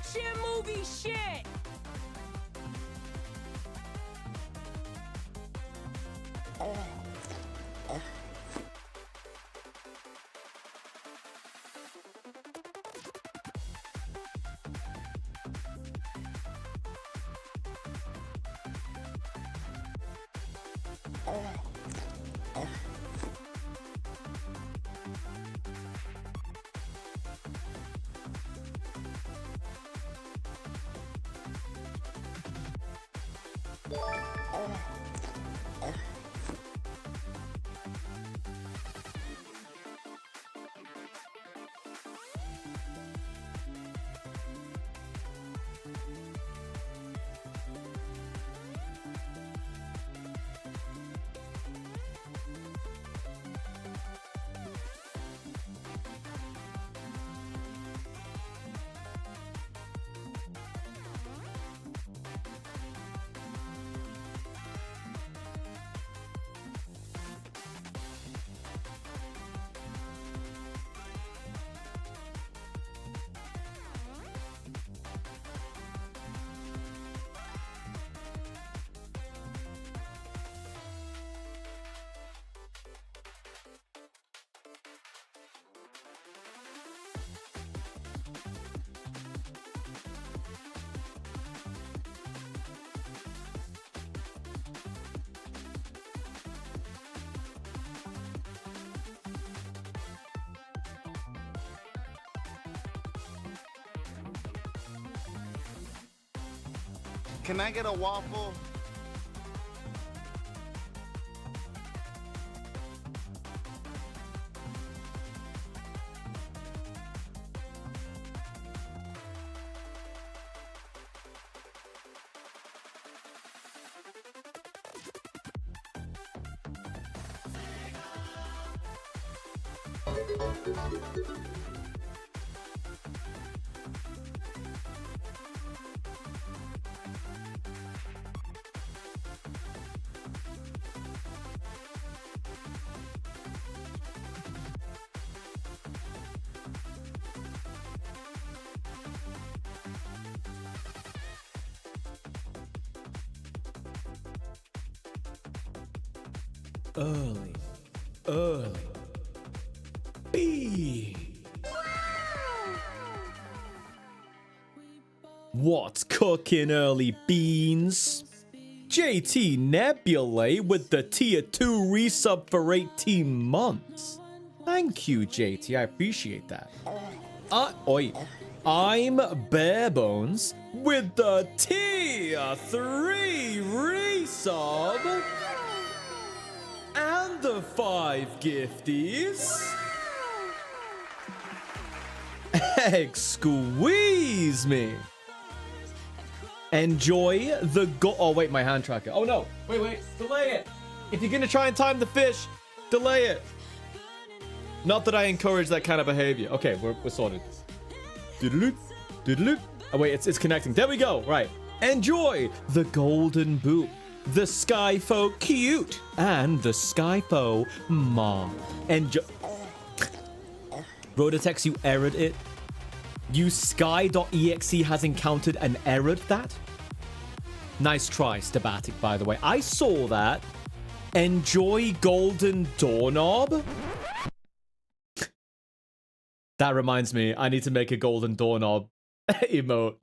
action movie shit. Can I get a waffle? Early B. What's cooking, early beans? JT Nebulae with the tier 2 resub for 18 months. Thank you, JT. I appreciate that. I'm Barebones with the tier 3 resub. And the 5 gifties. Squeeze me. Enjoy the oh wait, my hand tracker. Oh no, wait, delay it. If you're gonna try and time the fish, delay it. Not that I encourage that kind of behavior. Okay, we're sorted. Doodaloop, doodaloop. Oh wait, it's connecting. There we go. Right. Enjoy the golden boot, the Skyfo cute, and the Skyfo mom. Enjoy. Rototex, you errored it. You sky.exe has encountered and errored that. Nice try, Stabatic, by the way. I saw that. Enjoy golden doorknob. That reminds me, I need to make a golden doorknob emote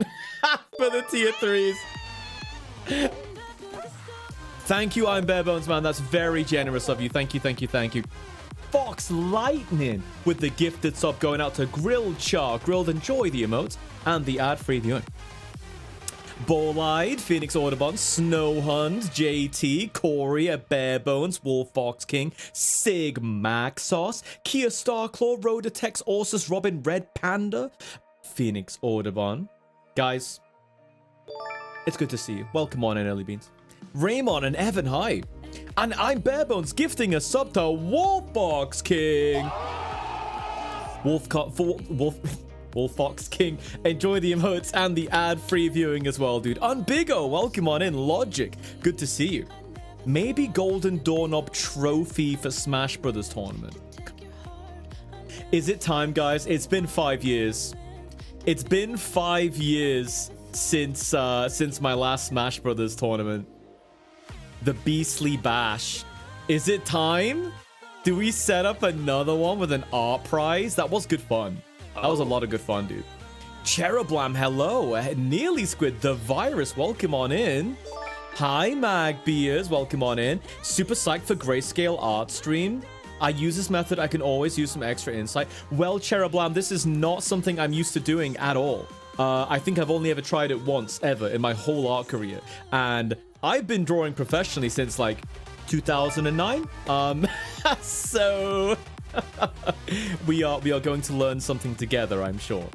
for the tier 3s. Thank you, I'm Barebones, man. That's very generous of you. Thank you. Fox Lightning with the gifted sub going out to Grilled Char. Grilled, enjoy the emotes and the ad-free viewing. Ball-Eyed, Phoenix Audubon, Snow Hunt, JT, Corey, a Barebones, Wolf Fox King, Sig Maxos, Kia Starclaw, Rodotex, Orsus, Robin, Red Panda, Phoenix Audubon. Guys, it's good to see you. Welcome on in, Early Beans. Raymond and Evan, hi. And I'm Barebones gifting a sub to Wolf Fox King. Wolf Fox King, enjoy the emotes and the ad-free viewing as well, dude. Unbigo, welcome on in. Logic, good to see you. Maybe Golden Doorknob trophy for Smash Brothers tournament. Is it time, guys? It's been 5 years. It's been 5 years since my last Smash Brothers tournament. The Beastly Bash. Is it time? Do we set up another one with an art prize? That was good fun. That was a lot of good fun, dude. Cherublam, hello. Nearly Squid, the virus, welcome on in. Hi, Mag Beers, welcome on in. Super psyched for grayscale art stream. I use this method, I can always use some extra insight. Well, Cherublam, this is not something I'm used to doing at all. I think I've only ever tried it once, ever, in my whole art career. And I've been drawing professionally since, like, 2009. So we are going to learn something together, I'm sure.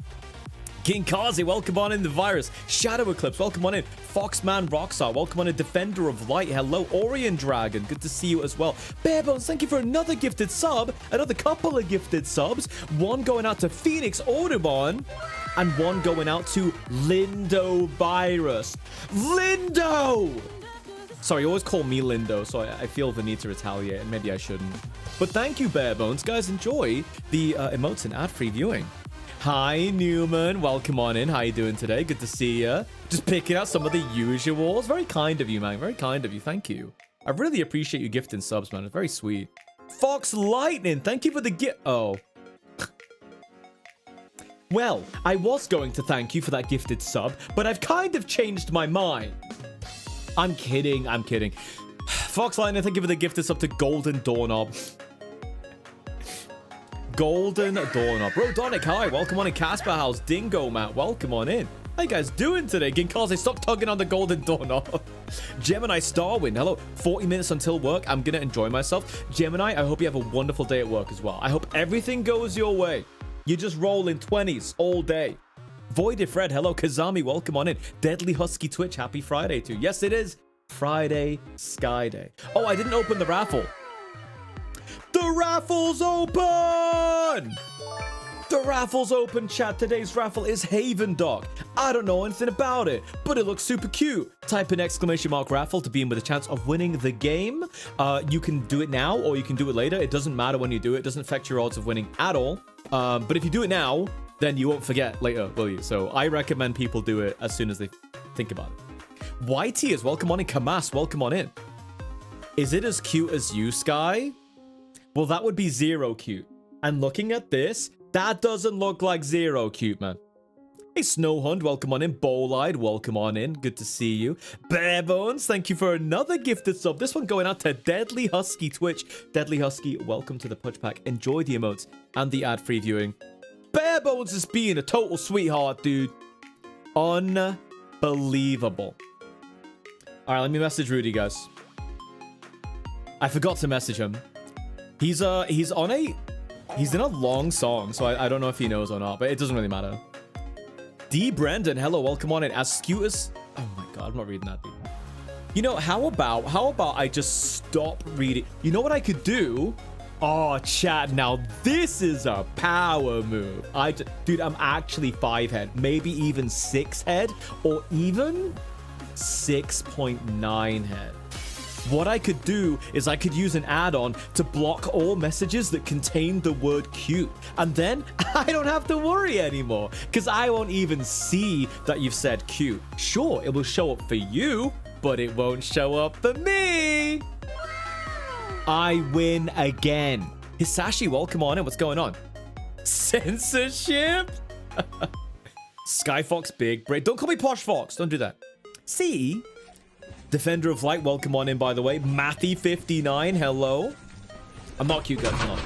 King Kazi, welcome on in. The virus. Shadow Eclipse, welcome on in. Foxman Rockstar, welcome on in. Defender of Light, hello. Orion Dragon, good to see you as well. Barebones, thank you for another gifted sub. Another couple of gifted subs. One going out to Phoenix Audubon, and one going out to Lindo Virus. Lindo! Sorry, you always call me Lindo, so I feel the need to retaliate, and maybe I shouldn't. But thank you, Barebones. Guys, enjoy the emotes and ad-free viewing. Hi, Newman. Welcome on in. How you doing today? Good to see you. Just picking out some of the usuals. Very kind of you, man. Very kind of you. Thank you. I really appreciate you gifting subs, man. It's very sweet. Fox Lightning, thank you for the gift. Oh. Well, I was going to thank you for that gifted sub, but I've kind of changed my mind. I'm kidding. I'm kidding. Fox Lightning, thank you for the gifted sub to Golden Doorknob. Golden Doorknob. Rodonic, hi. Welcome on in. Casper House. Dingo Matt, welcome on in. How you guys doing today? Ginkaze, stop tugging on the Golden Doorknob. Gemini Starwind, hello. 40 minutes until work. I'm going to enjoy myself. Gemini, I hope you have a wonderful day at work as well. I hope everything goes your way. You just roll in 20s all day. Voided Fred, hello. Kazami, welcome on in. Deadly Husky Twitch, happy Friday to you. Yes, it is Friday Sky Day. Oh, I didn't open the raffle. The raffle's open! The raffle's open, chat. Today's raffle is Haven Dog. I don't know anything about it, but it looks super cute. Type in exclamation mark raffle to be in with a chance of winning the game. You can do it now or you can do it later. It doesn't matter when you do it. It doesn't affect your odds of winning at all. But if you do it now, then you won't forget later, will you? So I recommend people do it as soon as they think about it. YT is welcome on in. Kamas, welcome on in. Is it as cute as you, Sky? Well, that would be zero cute. And looking at this, that doesn't look like zero cute, man. Hey, Snowhunt, welcome on in. Bowlied, welcome on in. Good to see you. Barebones, thank you for another gifted sub. This one going out to Deadly Husky Twitch. Deadly Husky, welcome to the Punch Pack. Enjoy the emotes and the ad-free viewing. Barebones is being a total sweetheart, dude. Unbelievable. All right, let me message Rudy, guys. I forgot to message him. He's in a long song, so I don't know if he knows or not, but it doesn't really matter. D. Brendan, hello, welcome on in. As cute as... Oh my god, I'm not reading that, dude. You know, how about I just stop reading? You know what I could do? Oh, chat, now this is a power move. Dude, I'm actually 5 head, maybe even 6 head, or even 6.9 head. What I could do is I could use an add-on to block all messages that contain the word cute. And then I don't have to worry anymore because I won't even see that you've said cute. Sure, it will show up for you, but it won't show up for me. I win again. Hisashi, welcome on in. What's going on? Censorship? Skyfox Big Brain. Don't call me Posh Fox. Don't do that. See? Defender of Light, welcome on in, by the way. Mathy59, hello. I'm not cute, guys. I'm not.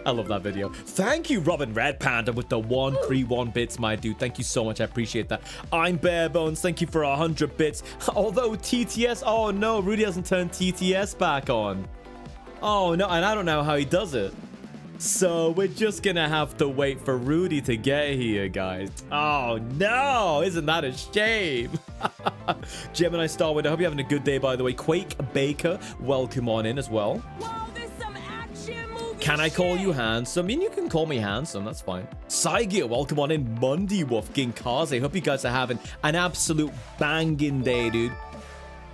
I love that video. Thank you, Robin Red Panda, with the 131 bits, my dude. Thank you so much. I appreciate that. I'm Barebones. Thank you for 100 bits. Although TTS... Oh, no. Rudy hasn't turned TTS back on. Oh, no. And I don't know how he does it. So we're just gonna have to wait for Rudy to get here, guys. Oh no, isn't that a shame? Gemini Starwind, I hope you're having a good day, by the way. Quake Baker, welcome on in as well. Whoa, there's some action movie Can I call you handsome? I mean, you can call me handsome, that's fine. Saigear, welcome on in. Mundi Wolf, Ginkaze, hope you guys are having an absolute banging day, dude.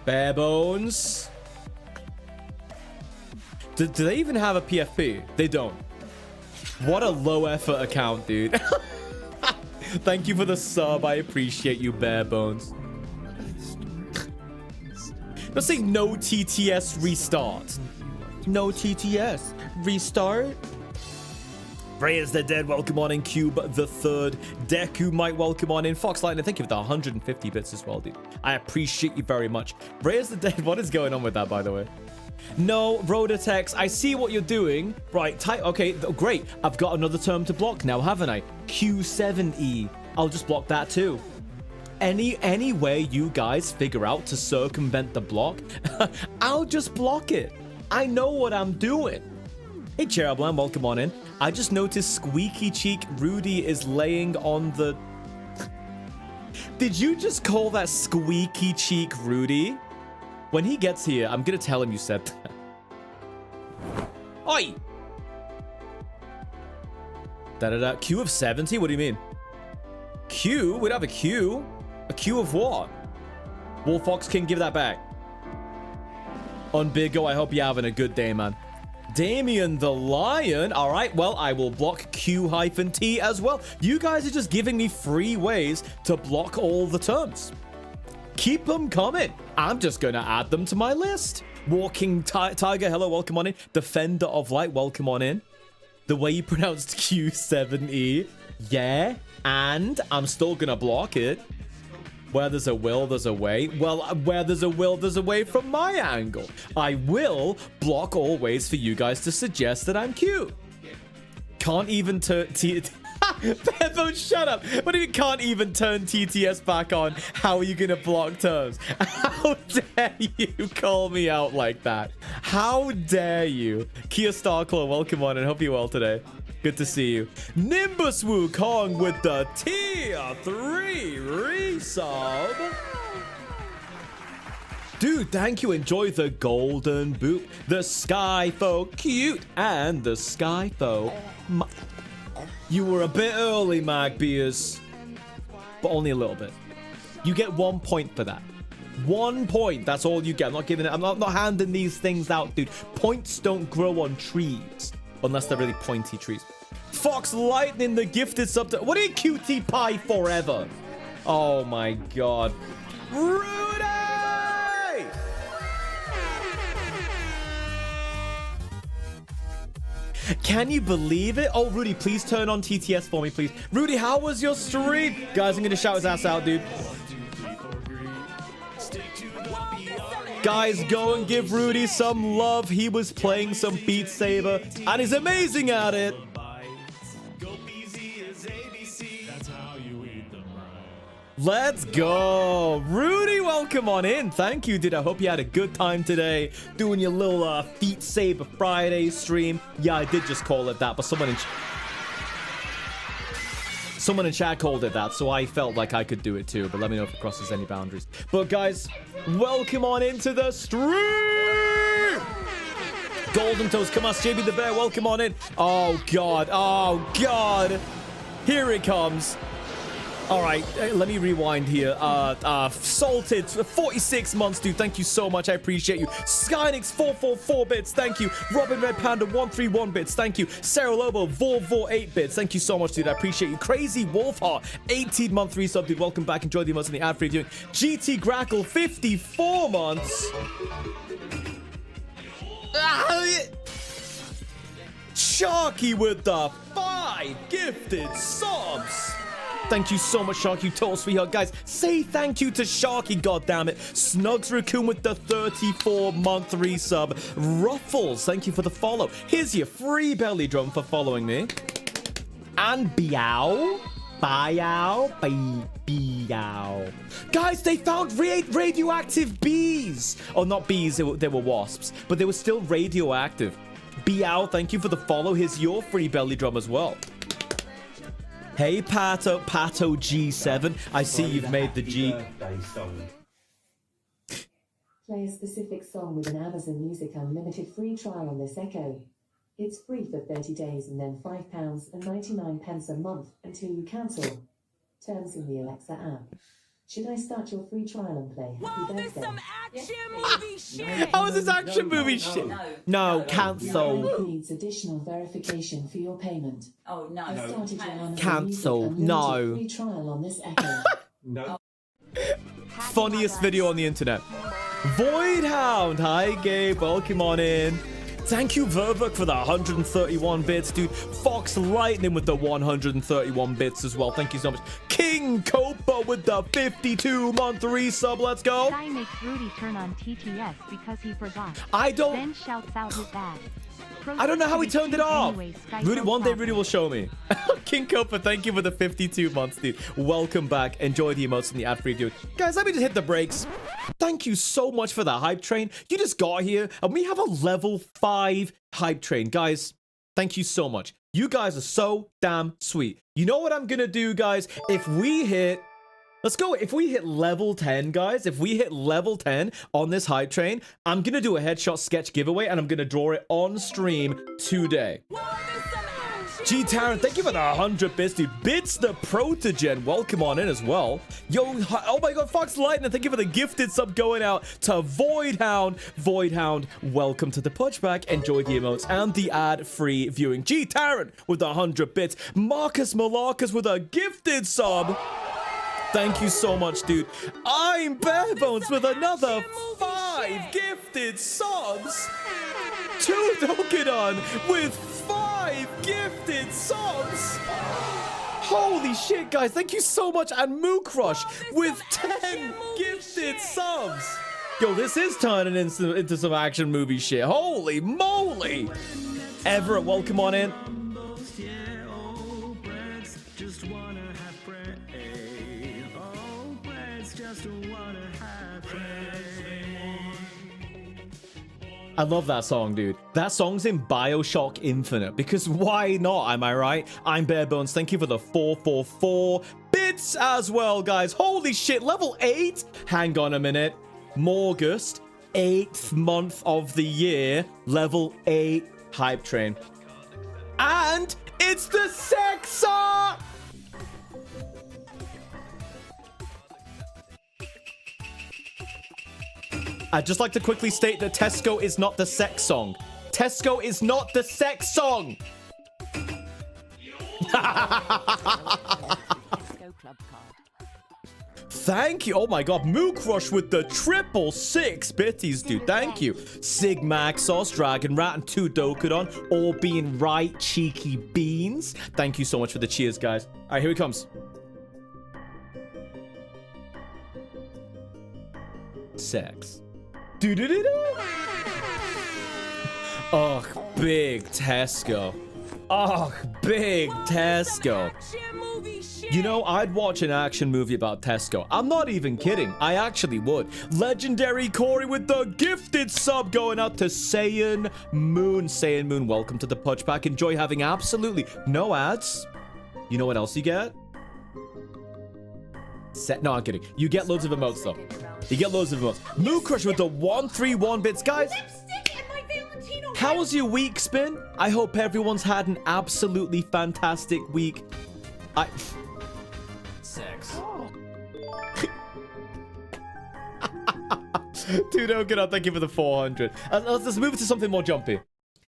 Barebones. Do they even have a PFP? They don't. What a low effort account, dude. Thank you for the sub. I appreciate you, Bare Bones. Let's say no TTS restart. No TTS restart. Ray is the dead. Welcome on in. Cube the third. Deku might welcome on in. Fox Lightning, thank you for the 150 bits as well, dude. I appreciate you very much. Ray is the dead. What is going on with that, by the way? No, Rodatex, I see what you're doing. Right, okay, great. I've got another term to block now, haven't I? Q7E. I'll just block that too. Any way you guys figure out to circumvent the block, I'll just block it. I know what I'm doing. Hey, Cherubland, welcome on in. I just noticed Squeaky Cheek Rudy is laying on the... Did you just call that Squeaky Cheek Rudy? When he gets here, I'm gonna tell him you said that. Oi! Da-da-da. Q of 70? What do you mean? Q? We'd have a Q? A Q of what? Wolf Fox King, give that back. On Bigo, I hope you're having a good day, man. Damien the Lion. All right, well, I will block Q-T as well. You guys are just giving me free ways to block all the terms. Keep them coming. I'm just going to add them to my list. Walking Tiger, hello, welcome on in. Defender of Light, welcome on in. The way you pronounced Q7E. Yeah, and I'm still going to block it. Where there's a will, there's a way. Well, where there's a will, there's a way from my angle. I will block all ways for you guys to suggest that I'm cute. Can't even turn... Bebo, shut up. What do you mean can't even turn TTS back on? How are you going to block terms? How dare you call me out like that? How dare you? Kia Starclaw, welcome on and hope you're well today. Good to see you. Nimbus Wukong with the tier 3 resub. Dude, thank you. Enjoy the golden boot, the Skyfo cute, and the Skyfo. You were a bit early, Magbeers, but only a little bit. You get 1 point for that. 1 point. That's all you get. I'm not giving it. I'm not handing these things out, dude. Points don't grow on trees unless they're really pointy trees. Fox Lightning, the gifted sub to... What are you, Cutie Pie Forever? Oh my god. Rudy! Can you believe it? Oh, Rudy, please turn on TTS for me, please. Rudy, how was your stream? Guys, I'm gonna shout his ass out, dude. Guys, go and give Rudy some love. He was playing some Beat Saber, and he's amazing at it. Let's go. Rudy, welcome on in. Thank you, dude. I hope you had a good time today doing your little Beat Saber Friday stream. Yeah, I did just call it that, but someone in chat called it that, so I felt like I could do it too, but let me know if it crosses any boundaries. But guys, welcome on into the stream. Golden Toes, come on, JB the Bear, welcome on in. Oh, God. Oh, God. Here it comes. All right, let me rewind here. Salted, 46 months, dude. Thank you so much. I appreciate you. Skynix, 444 bits. Thank you. Robin Red Panda, 131 bits. Thank you. Sarah Lobo, 448 bits. Thank you so much, dude. I appreciate you. Crazy Wolfheart, 18-month resub, dude. Welcome back. Enjoy the emotes and the ad-free viewing. GT Grackle, 54 months. Sharky with the 5 gifted subs. Thank you so much, Sharky, total sweetheart. Guys, say thank you to Sharky, goddammit. Snugs Raccoon with the 34-month resub. Ruffles, thank you for the follow. Here's your free belly drum for following me. And Biao. Biao. Guys, they found radioactive bees. Oh, not bees, they were wasps. But they were still radioactive. Biao, thank you for the follow. Here's your free belly drum as well. Hey, Pato G7. I see you've made the G. Play a specific song with an Amazon Music Unlimited free trial on this Echo. It's free for 30 days and then £5.99 a month until you cancel. Terms in the Alexa app. Should I start your free trial and play? Whoa, Happy there's birthday. some action movie shit. How is this action movie shit? No, Your cancel. bank needs additional verification for your payment. Oh, no. I started your Amazon Cancel. Music Unlimited No. free trial on this Echo. No. Funniest video on the internet. Voidhound. Hi, Gabe. Welcome on in. Thank you, Vervuk, for the 131 bits, dude. Fox Lightning with the 131 bits as well. Thank you so much. King Copa with the 52-month resub. Let's go. Guy makes Rudy turn on TTS because he forgot. I don't... Then shouts out his dad. I don't know how he turned it off. Anyways, Rudy, one day Rudy will show me. King Copa, thank you for the 52 months, dude. Welcome back. Enjoy the emotes in the ad-free video. Guys, let me just hit the brakes. Thank you so much for the hype train. You just got here, and we have a level 5 hype train. Guys, thank you so much. You guys are so damn sweet. You know what I'm gonna do, guys? If we hit... Let's go. If we hit level 10, guys, if we hit level 10 on this hype train, I'm going to do a headshot sketch giveaway, and I'm going to draw it on stream today. Whoa, there's some action G Taron, thank you for the 100 bits, dude. Bits the Protogen, welcome on in as well. Yo, oh my god, Fox Lightning, thank you for the gifted sub going out to Voidhound. Voidhound, welcome to the Punchback. Enjoy the emotes and the ad-free viewing. G Taron with the 100 bits. Marcus Malarcus with a gifted sub. Thank you so much, dude. I'm Barebones with another 5 gifted subs. 2 Dokudon with 5 gifted subs. Holy shit, guys. Thank you so much. And Moo Crush with 10 gifted subs. Yo, this is turning into some action movie shit. Holy moly. Everett, welcome on in. I love that song, dude. That song's in BioShock Infinite, because why not, am I right? I'm Barebones. Thank you for the 444 bits as well, guys. Holy shit, level 8? Hang on a minute. Morgust, 8th month of the year, level 8 hype train. And it's the Sexer! I'd just like to quickly state that Tesco is not the sex song. Tesco is not the sex song. Thank you. Oh my god. Moo Crush with the 666 bitties, dude. Thank you. Sig Maxos, Dragon Rat, and 2 Dokudon. All being right, cheeky beans. Thank you so much for the cheers, guys. All right, here he comes. Sex. Do-do-do-do. Oh, big Tesco. Oh, big Tesco. You know, I'd watch an action movie about Tesco. I'm not even kidding. I actually would. Legendary Corey with the gifted sub going out to Saiyan Moon. Saiyan Moon, welcome to the Punchback. Enjoy having absolutely no ads. You know what else you get? No, I'm kidding. You get loads of emotes, though. You get loads of emotes. Moo Crush with the 131 bits. Guys, how was your week, Spin? I hope everyone's had an absolutely fantastic week. Sex. Dude, oh, good. Thank you for the 400. Let's move to something more jumpy.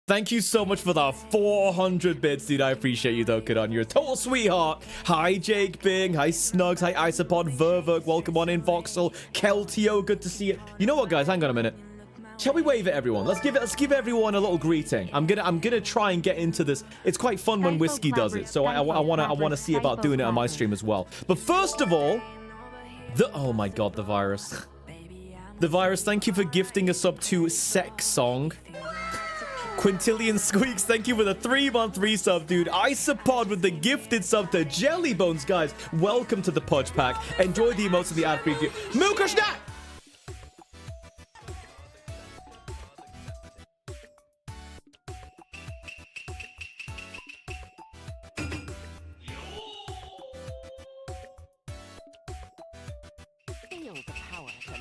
Thank you so much for the 400 bits, dude. I appreciate you, Dokudon. You're a total sweetheart. Hi, Jake Bing. Hi, Snugs. Hi, Isopod. Vervuk. Welcome on in, Voxel. Keltio. Good to see you. You know what, guys? Hang on a minute. Shall we wave at everyone? Let's give everyone a little greeting. I'm gonna try and get into this. It's quite fun when Whiskey does it, so I wanna see about doing it on my stream as well. But first of all, oh my god, the virus. The virus. Thank you for gifting us up to Sex Song. Quintillion Squeaks, thank you for the 3-month resub, dude. Isopod with the gifted sub to Jellybones, guys. Welcome to the Pudge Pack. Enjoy the emotes of the ad preview. Milkushna!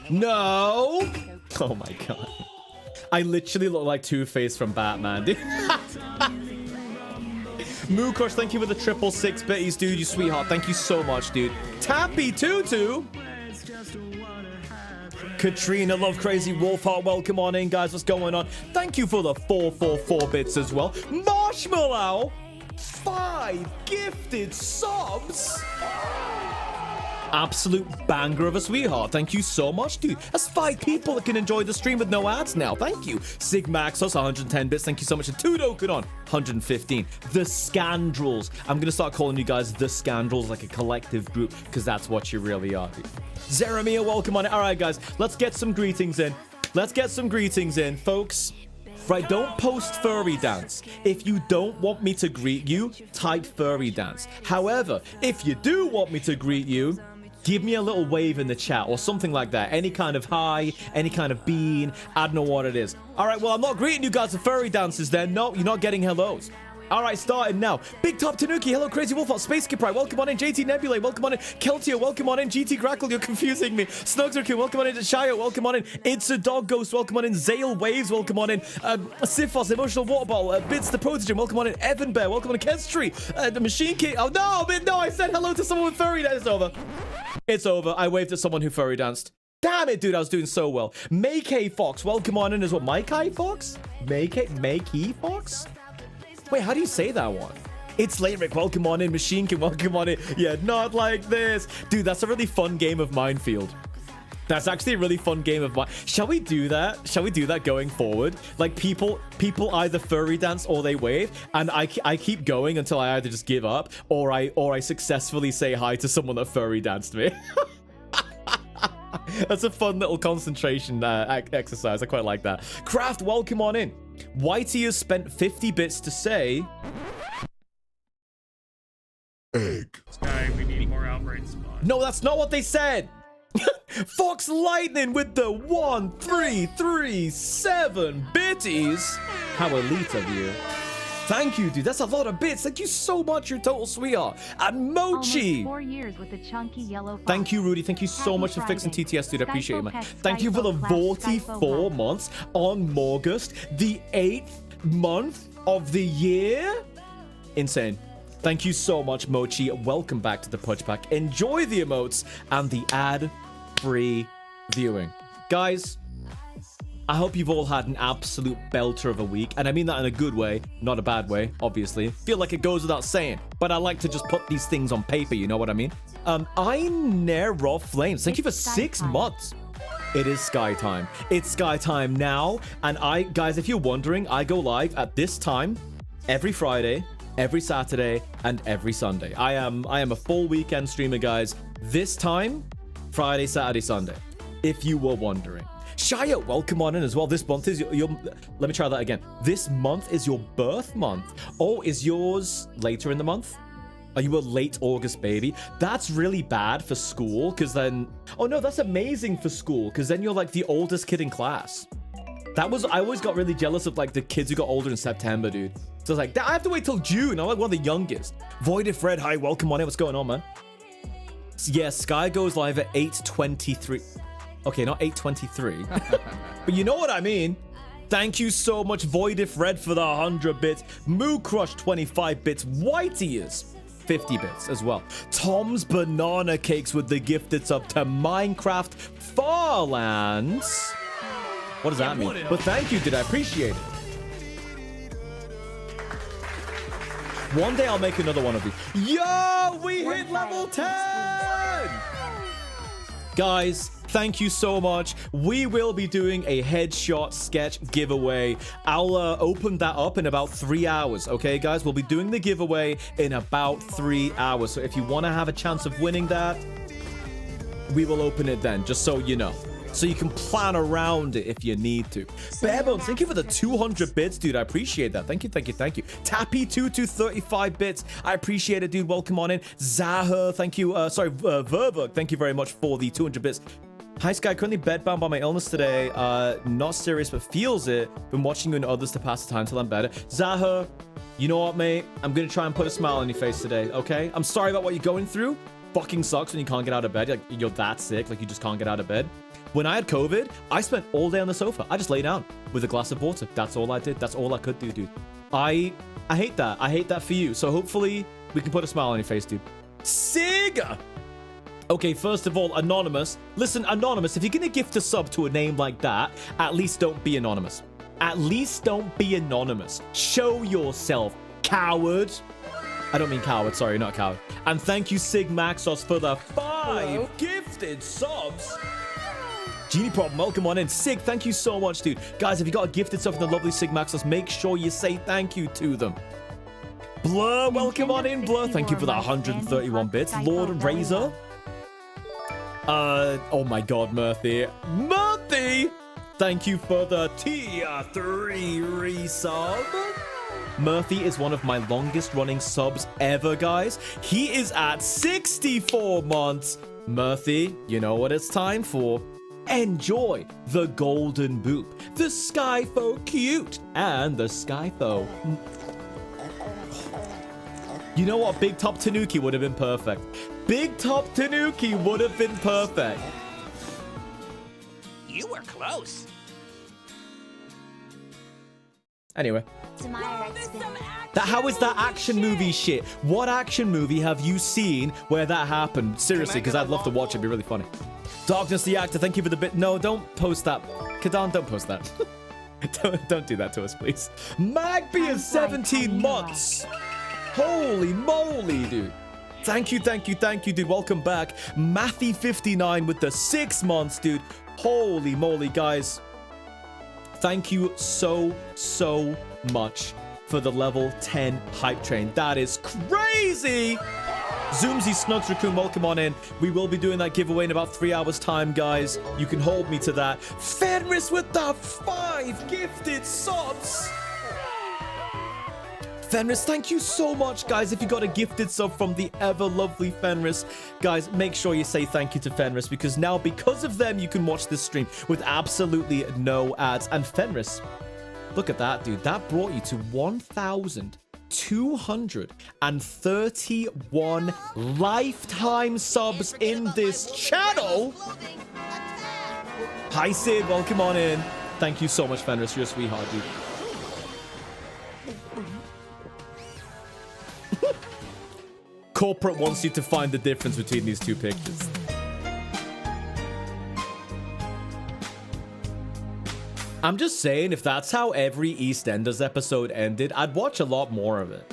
No! Oh my god. I literally look like Two-Face from Batman, dude. Moo Crush, thank you for the 666 bitties, dude. You sweetheart. Thank you so much, dude. Tappy Tutu. Katrina, Love Crazy Wolfheart, welcome on in, guys. What's going on? Thank you for the 444 bits as well. Marshmallow, 5 gifted subs. Absolute banger of a sweetheart. Thank you so much, dude. That's 5 people that can enjoy the stream with no ads now. Thank you. Sigmaxos, 110 bits. Thank you so much. And Tudokudon, 115. The Scandrels. I'm going to start calling you guys the Scandrels, like a collective group, because that's what you really are, dude. Zeremia, welcome on it. All right, guys. Let's get some greetings in. Let's get some greetings in, folks. Right, don't post furry dance. If you don't want me to greet you, type furry dance. However, if you do want me to greet you, give me a little wave in the chat or something like that. Any kind of hi, any kind of bean. I don't know what it is. All right, well, I'm not greeting you guys with furry dances then. No, you're not getting hellos. All right, starting now. Big Top Tanuki, hello, Crazy Wolf, Space Kipri, welcome on in. JT Nebulae, welcome on in. Keltio, welcome on in. GT Grackle, you're confusing me. Snugzerkin, welcome on in. Shio, welcome on in. It's a Dog Ghost, welcome on in. Zale Waves, welcome on in. Sifos, Emotional Water Bottle, Bits the Protogen, welcome on in. Evan Bear, welcome on in. Kestry, the Machine King. Oh, no, I said hello to someone with furry dance. It's over. It's over. I waved at someone who furry danced. Damn it, dude, I was doing so well. Make A Fox, welcome on in as well. Make A Fox? Make E Fox? Wait, how do you say that one? It's late, Rick. Welcome on in. Machine King, welcome on in. Yeah, not like this. Dude, that's a really fun game of Minefield. That's actually a really fun game of mine. Shall we do that? Shall we do that going forward? Like, people either furry dance or they wave, and I keep going until I either just give up or I successfully say hi to someone that furry danced me. That's a fun little concentration exercise. I quite like that. Craft, welcome on in. Whitey has spent 50 bits to say... Egg. Sky, we need more outbreak spots. No, that's not what they said. Fox Lightning with the 1337 bitties. How elite of you. Thank you, dude. That's a lot of bits. Thank you so much, your total sweetheart. And Mochi. Almost 4 years with the chunky yellow fox. Thank you, Rudy. Thank you so Happy much for fixing Friday. TTS, dude. I appreciate it, man. Skyfo Thank you for the Skyfo 44 months on August, the 8th month of the year. Insane. Thank you so much, Mochi. Welcome back to the Pudge Pack. Enjoy the emotes and the ad-free viewing. Guys, I hope you've all had an absolute belter of a week. And I mean that in a good way, not a bad way, obviously. Feel like it goes without saying. But I like to just put these things on paper, you know what I mean? I'm Nero Flames. Thank you for 6 months. It is Sky Time. It's Sky Time now. And guys, if you're wondering, I go live at this time every Friday, every Saturday, and every Sunday. I am a full weekend streamer, guys. This time, Friday, Saturday, Sunday. If you were wondering. Shia, welcome on in as well. This month is your let me try that again. This month is your birth month. Oh, is yours later in the month? Are you a late August baby? That's really bad for school, because then... Oh no, that's amazing for school, because then you're like the oldest kid in class. I always got really jealous of like the kids who got older in September, dude. So I was like, I have to wait till June. I'm like one of the youngest. Void if Red, hi, welcome on in. What's going on, man? Yeah, Sky goes live at 8:23. Okay, not 8:23. But you know what I mean. Thank you so much, Void if Red, for the 100 bits. Moo Crush, 25 bits. Whitey is 50 bits as well. Tom's Banana Cakes with the gifted sub to Minecraft Farlands. What does that mean? But thank you, dude. I appreciate it. One day I'll make another one of these. Yo, we hit level 10! Guys, thank you so much. We will be doing a headshot sketch giveaway. I'll open that up in about 3 hours, okay, guys? We'll be doing the giveaway in about 3 hours. So if you want to have a chance of winning that, we will open it then, just so you know. So you can plan around it if you need to. Barebones, thank you for the 200 bits, dude. I appreciate that. Thank you, thank you, thank you. Tappy2 to 35 bits. I appreciate it, dude. Welcome on in. Zahar, thank you. Verberg, thank you very much for the 200 bits. Hi, Sky. Currently bedbound by my illness today. Not serious, but feels it. Been watching you and others to pass the time till I'm better. Zahar, you know what, mate? I'm going to try and put a smile on your face today, okay? I'm sorry about what you're going through. Fucking sucks when you can't get out of bed. Like, you're that sick. Like, you just can't get out of bed. When I had COVID, I spent all day on the sofa. I just lay down with a glass of water. That's all I did. That's all I could do, dude. I hate that. I hate that for you. So hopefully we can put a smile on your face, dude. Sig! Okay, first of all, Anonymous. Listen, Anonymous, if you're gonna gift a sub to a name like that, at least don't be anonymous. At least don't be anonymous. Show yourself, coward. I don't mean coward, sorry, not coward. And thank you, Sig Maxos, for the 5 gifted subs. Genie Problem, welcome on in. Sig, thank you so much, dude. Guys, if you got a gifted sub from the lovely Sig Maxos, make sure you say thank you to them. Blur, welcome on in, Blur. Thank you for the 131 bits. Lord Razor. Oh my god, Murthy. Murthy! Thank you for the tier 3 resub. Murphy is one of my longest running subs ever, guys. He is at 64 months. Murphy, you know what it's time for. Enjoy the golden boop, the Skyfo cute, and the Skyfo. You know what? Big Top Tanuki would have been perfect. Big Top Tanuki would have been perfect. You were close. Anyway. Well, there's some How is that action movie shit? What action movie have you seen where that happened? Seriously, because I'd love to watch it. It'd be really funny. Darkness the Actor, thank you for the bit. No, don't post that. Kadan, don't post that. don't do that to us, please. Magby is 17 months. Holy moly, dude. Thank you, dude. Welcome back. Matthew59 with the 6 months, dude. Holy moly, guys. Thank you so much for the level 10 hype train. That is crazy. Zoomsy Snugs Raccoon, welcome on in. We will be doing that giveaway in about 3 hours time, guys. You can hold me to that. Fenris with the 5 gifted subs. Fenris, thank you so much, guys. If you got a gifted sub from the ever lovely Fenris, guys, make sure you say thank you to Fenris, because now, because of them, you can watch this stream with absolutely no ads. And Fenris, look at that, dude. That brought you to 1,231 lifetime subs in this channel. Hi, Sid. Welcome on in. Thank you so much, Fenris. You're a sweetheart, dude. Corporate wants you to find the difference between these two pictures. I'm just saying, if that's how every EastEnders episode ended, I'd watch a lot more of it.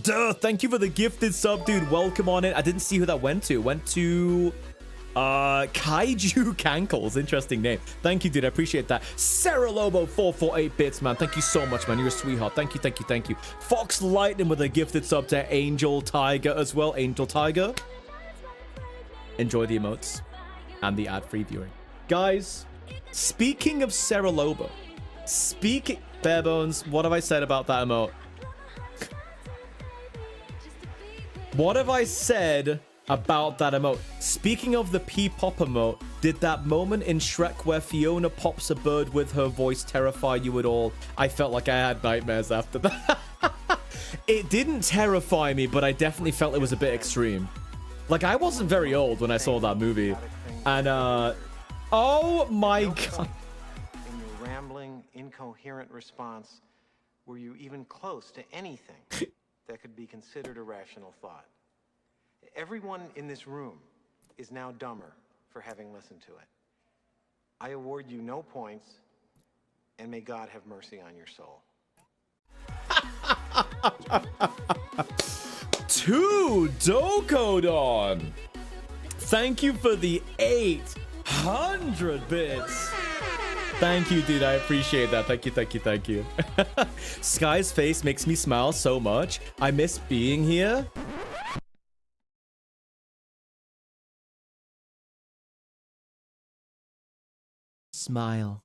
Duh, thank you for the gifted sub, dude. Welcome on in. I didn't see who that went to. Went to... Kaiju Cankles. Interesting name. Thank you, dude. I appreciate that. Sarah Lobo 448 bits, man. Thank you so much, man. You're a sweetheart. Thank you. Fox Lightning with a gifted sub to Angel Tiger as well. Angel Tiger. Enjoy the emotes and the ad-free viewing. Guys, speaking of Sarah Lobo, Barebones, what have I said about that emote? What have I said about that emote? Speaking of the P-pop emote, did that moment in Shrek where Fiona pops a bird with her voice terrify you at all? I felt like I had nightmares after that. It didn't terrify me, but I definitely felt it was a bit extreme. Like, I wasn't very old when I saw that movie. And, oh my god. In your rambling, incoherent response, were you even close to anything that could be considered a rational thought? Everyone in this room is now dumber for having listened to it. I award you no points, and may God have mercy on your soul. 2 Dokodon. Thank you for the 800 bits. Thank you, dude. I appreciate that. Thank you. Sky's face makes me smile so much. I miss being here. Smile.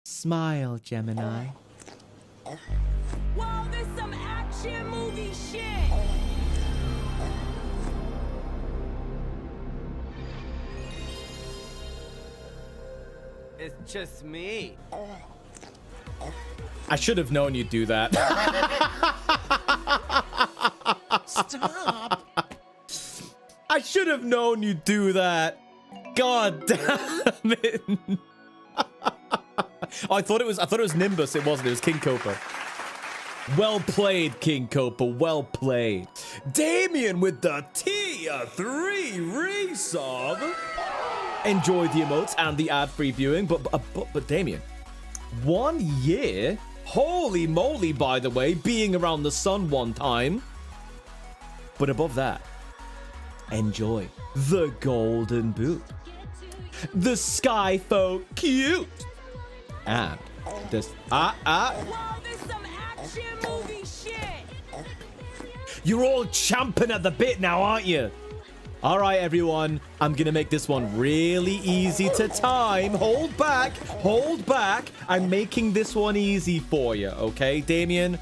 Smile, Gemini. Well, there's some action movie shit. It's just me. I should have known you'd do that. Stop. I should have known you'd do that. God damn it. Oh, I thought it was Nimbus. It wasn't. It was King Copa. Well played, King Copa. Well played. Damien with the Tier 3 resub. Enjoy the emotes and the ad-free viewing, but Damien, 1 year? Holy moly, by the way, being around the sun one time. But above that, enjoy the golden boot, the Skyfo cute, and this Whoa, this some action movie shit. You're all champing at the bit now, aren't you? All right, everyone. I'm going to make this one really easy to time. Hold back. Hold back. I'm making this one easy for you, okay, Damien?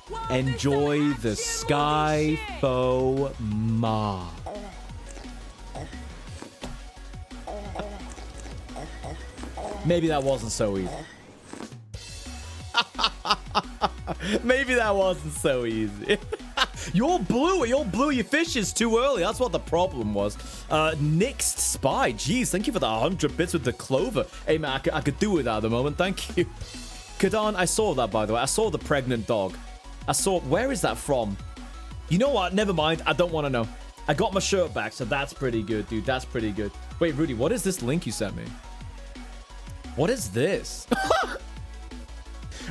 Whoa, Enjoy the this some action movie shit. Skyfo Ma. Maybe that wasn't so easy. Maybe that wasn't so easy. You're blue. You're blue. Your fish is too early. That's what the problem was. Nixed Spy. Jeez, thank you for the 100 bits with the clover. Hey, man, I could do with that at the moment. Thank you. Kadan, I saw that, by the way. I saw the pregnant dog. I saw... Where is that from? You know what? Never mind. I don't want to know. I got my shirt back, so that's pretty good, dude. That's pretty good. Wait, Rudy, what is this link you sent me? What is this?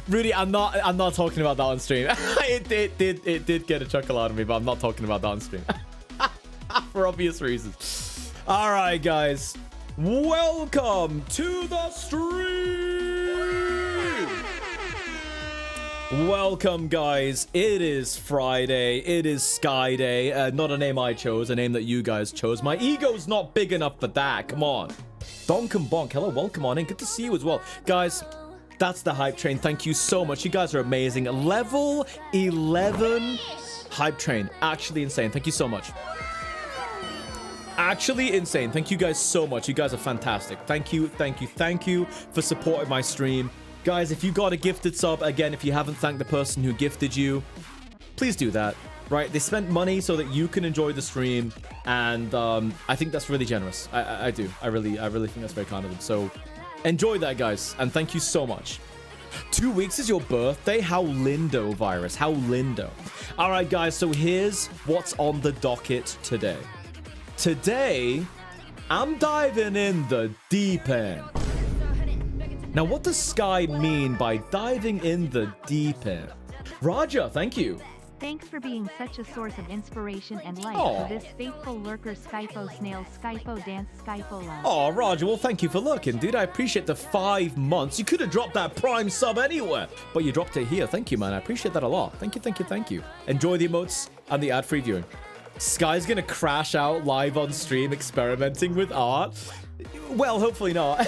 Rudy, I'm not talking about that on stream. it did get a chuckle out of me, but I'm not talking about that on stream. For obvious reasons. All right, guys. Welcome to the stream. Welcome, guys. It is Friday. It is Sky Day. Not a name I chose, a name that you guys chose. My ego's not big enough for that. Come on. Donk and Bonk. Hello, welcome on in. Good to see you as well. Guys, that's the hype train. Thank you so much. You guys are amazing. Level 11 hype train. Actually insane. Thank you so much. Actually insane. Thank you guys so much. You guys are fantastic. Thank you, thank you, thank you for supporting my stream. Guys, if you got a gifted sub, again, if you haven't thanked the person who gifted you, please do that. Right, they spent money so that you can enjoy the stream, and I think that's really generous. I do. I really think that's very kind of them. So enjoy that, guys, and thank you so much. 2 weeks is your birthday? How lindo, Virus. How lindo. All right, guys, so here's what's on the docket today. Today, I'm diving in the deep end. Now, what does Sky mean by diving in the deep end? Raja, thank you. Thanks for being such a source of inspiration and light Aw. for this faithful lurker Skyfo snail Skyfo dance Skyfo love. Oh, Roger, well, thank you for looking, dude. I appreciate the 5 months. You could have dropped that Prime sub anywhere, but you dropped it here. Thank you, man. I appreciate that a lot. Thank you, thank you, thank you. Enjoy the emotes and the ad-free viewing. Sky's gonna crash out live on stream experimenting with art. Well, hopefully not,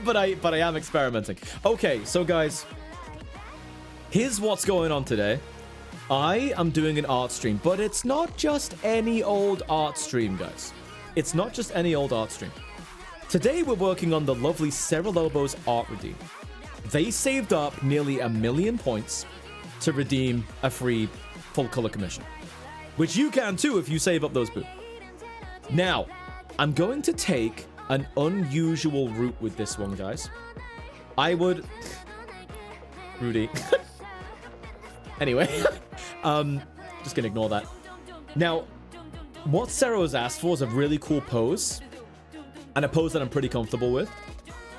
but I am experimenting. Okay, so guys, here's what's going on today. I am doing an art stream, but it's not just any old art stream, guys. It's not just any old art stream. Today, we're working on the lovely Sarah Lobo's art redeem. They saved up nearly 1 million points to redeem a free full color commission, which you can too if you save up those boots. Now, I'm going to take an unusual route with this one, guys. I would... Rudy. Anyway, just gonna ignore that. Now, what Sarah was asked for is a really cool pose, and a pose that I'm pretty comfortable with,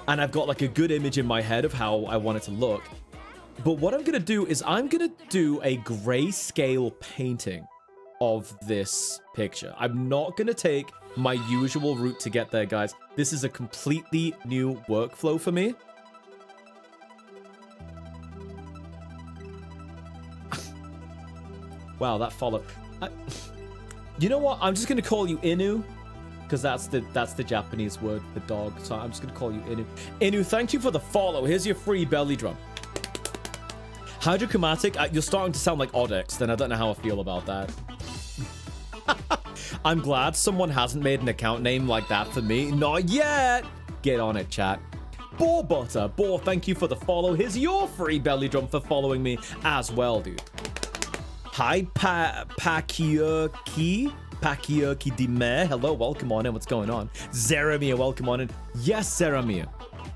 and I've got like a good image in my head of how I want it to look. But what I'm gonna do is I'm gonna do a grayscale painting of this picture. I'm not gonna take my usual route to get there, guys. This is a completely new workflow for me. Wow, that followed. You know what? I'm just gonna call you Inu, because that's the Japanese word for dog. So I'm just gonna call you Inu. Inu, thank you for the follow. Here's your free belly drum. Hydrochromatic. You're starting to sound like Odex. Then I don't know how I feel about that. I'm glad someone hasn't made an account name like that for me. Not yet. Get on it, chat. Boar Butter. Boar, thank you for the follow. Here's your free belly drum for following me as well, dude. Hi, Pakiurki Dime. Hello, welcome on in. What's going on? Zeramir, welcome on in. Yes, Zeramir,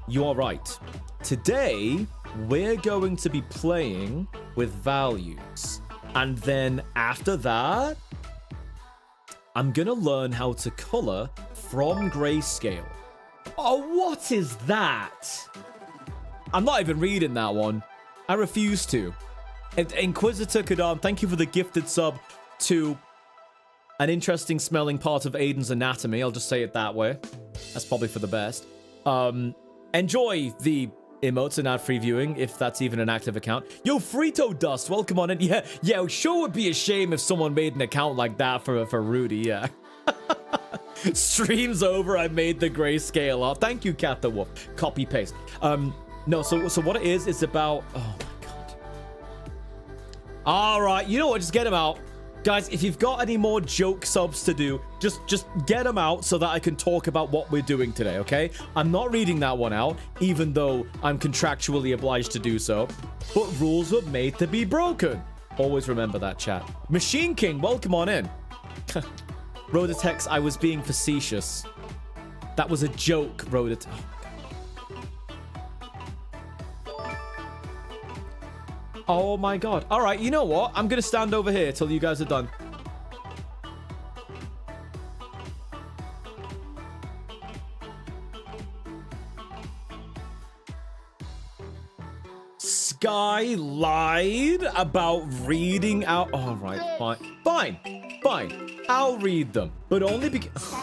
you are right. Today, we're going to be playing with values. And then after that, I'm gonna learn how to color from grayscale. Oh, what is that? I'm not even reading that one. I refuse to. Inquisitor Kadan, thank you for the gifted sub to an interesting smelling part of Aiden's anatomy. I'll just say it that way. That's probably for the best. Enjoy the emotes and ad-free viewing, if that's even an active account. Yo, Frito Dust, welcome on in. Yeah, sure would be a shame if someone made an account like that for Rudy, yeah. Stream's over, I made the grayscale up. Thank you, Cat the Wolf. Copy paste. No, so what it is, it's about... Oh my god. Alright, you know what, just get him out. Guys, if you've got any more joke subs to do, just get them out so that I can talk about what we're doing today, okay? I'm not reading that one out, even though I'm contractually obliged to do so. But rules were made to be broken. Always remember that, chat. Machine King, welcome on in. Rodatex, I was being facetious. That was a joke, Rodatex. Oh my god. All right, you know what? I'm going to stand over here till you guys are done. Sky lied about reading out... All right, fine. I'll read them, but only because...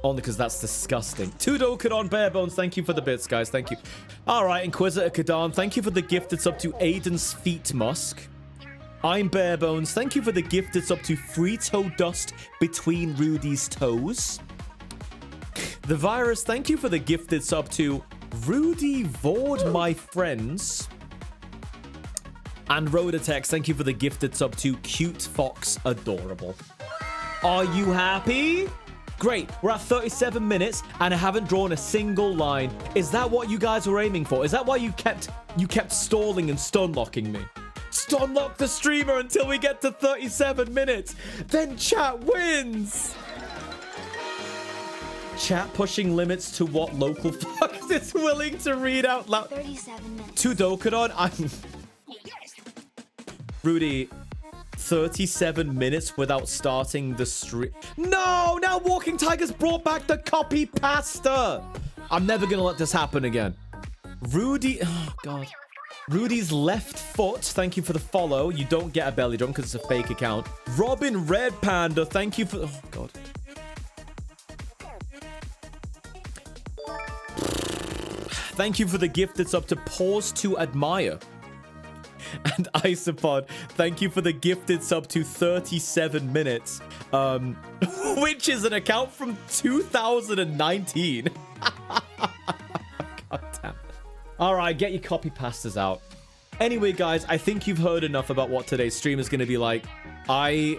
Only because that's disgusting. Tudo Kadon Barebones, thank you for the bits, guys. Thank you. All right, Inquisitor Kadan, thank you for the gifted sub to Aiden's Feet Musk. I'm Barebones, thank you for the gifted sub to Frito Dust between Rudy's toes. The Virus, thank you for the gifted sub to Rudy Vord, my friends. And Rodatex, thank you for the gifted sub to Cute Fox Adorable. Are you happy? Great, we're at 37 minutes and I haven't drawn a single line. Is that what you guys were aiming for? Is that why you kept stalling and stun locking me? Stun lock the streamer until we get to 37 minutes. Then chat wins. Chat pushing limits to what local fuck is willing to read out loud. 37 minutes. To Dokadon, I'm... Rudy... 37 minutes without starting the stream. No! Now Walking Tigers brought back the copy pasta! I'm never gonna let this happen again. Rudy... Oh, God. Rudy's left foot, thank you for the follow. You don't get a belly drum because it's a fake account. Robin Red Panda, thank you for... Oh, God. Thank you for the gift that's up to Pause to Admire. And Isopod, thank you for the gifted sub to 37 minutes. Which is an account from 2019. God damn. Alright, get your copy pastas out. Anyway, guys, I think you've heard enough about what today's stream is going to be like. I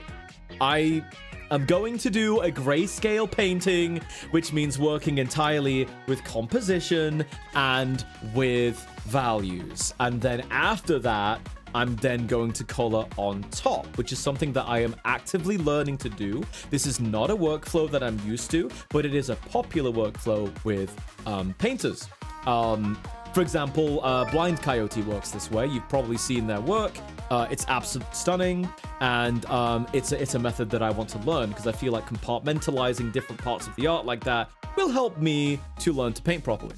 am going to do a grayscale painting, which means working entirely with composition and with values. And then after that, I'm then going to color on top, which is something that I am actively learning to do. This is not a workflow that I'm used to, but it is a popular workflow with painters. For example, Blind Coyote works this way. You've probably seen their work. It's absolutely stunning, and it's a method that I want to learn because I feel like compartmentalizing different parts of the art like that will help me to learn to paint properly.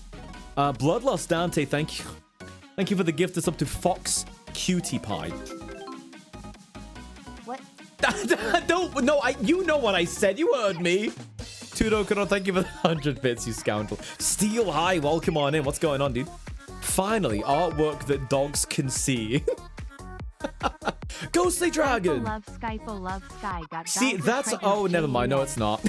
Bloodlust Dante, thank you. Thank you for the gift that's up to Fox Cutie Pie. What? You know what I said. You heard me. Tudo, thank you for the 100 bits, you scoundrel. Steel High, welcome on in. What's going on, dude? Finally, artwork that dogs can see. Ghostly Dragon. Skyfo love Sky got see, that's... Oh, never mind. No, it's not.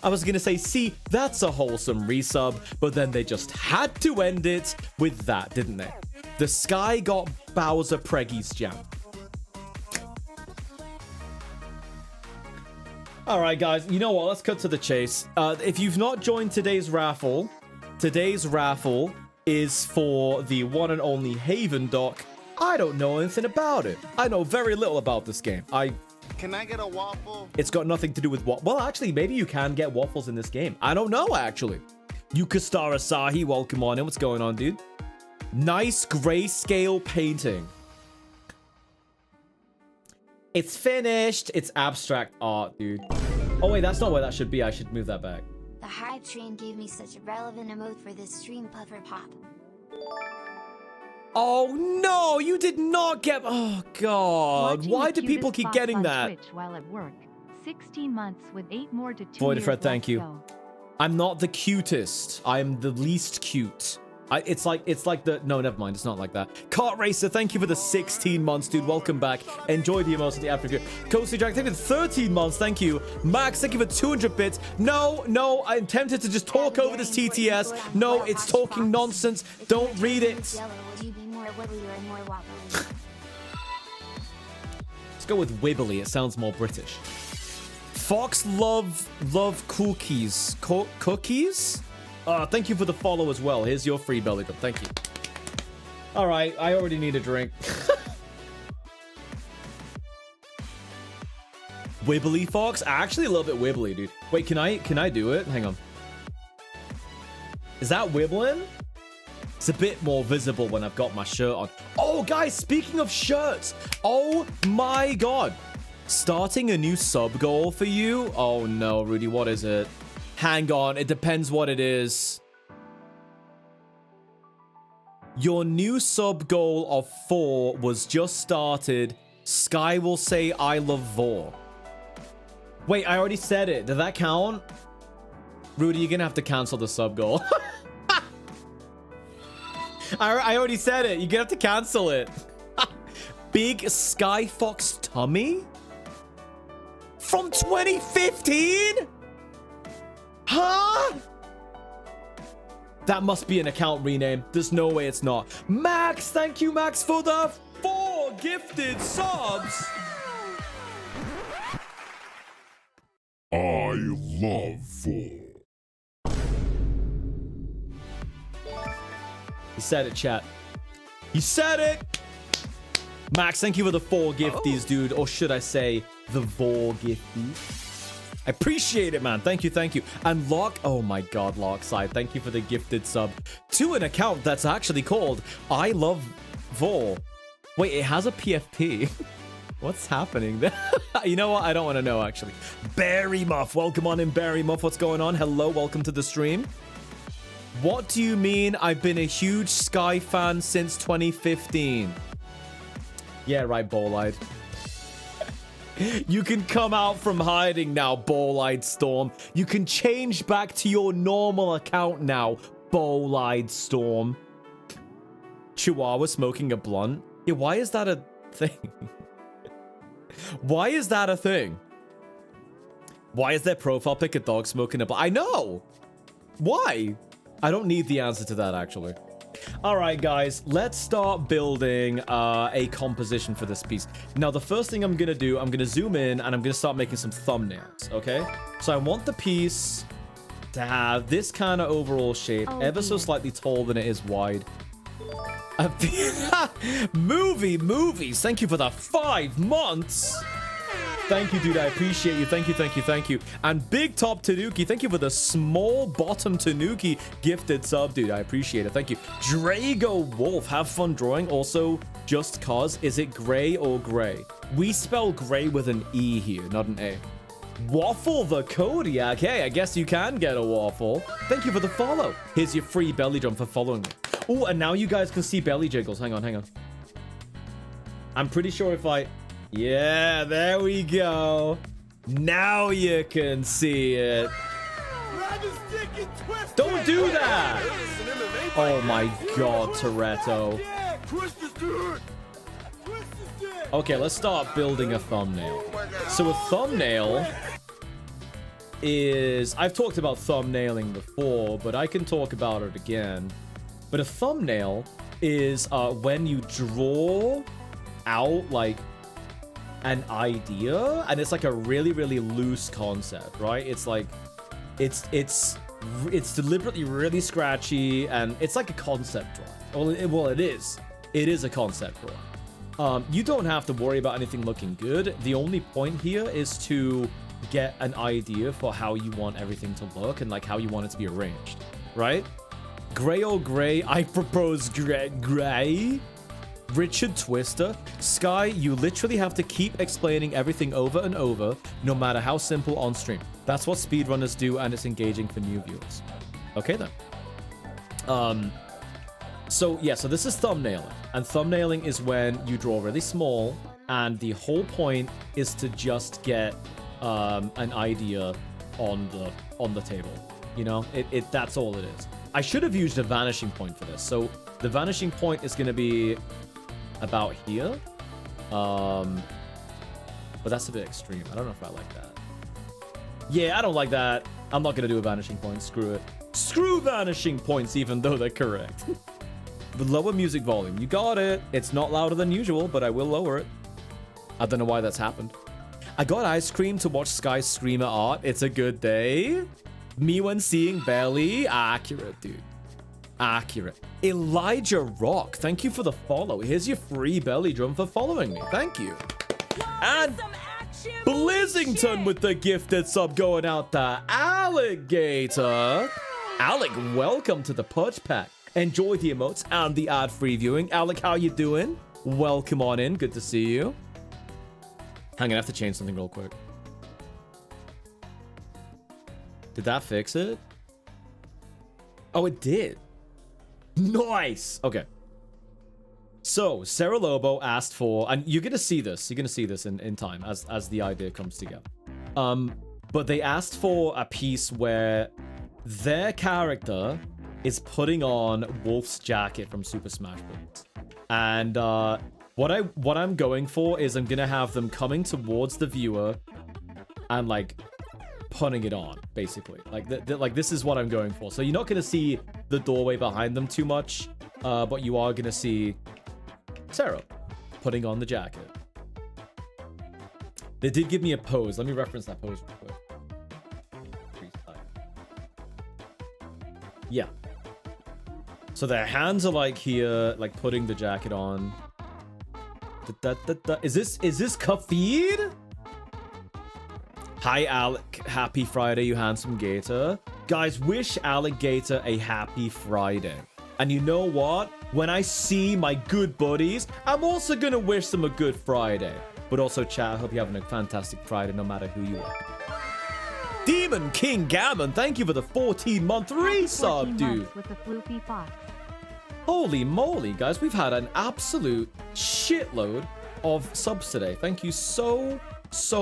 I was going to say, see, that's a wholesome resub, but then they just had to end it with that, didn't they? The Sky got Bowser Preggy's jam. All right, guys, you know what? Let's cut to the chase. If you've not joined today's raffle is for the one and only Haven doc. I don't know anything about it. I know very little about this game. Can I get a waffle? It's got nothing to do with what. Well, actually, maybe you can get waffles in this game. I don't know, actually. Yukastar Asahi, welcome on in. What's going on, dude? Nice grayscale painting. It's finished. It's abstract art, dude. Oh, wait, that's not where that should be. I should move that back. The hype train gave me such a relevant emote for this stream, Puffer Pop. Oh, no, you did not get... Oh, God. Watching Why the do people cutest keep fox getting on that? Twitch while at work. 16 months with 8 more to 2 Voided years Fred, thank left you. go. I'm not the cutest. I'm the least cute. It's like the... No, never mind. It's not like that. Kart Racer, thank you for the 16 months, dude. Welcome back. Enjoy the emotes of the Africa. Coasty Jack, thank you for 13 months. Thank you. Max, thank you for 200 bits. No. I'm tempted to just talk over this TTS. No, it's talking nonsense. Don't read it. Would you be more wibbly or more wobbly? Let's go with Wibbly. It sounds more British. Fox love cookies. Cookies? Thank you for the follow as well. Here's your free belly drum. Thank you. All right, I already need a drink. Wibbly Fox? Actually, a little bit wibbly, dude. Wait, can I do it? Hang on. Is that wibbling? It's a bit more visible when I've got my shirt on. Oh, guys, speaking of shirts. Oh my God. Starting a new sub goal for you? Oh no, Rudy, what is it? Hang on, it depends what it is. Your new sub goal of 4 was just started. Sky will say I love Vor. Wait, I already said it. Did that count? Rudy, you're gonna have to cancel the sub goal. I already said it. You're gonna have to cancel it. Big Sky Fox tummy? From 2015? Huh? That must be an account rename. There's no way it's not. Max, thank you, Max, for the 4 gifted subs. I love Vor. He said it, chat. He said it. Max, thank you for the 4 gifties, dude. Or should I say, the Vor gifties. I appreciate it, man. Thank you. And Lock, oh my God, Lockside, thank you for the gifted sub to an account that's actually called I Love Vor. Wait, it has a PFP. What's happening there? You know what? I don't want to know, actually. Barry Muff, welcome on in, Barry Muff. What's going on? Hello, welcome to the stream. What do you mean I've been a huge Sky fan since 2015? Yeah, right, Ball-eyed. You can come out from hiding now, Ball-eyed Storm. You can change back to your normal account now, Ball-eyed Storm. Chihuahua smoking a blunt? Yeah, why is that a thing? Why is that a thing? Why is their profile pic a dog smoking a blunt? I know! Why? I don't need the answer to that, actually. All right, guys, let's start building a composition for this piece. Now, the first thing I'm going to do, I'm going to zoom in and I'm going to start making some thumbnails, okay? So I want the piece to have this kind of overall shape, ever so slightly taller than it is wide. Movies. Thank you for the 5 months. Thank you, dude. I appreciate you. Thank you. And Big Top Tanuki, thank you for the small bottom Tanuki gifted sub, dude. I appreciate it. Thank you. Drago Wolf, have fun drawing. Also, just cause, is it gray or gray? We spell gray with an E here, not an A. Waffle the Kodiak. Hey, I guess you can get a waffle. Thank you for the follow. Here's your free belly drum for following me. Oh, and now you guys can see belly jiggles. Hang on. I'm pretty sure if I... Yeah, there we go. Now you can see it. Don't do that! Oh my God, Toretto. Okay, let's start building a thumbnail. So a thumbnail is... I've talked about thumbnailing before, but I can talk about it again. But a thumbnail is when you draw out, like, an idea, and it's like a really loose concept, right? It's like it's deliberately really scratchy, and it's like a concept drawing. Well, it is a concept drawing. You don't have to worry about anything looking good. The only point here is to get an idea for how you want everything to look and like how you want it to be arranged, right? Gray or gray? I propose gray. Richard Twister. Sky, you literally have to keep explaining everything over and over, no matter how simple on stream. That's what speedrunners do, and it's engaging for new viewers. Okay, then. So this is thumbnailing. And thumbnailing is when you draw really small, and the whole point is to just get an idea on the table. You know, that's all it is. I should have used a vanishing point for this. So the vanishing point is going to be about here. But that's a bit extreme. I don't know if I like that. Yeah, I don't like that. I'm not going to do a vanishing point. Screw it. Screw vanishing points, even though they're correct. The lower music volume. You got it. It's not louder than usual, but I will lower it. I don't know why that's happened. I got ice cream to watch Sky scream at art. It's a good day. Me when seeing belly. Accurate, dude. Accurate. Elijah Rock. Thank you for the follow. Here's your free belly drum for following me. Thank you. And Blizzington with the gifted sub going out to Alligator. Alec, welcome to the Pudge Pack. Enjoy the emotes and the ad-free viewing. Alec, how you doing? Welcome on in. Good to see you. Hang on, I have to change something real quick. Did that fix it? Oh, it did. Nice. Okay. So, Sarah Lobo asked for, and you're going to see this. You're going to see this in time as the idea comes together. But they asked for a piece where their character is putting on Wolf's jacket from Super Smash Bros. And what I'm going for is I'm gonna have them coming towards the viewer and like putting it on, basically. Like this is what I'm going for. So you're not gonna see the doorway behind them too much, but you are gonna see Sarah putting on the jacket. They did give me a pose. Let me reference that pose real quick. Yeah. So their hands are like here, like putting the jacket on. Is this Kafid? Hi Alec, happy Friday, you handsome gator. Guys, wish Alligator a happy Friday. And you know what? When I see my good buddies, I'm also gonna wish them a good Friday. But also, chat, I hope you're having a fantastic Friday, no matter who you are. Demon King Gammon, thank you for the 14-month resub, dude. With the floopy fox. Holy moly, guys, we've had an absolute shitload of subs today. Thank you so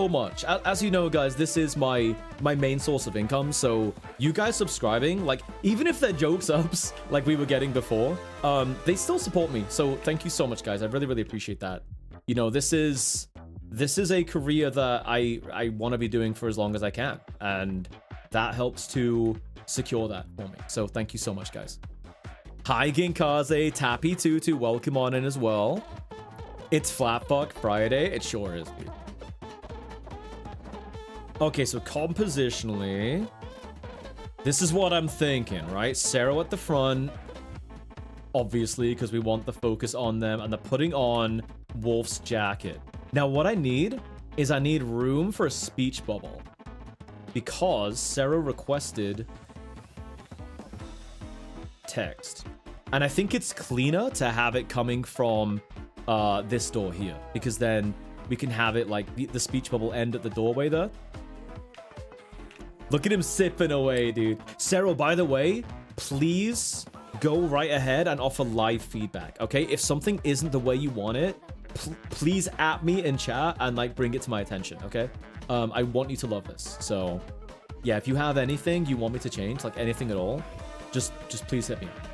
much. As you know, guys, this is my main source of income, so you guys subscribing, like, even if they're joke subs like we were getting before, they still support me. So thank you so much, guys. I really appreciate that. You know, this is a career that I want to be doing for as long as I can, and that helps to secure that for me. So thank you so much, guys. Hi Ginkaze, Tappy Tutu, welcome on in as well. It's Flatbuck Friday. It sure is, dude. Okay, so compositionally, this is what I'm thinking, right? Sarah at the front, obviously, because we want the focus on them, and they're putting on Wolf's jacket. Now, what I need is I need room for a speech bubble, because Sarah requested text. And I think it's cleaner to have it coming from this door here, because then we can have it like the speech bubble end at the doorway there. Look at him sipping away, dude. Sarah, by the way, please go right ahead and offer live feedback, okay? If something isn't the way you want it, please at me in chat and like bring it to my attention, okay? I want you to love this. So yeah, if you have anything you want me to change, like anything at all, just please hit me up.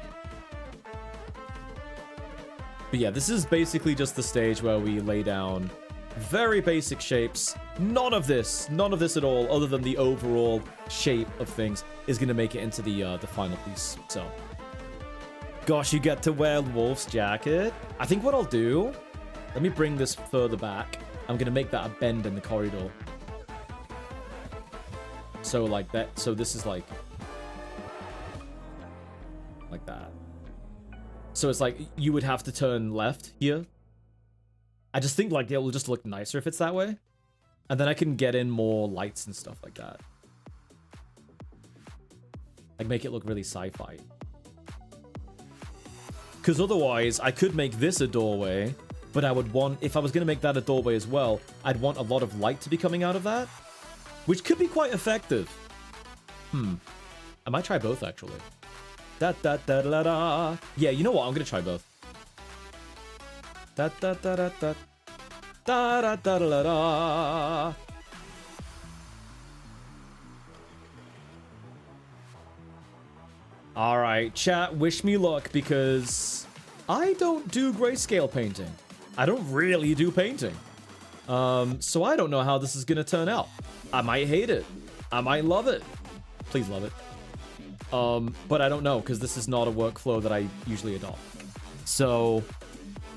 But yeah, this is basically just the stage where we lay down very basic shapes. None of this at all, other than the overall shape of things, is going to make it into the final piece. So, gosh, you get to wear Wolf's jacket. I think what I'll do, let me bring this further back. I'm going to make that a bend in the corridor. So like that. So this is like that. So it's like you would have to turn left here. I just think like it will just look nicer if it's that way. And then I can get in more lights and stuff like that. Like make it look really sci-fi. Because otherwise, I could make this a doorway, but I would want, if I was going to make that a doorway as well, I'd want a lot of light to be coming out of that, which could be quite effective. I might try both, actually. Da da da da da. Yeah, you know what? I'm going to try both. Da da da da da. Da da da da da. All right, chat, wish me luck because I don't do grayscale painting. I don't really do painting. So I don't know how this is going to turn out. I might hate it. I might love it. Please love it. But I don't know because this is not a workflow that I usually adopt. So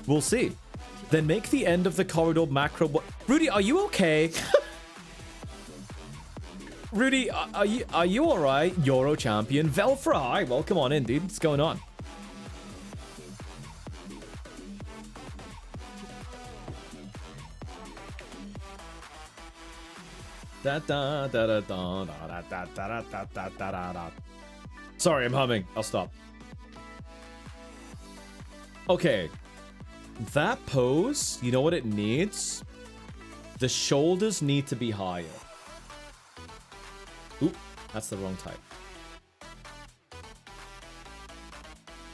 we'll see. Then make the end of the corridor macro. Rudy, are you okay? Rudy, are you all right? Euro champion, Velfra, hi, welcome on in, dude. What's going on? Sorry, I'm humming. I'll stop. Okay. That pose, you know what it needs? The shoulders need to be higher. Oop, that's the wrong type.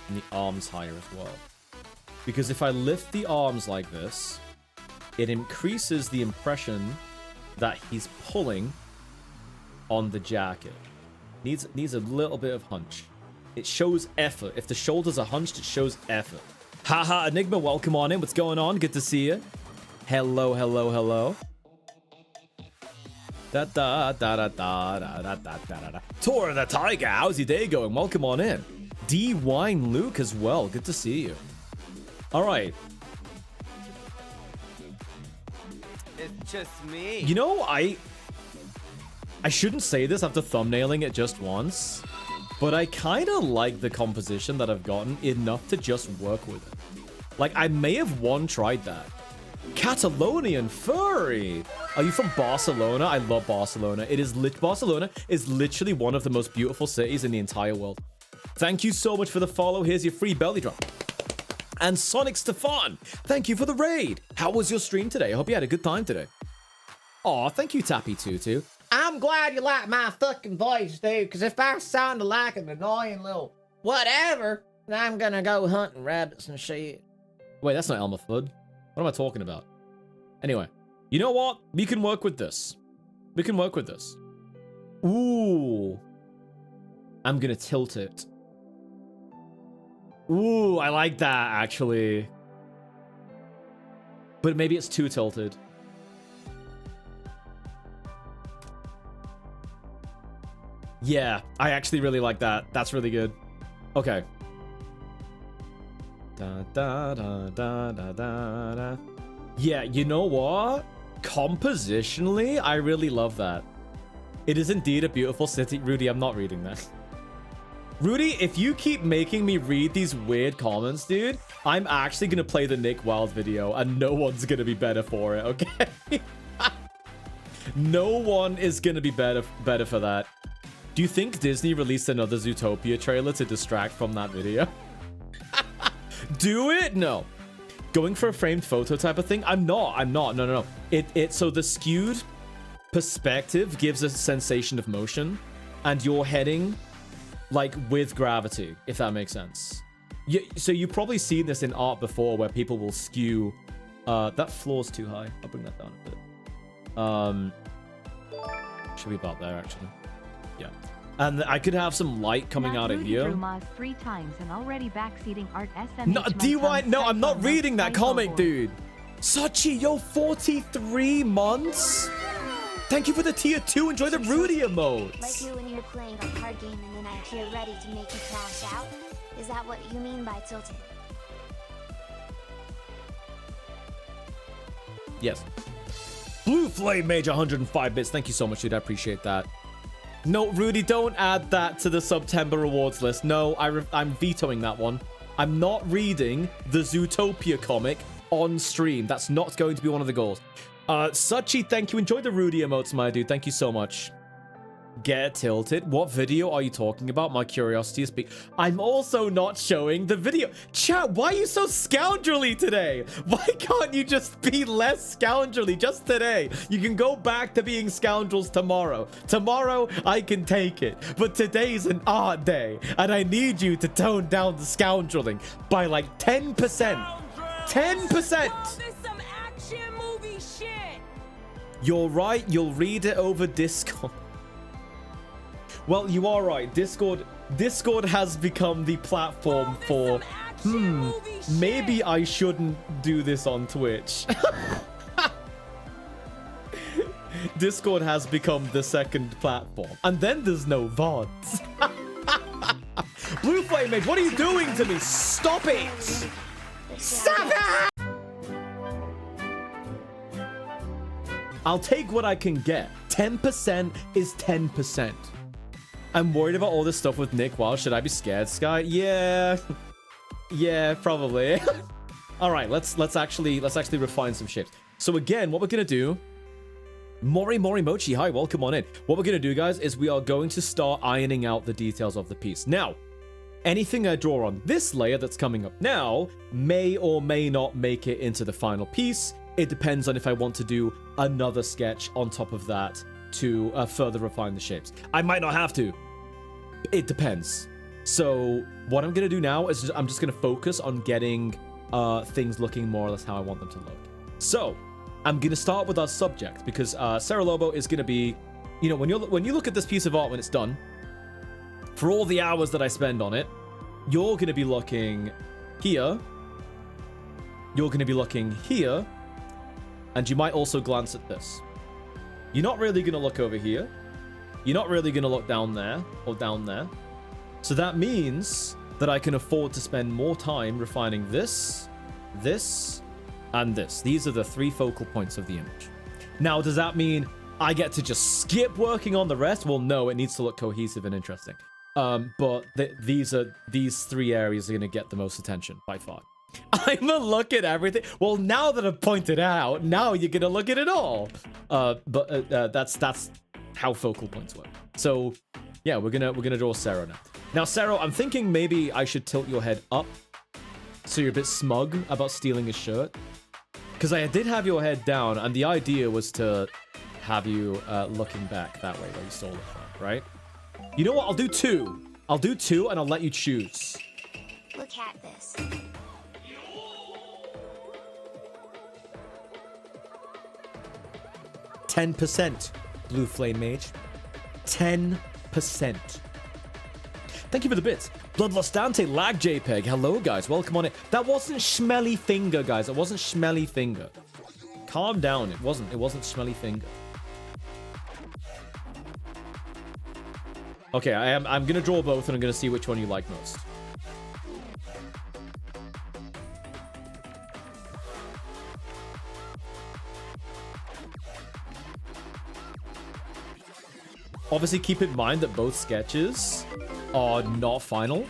And the arms higher as well. Because if I lift the arms like this, it increases the impression that he's pulling on the jacket. Needs a little bit of hunch. It shows effort. If the shoulders are hunched, it shows effort. Haha, Enigma, welcome on in. What's going on? Good to see you. Hello, hello, hello. Da da da da da da da da da da. Tour of the Tiger, how's your day going? Welcome on in. D Wine Luke as well. Good to see you. All right. It's just me. You know, I shouldn't say this after thumbnailing it just once, but I kind of like the composition that I've gotten enough to just work with it. Like, I may have tried that. Catalonian furry. Are you from Barcelona? I love Barcelona. Barcelona is literally one of the most beautiful cities in the entire world. Thank you so much for the follow. Here's your free belly drop. And Sonic Stefan, thank you for the raid. How was your stream today? I hope you had a good time today. Aw, thank you, Tappy Tutu. I'm glad you like my fucking voice, dude, because if I sounded like an annoying little whatever, then I'm gonna go hunting rabbits and shit. Wait, that's not Elmer Fudd. What am I talking about? Anyway, you know what? We can work with this. We can work with this. Ooh. I'm gonna tilt it. Ooh, I like that, actually. But maybe it's too tilted. Yeah, I actually really like that. That's really good. Okay. Da, da, da, da, da, da, da. Yeah, you know what? Compositionally, I really love that. It is indeed a beautiful city. Rudy, I'm not reading that. Rudy, if you keep making me read these weird comments, dude, I'm actually going to play the Nick Wilde video, and no one's going to be better for it, okay? No one is going to be better for that. Do you think Disney released another Zootopia trailer to distract from that video? Do it? No. Going for a framed photo type of thing? I'm not. No. So the skewed perspective gives a sensation of motion, and you're heading like with gravity, if that makes sense. So you've probably seen this in art before where people will skew. That floor's too high. I'll bring that down a bit. Should be about there, actually. Yeah. And I could have some light coming out of here. 3 times and already backseating art SMH. No, DY, no, I'm not reading that comic, dude. Sachi, yo, 43 months? Thank you for the tier 2. Enjoy the Rudy emotes. Like you when you're playing a card game and then I appear ready to make you cash out? Is that what you mean by tilted? Yes. Blue Flame Mage 105 bits. Thank you so much, dude. I appreciate that. No, Rudy, don't add that to the September rewards list. No, I'm vetoing that one. I'm not reading the Zootopia comic on stream. That's not going to be one of the goals. Sachi, thank you. Enjoy the Rudy emotes, my dude. Thank you so much. Get tilted. What video are you talking about? My curiosity is big. I'm also not showing the video. Chat, why are you so scoundrelly today? Why can't you just be less scoundrelly just today? You can go back to being scoundrels tomorrow. Tomorrow, I can take it. But today's an art day, and I need you to tone down the scoundreling by like 10%. 10%! This some action movie shit. You're right, you'll read it over Discord. Well, you are right. Discord has become the platform for maybe I shouldn't do this on Twitch. Discord has become the second platform. And then there's no VODs. Blue Flame Mage, what are you doing to me? Stop it! Stop it! I'll take what I can get. 10% is 10%. I'm worried about all this stuff with Nick. Wow, should I be scared, Sky? Yeah. Yeah, probably. All right, let's actually refine some shapes. So again, what we're gonna do, Mori Mochi, hi, welcome on in. What we're gonna do, guys, is we are going to start ironing out the details of the piece. Now, anything I draw on this layer that's coming up now may or may not make it into the final piece. It depends on if I want to do another sketch on top of that to further refine the shapes. I might not have to. It depends. So what I'm gonna do now is I'm just gonna focus on getting things looking more or less how I want them to look. So I'm gonna start with our subject because Sarah Lobo is gonna be, you know, when you look at this piece of art when it's done, for all the hours that I spend on it, you're gonna be looking here. You're gonna be looking here, and you might also glance at this. You're not really going to look over here. You're not really going to look down there or down there. So that means that I can afford to spend more time refining this, this, and this. These are the 3 focal points of the image. Now, does that mean I get to just skip working on the rest? Well, no, it needs to look cohesive and interesting. But these 3 areas are going to get the most attention by far. I'm gonna look at everything. Well, now that I've pointed out, now you're gonna look at it all. But that's how focal points work. So, yeah, we're gonna draw Sarah now. Now, Sarah, I'm thinking maybe I should tilt your head up, so you're a bit smug about stealing his shirt. Because I did have your head down, and the idea was to have you looking back that way where you stole it from, right? You know what? I'll do 2. I'll do 2, and I'll let you choose. Look at this. 10%, Blue Flame Mage. 10%. Thank you for the bits. Bloodlust Dante, Lag JPEG. Hello, guys. Welcome on it. That wasn't Schmelly Finger, guys. It wasn't Schmelly Finger. Calm down. It wasn't Schmelly Finger. Okay, I'm gonna draw both, and I'm gonna see which one you like most. Obviously, keep in mind that both sketches are not final,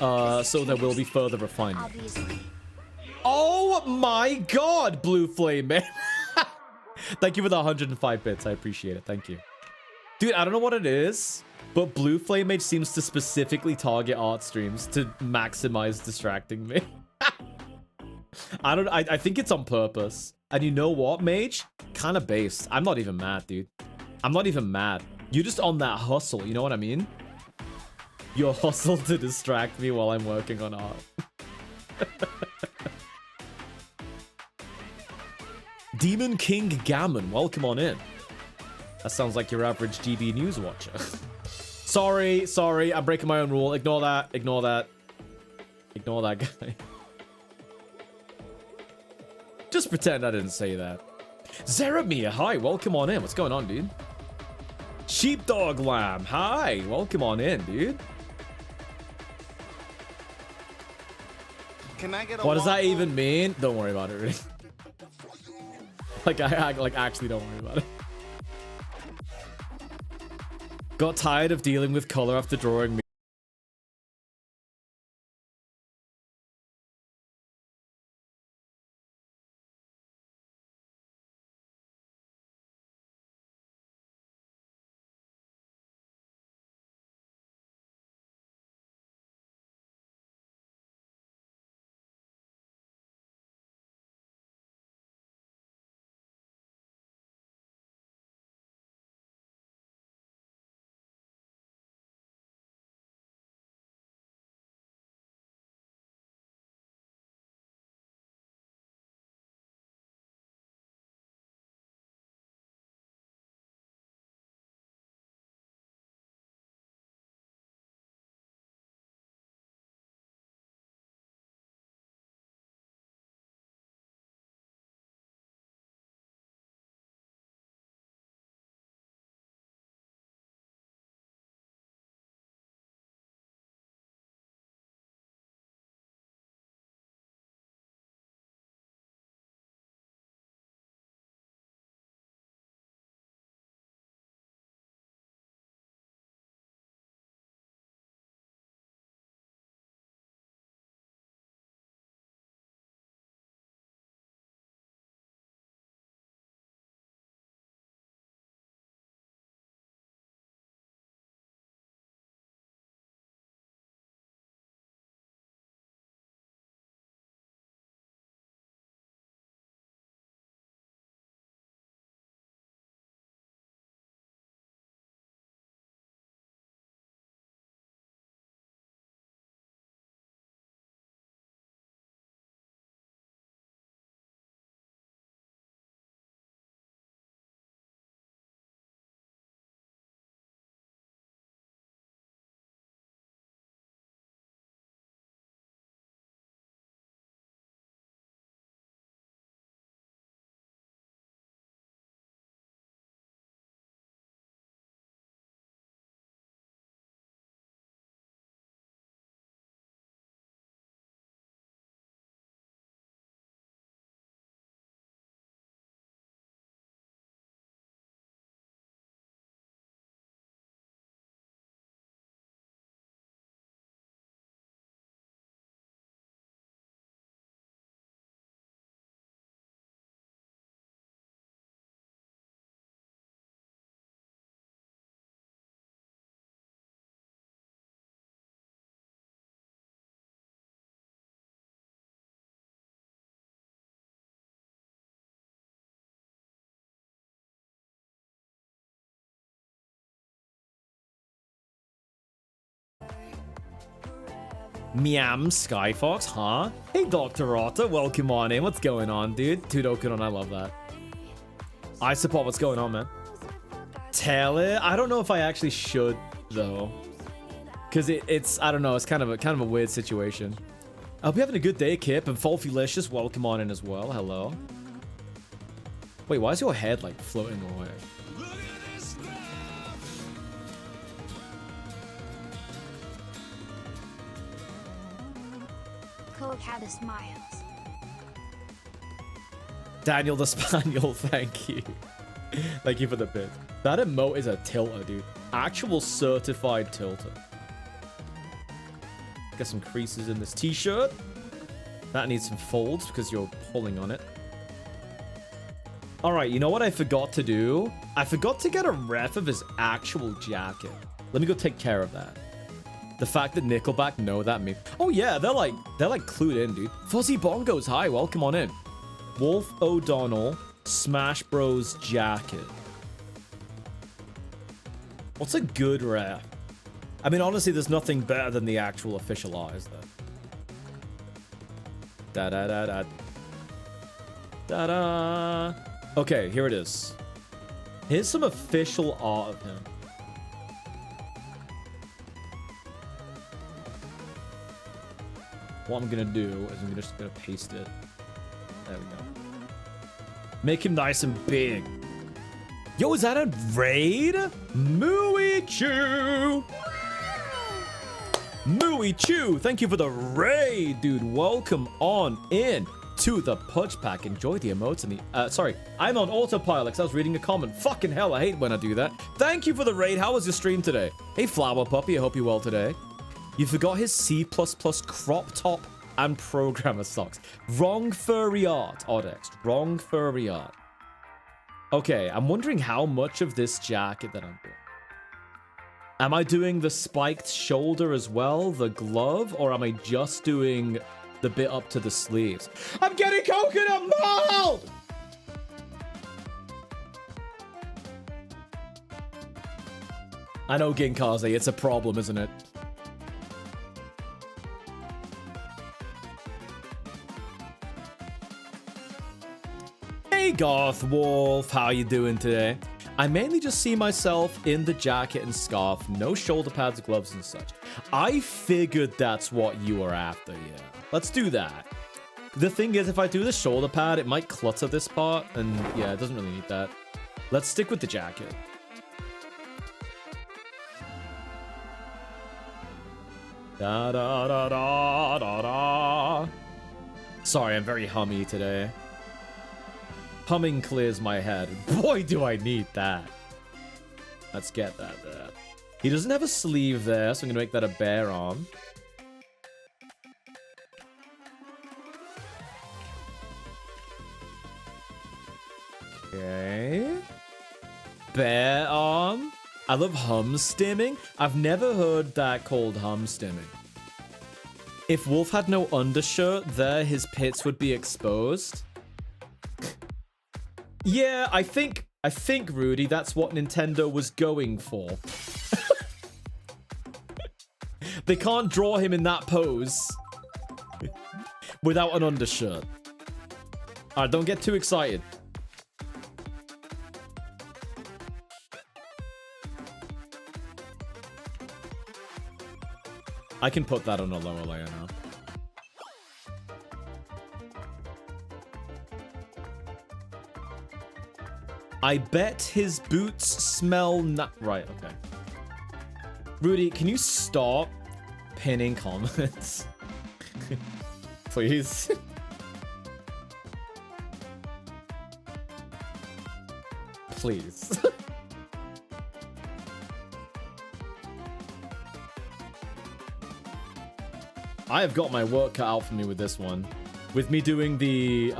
so there will be further refinement. Obviously. Oh my god, Blue Flame Man. Thank you for the 105 bits. I appreciate it. Thank you. Dude, I don't know what it is, but Blue Flame Mage seems to specifically target art streams to maximize distracting me. I think it's on purpose. And you know what, Mage? Kind of based. I'm not even mad, dude. I'm not even mad. You're just on that hustle, you know what I mean? Your hustle to distract me while I'm working on art. Demon King Gammon, welcome on in. That sounds like your average GB News watcher. Sorry, I'm breaking my own rule. Ignore that. Ignore that guy. Just pretend I didn't say that. Zeramir, hi, welcome on in. What's going on, dude? Sheepdog Lamb, hi, welcome on in, dude. Can I get a What does that waffle? even mean? Don't worry about it, really. Like, actually don't worry about it. Got tired of dealing with color after drawing Miam Skyfox, huh? Hey, Dr. Otter, welcome on in. What's going on, dude? Tudokunon, I love that. I support what's going on, man. Tell it. I don't know if I actually should, though. Because it's, I don't know, it's kind of a weird situation. I hope you're having a good day, Kip. And Folfilicious, welcome on in as well. Hello. Wait, why is your head, like, floating away? Coke had a smiles. Daniel the Spaniel, thank you. Thank you for the bit. That emote is a tilter, dude. Actual certified tilter. Get some creases in this t-shirt. That needs some folds because you're pulling on it. Alright, you know what I forgot to do? I forgot to get a ref of his actual jacket. Let me go take care of that. The fact that Nickelback know that meme. Oh yeah, they're like clued in, dude. Fuzzy Bongos, hi, welcome on in. Wolf O'Donnell, Smash Bros jacket. What's a good ref? I mean, honestly, there's nothing better than the actual official art, is there? Da-da-da-da. Da-da. Okay, here it is. Here's some official art of him. What I'm gonna do is I'm just gonna paste it. There we go. Make him nice and big. Yo, is that a raid? Mooey-Choo! Mooey-Choo, thank you for the raid, dude. Welcome on in to the Pudge Pack. Enjoy the emotes and the... sorry, I'm on autopilot because I was reading a comment. Fucking hell, I hate when I do that. Thank you for the raid. How was your stream today? Hey, Flower Puppy, I hope you're well today. You forgot his C++ crop top and programmer socks. Wrong furry art, Odex. Wrong furry art. Okay, I'm wondering how much of this jacket that I'm doing. Am I doing the spiked shoulder as well, the glove, or am I just doing the bit up to the sleeves? I'm getting coconut mold! I know, Ginkaze, it's a problem, isn't it? Hey Goth Wolf, how you doing today? I mainly just see myself in the jacket and scarf, no shoulder pads, gloves and such. I figured that's what you were after, yeah. Let's do that. The thing is, if I do the shoulder pad, it might clutter this part, and yeah, it doesn't really need that. Let's stick with the jacket. Da da da da da da. Sorry, I'm very hummy today. Humming clears my head. Boy, do I need that. Let's get that there. He doesn't have a sleeve there, so I'm gonna make that a bare arm. Okay. Bare arm. I love hum stimming. I've never heard that called hum stimming. If Wolf had no undershirt there, his pits would be exposed. Yeah, I think, Rudy, that's what Nintendo was going for. They can't draw him in that pose without an undershirt. Alright, don't get too excited. I can put that on a lower layer now. I bet his boots smell right, okay. Rudy, can you stop pinning comments? Please. Please. I have got my work cut out for me with this one. With me doing the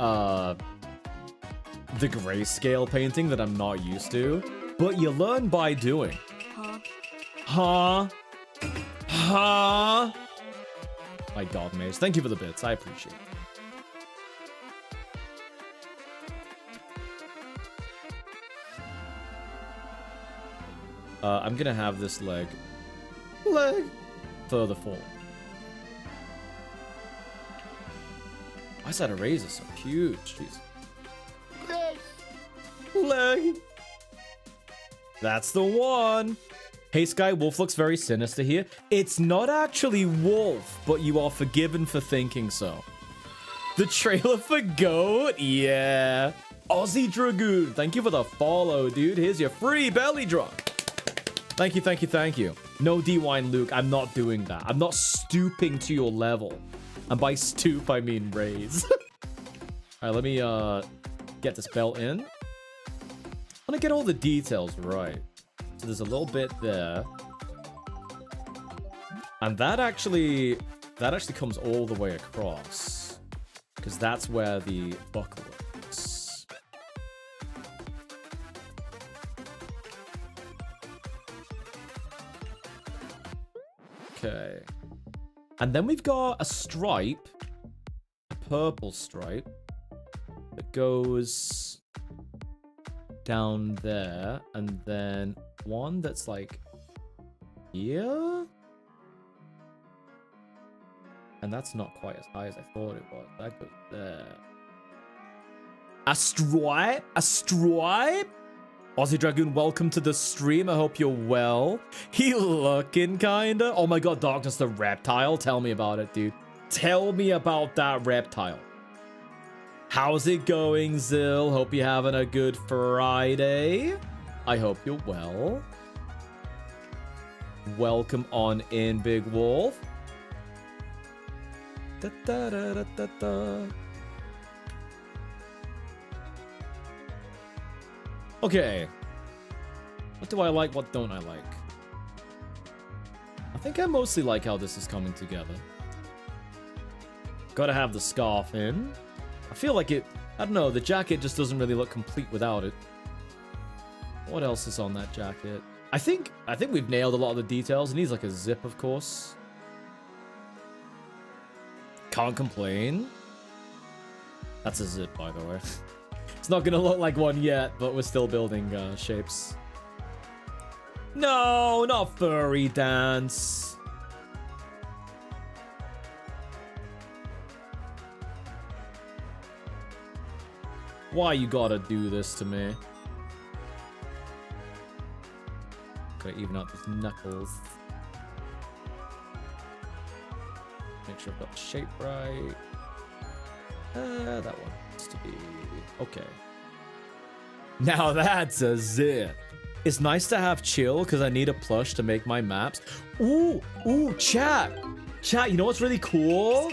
grayscale painting that I'm not used to. But you learn by doing. Huh? My god, Maze. Thank you for the bits. I appreciate it. I'm gonna have this leg further forward. Why is that eraser so huge? Jeez. Leg. That's the one. Hey Sky, Wolf looks very sinister here. It's not actually Wolf, but you are forgiven for thinking so. The trailer for Goat? Yeah. Aussie Dragoon, thank you for the follow, dude. Here's your free belly drop. Thank you, thank you, thank you. No D-Wine Luke, I'm not doing that. I'm not stooping to your level. And by stoop, I mean raise. All right, let me get this belt in. I want to get all the details right. So there's a little bit there. And that actually comes all the way across. Because that's where the buckle is. Okay. And then we've got a stripe. A purple stripe. That goes down there. And then one that's like here. And that's not quite as high as I thought it was. That goes there. A stripe? A stripe? Aussie Dragoon, welcome to the stream. I hope you're well. He looking kinda. Oh my god, Darkness the reptile. Tell me about it, dude. Tell me about that reptile. How's it going, Zill? Hope you're having a good Friday. I hope you're well. Welcome on in, Big Wolf. Da, da, da, da, da, da. Okay. What do I like? What don't I like? I think I mostly like how this is coming together. Gotta have the scarf in. I feel like it... I don't know. The jacket just doesn't really look complete without it. What else is on that jacket? I think we've nailed a lot of the details. It needs like a zip, of course. Can't complain. That's a zip, by the way. It's not gonna look like one yet, but we're still building shapes. No, not furry dance. Why you gotta do this to me? Gotta even out these knuckles. Make sure I've got the shape right. That one needs to be... Okay. Now that's a zip. It's nice to have chill because I need a plush to make my maps. Ooh, chat. Chat, you know what's really cool?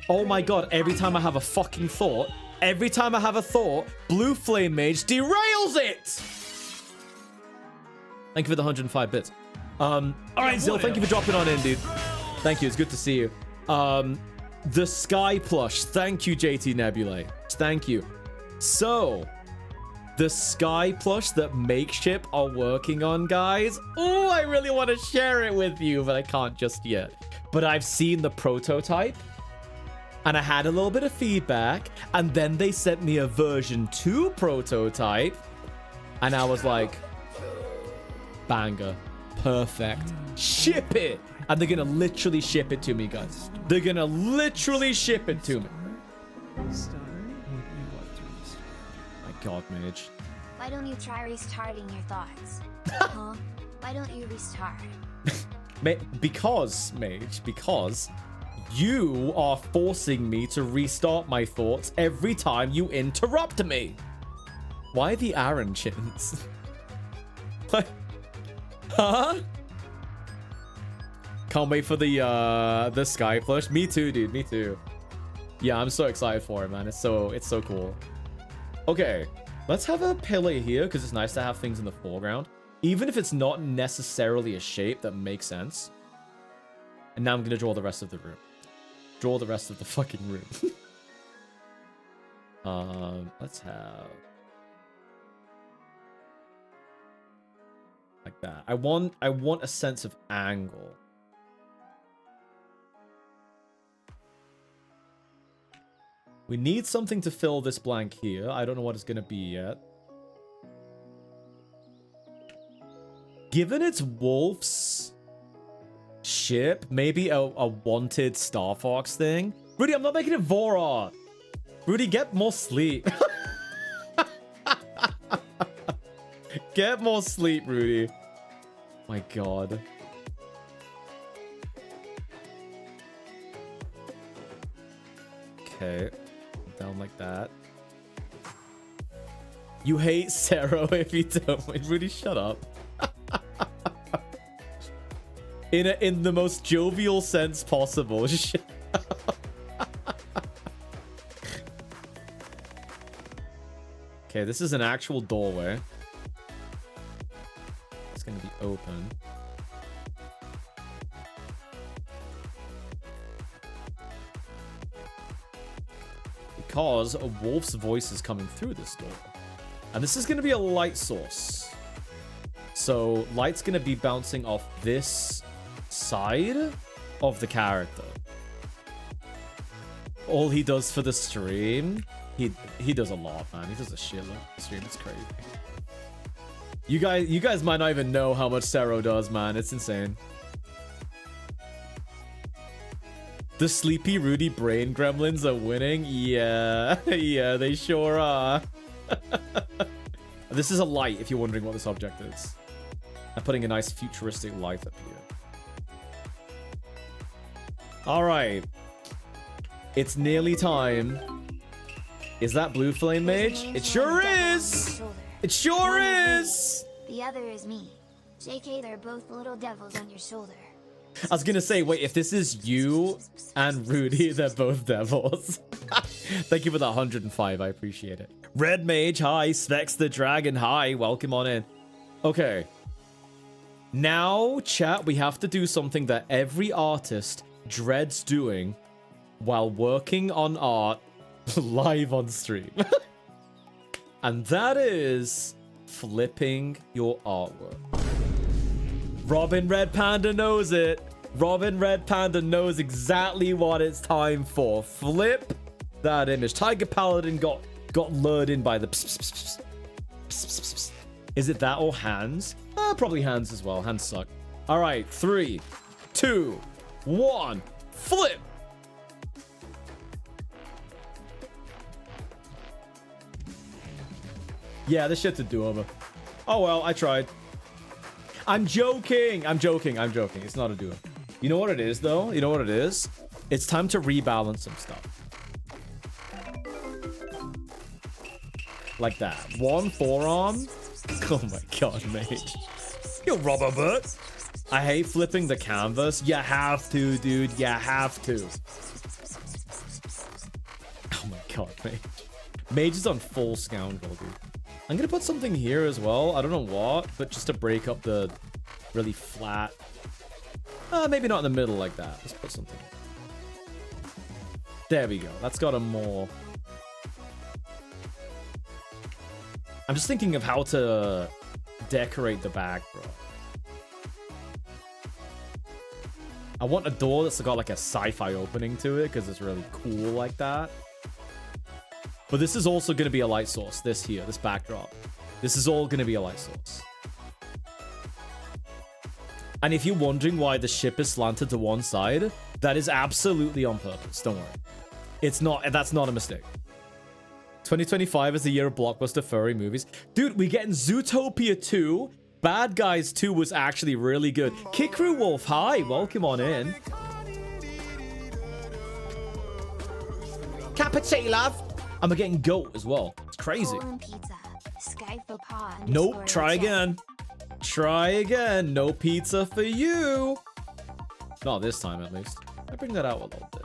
Oh my god, every time I have a fucking thought, Blue Flame Mage derails it! Thank you for the 105 bits. Alright, Zill, thank you for dropping on in, dude. Thank you, it's good to see you. The Sky Plush. Thank you, JT Nebulae. Thank you. So, the Sky Plush that Makeship are working on, guys. Oh, I really want to share it with you, but I can't just yet. But I've seen the prototype, and I had a little bit of feedback, and then they sent me a version 2 prototype, and I was like, banger. Perfect. Ship it! And they're gonna literally ship it to me, guys. They're gonna literally ship it to me. My god, Mage. Why don't you try restarting your thoughts? Huh? Why don't you restart? Because, Mage, because you are forcing me to restart my thoughts every time you interrupt me. Why the Aaron chins? Huh? Can't wait for the Sky Plush. Me too, dude. Me too. Yeah, I'm so excited for it, man. It's so cool. Okay, let's have a pillar here because it's nice to have things in the foreground, even if it's not necessarily a shape that makes sense. And now I'm gonna draw the rest of the room. Draw the rest of the fucking room. Let's have like that. I want a sense of angle. We need something to fill this blank here. I don't know what it's going to be yet. Given it's Wolf's ship, maybe a wanted Star Fox thing. Rudy, I'm not making it Vorat. Rudy, get more sleep. Get more sleep, Rudy. My God. Okay. Down like that. You hate Sero if you don't win. Rudy, shut up. In the most jovial sense possible. Shut up. Okay, this is an actual doorway. It's gonna be open. Because a wolf's voice is coming through this door. And this is gonna be a light source. So light's gonna be bouncing off this side of the character. All he does for the stream, he does a lot, man. He does a shitload for the stream. It's crazy. You guys might not even know how much Sero does, man. It's insane. The sleepy Rudy brain gremlins are winning. Yeah, yeah, they sure are. This is a light, if you're wondering what this object is. I'm putting a nice futuristic light up here. All right. It's nearly time. Is that blue flame mage? It sure is. It sure is. The other is me. JK, they're both little devils on your shoulder. I was gonna say, wait, if this is you and Rudy, they're both devils. Thank you for the 105. I appreciate it. Red Mage, hi. Specs the Dragon, hi. Welcome on in. Okay. Now, chat, we have to do something that every artist dreads doing while working on art live on stream. And that is flipping your artwork. Robin Red Panda knows it. Robin Red Panda knows exactly what it's time for. Flip that image. Tiger Paladin got lured in by the pss, pss, pss, pss, pss, pss, pss. Is it that or hands? Probably hands as well. Hands suck. All right, 3, 2, 1, flip. Yeah, this shit's a do-over. Oh well, I tried. I'm joking. I'm joking. I'm joking. It's not a do-over. You know what it is, though? You know what it is? It's time to rebalance some stuff. Like that. One forearm. Oh my god, mate. Yo, Robert. I hate flipping the canvas. You have to, dude. You have to. Oh my god, mate. Mage is on full scoundrel, dude. I'm gonna put something here as well. I don't know what, but just to break up the really flat. Maybe not in the middle like that. Let's put something. There we go. That's got a more... I'm just thinking of how to decorate the backdrop. I want a door that's got like a sci-fi opening to it because it's really cool like that. But this is also going to be a light source. This here, this backdrop. This is all going to be a light source. And if you're wondering why the ship is slanted to one side, that is absolutely on purpose. Don't worry. It's not. That's not a mistake. 2025 is the year of blockbuster furry movies. Dude, we're getting Zootopia 2. Bad Guys 2 was actually really good. Kikru Wolf, hi. Welcome on in. Cappuccino, love. And we're getting goat as well. It's crazy. Nope. Try again. Try again. No pizza for you. Not this time, at least. I bring that out a little bit.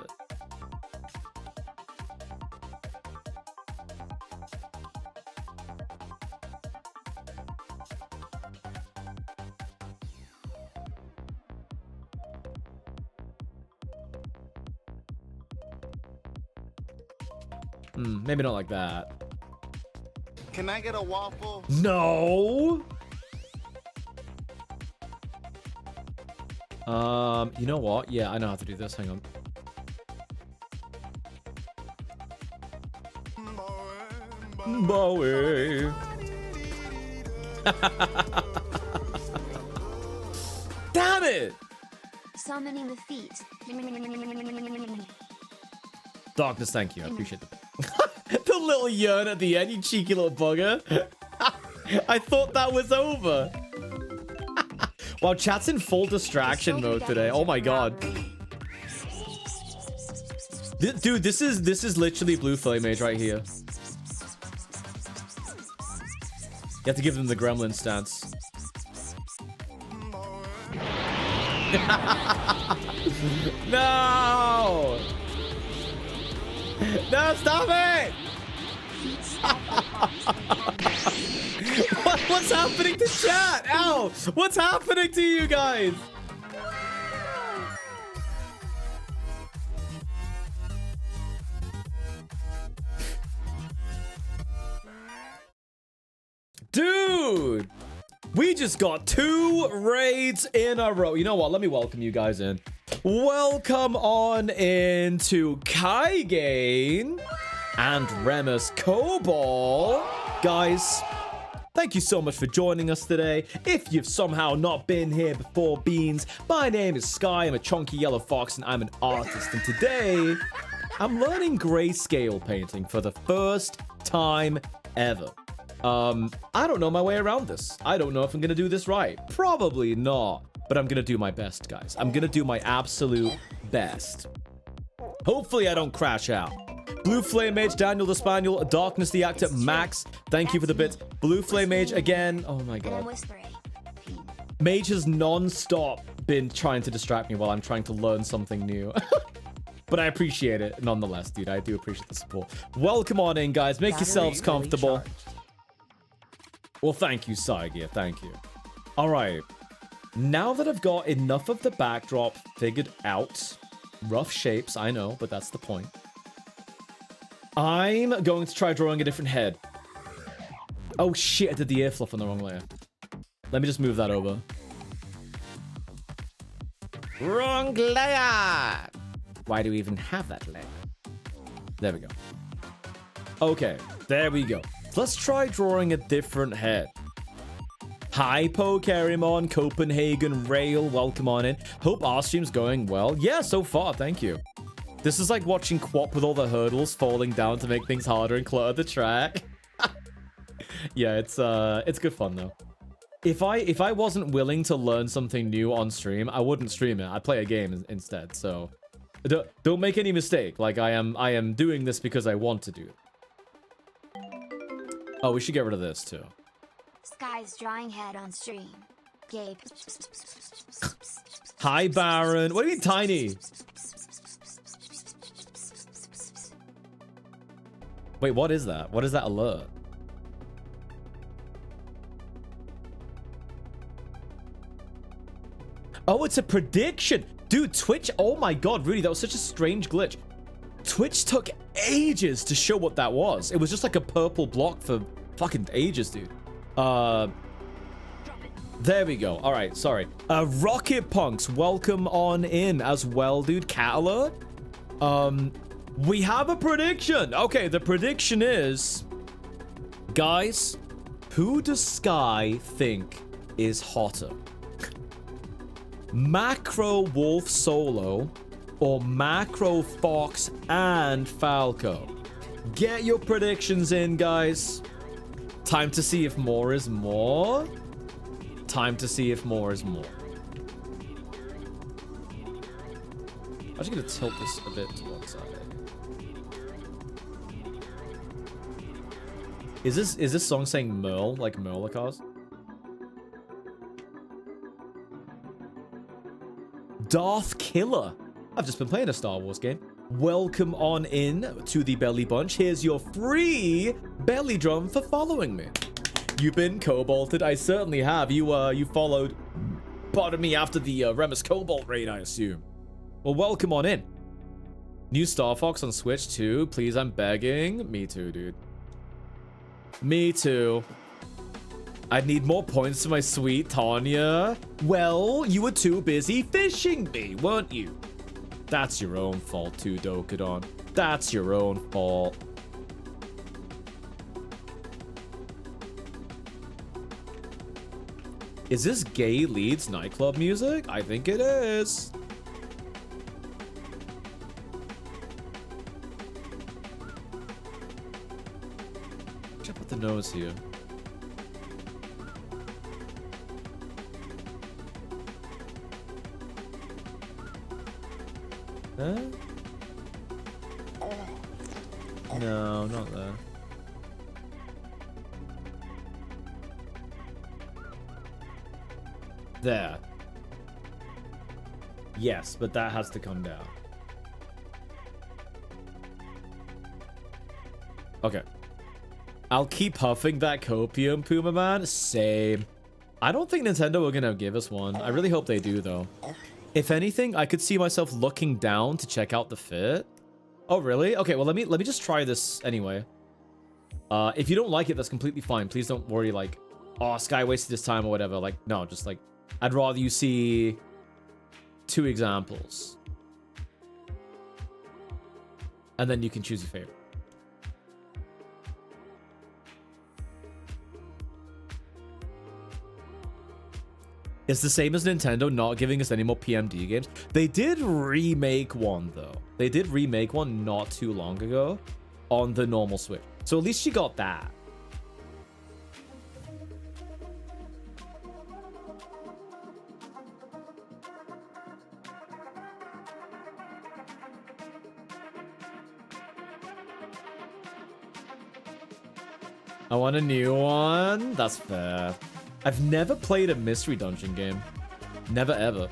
Maybe not like that. Can I get a waffle? No. You know what? Yeah, I know how to do this. Hang on. Bowie. Damn it! Summoning the feet. Darkness, thank you. I appreciate the the little yearn at the end, you cheeky little bugger. I thought that was over. Wow, chat's in full distraction mode today. Oh my god. Dude, this is literally Blue Flame Mage right here. You have to give them the gremlin stance. No! No, stop it! What's happening to chat? Ow! What's happening to you guys? Dude! We just got 2 raids in a row. You know what? Let me welcome you guys in. Welcome on into Kaigain and Remus Cobalt. Guys, thank you so much for joining us today. If you've somehow not been here before, Beans, my name is Sky. I'm a chunky yellow fox and I'm an artist. And today, I'm learning grayscale painting for the first time ever. I don't know my way around this. I don't know if I'm gonna do this right. Probably not. But I'm gonna do my best, guys. I'm gonna do my absolute best. Hopefully I don't crash out. Blue Flame Mage, Daniel the Spaniel, Darkness the Actor, Max, thank you for the bits. Blue Flame Mage again. Oh my god. Mage has non-stop been trying to distract me while I'm trying to learn something new. But I appreciate it nonetheless, dude. I do appreciate the support. Welcome on in, guys. Make yourselves comfortable. Well, thank you, Saigia. Thank you. All right. Now that I've got enough of the backdrop figured out, rough shapes, I know, but that's the point. I'm going to try drawing a different head. Oh, shit. I did the ear fluff on the wrong layer. Let me just move that over. Wrong layer. Why do we even have that layer? There we go. Okay. There we go. Let's try drawing a different head. Hi, Pokerimon, Copenhagen Rail, welcome on in. Hope our stream's going well. Yeah, so far, thank you. This is like watching Quap with all the hurdles falling down to make things harder and clutter the track. Yeah, it's good fun though. If I wasn't willing to learn something new on stream, I wouldn't stream it. I'd play a game instead. So don't make any mistake. Like I am doing this because I want to do it. Oh, we should get rid of this too. Sky's drawing head on stream. Gabe. Hi, Baron. What do you mean, tiny? Wait, what is that? What is that alert? Oh, it's a prediction. Dude, Twitch. Oh my god, Rudy, that was such a strange glitch. Twitch took ages to show what that was. It was just like a purple block for fucking ages, dude. There we go. All right, sorry. Rocket Punks, welcome on in as well, dude. Cat alert. We have a prediction. Okay, the prediction is, guys, who does Sky think is hotter? Macro Wolf Solo or Macro Fox and Falco? Get your predictions in, guys. Time to see if more is more. Time to see if more is more. I'm just gonna tilt this a bit to one side. Is this song saying Merle, like Merlicars? Darth Killer. I've just been playing a Star Wars game. Welcome on in to the Belly Bunch. Here's your free belly drum for following me. You've been cobalted. I certainly have. You followed pardon me after the Remus Cobalt raid, I assume. Well, welcome on in. New Star Fox on Switch too. Please, I'm begging. Me too, dude. Me too. I'd need more points to my sweet Tanya. Well, you were too busy fishing me, weren't you? That's your own fault too, Dokadon. That's your own fault. Is this Gay Leeds nightclub music? I think it is. What's up with the nose here? Huh? No, not there. There. Yes, but that has to come down. Okay. I'll keep huffing that copium, Puma Man. Same. I don't think Nintendo are gonna give us one. I really hope they do, though. If anything, I could see myself looking down to check out the fit. Oh, really? Okay, well, let me just try this anyway. If you don't like it, that's completely fine. Please don't worry, like, oh, Sky wasted his time or whatever. Like, no, just like, I'd rather you see 2 examples. And then you can choose your favorite. It's the same as Nintendo not giving us any more PMD games. They did remake one, though. They did remake one not too long ago on the normal Switch. So at least you got that. I want a new one. That's fair. I've never played a mystery dungeon game. Never ever.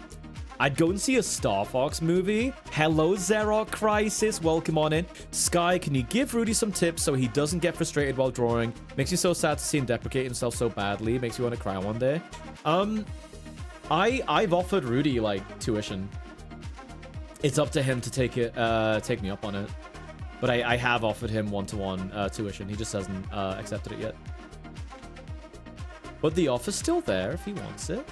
I'd go and see a Star Fox movie. Hello, Xerox Crisis. Welcome on in. Sky, can you give Rudy some tips so he doesn't get frustrated while drawing? Makes me so sad to see him deprecate himself so badly. Makes me want to cry one day. I've offered Rudy, like, tuition. It's up to him to take me up on it. But I have offered him one-to-one tuition. He just hasn't accepted it yet. But the offer's still there if he wants it.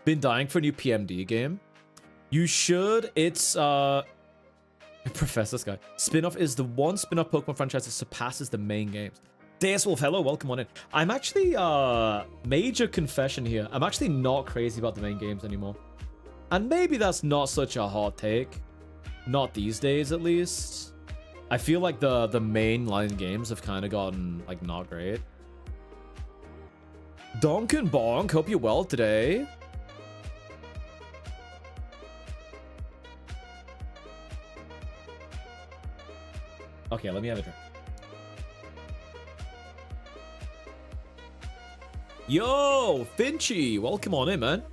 Been dying for a new PMD game. You should. It's Professor Sky. Spin-off is the one spin-off Pokemon franchise that surpasses the main games. Deus Wolf, hello, welcome on in. I'm actually major confession here. I'm actually not crazy about the main games anymore. And maybe that's not such a hot take. Not these days, at least. I feel like the mainline games have kind of gotten, like, not great. Donkin Bonk, hope you're well today. Okay, let me have a drink. Yo, Finchy, welcome on in, man.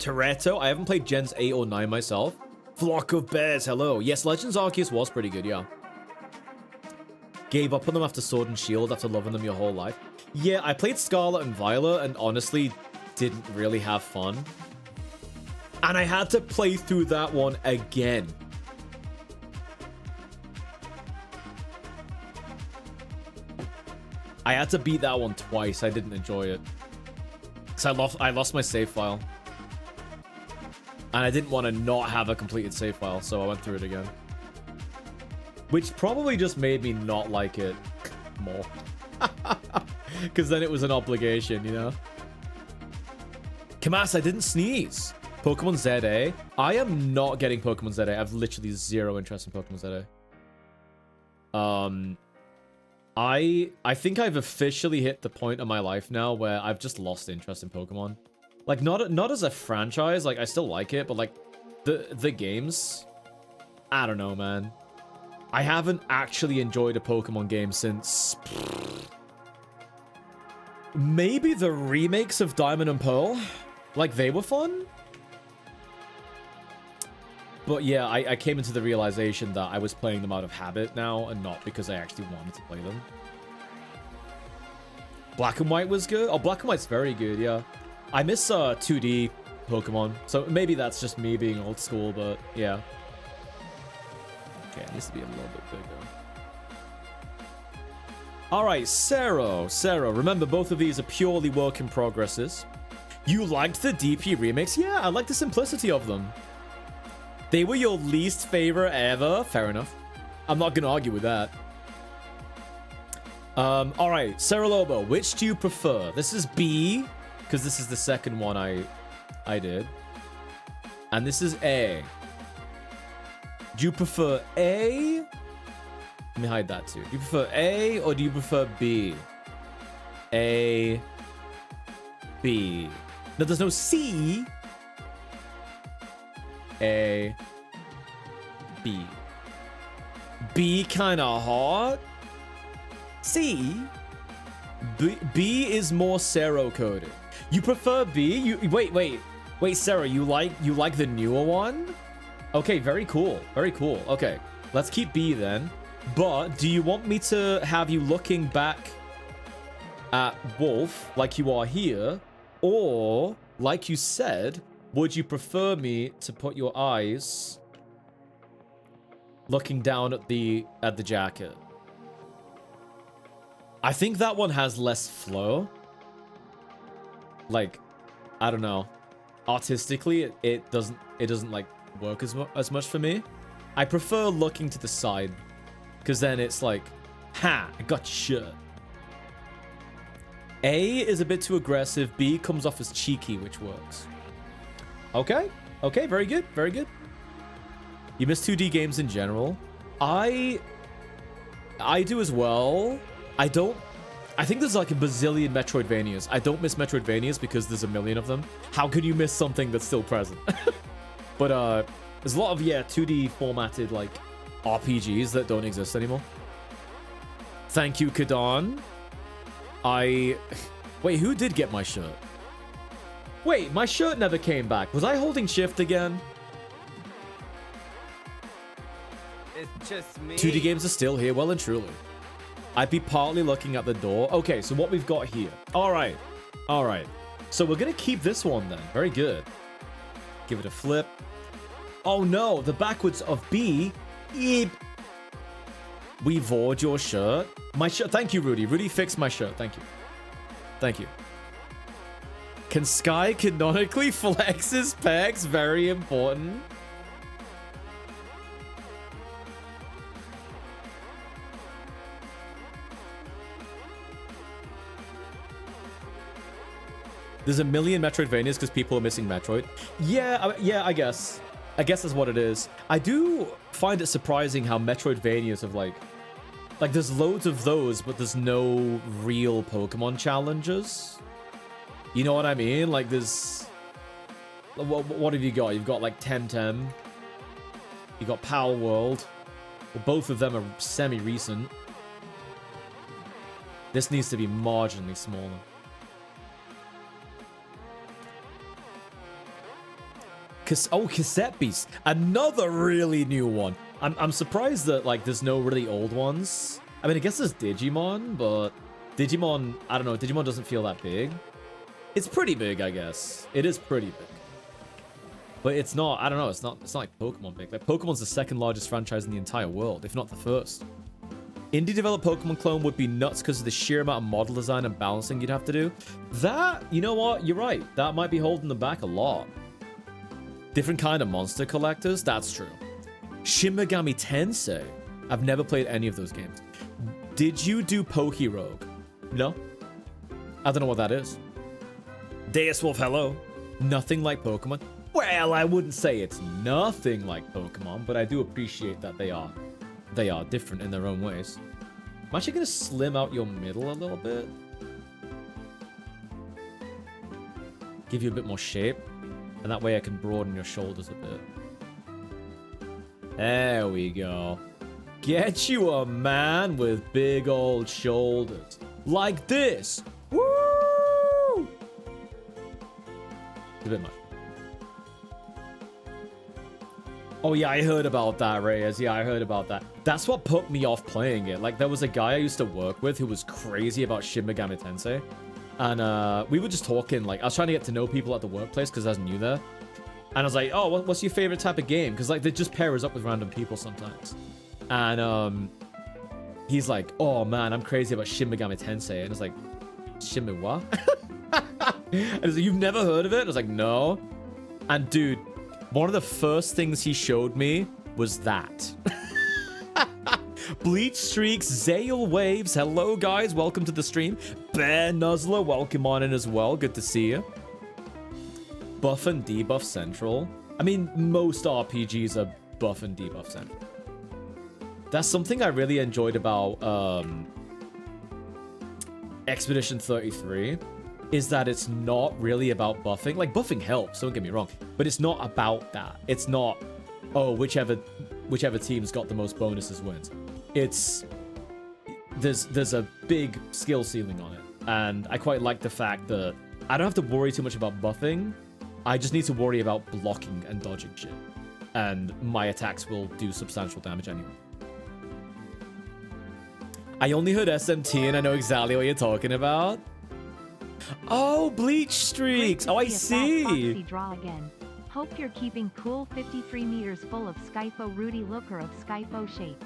Toretto, I haven't played Gens 8 or 9 myself. Flock of Bears, hello. Yes, Legends Arceus was pretty good, yeah. Gave up on them after Sword and Shield after loving them your whole life. Yeah, I played Scarlet and Violet and honestly didn't really have fun. And I had to play through that one again. I had to beat that one twice. I didn't enjoy it. Because I lost my save file. And I didn't want to not have a completed save file, so I went through it again. Which probably just made me not like it more. Because then it was an obligation, you know? Kamas, I didn't sneeze. Pokemon ZA. I am not getting Pokemon ZA. I have literally zero interest in Pokemon ZA. I think I've officially hit the point of my life now where I've just lost interest in Pokemon. Like, not as a franchise. Like, I still like it, but like, the games... I don't know, man. I haven't actually enjoyed a Pokemon game since... maybe the remakes of Diamond and Pearl. Like, they were fun. But yeah, I came into the realization that I was playing them out of habit now, and not because I actually wanted to play them. Black and White was good? Oh, Black and White's very good, yeah. I miss 2D Pokemon, so maybe that's just me being old school, but yeah. Okay, it needs to be a little bit bigger. Alright, Sarah, remember both of these are purely work in progresses. You liked the DP remakes? Yeah, I like the simplicity of them. They were your least favorite ever? Fair enough. I'm not gonna argue with that. Alright, Sarah Lobo, which do you prefer? This is B, because this is the second one I did. And this is A. Do you prefer A? Let me hide that too. Do you prefer A or do you prefer B? A, B. No, there's no C. A, B. B kind of hard. C. B is more Sero-coded. You prefer B? Wait, Sarah, you like the newer one? Okay, very cool. Very cool. Okay, let's keep B then. But do you want me to have you looking back at Wolf like you are here? Or, like you said, would you prefer me to put your eyes looking down at the jacket? I think that one has less flow. Like, I don't know. Artistically, it doesn't like work as much for me. I prefer looking to the side, because then it's like, ha, I got your shirt. A is a bit too aggressive. B comes off as cheeky, which works. Okay, very good, very good. You miss 2D games in general. I do as well. I think there's like a bazillion Metroidvanias. I don't miss Metroidvanias because there's a million of them. How can you miss something that's still present? But there's a lot of, 2D formatted like RPGs that don't exist anymore. Thank you, Kadan. Wait, who did get my shirt? Wait, my shirt never came back. Was I holding shift again? It's just me. 2D games are still here, well and truly. I'd be partly looking at the door. Okay, so what we've got here. All right. So we're going to keep this one then. Very good. Give it a flip. Oh no, the backwards of B. Eep. We vored your shirt. My shirt. Thank you, Rudy. Rudy fixed my shirt. Thank you. Thank you. Can Sky canonically flex his pecs? Very important. There's a million Metroidvanias because people are missing Metroid. Yeah, I guess. I guess that's what it is. I do find it surprising how Metroidvanias have like there's loads of those, but there's no real Pokemon challenges. You know what I mean? Like there's... What have you got? You've got like Temtem. You got Power World. Well, both of them are semi-recent. This needs to be marginally smaller. Cassette Beast. Another really new one. I'm surprised that like there's no really old ones. I mean, I guess there's Digimon, but Digimon, I don't know, Digimon doesn't feel that big. It's pretty big, I guess. It is pretty big. But it's not, I don't know, it's not like Pokemon big. Like Pokemon's the second largest franchise in the entire world, if not the first. Indie developed Pokemon clone would be nuts because of the sheer amount of model design and balancing you'd have to do. That, you know what, you're right. That might be holding them back a lot. Different kind of monster collectors, that's true. Shin Megami Tensei. I've never played any of those games. Did you do Pokerogue? No. I don't know what that is. Deus Wolf, hello. Nothing like Pokemon. Well, I wouldn't say it's nothing like Pokemon, but I do appreciate that they are different in their own ways. I'm actually going to slim out your middle a little bit. Give you a bit more shape. And that way I can broaden your shoulders a bit. There we go. Get you a man with big old shoulders. Like this. Woo! It's a bit much. Oh yeah, I heard about that, Reyes. Yeah, I heard about that. That's what put me off playing it. Like, there was a guy I used to work with who was crazy about Shin Megami Tensei. And we were just talking, like, I was trying to get to know people at the workplace because I was new there. And I was like, oh, what's your favorite type of game? Because, like, they just pair us up with random people sometimes. And he's like, oh, man, I'm crazy about Shin Megami Tensei. And I was like, Shin Megami what? And he's like, you've never heard of it? And I was like, no. And, dude, one of the first things he showed me was that. Bleach Streaks, Zale Waves, hello guys, welcome to the stream. Bear Nuzzler, welcome on in as well, good to see you. Buff and Debuff Central. I mean, most RPGs are buff and debuff centric. That's something I really enjoyed about Expedition 33, is that it's not really about buffing. Like, buffing helps, don't get me wrong, but it's not about that. It's not, oh, whichever team's got the most bonuses wins. It's, there's a big skill ceiling on it, and I quite like the fact that I don't have to worry too much about buffing. I just need to worry about blocking and dodging shit, and my attacks will do substantial damage anyway. I only heard SMT and I know exactly what you're talking about. Oh, bleach streaks. Oh, I see. Draw again. Hope you're keeping cool. 53 meters full of Skyfo Rudy Looker of Skyfo Shake.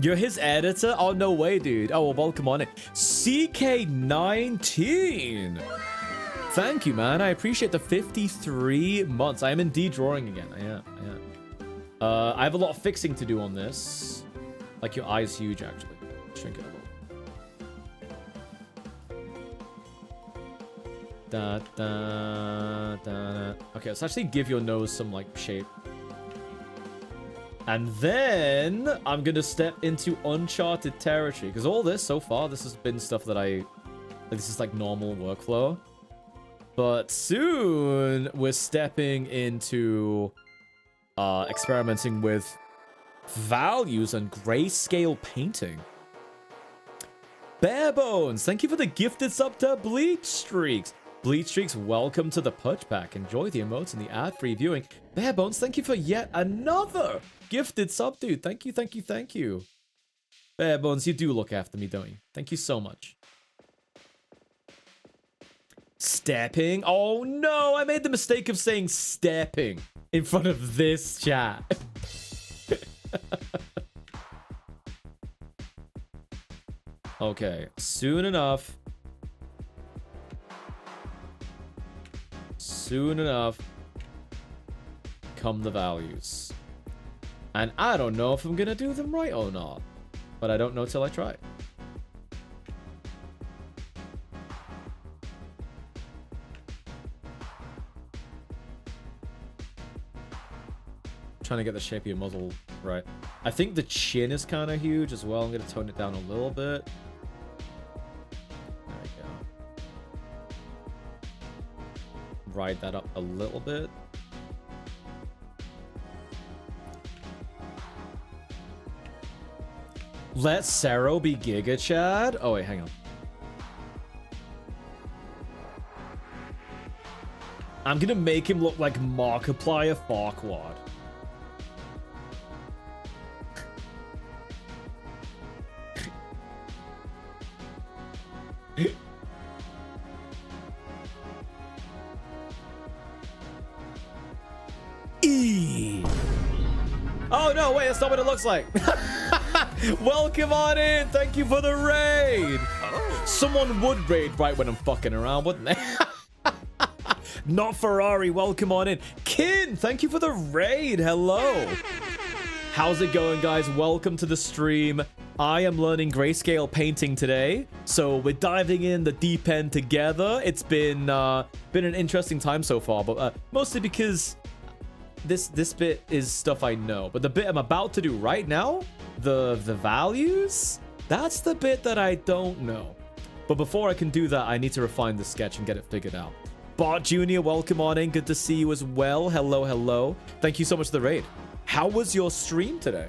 You're his editor? Oh, no way, dude. Oh, well, welcome on it. CK19. Thank you, man. I appreciate the 53 months. I am indeed drawing again. I am. I have a lot of fixing to do on this. Like, your eye's huge, actually. Shrink it a little. Okay, let's actually give your nose some, like, shape. And then I'm gonna step into uncharted territory. Because all this, so far, this has been stuff that this is, like, normal workflow. But soon, we're stepping into experimenting with values and grayscale painting. Barebones, thank you for the gifted sub to Bleach Streaks. Bleach Streaks, welcome to the Pudge Pack. Enjoy the emotes and the ad-free viewing. Barebones, thank you for yet another gifted sub, dude. Thank you, thank you, thank you. Barebones, you do look after me, don't you? Thank you so much. Stepping? Oh no, I made the mistake of saying stepping in front of this chat. Okay, soon enough. Soon enough come the values. And I don't know if I'm gonna do them right or not. But I don't know till I try. Trying to get the shape of your muzzle right. I think the chin is kind of huge as well. I'm going to tone it down a little bit. There we go. Ride that up a little bit. Let Sero be Giga Chad? Oh, wait, hang on. I'm going to make him look like Markiplier Farquaad. Oh no, wait, that's not what it looks like. Welcome on in. Thank you for the raid. Oh. Someone would raid right when I'm fucking around, wouldn't they? Not Ferrari. Welcome on in. Kin, thank you for the raid. Hello. How's it going, guys? Welcome to the stream. I am learning grayscale painting today, so we're diving in the deep end together. It's been an interesting time so far, but mostly because this bit is stuff I know. But the bit I'm about to do right now, the values, that's the bit that I don't know. But before I can do that, I need to refine the sketch and get it figured out. Bart Jr., welcome on in. Good to see you as well. Hello, hello. Thank you so much for the raid. How was your stream today?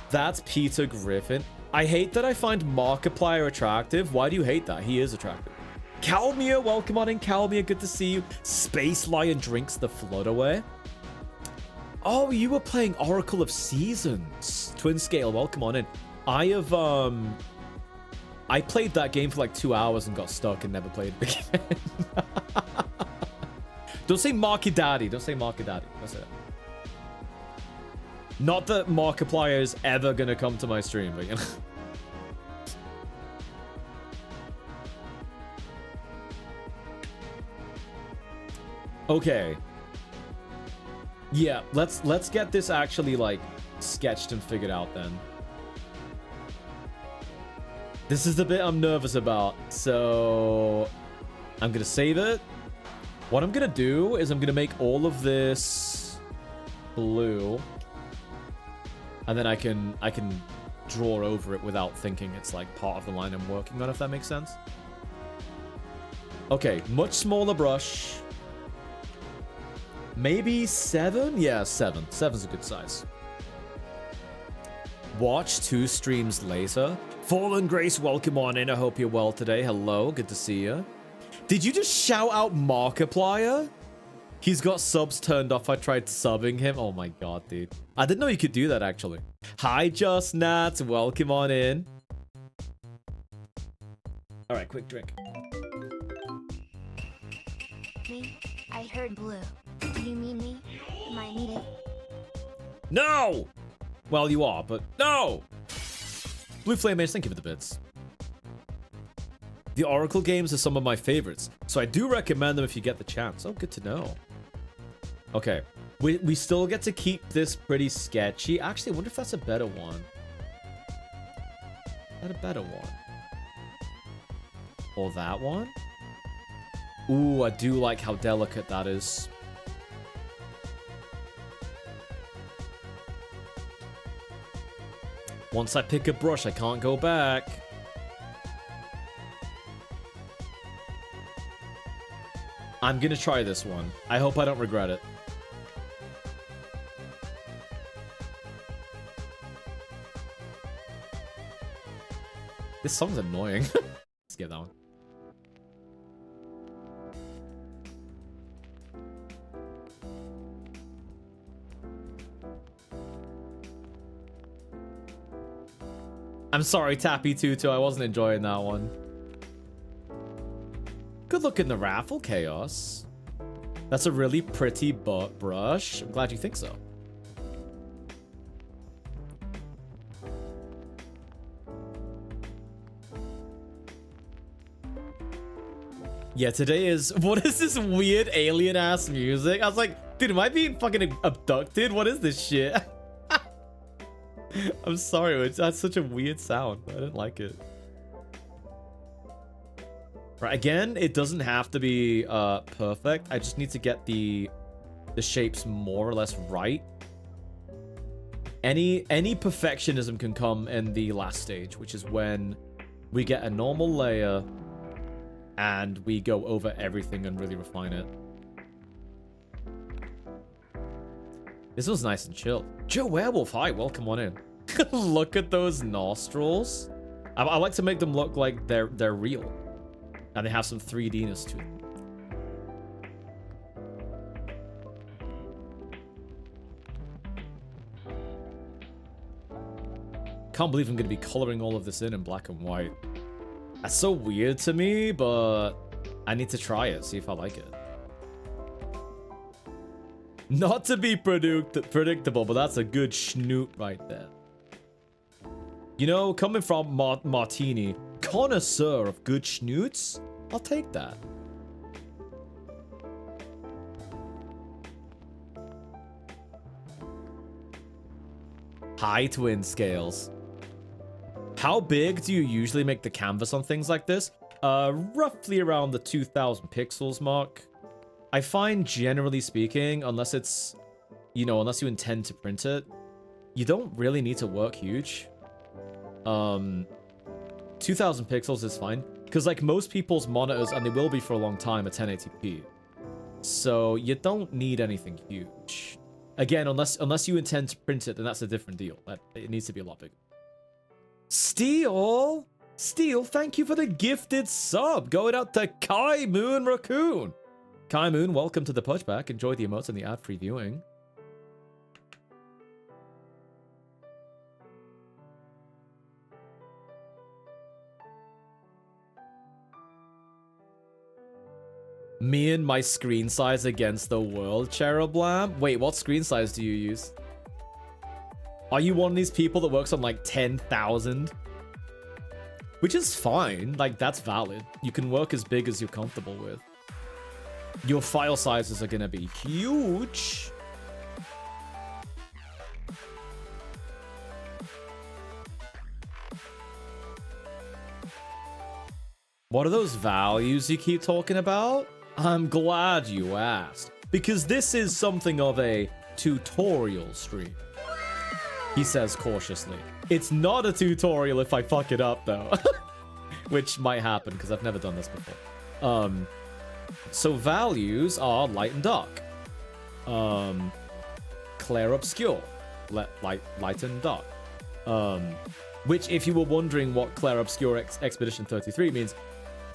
That's Peter Griffin. I hate that I find Markiplier attractive. Why do you hate that? He is attractive. Calmia, welcome on in. Calmia, good to see you. Space Lion drinks the flood away. Oh, you were playing Oracle of Seasons. Twin Scale, welcome on in. I played that game for like 2 hours and got stuck and never played it again. Don't say Marky Daddy. Don't say Marky Daddy. That's it. Not that Markiplier is ever gonna come to my stream, but you know. Okay. Yeah, let's get this actually like sketched and figured out then. This is the bit I'm nervous about, so I'm gonna save it. What I'm gonna do is I'm gonna make all of this blue. And then I can draw over it without thinking it's like part of the line I'm working on, if that makes sense. Okay, much smaller brush. Maybe 7? Yeah, 7. 7's a good size. Watch 2 streams later. Fallen Grace, welcome on in. I hope you're well today. Hello, good to see you. Did you just shout out Markiplier? He's got subs turned off. I tried subbing him. Oh my god, dude. I didn't know you could do that, actually. Hi, Just Nat. Welcome on in. All right, quick drink. Me? I heard blue. Do you mean me? Am I needed? No! Well, you are, but no! Blue Flame Mage, thank you for the bits. The Oracle games are some of my favorites, so I do recommend them if you get the chance. Oh, good to know. Okay, we still get to keep this pretty sketchy. Actually, I wonder if that's a better one. Is that a better one? Or that one? Ooh, I do like how delicate that is. Once I pick a brush, I can't go back. I'm gonna try this one. I hope I don't regret it. This song's annoying. Let's get that one. I'm sorry, Tappy Tutu. I wasn't enjoying that one. Good look in the raffle, Chaos. That's a really pretty brush. I'm glad you think so. Yeah, today is... What is this weird alien-ass music? I was like, dude, am I being fucking abducted? What is this shit? I'm sorry, that's such a weird sound. I didn't like it. Right, again, it doesn't have to be perfect. I just need to get the shapes more or less right. Any perfectionism can come in the last stage, which is when we get a normal layer and we go over everything and really refine it. This was nice and chill. Joe Werewolf, hi, welcome on in. Look at those nostrils. I like to make them look like they're real. And they have some 3D-ness to them. Can't believe I'm going to be coloring all of this in black and white. That's so weird to me, but I need to try it, see if I like it. Not to be predictable, but that's a good schnoot right there. You know, coming from Martini, connoisseur of good schnoots, I'll take that. Hi, Twin Scales. How big do you usually make the canvas on things like this? Roughly around the 2000 pixels mark. I find, generally speaking, unless it's, you know, unless you intend to print it, you don't really need to work huge. 2000 pixels is fine. Because, like, most people's monitors, and they will be for a long time, are 1080p. So, you don't need anything huge. Again, unless you intend to print it, then that's a different deal. It needs to be a lot bigger. Steel, thank you for the gifted sub. Going out to Kai Moon Raccoon. Kai Moon, welcome to the pushback. Enjoy the emotes and the ad-free viewing. Me and my screen size against the world, Cherublam. Wait, what screen size do you use? Are you one of these people that works on like 10,000? Which is fine, like that's valid. You can work as big as you're comfortable with. Your file sizes are gonna be huge. What are those values you keep talking about? I'm glad you asked, because this is something of a tutorial stream. He says cautiously. It's not a tutorial if I fuck it up, though. Which might happen, because I've never done this before. So values are light and dark. Clair obscure. Light and dark. Which, if you were wondering what Clair obscure Expedition 33 means,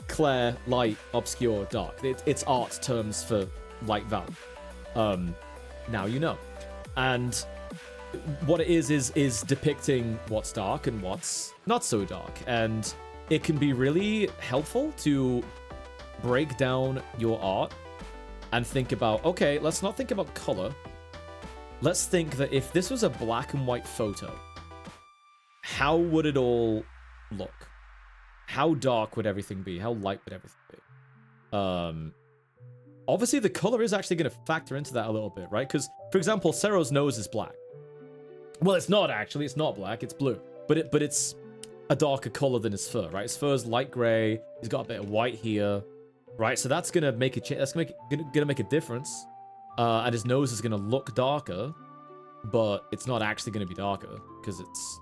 Clair, light, obscure, dark. It's art terms for light value. Now you know. And what it is depicting what's dark and what's not so dark. And it can be really helpful to break down your art and think about, okay, let's not think about color. Let's think that if this was a black and white photo, how would it all look? How dark would everything be? How light would everything be? Obviously, the color is actually going to factor into that a little bit, right? Because, for example, Sero's nose is black. Well, it's not actually. It's not black. It's blue. But it's a darker color than his fur, right? His fur is light gray. He's got a bit of white here, right? So that's gonna make a change. That's gonna make a difference. And his nose is gonna look darker, but it's not actually gonna be darker because it's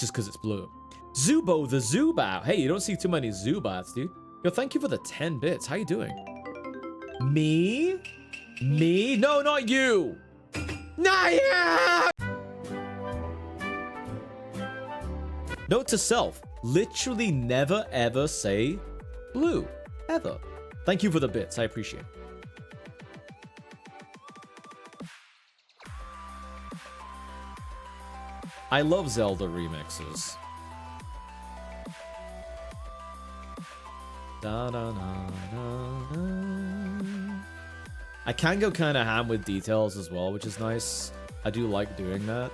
just because it's blue. Zubo the Zubat. Hey, you don't see too many Zubats, dude. Yo, thank you for the 10 bits. How you doing? Me? Me? No, not you. Not you! Note to self, literally never ever say blue. Ever. Thank you for the bits, I appreciate it. I love Zelda remixes. Da, da, da, da, da. I can go kind of ham with details as well, which is nice. I do like doing that.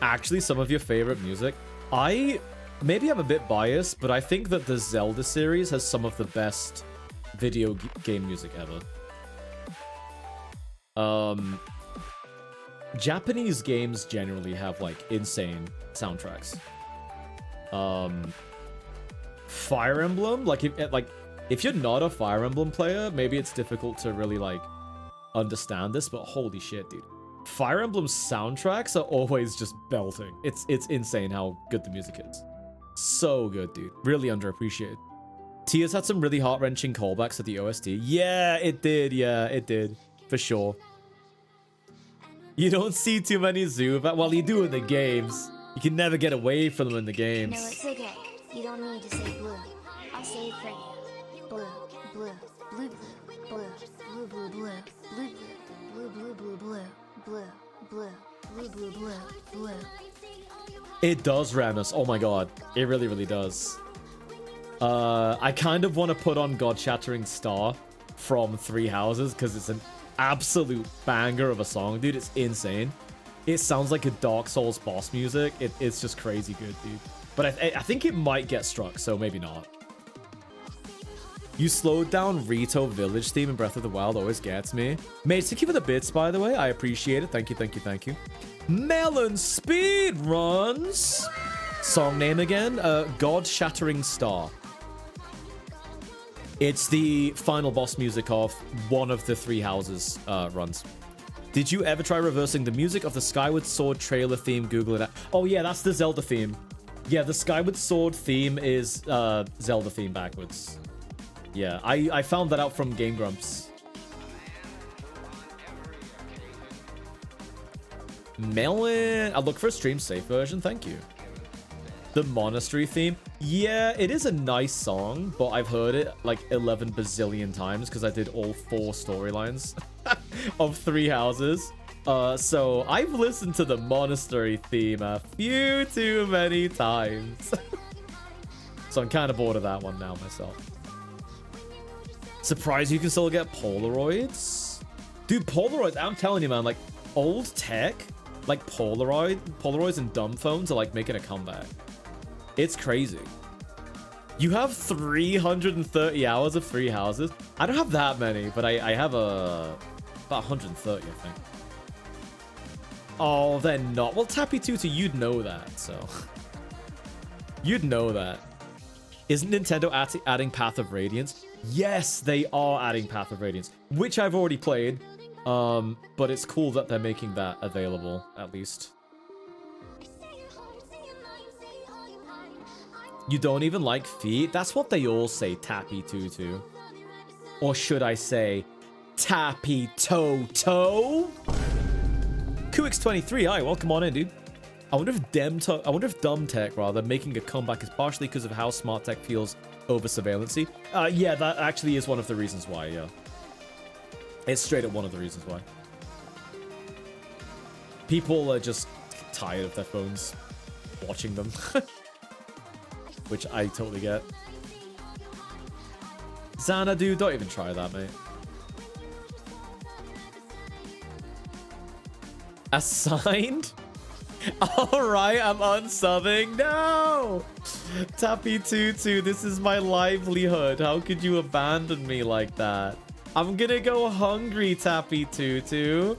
Actually, some of your favorite music. Maybe I'm a bit biased, but I think that the Zelda series has some of the best video game music ever. Japanese games generally have like insane soundtracks. Fire Emblem, if you're not a Fire Emblem player, maybe it's difficult to really like understand this, but holy shit, dude. Fire Emblem's soundtracks are always just belting. It's insane how good the music is. So good, dude. Really underappreciated. Tears had some really heart-wrenching callbacks to the OST. Yeah, it did. Yeah, it did. For sure. You don't see too many Zubat. Well, you do in the games. You can never get away from them in the games. No, it's okay. You don't need to say blue. I'll say it for you. Blue, blue, blue, blue, blue, blue, blue, blue, blue, blue, blue, blue, blue, blue, blue, blue, blue, blue, blue. It does, Ramus. Oh my god. It really, really does. I kind of want to put on God-Shattering Star from Three Houses because it's an absolute banger of a song, dude. It's insane. It sounds like a Dark Souls boss music. It's just crazy good, dude. But I think it might get struck, so maybe not. You slowed down Rito Village theme in Breath of the Wild always gets me. Mate, thank you for the bits, by the way. I appreciate it. Thank you, thank you, thank you. Melon Speed Runs. Song name again? God-Shattering Star. It's the final boss music of one of the Three Houses runs. Did you ever try reversing the music of the Skyward Sword trailer theme? Google it. Oh yeah, that's the Zelda theme. Yeah, the Skyward Sword theme is Zelda theme backwards. Yeah, I found that out from Game Grumps. Melon. I'll look for a stream safe version. Thank you. The Monastery theme. Yeah, it is a nice song, but I've heard it like 11 bazillion times because I did all 4 storylines of Three Houses. So I've listened to the Monastery theme a few too many times. So I'm kind of bored of that one now myself. Surprised you can still get Polaroids? Dude, Polaroids, I'm telling you, man, like old tech, like Polaroids and dumb phones are like making a comeback. It's crazy. You have 330 hours of Three Houses. I don't have that many, but I have about 130, I think. Oh, they're not. Well, Tappy Tutu, you'd know that, so. You'd know that. Isn't Nintendo adding Path of Radiance? Yes, they are adding Path of Radiance, which I've already played. But it's cool that they're making that available, at least. You don't even like feet? That's what they all say, Tappy Tutu. Or should I say, Tappy Toto? QX23, hi, welcome on in, dude. I wonder if Dumb Tech rather making a comeback is partially because of how Smart Tech feels over surveillancy. Yeah, that actually is one of the reasons why, yeah. It's straight up one of the reasons why. People are just tired of their phones watching them. Which I totally get. Xanadu, don't even try that, mate. Assigned? Alright, I'm unsubbing. No! Tappy Tutu, this is my livelihood. How could you abandon me like that? I'm gonna go hungry, Tappy Tutu.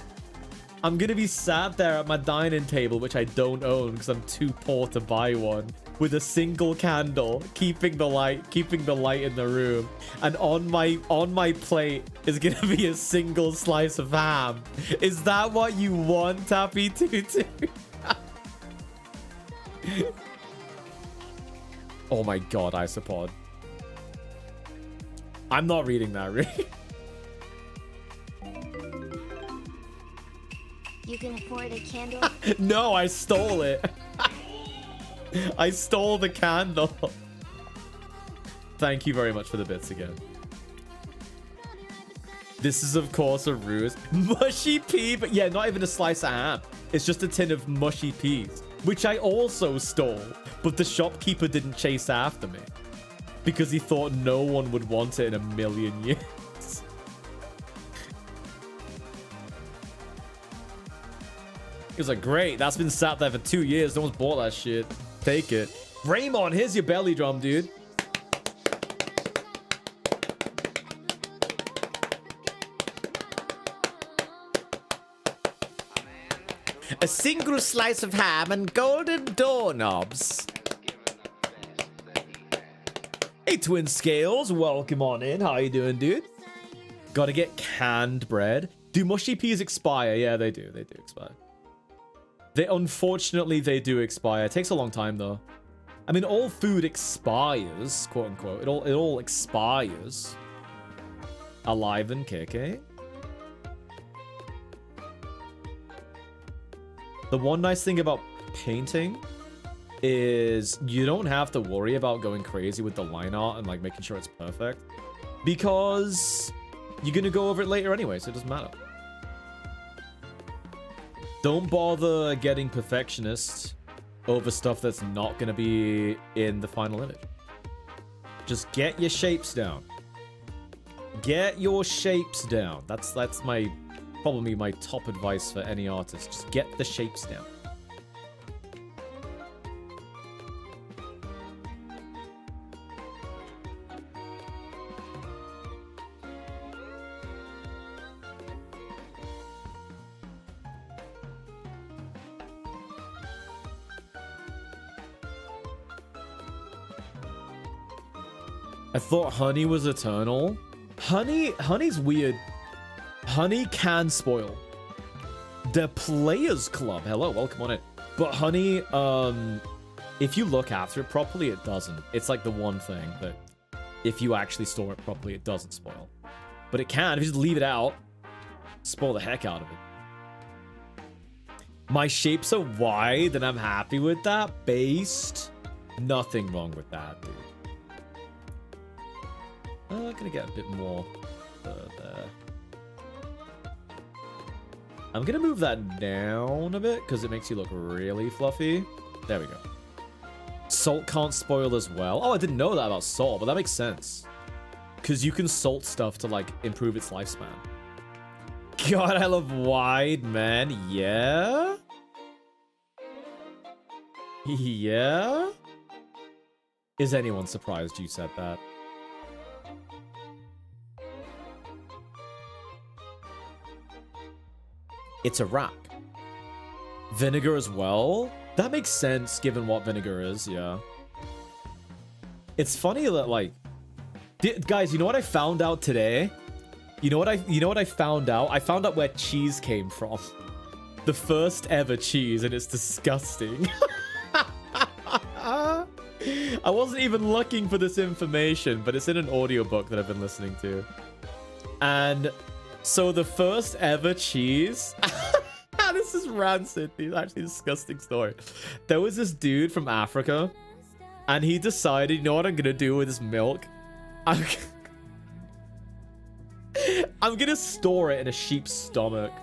I'm gonna be sat there at my dining table, which I don't own because I'm too poor to buy one, with a single candle, keeping the light in the room. And on my plate is gonna be a single slice of ham. Is that what you want, Tappy Tutu? Oh my god, Isopod. I'm not reading that, really. You can afford a candle? No, I stole it. I stole the candle. Thank you very much for the bits again. This is, of course, a ruse. Mushy pea, but yeah, not even a slice of ham. It's just a tin of mushy peas, which I also stole, but the shopkeeper didn't chase after me because he thought no one would want it in a million years. He was like, great, that's been sat there for 2 years. No one's bought that shit. Take it. Raymond, here's your belly drum, dude. A single slice of ham and golden doorknobs. Hey, Twin Scales, welcome on in. How you doing, dude? Gotta get canned bread. Do mushy peas expire? Yeah, they do. They do expire. Unfortunately, they do expire. It takes a long time, though. I mean, all food expires, quote unquote. It all expires. Alive and kicking. The one nice thing about painting is you don't have to worry about going crazy with the line art and like making sure it's perfect, because you're gonna go over it later anyway, so it doesn't matter. Don't bother getting perfectionist over stuff that's not going to be in the final image. Just get your shapes down. Get your shapes down. That's probably my top advice for any artist. Just get the shapes down. I thought honey was eternal. Honey's weird. Honey can spoil. The Players Club. Hello, welcome on it. But honey, if you look after it properly, it doesn't. It's like the one thing that if you actually store it properly, it doesn't spoil. But it can. If you just leave it out, spoil the heck out of it. My shapes are wide and I'm happy with that. Based. Nothing wrong with that, dude. I'm gonna get a bit more there. I'm gonna move that down a bit because it makes you look really fluffy. There we go. Salt can't spoil as well. Oh, I didn't know that about salt, but that makes sense. Because you can salt stuff to like improve its lifespan. God, I love wide, man. Yeah? Yeah? Is anyone surprised you said that? It's a rack. Vinegar as well? That makes sense given what vinegar is, yeah. It's funny that, like... Guys, you know what I found out today? You know what I found out? I found out where cheese came from. The first ever cheese, and it's disgusting. I wasn't even looking for this information, but it's in an audiobook that I've been listening to. And so the first ever cheese... This is rancid, dude. Actually, a disgusting story. There was this dude from Africa, and he decided, you know what I'm gonna do with this milk? I'm gonna store it in a sheep's stomach.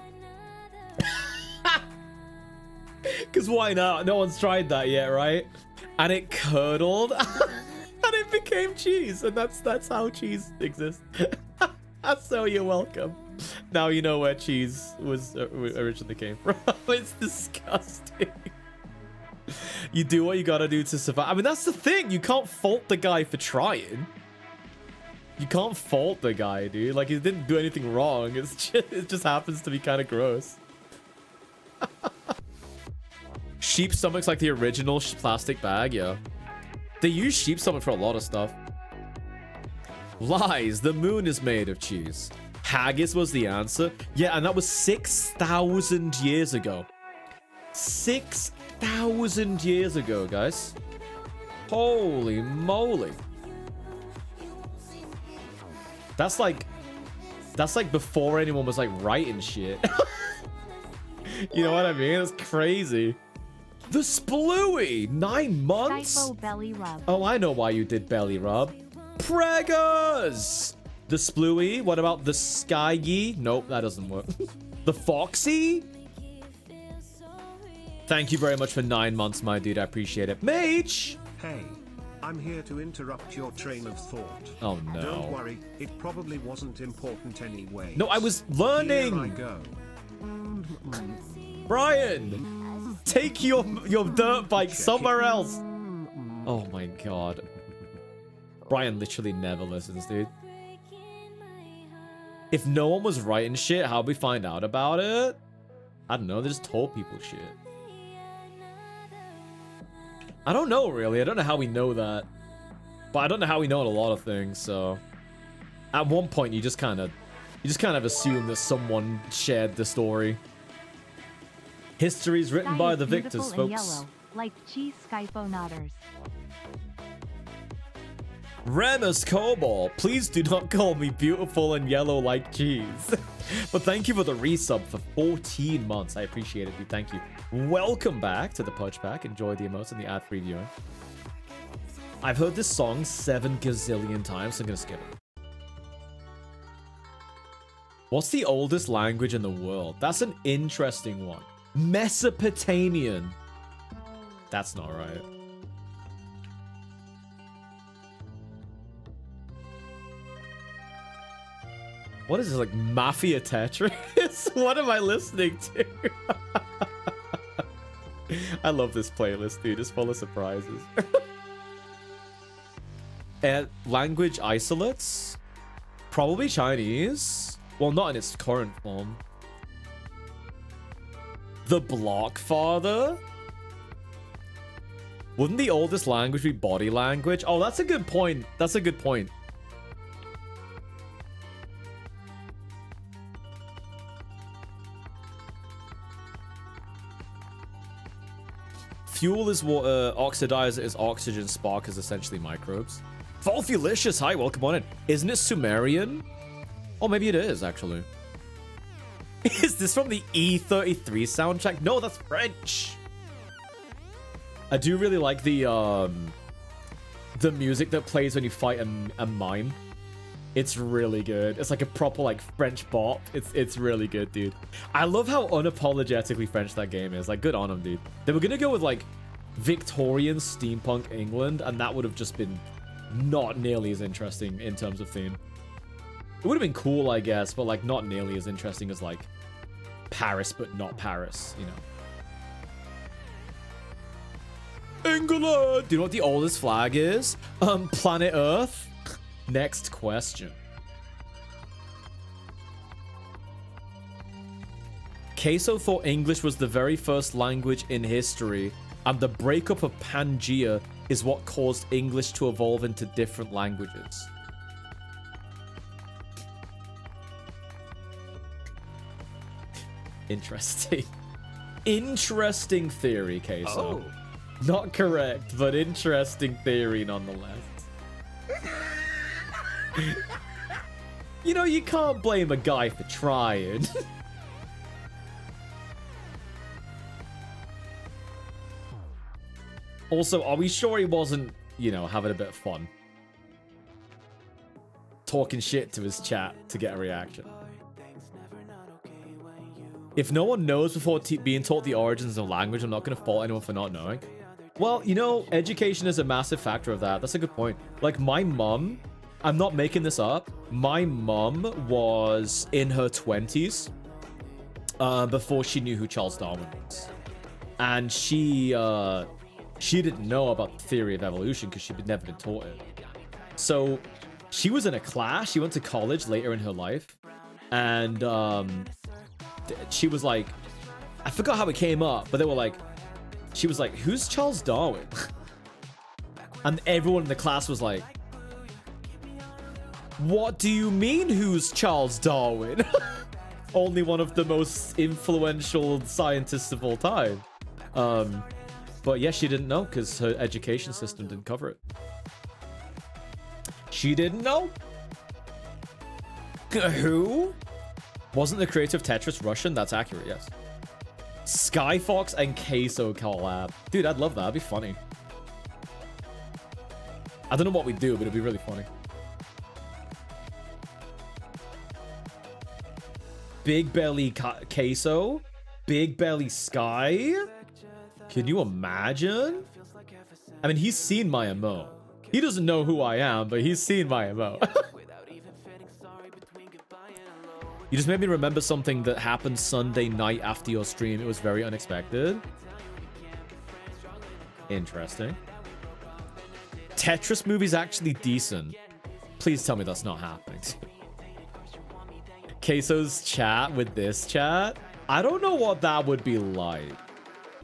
Because why not? No one's tried that yet, right? And it curdled, and it became cheese, and that's how cheese exists. So you're welcome. Now you know where cheese was originally came from. It's disgusting. You do what you gotta do to survive. I mean, that's the thing. You can't fault the guy for trying. You can't fault the guy, dude. Like, he didn't do anything wrong. It just happens to be kind of gross. Sheep stomach's like the original plastic bag, yeah. They use sheep stomach for a lot of stuff. Lies. The moon is made of cheese. Haggis was the answer. Yeah, and that was 6,000 years ago. 6,000 years ago, guys. Holy moly. That's like before anyone was like writing shit. You know what I mean? That's crazy. The Splooey, 9 months? Skyfo belly rub. Oh, I know why you did belly rub. Preggers! The Splooey, what about the Skyy? Nope, that doesn't work. The Foxy? Thank you very much for 9 months, my dude. I appreciate it. Mage! Hey, I'm here to interrupt your train of thought. Oh, no. Don't worry, it probably wasn't important anyway. No, I was learning! Here I go. Brian! Take your dirt bike somewhere else! Oh my god. Brian literally never listens, dude. If no one was writing shit, how'd we find out about it? I don't know, they just told people shit. I don't know, really. I don't know how we know that. But I don't know how we know a lot of things, so... At one point, you just kind of assume that someone shared the story. History's written Sky by is the beautiful victors, and folks. Yellow, like cheese Skyfo nodders. Remus Cobalt, please do not call me beautiful and yellow like cheese. But thank you for the resub for 14 months. I appreciate it, dude. Thank you. Welcome back to the Pudge Pack. Enjoy the emotes and the ad-free viewing. I've heard this song 7 gazillion times, so I'm gonna skip it. What's the oldest language in the world? That's an interesting one. Mesopotamian. That's not right. What is this, like Mafia Tetris? What am I listening to? I love this playlist, dude. It's full of surprises. Language isolates? Probably Chinese. Well, not in its current form. The Blockfather? Wouldn't the oldest language be body language? Oh, that's a good point. That's a good point. Fuel is water, oxidizer is oxygen, spark is essentially microbes. Volfulicious, hi, welcome on in. Isn't it Sumerian? Oh, maybe it is, actually. Is this from the E33 soundtrack? No, that's French. I do really like the music that plays when you fight a mime. It's really good. It's like a proper like French bop. It's really good, dude. I love how unapologetically French that game is. Like, good on them, dude. They were gonna go with like Victorian steampunk England, and that would have just been not nearly as interesting in terms of theme. It would have been cool, I guess, but like not nearly as interesting as like Paris, but not Paris, you know. England! Do you know what the oldest flag is? Planet Earth? Next question. Queso thought English was the very first language in history, and the breakup of Pangea is what caused English to evolve into different languages. Interesting. Interesting theory, Queso. Oh. Not correct, but interesting theory nonetheless. You know, you can't blame a guy for trying. Also, are we sure he wasn't, you know, having a bit of fun? Talking shit to his chat to get a reaction. If no one knows before being taught the origins of language, I'm not going to fault anyone for not knowing. Well, you know, education is a massive factor of that. That's a good point. Like, my mum, I'm not making this up. My mum was in her 20s before she knew who Charles Darwin was. And she didn't know about the theory of evolution because she'd never been taught it. So she was in a class. She went to college later in her life. And she was like, I forgot how it came up, but they were like, she was like, who's Charles Darwin? And everyone in the class was like, what do you mean, who's Charles Darwin? Only one of the most influential scientists of all time. But yeah, she didn't know because her education system didn't cover it. She didn't know? Who? Wasn't the creator of Tetris Russian? That's accurate, yes. Skyfox and Queso collab. Dude, I'd love that. That'd be funny. I don't know what we'd do, but it'd be really funny. Big Belly Queso? Big Belly Sky? Can you imagine? I mean, he's seen my emote. He doesn't know who I am, but he's seen my emote. You just made me remember something that happened Sunday night after your stream. It was very unexpected. Interesting. Tetris movie's actually decent. Please tell me that's not happening. Queso's chat with this chat? I don't know what that would be like.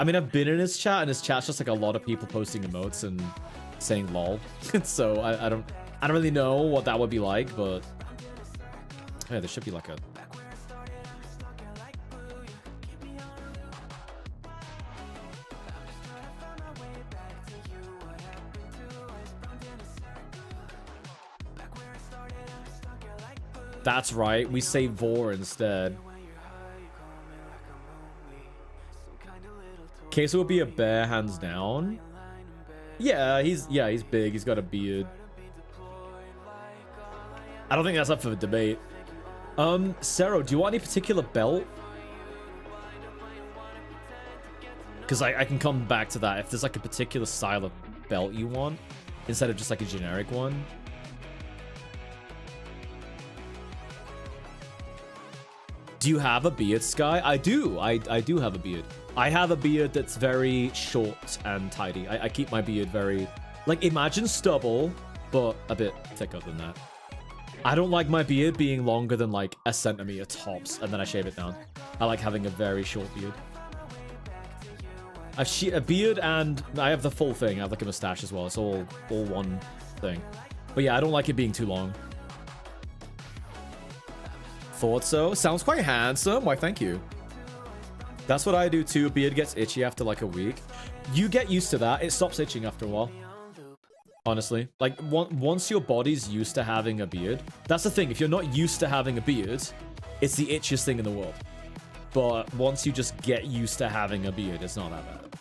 I mean, I've been in his chat, and his chat's just like a lot of people posting emotes and saying lol. So I don't really know what that would be like, but yeah, there should be like a... That's right, we say vor instead. Queso would be a bear, hands down. Yeah, he's big. He's got a beard. I don't think that's up for the debate. Sero, do you want any particular belt? Because I can come back to that if there's like a particular style of belt you want instead of just like a generic one. Do you have a beard, Sky? I do. I do have a beard. I have a beard that's very short and tidy. I keep my beard very... Like, imagine stubble, but a bit thicker than that. I don't like my beard being longer than, like, a centimeter tops, and then I shave it down. I like having a very short beard. A beard, and I have the full thing. I have, like, a mustache as well. It's all one thing. But yeah, I don't like it being too long. Thought so. Sounds quite handsome. Why, thank you. That's what I do too. Beard gets itchy after like a week. You get used to that. It stops itching after a while. Honestly. Like, once your body's used to having a beard. That's the thing. If you're not used to having a beard, it's the itchiest thing in the world. But once you just get used to having a beard, it's not that bad.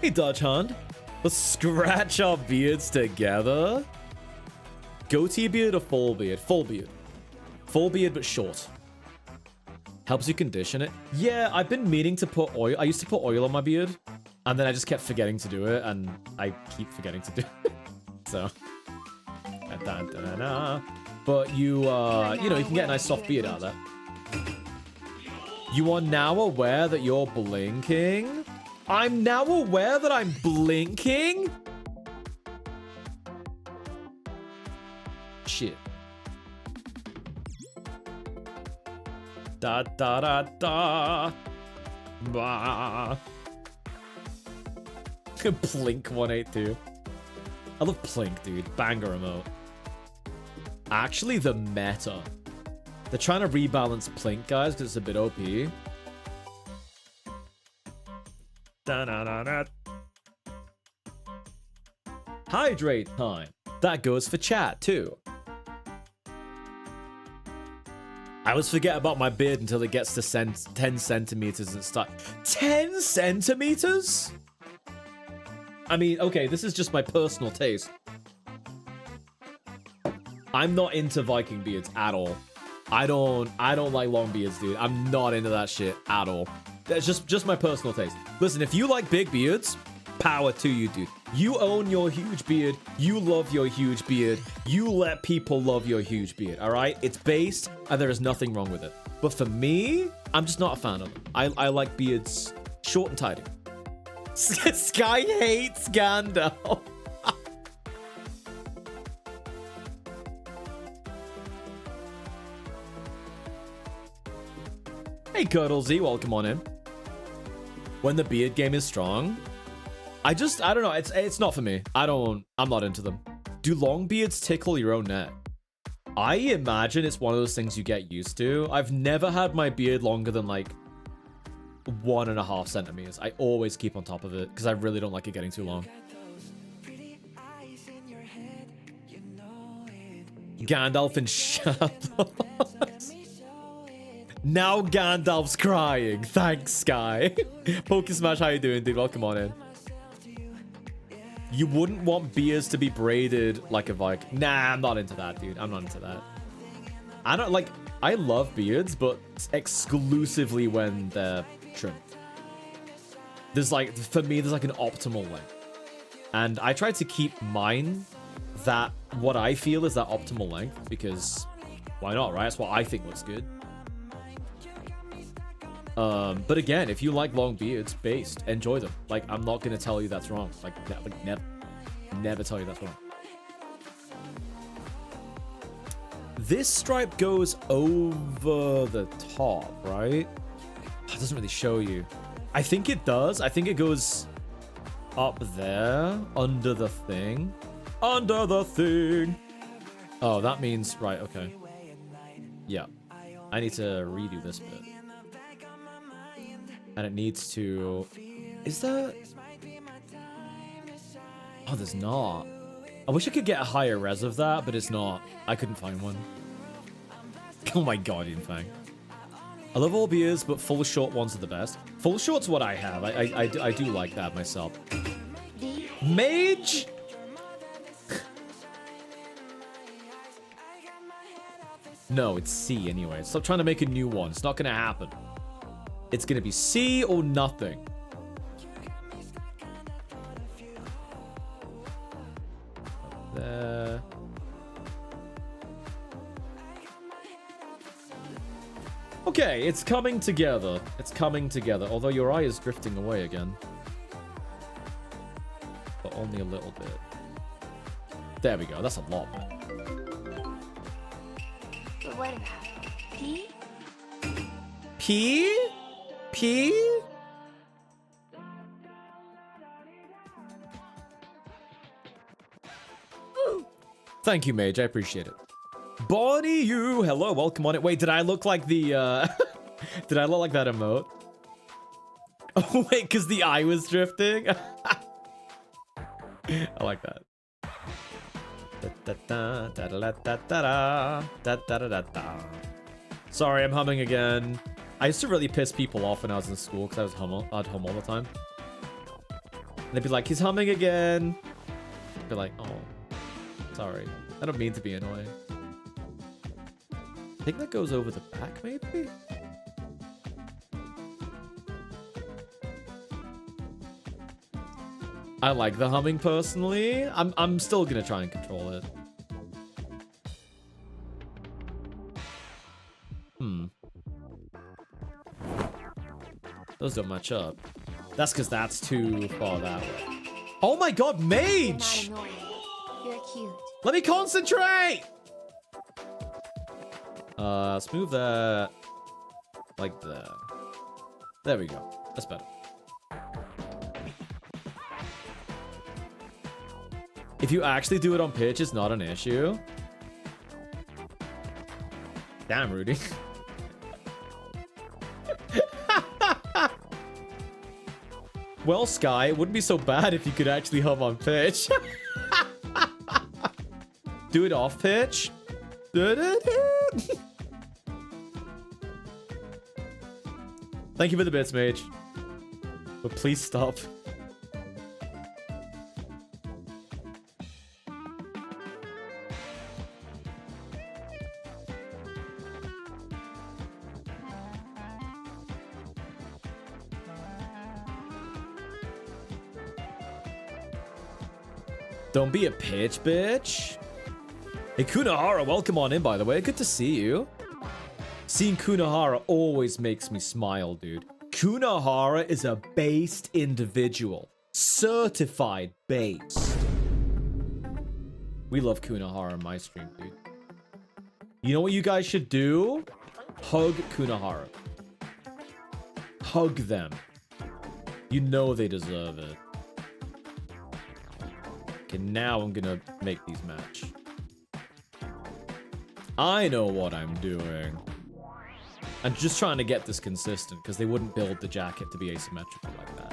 Hey, Dodge Hunt. Let's scratch our beards together. Goatee beard or full beard? Full beard. Full beard, but short. Helps you condition it. Yeah, I've been meaning to put oil. I used to put oil on my beard, and then I just kept forgetting to do it, and I keep forgetting to do it. So. But you know, you can get a nice soft beard out of that. You are now aware that you're blinking? I'm now aware that I'm blinking? Shit. Da da da da. Bah. Plink 182. I love Plink, dude. Banger remote. Actually, the meta. They're trying to rebalance Plink, guys, because it's a bit OP. Da -da -da -da. Hydrate time. That goes for chat, too. I always forget about my beard until it gets to 10 centimeters and start. 10 centimeters? I mean, okay, this is just my personal taste. I'm not into Viking beards at all. I don't like long beards, dude. I'm not into that shit at all. That's just my personal taste. Listen, if you like big beards, power to you, dude. You own your huge beard. You love your huge beard. You let people love your huge beard, all right? It's based, and there is nothing wrong with it. But for me, I'm just not a fan of them. I like beards short and tidy. Sky hates Gandalf. Hey, Cuddlesy, welcome on in. When the beard game is strong, I don't know. It's not for me. I'm not into them. Do long beards tickle your own neck? I imagine it's one of those things you get used to. I've never had my beard longer than like 1.5 centimeters. I always keep on top of it because I really don't like it getting too long. Gandalf and Shadows. Now Gandalf's crying. Thanks, Sky. Pokesmash, how you doing, dude? Welcome on in. You wouldn't want beards to be braided like a Viking. Nah, I'm not into that, dude. I'm not into that. I love beards, but exclusively when they're trimmed. There's like, for me, there's like an optimal length. And I try to keep mine that, what I feel is that optimal length, because why not, right? That's what I think looks good. But again, if you like long beards, based, enjoy them. Like, I'm not gonna tell you that's wrong. Like never tell you that's wrong. This stripe goes over the top, right? It doesn't really show you. I think it does. I think it goes up there, under the thing. Under the thing. Oh, that means, right, okay. Yeah. I need to redo this bit. And it needs to... Is there... Oh, there's not. I wish I could get a higher res of that, but it's not. I couldn't find one. Oh my god, Fang. I love all beards, but full short ones are the best. Full short's what I have. I do like that myself. Mage? No, it's C anyway. Stop trying to make a new one. It's not gonna happen. It's gonna be C or nothing. There. Okay, it's coming together. It's coming together. Although your eye is drifting away again. But only a little bit. There we go. That's a lot better. But what about P? P? P? Thank you, Mage. I appreciate it. Bonnie, you. Hello, welcome on it. Wait, did I look like the, did I look like that emote? Oh, wait, because the eye was drifting? I like that. Sorry, I'm humming again. I used to really piss people off when I was in school because I'd hum all the time. And they'd be like, he's humming again. I'd be like, oh, sorry. I don't mean to be annoying. I think that goes over the back, maybe? I like the humming personally. I'm still gonna try and control it. Those don't match up. That's because that's too far that way. Oh my god, Mage! You're cute. Let me concentrate! Let's move that Like there. There we go. That's better. If you actually do it on pitch, it's not an issue. Damn, Rudy. Well, Sky, it wouldn't be so bad if you could actually hum on pitch. Do it off pitch. Thank you for the bits, Mage. But please stop. Don't be a pitch, bitch. Hey, Kunahara, welcome on in, by the way. Good to see you. Seeing Kunahara always makes me smile, dude. Kunahara is a based individual. Certified based. We love Kunahara in my stream, dude. You know what you guys should do? Hug Kunahara. Hug them. You know they deserve it. Okay, now I'm gonna make these match. I know what I'm doing. I'm just trying to get this consistent because they wouldn't build the jacket to be asymmetrical like that.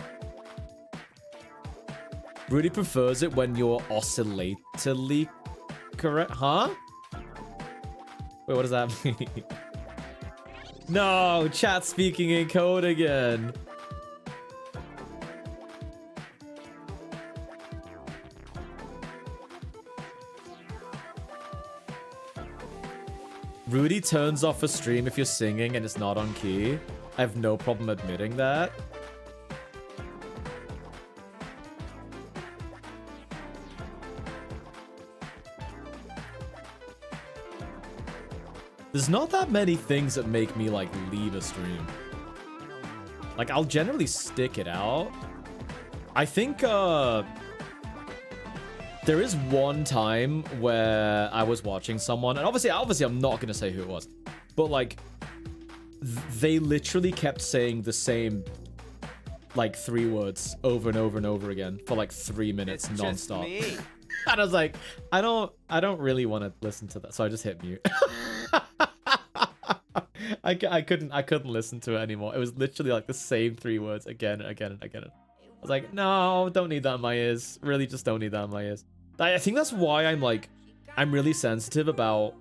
Rudy prefers it when you're oscillatorily correct. Huh? Wait, what does that mean? No, chat speaking in code again. Rudy turns off a stream if you're singing and it's not on key. I have no problem admitting that. There's not that many things that make me, like, leave a stream. Like, I'll generally stick it out. I think, there is one time where I was watching someone, and obviously I'm not gonna say who it was, but like, they literally kept saying the same, like, 3 words over and over and over again for like 3 minutes nonstop. And I was like, I don't really want to listen to that, so I just hit mute. I couldn't listen to it anymore. It was literally like the same 3 words again and again and again. I was like, no, don't need that in my ears. Really, just don't need that in my ears. I think that's why I'm really sensitive about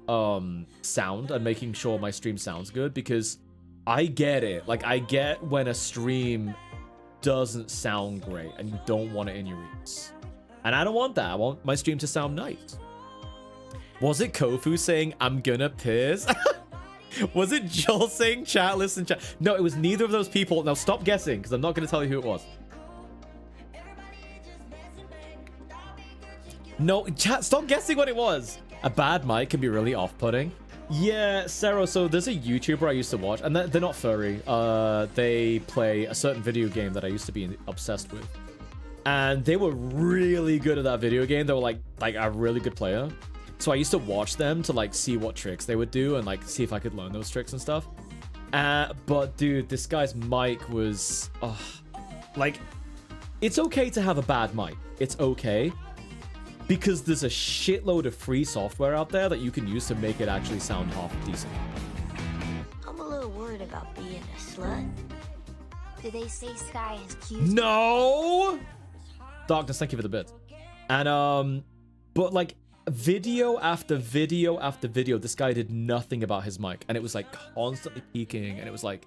sound and making sure my stream sounds good, because I get it. Like, I get when a stream doesn't sound great and you don't want it in your ears. And I don't want that. I want my stream to sound nice. Was it Kofu saying, I'm gonna piss? Was it Joel saying, chat, listen, chat? No, it was neither of those people. Now stop guessing, because I'm not gonna tell you who it was. No, chat, stop guessing what it was. A bad mic can be really off-putting. Yeah, Sarah, so there's a YouTuber I used to watch, and they're not furry. They play a certain video game that I used to be obsessed with. And they were really good at that video game. They were like a really good player. So I used to watch them to like see what tricks they would do and like see if I could learn those tricks and stuff. But dude, this guy's mic was, like, it's okay to have a bad mic. It's okay. Because there's a shitload of free software out there that you can use to make it actually sound half decent. I'm a little worried about being a slut. Do they say Sky is cute? No! Darkness, thank you for the bit. And, but like, video after video after video, this guy did nothing about his mic. And it was like constantly peaking. And it was like,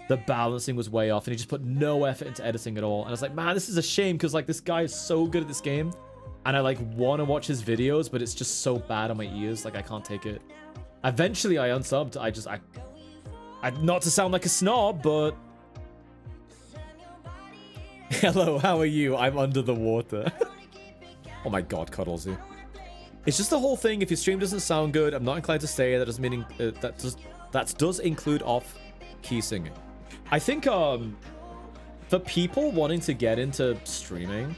the balancing was way off. And he just put no effort into editing at all. And I was like, man, this is a shame, because like, this guy is so good at this game. And I like want to watch his videos, but it's just so bad on my ears. Like, I can't take it. Eventually I unsubbed. I not to sound like a snob, but hello, how are you? I'm under the water. Oh my god, Cuddlesy. It's just the whole thing. If your stream doesn't sound good, I'm not inclined to say it. That doesn't mean that does include off key singing. I think for people wanting to get into streaming,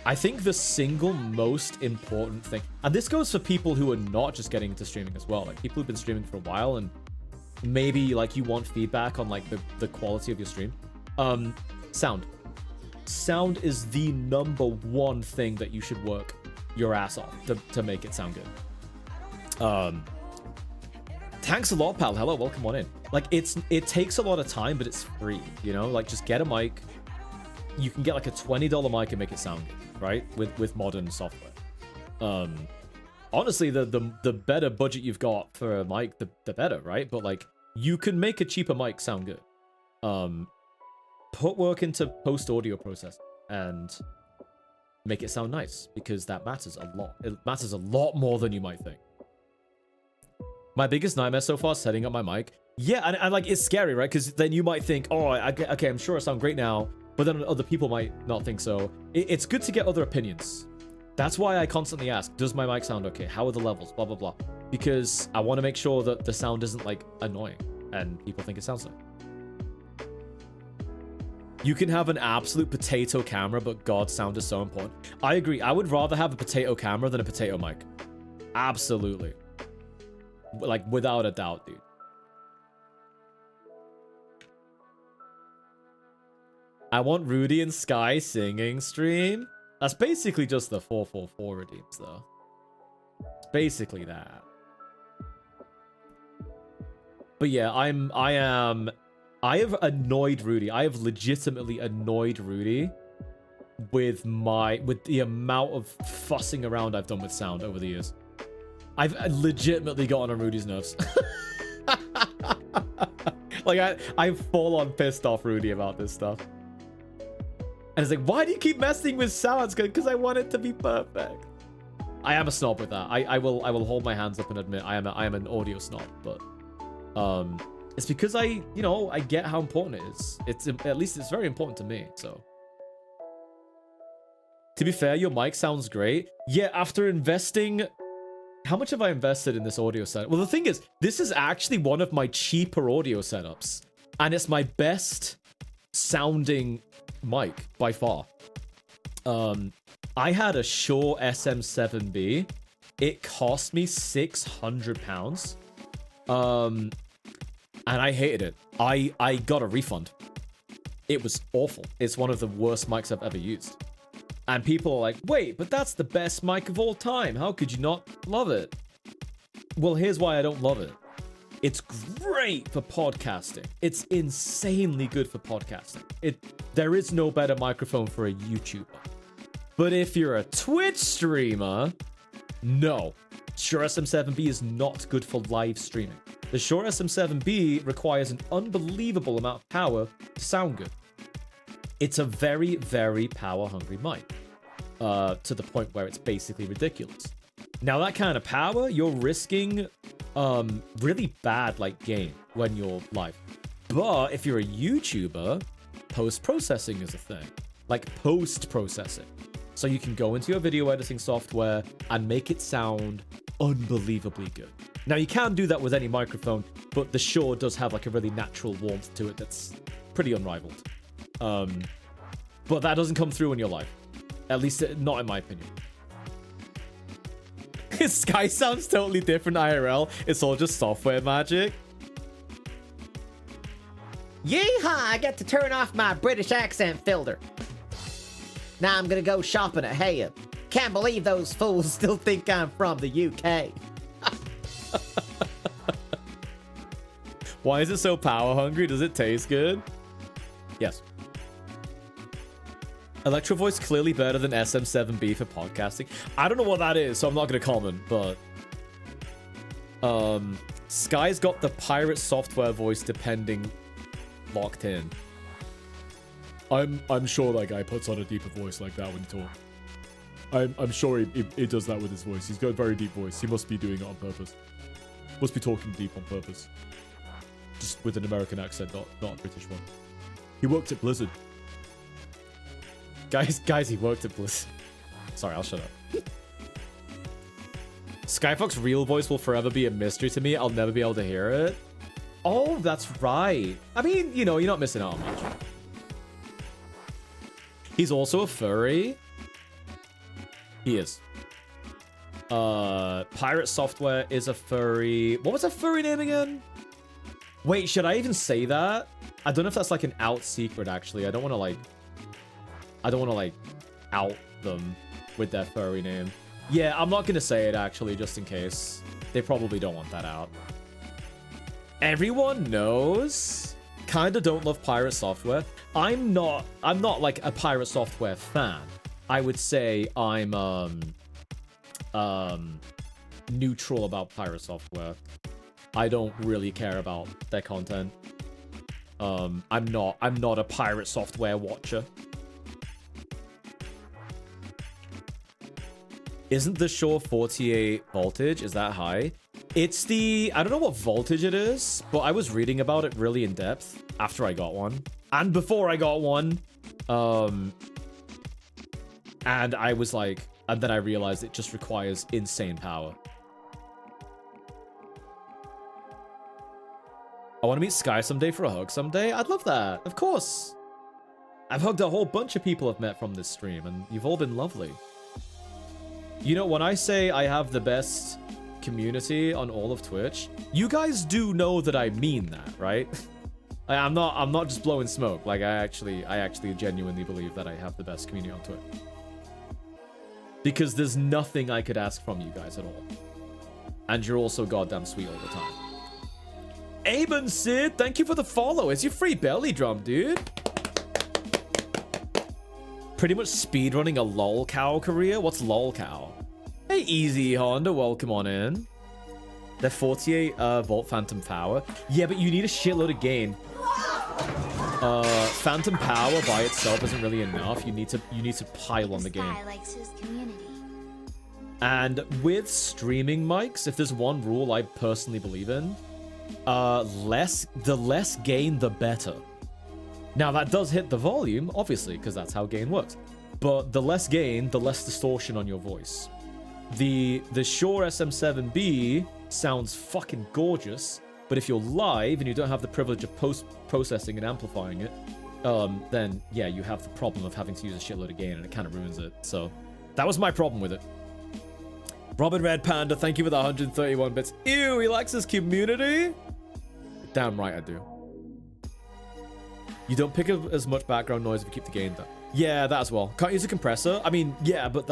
I think the single most important thing, and this goes for people who are not just getting into streaming as well, like people who've been streaming for a while and maybe like you want feedback on like the quality of your stream. Sound. Sound is the number one thing that you should work your ass off to make it sound good. Thanks a lot, pal. Hello, welcome on in. Like it takes a lot of time, but it's free, you know? Like just get a mic. You can get like a $20 mic and make it sound good, right? With modern software. Honestly, the better budget you've got for a mic, the better, right? But like you can make a cheaper mic sound good. Put work into post audio processing and make it sound nice, because that matters a lot. It matters a lot more than you might think. My biggest nightmare so far is setting up my mic. Yeah, and like it's scary, right? Because then you might think, oh, okay, I'm sure I sound great now, but then other people might not think so. It's good to get other opinions. That's why I constantly ask, does my mic sound okay? How are the levels? Blah, blah, blah. Because I want to make sure that the sound isn't like annoying and people think it sounds nice. You can have an absolute potato camera, but God, sound is so important. I agree. I would rather have a potato camera than a potato mic. Absolutely. Like, without a doubt, dude. I want Rudy and Sky singing stream. That's basically just the 444 redeems, though. It's basically that. But yeah, I have annoyed Rudy. I have legitimately annoyed Rudy with the amount of fussing around I've done with sound over the years. I've legitimately gotten on Rudy's nerves. Like I'm full on pissed off Rudy about this stuff. And it's like, why do you keep messing with sounds? Because I want it to be perfect. I am a snob with that. I will hold my hands up and admit I am an audio snob, but it's because I get how important it is. At least it's very important to me, so. To be fair, your mic sounds great. Yeah, after investing... How much have I invested in this audio setup? Well, the thing is, this is actually one of my cheaper audio setups. And it's my best sounding mic by far. I had a Shure SM7B. It cost me £600. And I hated it. I got a refund. It was awful. It's one of the worst mics I've ever used. And people are like, wait, but that's the best mic of all time. How could you not love it? Well, here's why I don't love it. It's great for podcasting. It's insanely good for podcasting. There is no better microphone for a YouTuber. But if you're a Twitch streamer, no. Shure SM7B is not good for live streaming. The Shure SM7B requires an unbelievable amount of power to sound good. It's a very, very power-hungry mic, to the point where it's basically ridiculous. Now, that kind of power, you're risking really bad gain when you're live. But if you're a YouTuber, post-processing is a thing. Like post-processing. So you can go into your video editing software and make it sound unbelievably good. Now, you can do that with any microphone, but the Shure does have a really natural warmth to it that's pretty unrivaled. But that doesn't come through in your life. At least not in my opinion. Sky sounds totally different IRL. It's all just software magic. Yeehaw! I get to turn off my British accent filter. Now I'm gonna go shopping at Haya. Can't believe those fools still think I'm from the UK. Why is it so power hungry? Does it taste good? Yes. Electro Voice clearly better than SM7B for podcasting. I don't know what that is, so I'm not going to comment, but... Sky's got the pirate software voice depending locked in. I'm sure that guy puts on a deeper voice like that when he talks. I'm sure he does that with his voice. He's got a very deep voice. He must be doing it on purpose. Must be talking deep on purpose. Just with an American accent, not a British one. He worked at Blizzard. Guys, he worked at Blizzard. Sorry, I'll shut up. Skyfox's real voice will forever be a mystery to me. I'll never be able to hear it. Oh, that's right. I mean, you're not missing out on much. He's also a furry. He is. Pirate Software is a furry. What was that furry name again? Wait, should I even say that? I don't know if that's like an out secret, actually. I don't want to like out them with their furry name. Yeah, I'm not going to say it, actually, just in case. They probably don't want that out. Everyone knows. Kinda don't love pirate software. I'm not like a pirate software fan. I would say I'm neutral about pirate software. I don't really care about their content. I'm not a pirate software watcher. Isn't the Shure 48 voltage? Is that high? It's the... I don't know what voltage it is, but I was reading about it really in depth after I got one. And before I got one. And I was like... And then I realized it just requires insane power. I want to meet Sky someday for a hug someday. I'd love that. Of course. I've hugged a whole bunch of people I've met from this stream, and you've all been lovely. You know, when I say I have the best community on all of Twitch, you guys do know that I mean that, right? I'm not just blowing smoke. Like, I actually genuinely believe that I have the best community on Twitch. Because there's nothing I could ask from you guys at all. And you're also goddamn sweet all the time. Aben Sid, thank you for the follow. It's your free belly drum, dude. Pretty much speedrunning a lolcow career? What's lolcow? Hey, Easy Honda, welcome on in. They're 48 volt phantom power. Yeah, but you need a shitload of gain. Phantom power by itself isn't really enough. You need to pile on the gain. Likes his community. And with streaming mics, if there's one rule I personally believe in, the less gain, the better. Now, that does hit the volume, obviously, because that's how gain works. But the less gain, the less distortion on your voice. The Shure SM7B sounds fucking gorgeous, but if you're live and you don't have the privilege of post-processing and amplifying it, then, yeah, you have the problem of having to use a shitload of gain, and it kind of ruins it. So, that was my problem with it. Robin Red Panda, thank you for the 131 bits. Ew, he likes his community? Damn right I do. You don't pick up as much background noise if you keep the gain though. Yeah, that as well. Can't use a compressor. I mean, yeah, but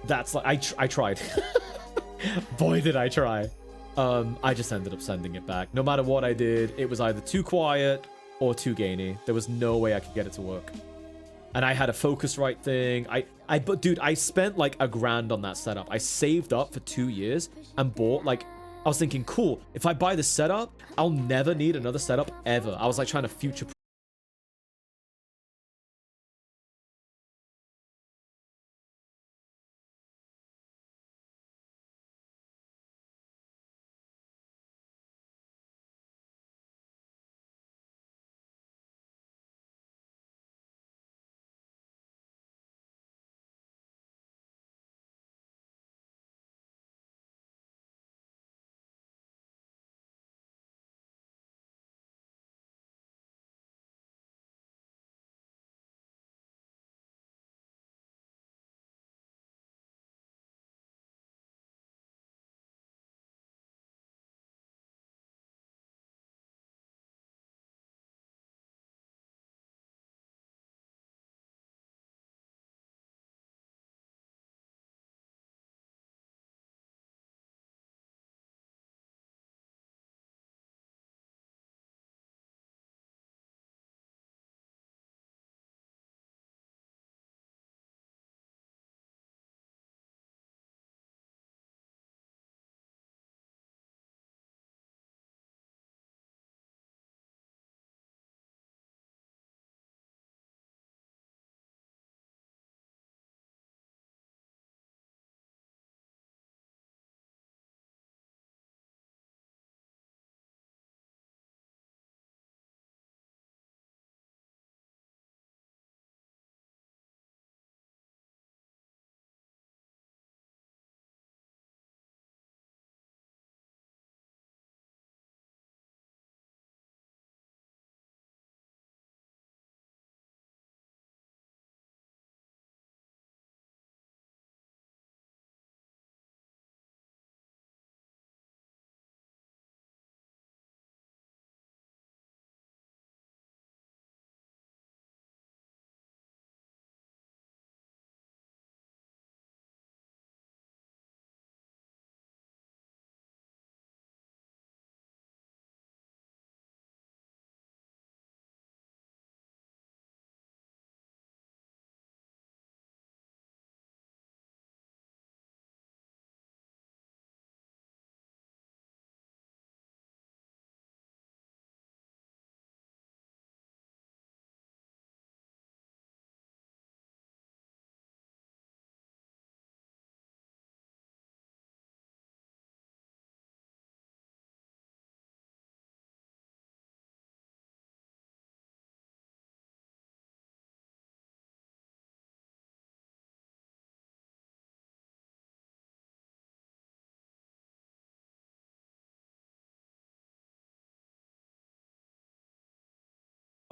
that's like I tried. Boy, did I try. I just ended up sending it back. No matter what I did, it was either too quiet or too gainy. There was no way I could get it to work. And I had a Focusrite thing. But dude, I spent like $1,000 on that setup. I saved up for 2 years and bought like, I was thinking, cool, if I buy this setup, I'll never need another setup ever. I was like trying to future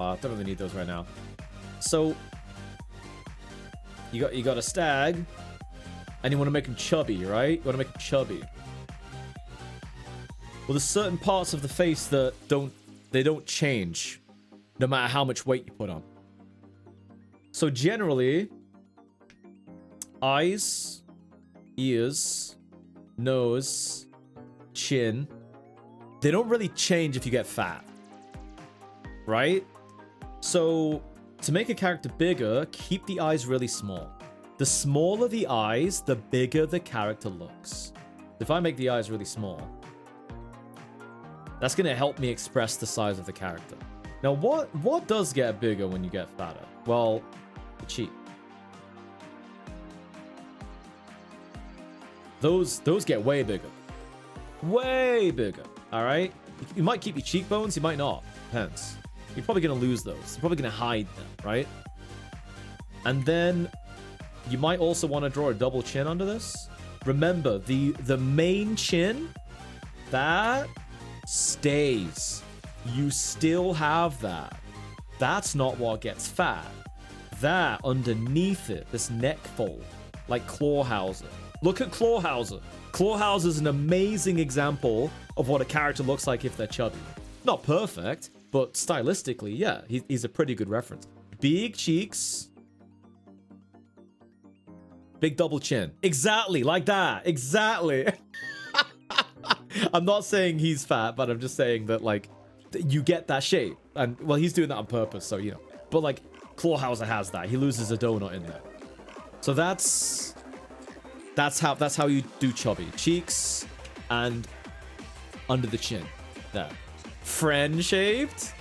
Don't really need those right now. So you got a stag, and you want to make him chubby, right? You want to make him chubby. Well, there's certain parts of the face that don't change, no matter how much weight you put on. So generally, eyes, ears, nose, chin, they don't really change if you get fat, right? So to make a character bigger, keep the eyes really small. The smaller the eyes, the bigger the character looks. If I make the eyes really small, that's going to help me express the size of the character. Now, what does get bigger when you get fatter? Well, the cheek. Those get way bigger. Way bigger, all right? You might keep your cheekbones, you might not. Depends. You're probably going to lose those. You're probably going to hide them, right? And then you might also want to draw a double chin under this. Remember, the main chin, that stays. You still have that. That's not what gets fat. That underneath it, this neck fold, like Clawhauser. Look at Clawhauser. Clawhauser is an amazing example of what a character looks like if they're chubby. Not perfect, but stylistically, yeah, he's a pretty good reference. Big cheeks. Big double chin. Exactly, like that. Exactly. I'm not saying he's fat, but I'm just saying that, like, you get that shape. And, well, he's doing that on purpose, so, you know. But, like, Clawhauser has that. He loses a donut in there. So that's how you do chubby. Cheeks and under the chin. There. Friend-shaped?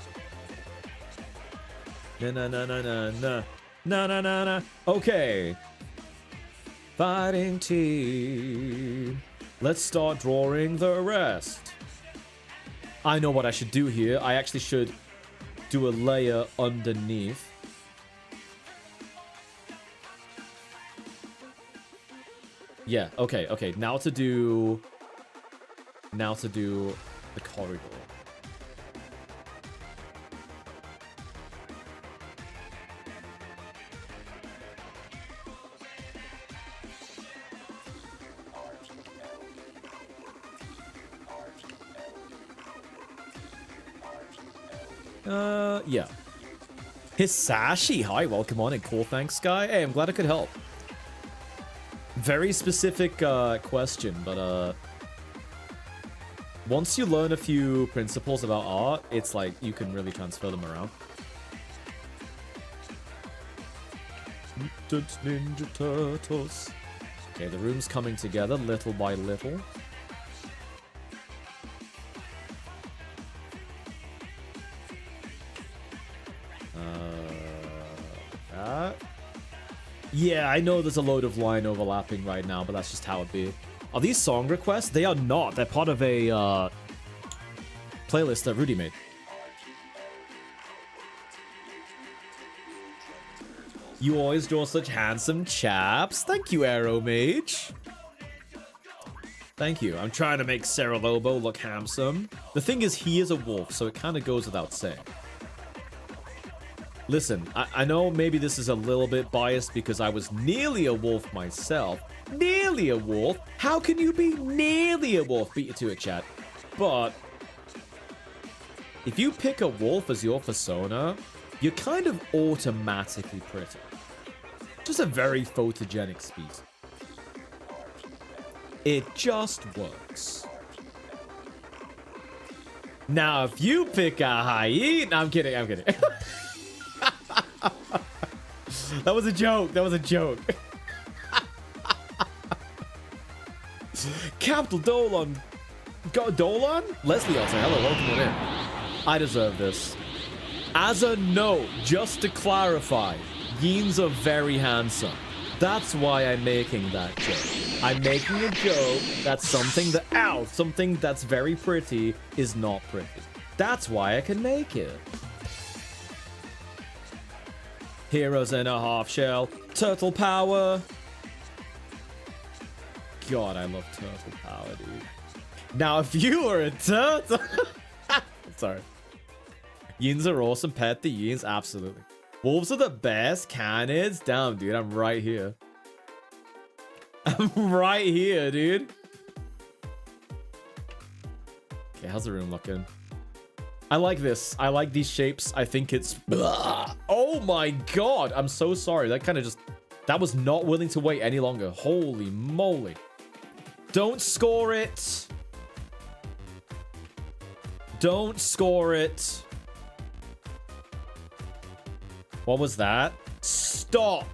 Na. Okay. Fighting team. Let's start drawing the rest. I know what I should do here. I actually should do a layer underneath. Yeah, okay. Now to do the corridor. Yeah. Hisashi, hi, welcome on, and cool, thanks, Sky. Hey, I'm glad I could help. Very specific question, but once you learn a few principles about art, it's like you can really transfer them around. Mutant Ninja Turtles. Okay, the room's coming together little by little. Yeah, I know there's a load of line overlapping right now, but that's just how it be. Are these song requests? They are not. They're part of a playlist that Rudy made. You always draw such handsome chaps. Thank you, Aero Mage. Thank you. I'm trying to make Sarah Lobo look handsome. The thing is, he is a wolf, so it kind of goes without saying. Listen, I know maybe this is a little bit biased because I was nearly a wolf myself. Nearly a wolf? How can you be nearly a wolf? Beat you to it, chat. But if you pick a wolf as your persona, you're kind of automatically pretty. Just a very photogenic species. It just works. Now, if you pick a hyena... I'm kidding. That was a joke. Capital Dolan. Dolan? Leslie, I'll say hello. Welcome on in. I deserve this. As a note, just to clarify, Yeens are very handsome. That's why I'm making that joke. I'm making a joke that something that's very pretty is not pretty. That's why I can make it. Heroes in a half shell. Turtle power. God, I love turtle power, dude. Now, if you were a turtle... Sorry. Yins are awesome. Pet the yins, absolutely. Wolves are the best. Canids? Damn, dude, I'm right here. I'm right here, dude. Okay, how's the room looking? I like this. I like these shapes. I think it's... Blah. Oh my god. I'm so sorry. That kind of just... That was not willing to wait any longer. Holy moly. Don't score it. Don't score it. What was that? Stop.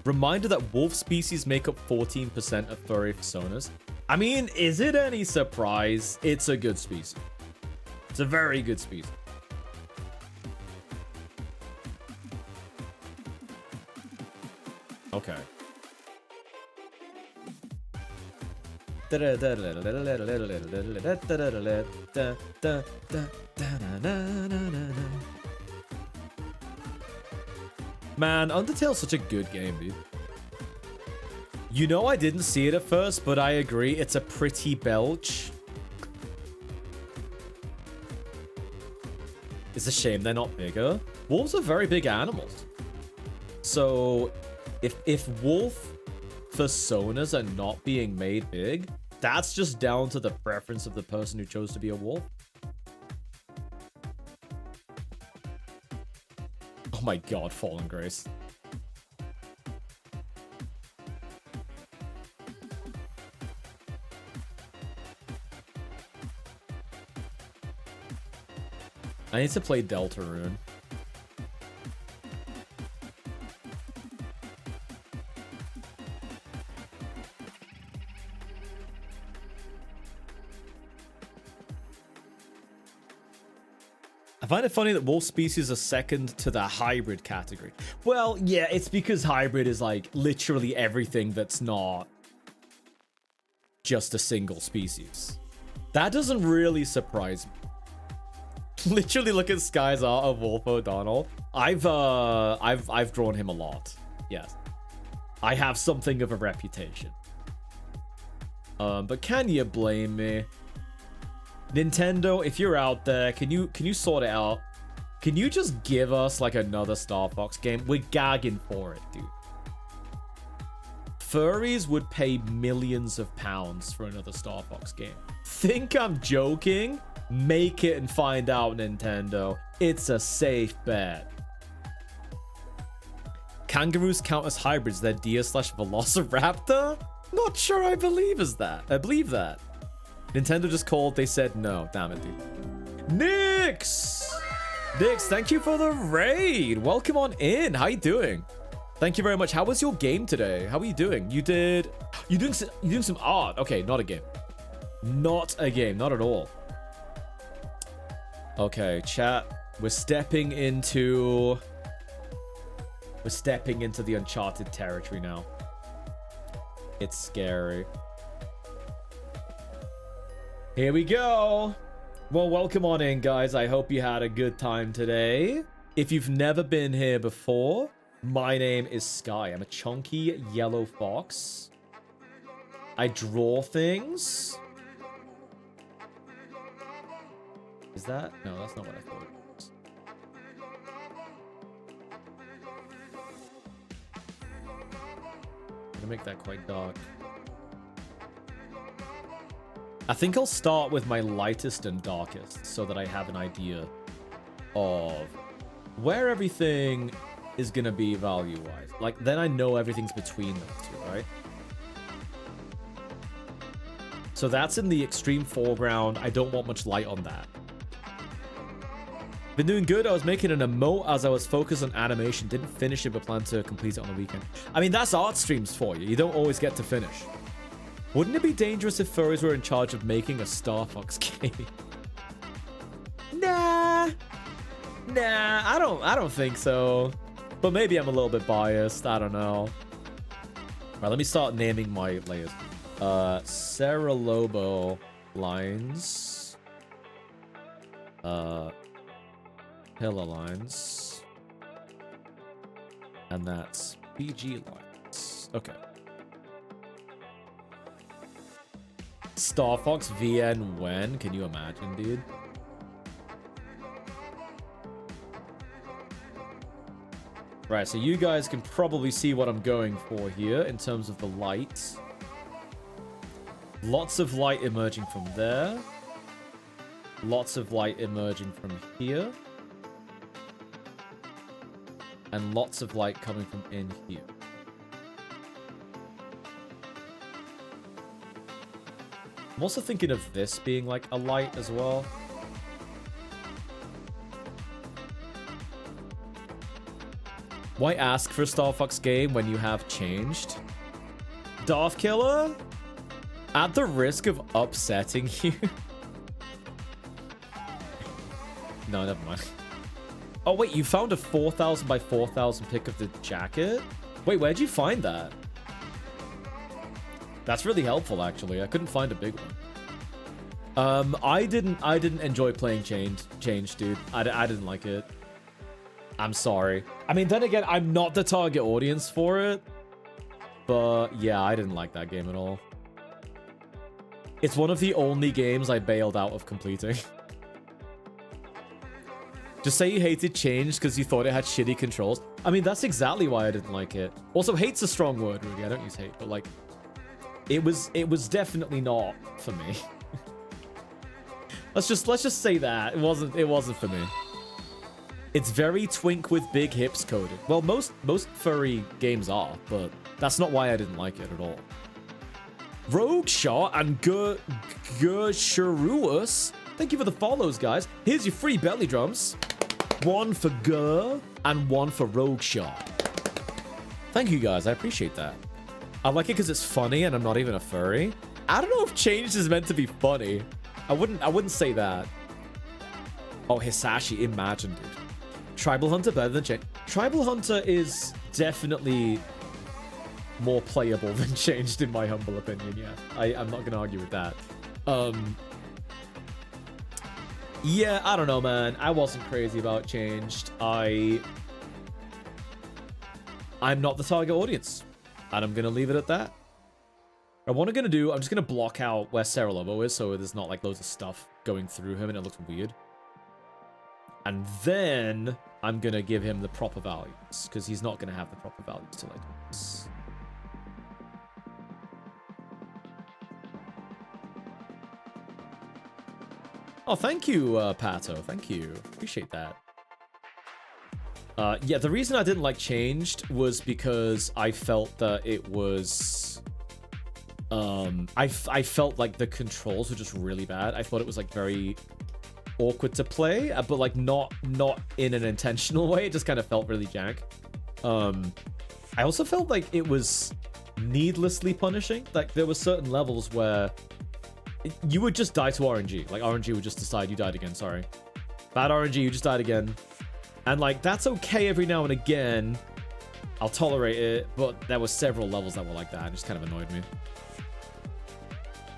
Reminder that wolf species make up 14% of furry personas. I mean, is it any surprise? It's a good species. It's a very good species. Okay. Man, Undertale's such a good game, dude. You know, I didn't see it at first, but I agree. It's a pretty belch. It's a shame they're not bigger. Wolves are very big animals. So, if wolf personas are not being made big, that's just down to the preference of the person who chose to be a wolf. Oh my god, Fallen Grace. I need to play Deltarune. I find it funny that wolf species are second to the hybrid category. Well, yeah, it's because hybrid is like literally everything that's not just a single species. That doesn't really surprise me. Literally look at Sky's art of Wolf O'Donnell. I've drawn him a lot. Yes. I have something of a reputation. But can you blame me? Nintendo, if you're out there, can you sort it out? Can you just give us like another Star Fox game? We're gagging for it, dude. Furries would pay millions of pounds for another Star Fox game. Think I'm joking? Make it and find out, Nintendo. It's a safe bet. Kangaroos count as hybrids. They're deer/velociraptor? Not sure I believe that. Nintendo just called. They said no. Damn it, dude. Nix, thank you for the raid. Welcome on in. How you doing? Thank you very much. How was your game today? How are you doing? You're doing some art. Okay, not a game. Not a game. Not at all. Okay, chat. We're stepping into the uncharted territory now. It's scary. Here we go. Well, welcome on in, guys. I hope you had a good time today. If you've never been here before, my name is Sky. I'm a chunky yellow fox. I draw things. Is that? No, that's not what I thought it was. I'm gonna make that quite dark. I think I'll start with my lightest and darkest so that I have an idea of where everything is gonna be value-wise. Like, then I know everything's between those two, right? So that's in the extreme foreground. I don't want much light on that. Been doing good. I was making an emote as I was focused on animation. Didn't finish it, but plan to complete it on the weekend. I mean, that's art streams for you. You don't always get to finish. Wouldn't it be dangerous if furries were in charge of making a Star Fox game? Nah, I don't think so. But maybe I'm a little bit biased. I don't know. All right, let me start naming my layers. Sarah Lobo lines. Pillar lines. And that's PG lines. Okay. Star Fox VN when? Can you imagine, dude? Right, so you guys can probably see what I'm going for here in terms of the light. Lots of light emerging from there. Lots of light emerging from here. And lots of light coming from in here. I'm also thinking of this being like a light as well. Why ask for a Star Fox game when you have changed? Darth Killer? At the risk of upsetting you? No, never mind. Oh, wait, you found a 4,000 by 4,000 pic of the jacket? Wait, where'd you find that? That's really helpful, actually. I couldn't find a big one. I didn't enjoy playing Change, dude. I didn't like it. I'm sorry. I mean, then again, I'm not the target audience for it. But yeah, I didn't like that game at all. It's one of the only games I bailed out of completing. Just say you hated Change because you thought it had shitty controls. I mean, that's exactly why I didn't like it. Also, hate's a strong word, really. I don't use hate, but like, it was definitely not for me. let's just say that it wasn't for me. It's very twink with big hips coded. Well, most furry games are, but that's not why I didn't like it at all. Rogue Shot and Gersharuus, thank you for the follows, guys. Here's your free belly drums. One for Gur and one for Rogue Shot. Thank you, guys. I appreciate that. I like it because it's funny and I'm not even a furry. I don't know if Change is meant to be funny. I wouldn't say that. Oh, Hisashi, imagine, dude. Tribal Hunter better than Change. Tribal Hunter is definitely more playable than Changed, in my humble opinion, yeah. I'm not gonna argue with that. Yeah, I don't know, man. I wasn't crazy about Changed. I'm not the target audience. And I'm gonna leave it at that. And what I'm gonna do, I'm just gonna block out where Sarah Lobo is, so there's not like loads of stuff going through him and it looks weird. And then I'm gonna give him the proper values, because he's not gonna have the proper values till I do this. Oh, thank you, Pato. Thank you. Appreciate that. Yeah, the reason I didn't like Changed was because I felt that it was... I felt like the controls were just really bad. I thought it was, like, very awkward to play, but, like, not in an intentional way. It just kind of felt really jank. I also felt like it was needlessly punishing. Like, there were certain levels where... you would just die to RNG. Like, RNG would just decide you died again, sorry. Bad RNG, you just died again. And, like, that's okay every now and again. I'll tolerate it, but there were several levels that were like that. It just kind of annoyed me.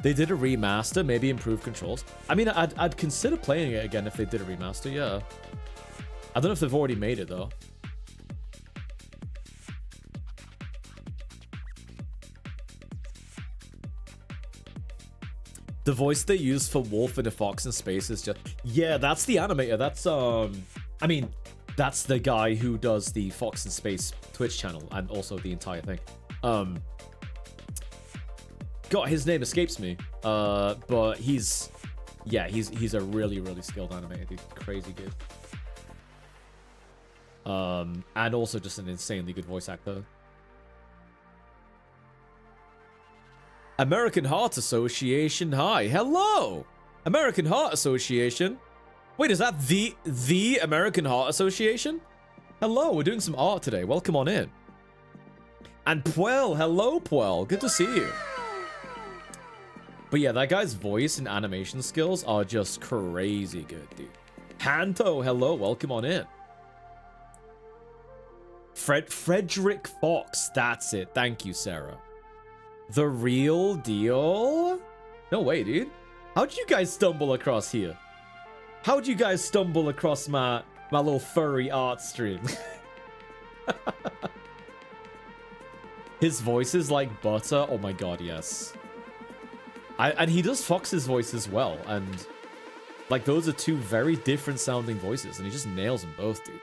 They did a remaster, maybe improve controls. I mean, I'd consider playing it again if they did a remaster, yeah. I don't know if they've already made it, though. The voice they use for Wolf in a Fox in Space is just... yeah, that's the animator. That's, I mean, that's the guy who does the Fox in Space Twitch channel and also the entire thing. God, his name escapes me. But he's... yeah, he's a really, really skilled animator. He's crazy good. And also just an insanely good voice actor. American Heart Association, hi. Hello! American Heart Association? Wait, is that the American Heart Association? Hello, we're doing some art today. Welcome on in. And Puel, hello Puel. Good to see you. But yeah, that guy's voice and animation skills are just crazy good, dude. Hanto, hello. Welcome on in. Frederick Fox, that's it. Thank you, Sarah. The real deal? No way, dude. How'd you guys stumble across here? How'd you guys stumble across my little furry art stream? His voice is like butter. Oh my god, yes. And he does Fox's voice as well. And like those are two very different sounding voices. And he just nails them both, dude.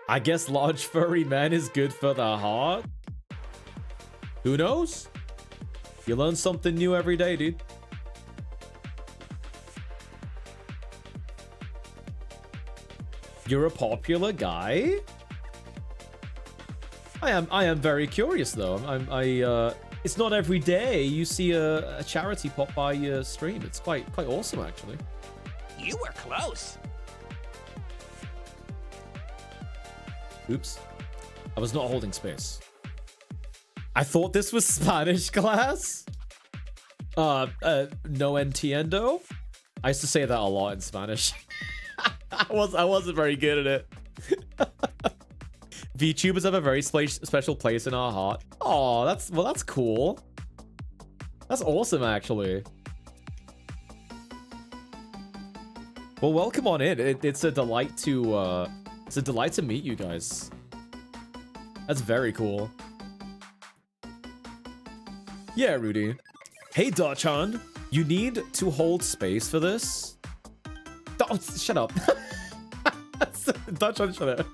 I guess large furry men is good for the heart. Who knows? You learn something new every day, dude. You're a popular guy? I am very curious though. It's not every day you see a charity pop by your stream. It's quite awesome actually. You were close. Oops. I was not holding space. I thought this was Spanish class. No entiendo. I used to say that a lot in Spanish. I wasn't very good at it. VTubers have a very special place in our heart. Oh, that's cool. That's awesome, actually. Well, welcome on in. It's a delight to meet you guys. That's very cool. Yeah, Rudy. Hey, Dachan. You need to hold space for this. Oh, shut up. Dachan, shut up.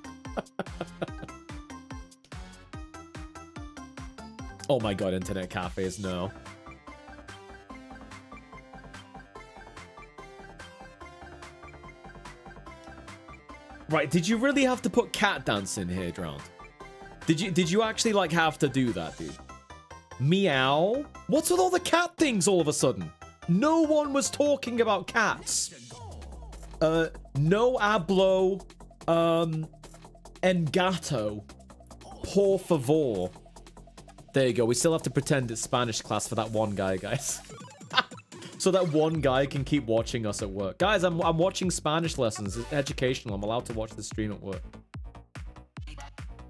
Oh my god, internet cafes, no. Right, did you really have to put cat dance in here, Drowned? Did you actually like have to do that, dude? Meow? What's with all the cat things all of a sudden? No one was talking about cats. No hablo, engato. Por favor. There you go. We still have to pretend it's Spanish class for that one guy, guys. So that one guy can keep watching us at work. Guys, I'm watching Spanish lessons. It's educational. I'm allowed to watch the stream at work.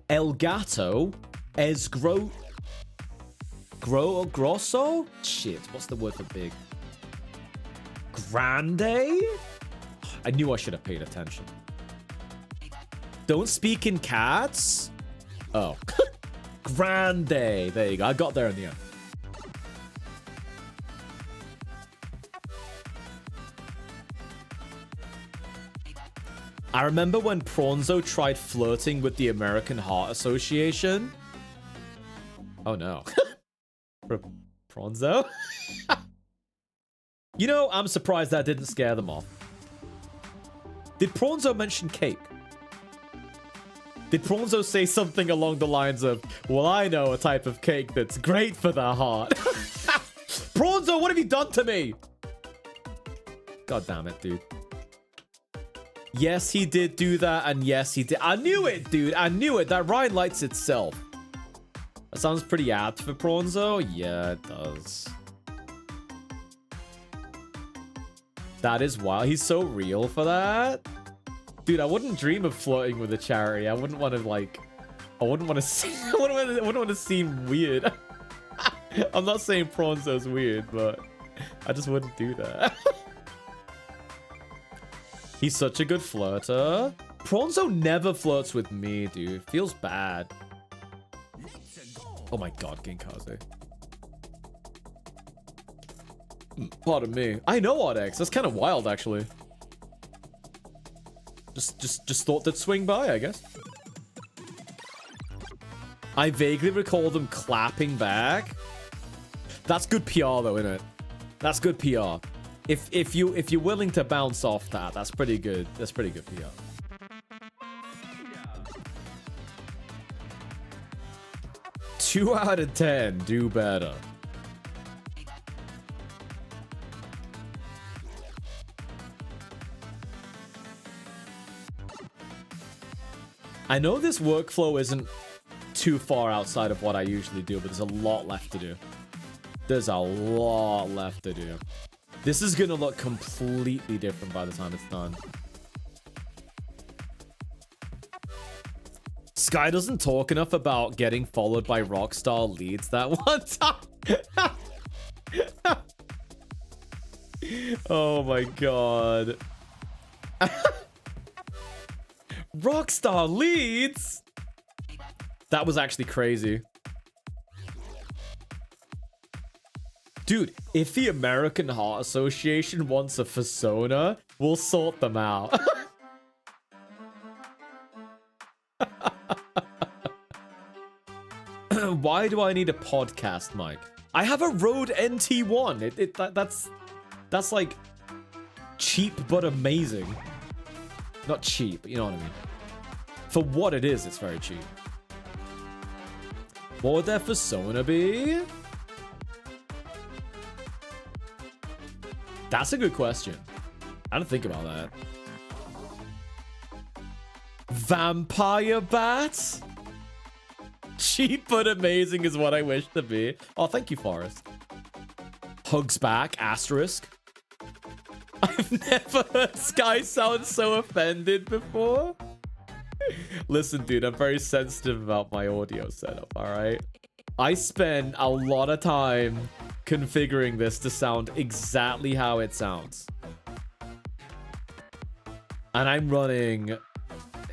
El gato es grosso? Shit, what's the word for big? Grande? I knew I should have paid attention. Don't speak in cats? Oh. Grande. There you go. I got there in the end. I remember when Pronzo tried flirting with the American Heart Association. Oh no. Pronzo? You know, I'm surprised that didn't scare them off. Did Pronzo mention cake? Did Pronzo say something along the lines of, well, I know a type of cake that's great for the heart. Pronzo, what have you done to me? God damn it, dude. Yes, he did do that, and yes, he did. I knew it, dude. I knew it. That rhyme lights itself. That sounds pretty apt for Pronzo. Yeah, it does. That is wild. He's so real for that. Dude, I wouldn't dream of flirting with a charity. I wouldn't want to, like... I wouldn't want to see... I wouldn't want to seem weird. I'm not saying Pronzo's weird, but... I just wouldn't do that. He's such a good flirter. Pronzo never flirts with me, dude. Feels bad. Oh my god, Ginkaze. Pardon me. I know Odex. That's kind of wild, actually. Just thought they'd swing by, I guess. I vaguely recall them clapping back. That's good PR, though, isn't it? That's good PR. If you're willing to bounce off that, that's pretty good. That's pretty good PR. Two out of 10. Do better. I know this workflow isn't too far outside of what I usually do, but there's a lot left to do. There's a lot left to do. This is gonna look completely different by the time it's done. Sky doesn't talk enough about getting followed by Rockstar leads that one time. Oh my god. Rockstar leads? That was actually crazy. Dude, if the American Heart Association wants a persona, we'll sort them out. why do I need a podcast mic? I have a Rode NT1. That's like cheap but amazing. Not cheap, but you know what I mean. For what it is, it's very cheap. What would their persona be? That's a good question. I don't think about that. Vampire bat? Cheap but amazing is what I wish to be. Oh, thank you, Forrest. Hugs back, asterisk. I've never heard Sky sound so offended before. Listen, dude, I'm very sensitive about my audio setup, alright? I spent a lot of time configuring this to sound exactly how it sounds. And I'm running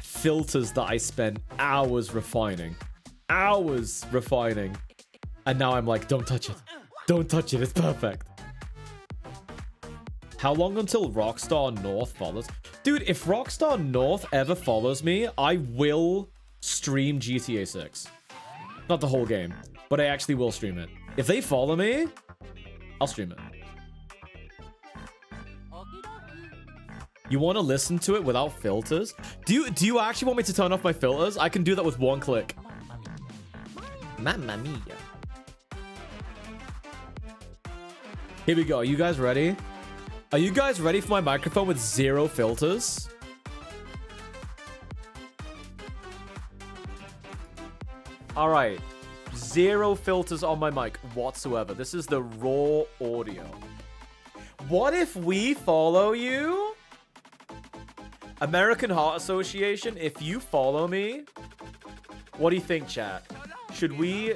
filters that I spent hours refining. Hours refining. And now I'm like, don't touch it. Don't touch it, it's perfect. How long until Rockstar North follows? Dude, if Rockstar North ever follows me, I will stream GTA 6. Not the whole game, but I actually will stream it. If they follow me, I'll stream it. You want to listen to it without filters? Do you actually want me to turn off my filters? I can do that with one click. Mamma mia. Here we go. Are you guys ready? Are you guys ready for my microphone with 0 filters? All right. 0 filters on my mic whatsoever. This is the raw audio. What if we follow you? American Heart Association, if you follow me, what do you think, chat? Should we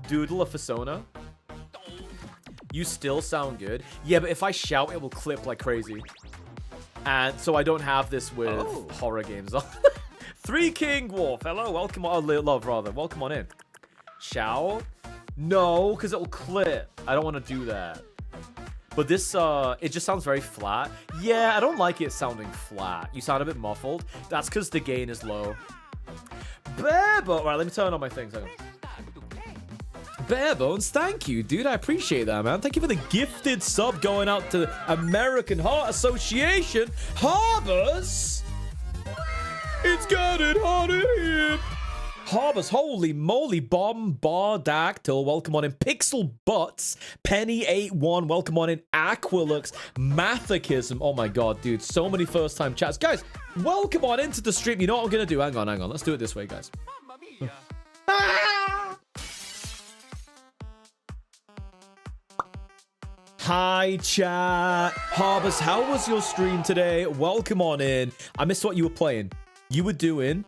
doodle a persona? You still sound good. Yeah, but if I shout, it will clip like crazy. And so I don't have this with horror games on. 3 King Wolf, hello, welcome on. Oh, Love, rather. Welcome on in. Shout? No, because it'll clip. I don't want to do that. But this, it just sounds very flat. Yeah, I don't like it sounding flat. You sound a bit muffled. That's because the gain is low. Barebones. Right, let me turn on my things. Hang on. Barebones, thank you, dude. I appreciate that, man. Thank you for the gifted sub going out to American Heart Association. Harbors! It's getting hot in here. Harbors, holy moly. Bombardactyl, welcome on in. Pixel Butts, Penny81, welcome on in. Aquilux, Mathichism. Oh my god, dude. So many first-time chats. Guys, welcome on into the stream. You know what I'm going to do? Hang on. Let's do it this way, guys. Hi, chat. Harbors, how was your stream today? Welcome on in. I missed what you were playing. You were doing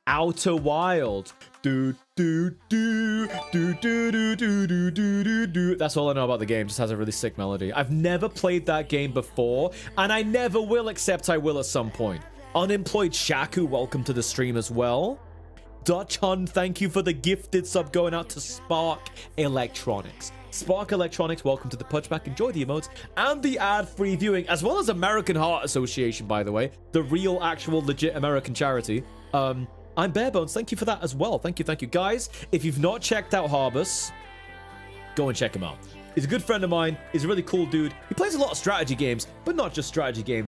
Outer Wild. Do do do do do do do do do do. That's all I know about the game. Just has a really sick melody. I've never played that game before, and I never will, except I will at some point. Unemployed Shaku, welcome to the stream as well. Dutch Hun, thank you for the gifted sub going out to Spark Electronics. Spark Electronics, welcome to the Punchback. Enjoy the emotes and the ad-free viewing, as well as American Heart Association, by the way. The real, actual, legit American charity. I'm Barebones. Thank you for that as well. Thank you. Guys, if you've not checked out Harbus, go and check him out. He's a good friend of mine. He's a really cool dude. He plays a lot of strategy games, but not just strategy games.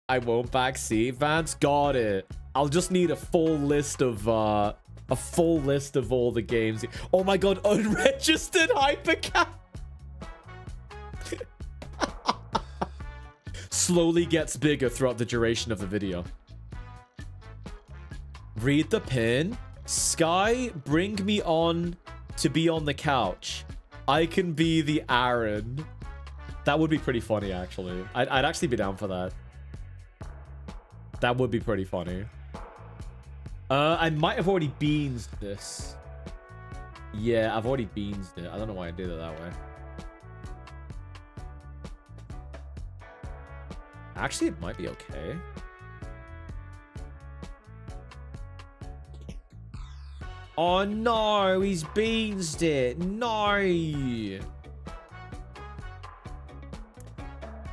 I won't backseat, Vance. Got it. I'll just need a full list of all the games. Oh my god, unregistered hypercap. Slowly gets bigger throughout the duration of the video. Read the pin. Sky, bring me on to be on the couch. I can be the Aaron. That would be pretty funny, actually. I'd actually be down for that. That would be pretty funny. I might have already beansed this. Yeah, I've already beansed it. I don't know why I did it that way. Actually, it might be okay. Oh no, he's beansed it. No.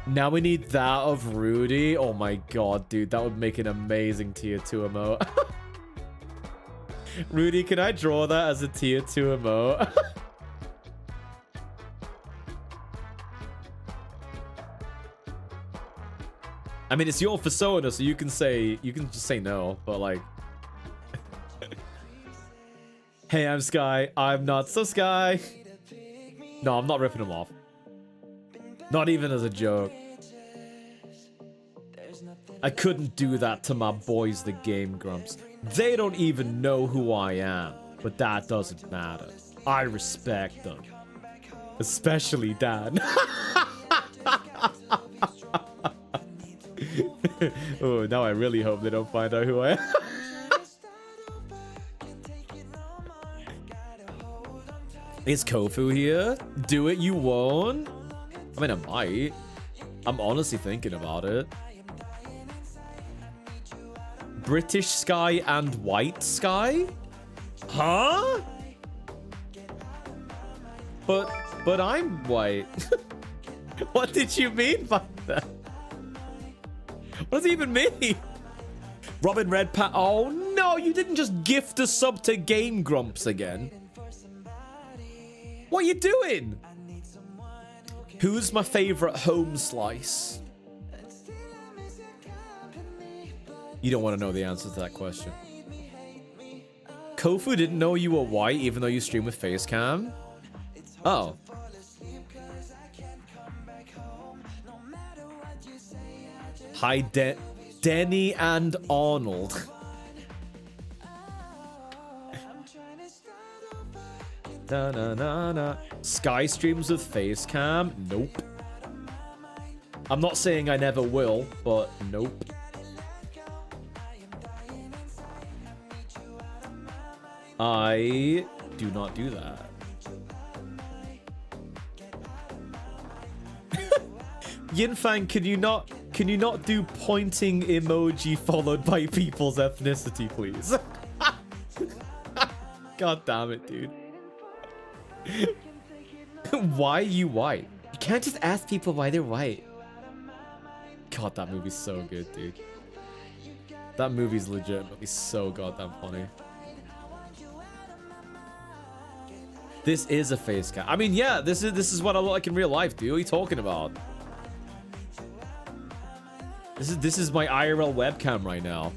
Now we need that of Rudy. Oh my god, dude. That would make an amazing tier 2 emote. Rudy, can I draw that as a tier 2 emote? I mean, it's your persona, so you can just say no, but like... Hey, I'm Sky. I'm not so Sky. No, I'm not ripping him off. Not even as a joke. I couldn't do that to my boys, the Game Grumps. They don't even know who I am, but that doesn't matter. I respect them. Especially Dan. Oh, now I really hope they don't find out who I am. Is Kofu here? Do it, you won't? I mean, I might. I'm honestly thinking about it. British Sky and White Sky? Huh? But I'm white. What did you mean by that? What does it even mean? Robin Red Pat. Oh no, you didn't just gift a sub to Game Grumps again. What are you doing? Who's my favorite home slice? You don't want to know the answer to that question. Kofu didn't know you were white even though you stream with Facecam? Oh. Hi, Denny and Arnold. Na, na, na, na. Sky streams with Facecam? Nope. I'm not saying I never will, but nope. I do not do that. Yinfang, can you not do pointing emoji followed by people's ethnicity, please? God damn it, dude. Why are you white? You can't just ask people why they're white. God, that movie's so good, dude. That movie's legitimately so goddamn funny. This is a face cam. I mean, yeah, this is what I look like in real life, dude. What are you talking about? This is my IRL webcam right now.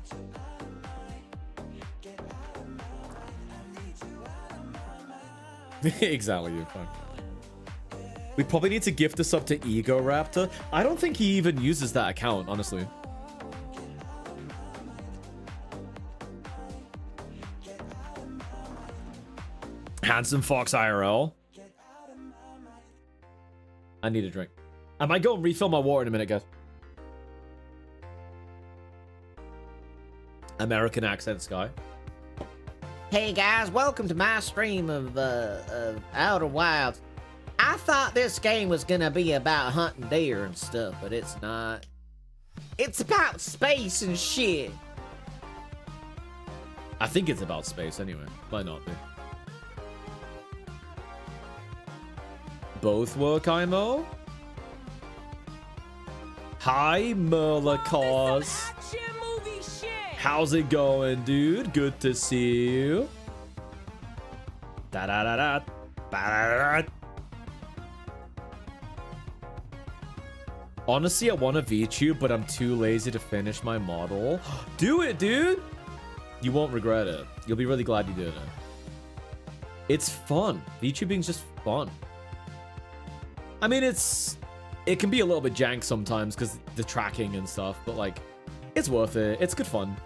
Exactly, you're fine. We probably need to gift this up to Ego Raptor. I don't think he even uses that account, honestly. Handsome Fox IRL. I need a drink. I might go and refill my water in a minute, guys. American accent Sky. Hey guys, welcome to my stream of Outer Wilds. I thought this game was gonna be about hunting deer and stuff, but it's not. It's about space and shit. I think it's about space anyway. Might not be. Both work, IMO? Hi, Merlacause. How's it going, dude? Good to see you. Da da da da. Ba da da da. Honestly, I want a VTube, but I'm too lazy to finish my model. Do it, dude! You won't regret it. You'll be really glad you did it. It's fun. VTubing's just fun. I mean, it can be a little bit jank sometimes because the tracking and stuff, but like, it's worth it. It's good fun.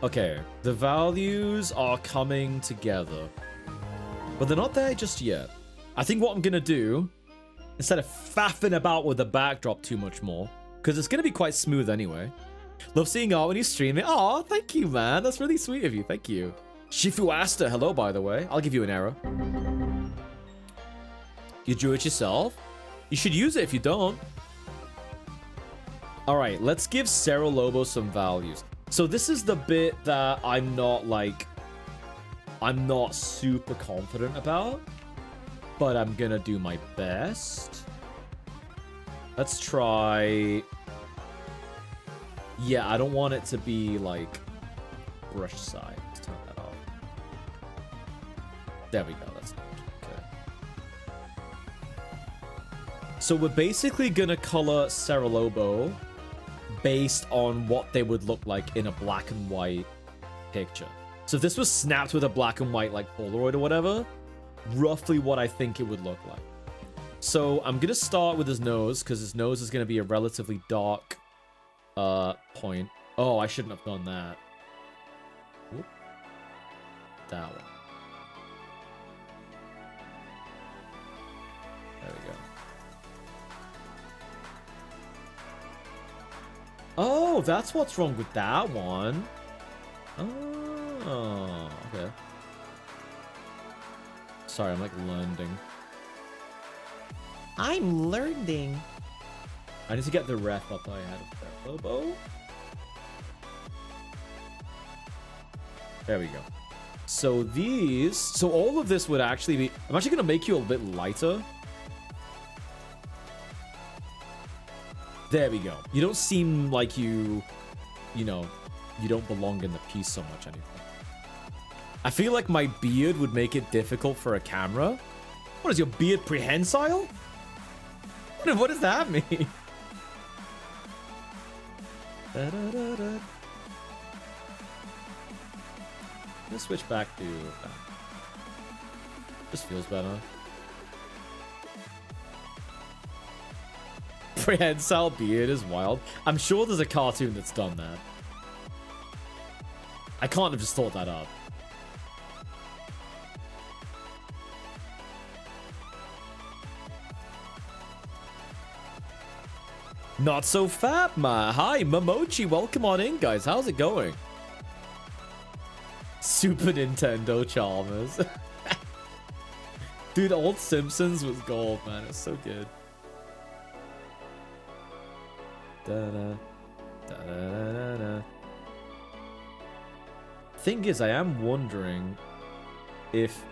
Okay, the values are coming together, but they're not there just yet. I think what I'm gonna do, instead of faffing about with the backdrop too much more, because it's gonna be quite smooth anyway. Love seeing art when you stream it. Aw, thank you, man. That's really sweet of you. Thank you. Shifu Asta, hello, by the way. I'll give you an error. You drew it yourself? You should use it if you don't. All right, let's give Cerro Lobo some values. So this is the bit that I'm not super confident about, but I'm gonna do my best. Let's try. Yeah, I don't want it to be like brush side. Let's turn that off. There we go. That's good. Okay. So we're basically gonna color Cerro Lobo based on what they would look like in a black and white picture. So if this was snapped with a black and white like Polaroid or whatever, roughly what I think it would look like. So I'm gonna start with his nose because his nose is gonna be a relatively dark point. Oh, I shouldn't have done that. Whoop. That one. There we go. Oh, that's what's wrong with that one. Oh, okay. Sorry, I'm like learning. I'm learning. I need to get the ref up I had of that Lobo. There we go. So these, so all of this would actually be, I'm actually going to make you a little bit lighter. There we go. You don't seem like you know, you don't belong in the piece so much anymore. I feel like my beard would make it difficult for a camera. What is your beard prehensile? What does that mean? Let's switch back to... This feels better. Prehensile beard is wild. I'm sure there's a cartoon that's done that. I can't have just thought that up. Not so fat, ma. Hi, Momochi. Welcome on in, guys. How's it going? Super Nintendo Chalmers. Dude, old Simpsons was gold, man. It's so good. Da-da, da-da-da-da. Thing is, I am wondering if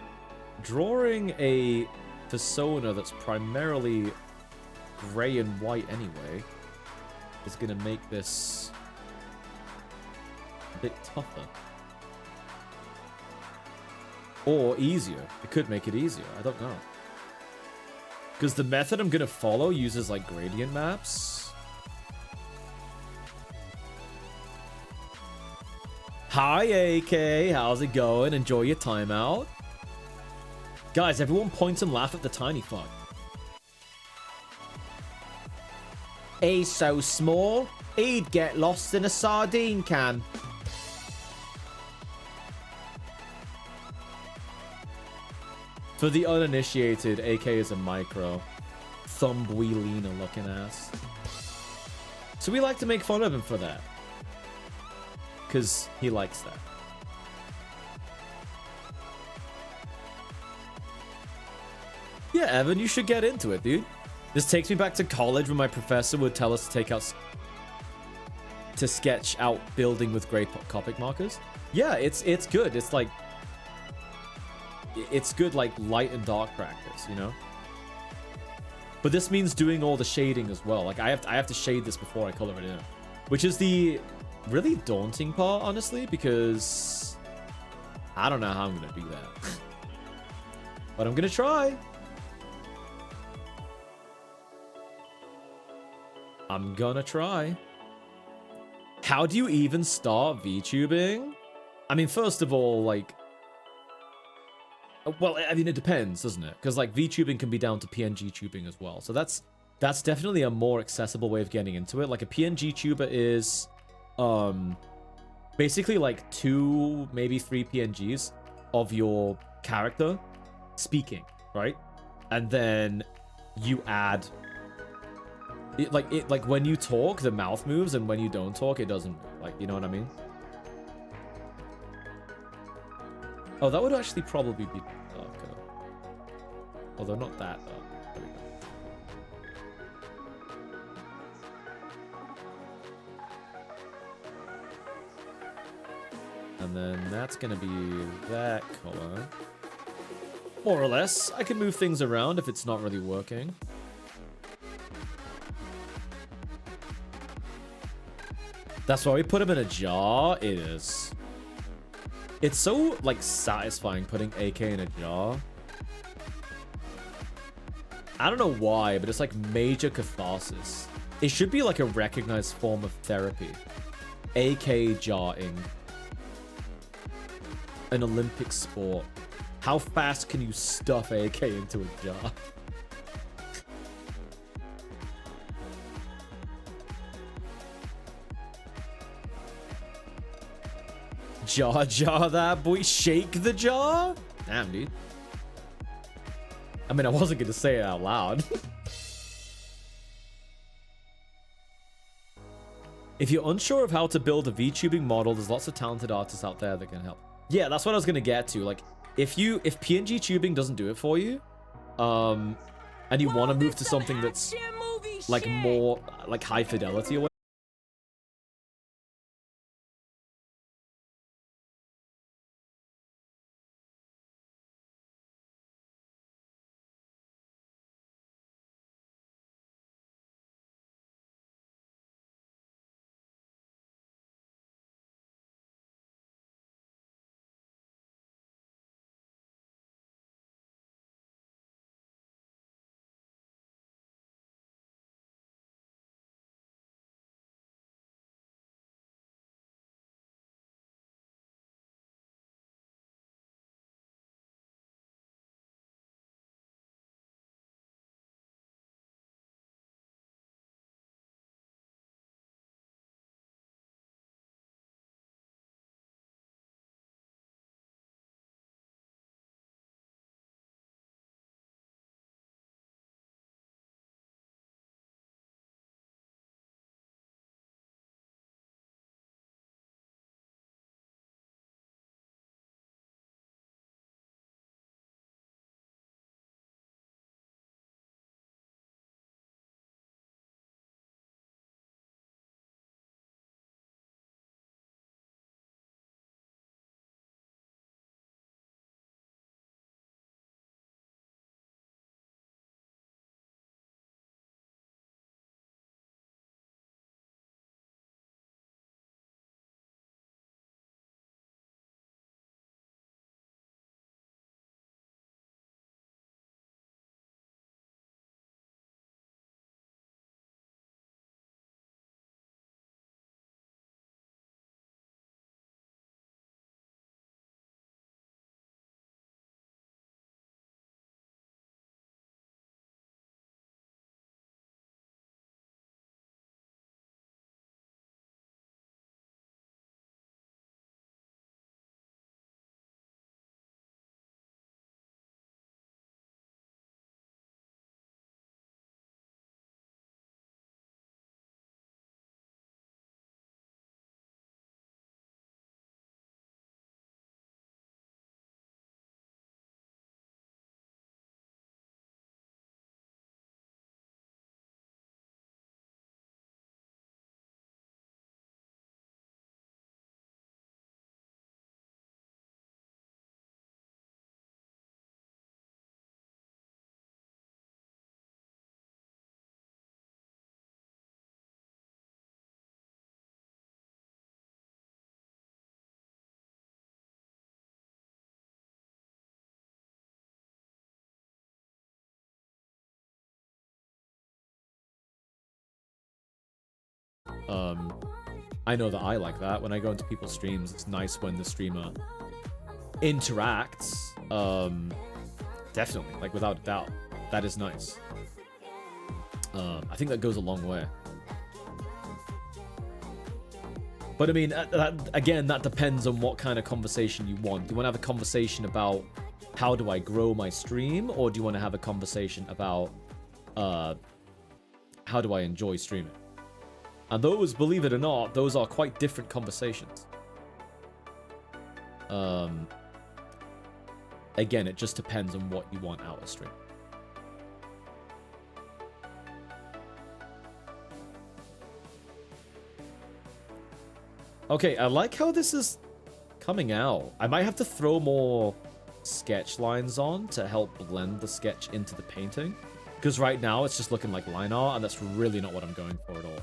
drawing a persona that's primarily gray and white anyway is gonna make this a bit tougher. Or easier. It could make it easier. I don't know. Because the method I'm gonna follow uses like gradient maps. Hi, AK. How's it going? Enjoy your time out. Guys, everyone point and laugh at the tiny fuck. He's so small, he'd get lost in a sardine can. For the uninitiated, AK is a micro. Thumbweelina looking ass. So we like to make fun of him for that. Because he likes that. Yeah, Evan, you should get into it, dude. This takes me back to college when my professor would tell us to sketch out building with gray Copic markers. Yeah, it's good. It's like it's good like light and dark practice, you know? But this means doing all the shading as well. Like I have to shade this before I color it in. Which is the really daunting part, honestly, because I don't know how I'm gonna do that. But I'm gonna try. I'm gonna try. How do you even start VTubing? I mean, first of all, like... Well, I mean, it depends, doesn't it? Because, like, VTubing can be down to PNG tubing as well. So that's definitely a more accessible way of getting into it. Like, a PNG tuber is... basically, like, 2, maybe 3 PNGs of your character speaking, right? And then you add... Like, when you talk, the mouth moves, and when you don't talk, it doesn't move. Like, you know what I mean? Oh, that would actually probably be darker. Although not that dark. There we go. And then that's gonna be that color. More or less. I can move things around if it's not really working. That's why we put him in a jar? It is. It's so, like, satisfying putting AK in a jar. I don't know why, but it's like major catharsis. It should be like a recognized form of therapy. AK jarring. An Olympic sport. How fast can you stuff AK into a jar? Jar that boy. Shake the jar? Damn, dude. I mean, I wasn't going to say it out loud. If you're unsure of how to build a VTubing model, there's lots of talented artists out there that can help. Yeah, that's what I was going to get to. Like, if PNG tubing doesn't do it for you, and you want to move to something that's like more like high fidelity or whatever, I know that I like that. When I go into people's streams, it's nice when the streamer interacts. Definitely, like without a doubt, that is nice. I think that goes a long way. But I mean, again, that depends on what kind of conversation you want. Do you want to have a conversation about how do I grow my stream, or do you want to have a conversation about how do I enjoy streaming? And those, believe it or not, those are quite different conversations. Again, it just depends on what you want out of stream. Okay, I like how this is coming out. I might have to throw more sketch lines on to help blend the sketch into the painting. Because right now, it's just looking like line art, and that's really not what I'm going for at all.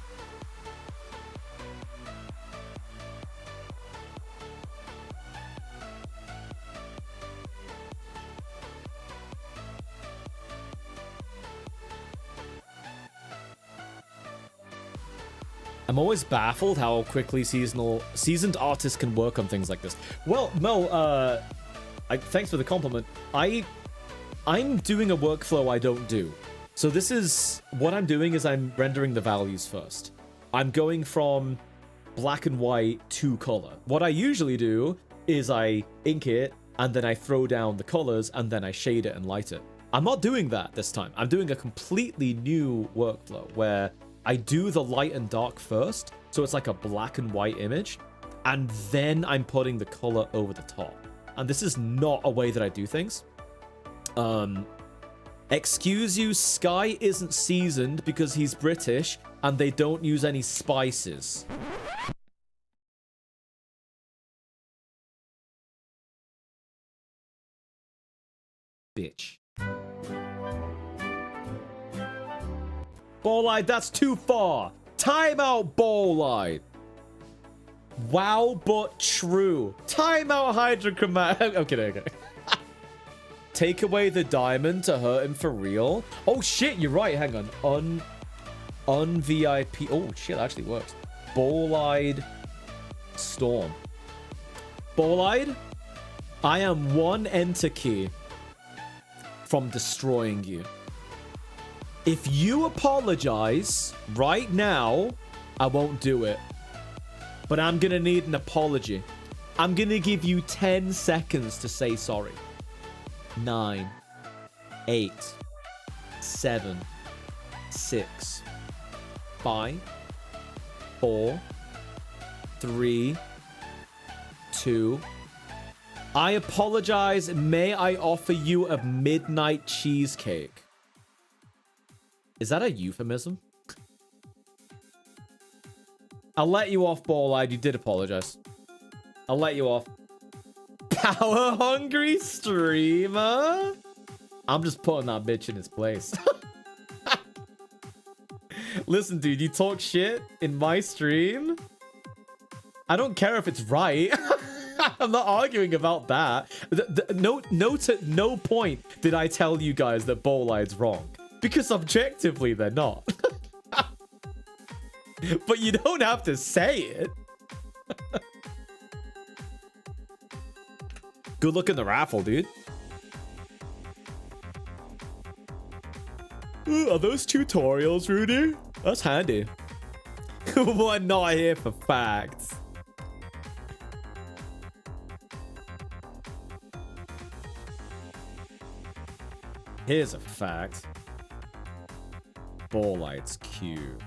I'm always baffled how quickly seasoned artists can work on things like this. Well, Mo, thanks for the compliment. I'm doing a workflow I don't do. So this is, what I'm doing is I'm rendering the values first. I'm going from black and white to color. What I usually do is I ink it, and then I throw down the colors, and then I shade it and light it. I'm not doing that this time. I'm doing a completely new workflow where I do the light and dark first, so it's like a black and white image, and then I'm putting the color over the top. And this is not a way that I do things. Excuse you, Sky isn't seasoned because he's British, and they don't use any spices. Bitch. Bowlight, that's too far. Time out, Bowlight. Wow, but true. Time out, Hydrochromatic. Okay. Take away the diamond to hurt him for real. Oh, shit, you're right. Hang on. Un-VIP. Oh, shit, that actually works. Bowlight Storm. Bowlight, I am one enter key from destroying you. If you apologize right now, I won't do it. But I'm gonna need an apology. I'm gonna give you 10 seconds to say sorry. 9, 8, 7, 6, 5, 4, 3, 2. I apologize. May I offer you a midnight cheesecake? Is that a euphemism? I'll let you off, Ball-Eyed. You did apologize. I'll let you off. Power hungry streamer? I'm just putting that bitch in his place. Listen, dude, you talk shit in my stream. I don't care if it's right. I'm not arguing about that. No point did I tell you guys that Bowline's wrong. Because objectively, they're not. But you don't have to say it. Good luck in the raffle, dude. Ooh, are those tutorials, Rudy? That's handy. We're not here for facts. Here's a fact. Bowlight's cute.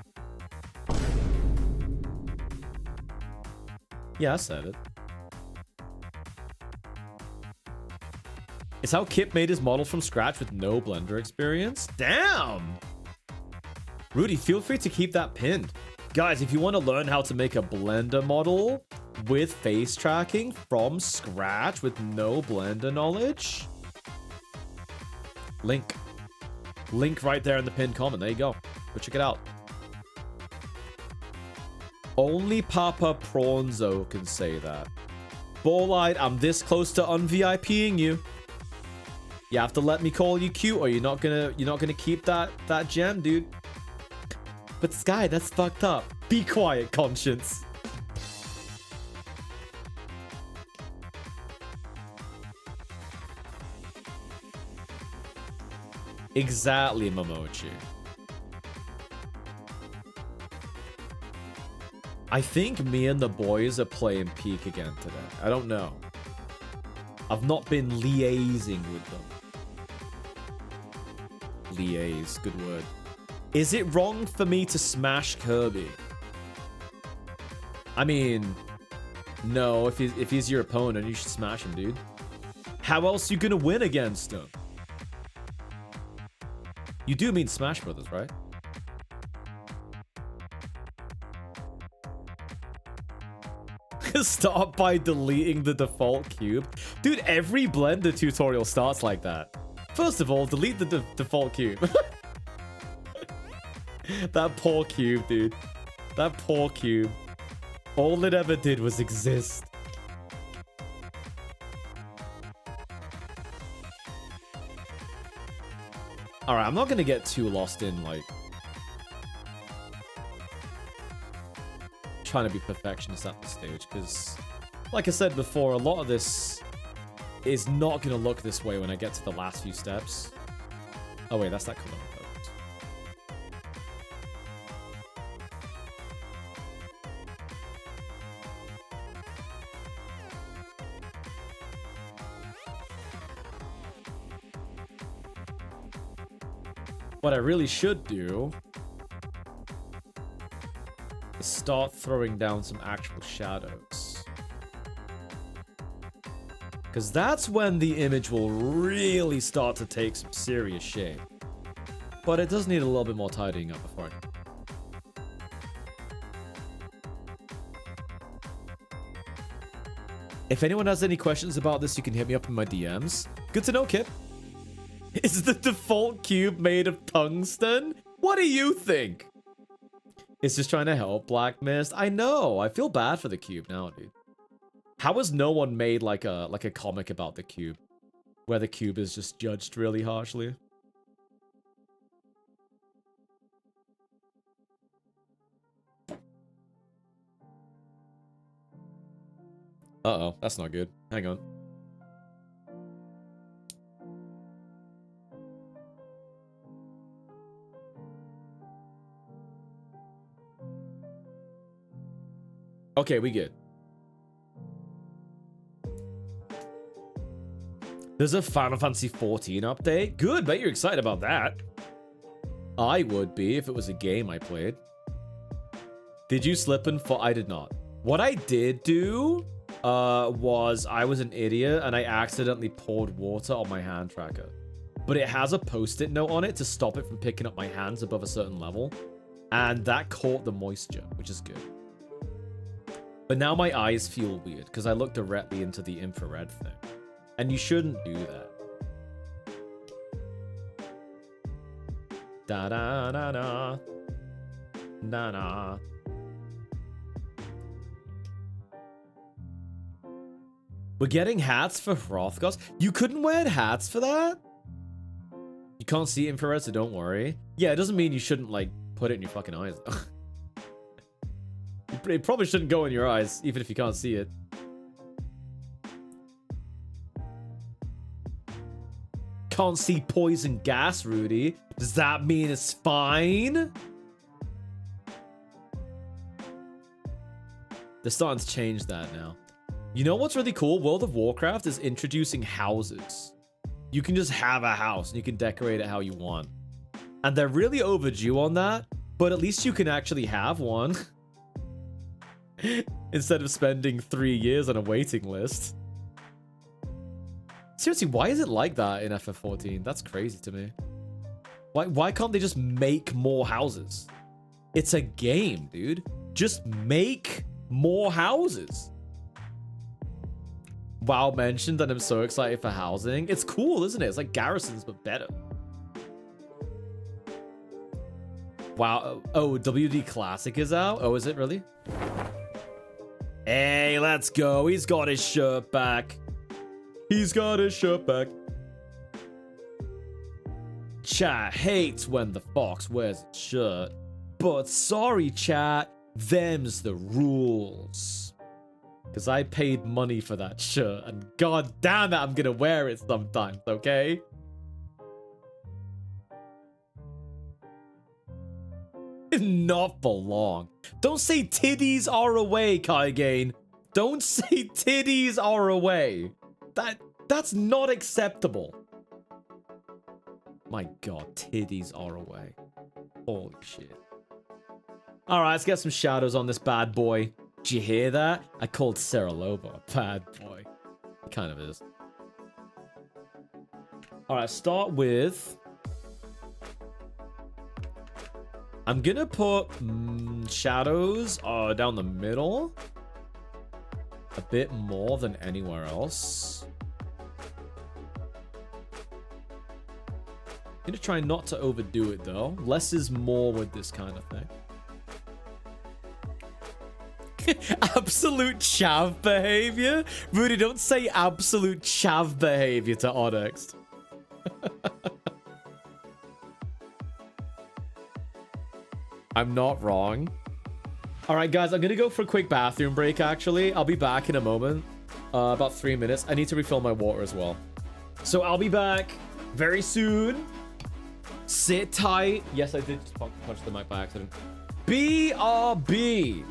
Yeah, I said it. It's how Kip made his model from scratch with no Blender experience. Damn! Rudy, feel free to keep that pinned. Guys, if you want to learn how to make a Blender model with face tracking from scratch with no Blender knowledge, link right there in the pinned comment. There you go. Go check it out. Only Papa Prawnzo can say that. Bowlight, I'm this close to un-VIPing you. You have to let me call you cute, or you're not gonna keep that gem, dude. But Sky, that's fucked up. Be quiet, conscience. Exactly, Momochi. I think me and the boys are playing Peak again today. I don't know. I've not been liaising with them. Liaise, good word. Is it wrong for me to smash Kirby? I mean, no, if he's your opponent, you should smash him, dude. How else you gonna win against him? You do mean Smash Brothers, right? Start by deleting the default cube. Dude, every Blender tutorial starts like that. First of all, delete the default cube. That poor cube, dude. That poor cube. All it ever did was exist. Alright, I'm not gonna get too lost in, like, trying to be perfectionist at this stage, because, like I said before, a lot of this is not gonna look this way when I get to the last few steps. Oh wait, that's that color. What I really should do is start throwing down some actual shadows. Because that's when the image will really start to take some serious shape. But it does need a little bit more tidying up before I... If anyone has any questions about this, you can hit me up in my DMs. Good to know, Kip. Is the default cube made of tungsten? What do you think? It's just trying to help, Black Mist. I know. I feel bad for the cube now, dude. How has no one made like a comic about the cube, where the cube is just judged really harshly? Uh-oh, that's not good. Hang on. Okay, we good. There's a Final Fantasy 14 update. Good, bet you're excited about that. I would be if it was a game I played. Did you slip and fall? I did not. What I did do was I was an idiot and I accidentally poured water on my hand tracker. But it has a post-it note on it to stop it from picking up my hands above a certain level. And that caught the moisture, which is good. But now my eyes feel weird because I look directly into the infrared thing. And you shouldn't do that. Da da da da. Da da. We're getting hats for Hrothgos. You couldn't wear hats for that? You can't see infrared, so don't worry. Yeah, it doesn't mean you shouldn't, like, put it in your fucking eyes, though. It probably shouldn't go in your eyes, even if you can't see it. Can't see poison gas, Rudy. Does that mean it's fine? They're starting to change that now. You know what's really cool? World of Warcraft is introducing houses. You can just have a house and you can decorate it how you want. And they're really overdue on that, but at least you can actually have one. Instead of spending 3 years on a waiting list. Seriously, why is it like that in FF14? That's crazy to me. Why can't they just make more houses? It's a game, dude. Just make more houses. WoW mentioned that I'm so excited for housing. It's cool, isn't it? It's like Garrisons, but better. Wow. Oh, WD Classic is out? Oh, is it really? Hey, let's go. He's got his shirt back. He's got his shirt back. Chat hates when the fox wears its shirt. But sorry, chat, them's the rules. Because I paid money for that shirt, and god damn it, I'm gonna wear it sometimes, okay? Not for long. Don't say titties are away, Kaigane. Don't say titties are away. That's not acceptable. My god, titties are away. Holy shit. Alright, let's get some shadows on this bad boy. Did you hear that? I called Sarah Lobo a bad boy. It kind of is. Alright, start with... I'm gonna put shadows down the middle. A bit more than anywhere else. I'm gonna try not to overdo it though. Less is more with this kind of thing. Absolute chav behavior? Rudy, don't say absolute chav behavior to Onyx. I'm not wrong. All right, guys, I'm gonna go for a quick bathroom break, actually. I'll be back in a moment. About 3 minutes. I need to refill my water as well. So I'll be back very soon. Sit tight. Yes, I did just punch the mic by accident. BRB.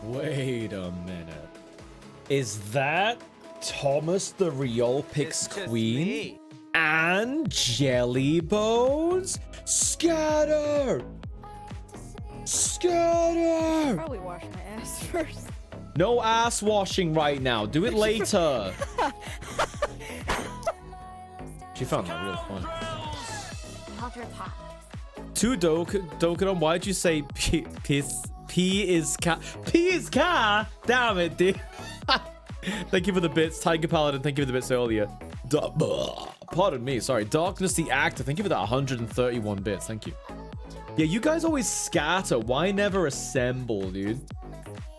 Wait a minute. Is that Thomas the Real Pix It's just Queen? me. And Jelly Bones? Scatter! Scatter! Probably wash my ass first. No ass washing right now. Do it later. She found that real fun. Hold your pot. Two Dokudon, why'd you say P is car? P is car? Damn it, dude. Thank you for the bits. Tiger Paladin, thank you for the bits earlier. Pardon me, sorry. Darkness the Actor, thank you for that 131 bits. Thank you. Yeah, you guys always scatter. Why never assemble, dude?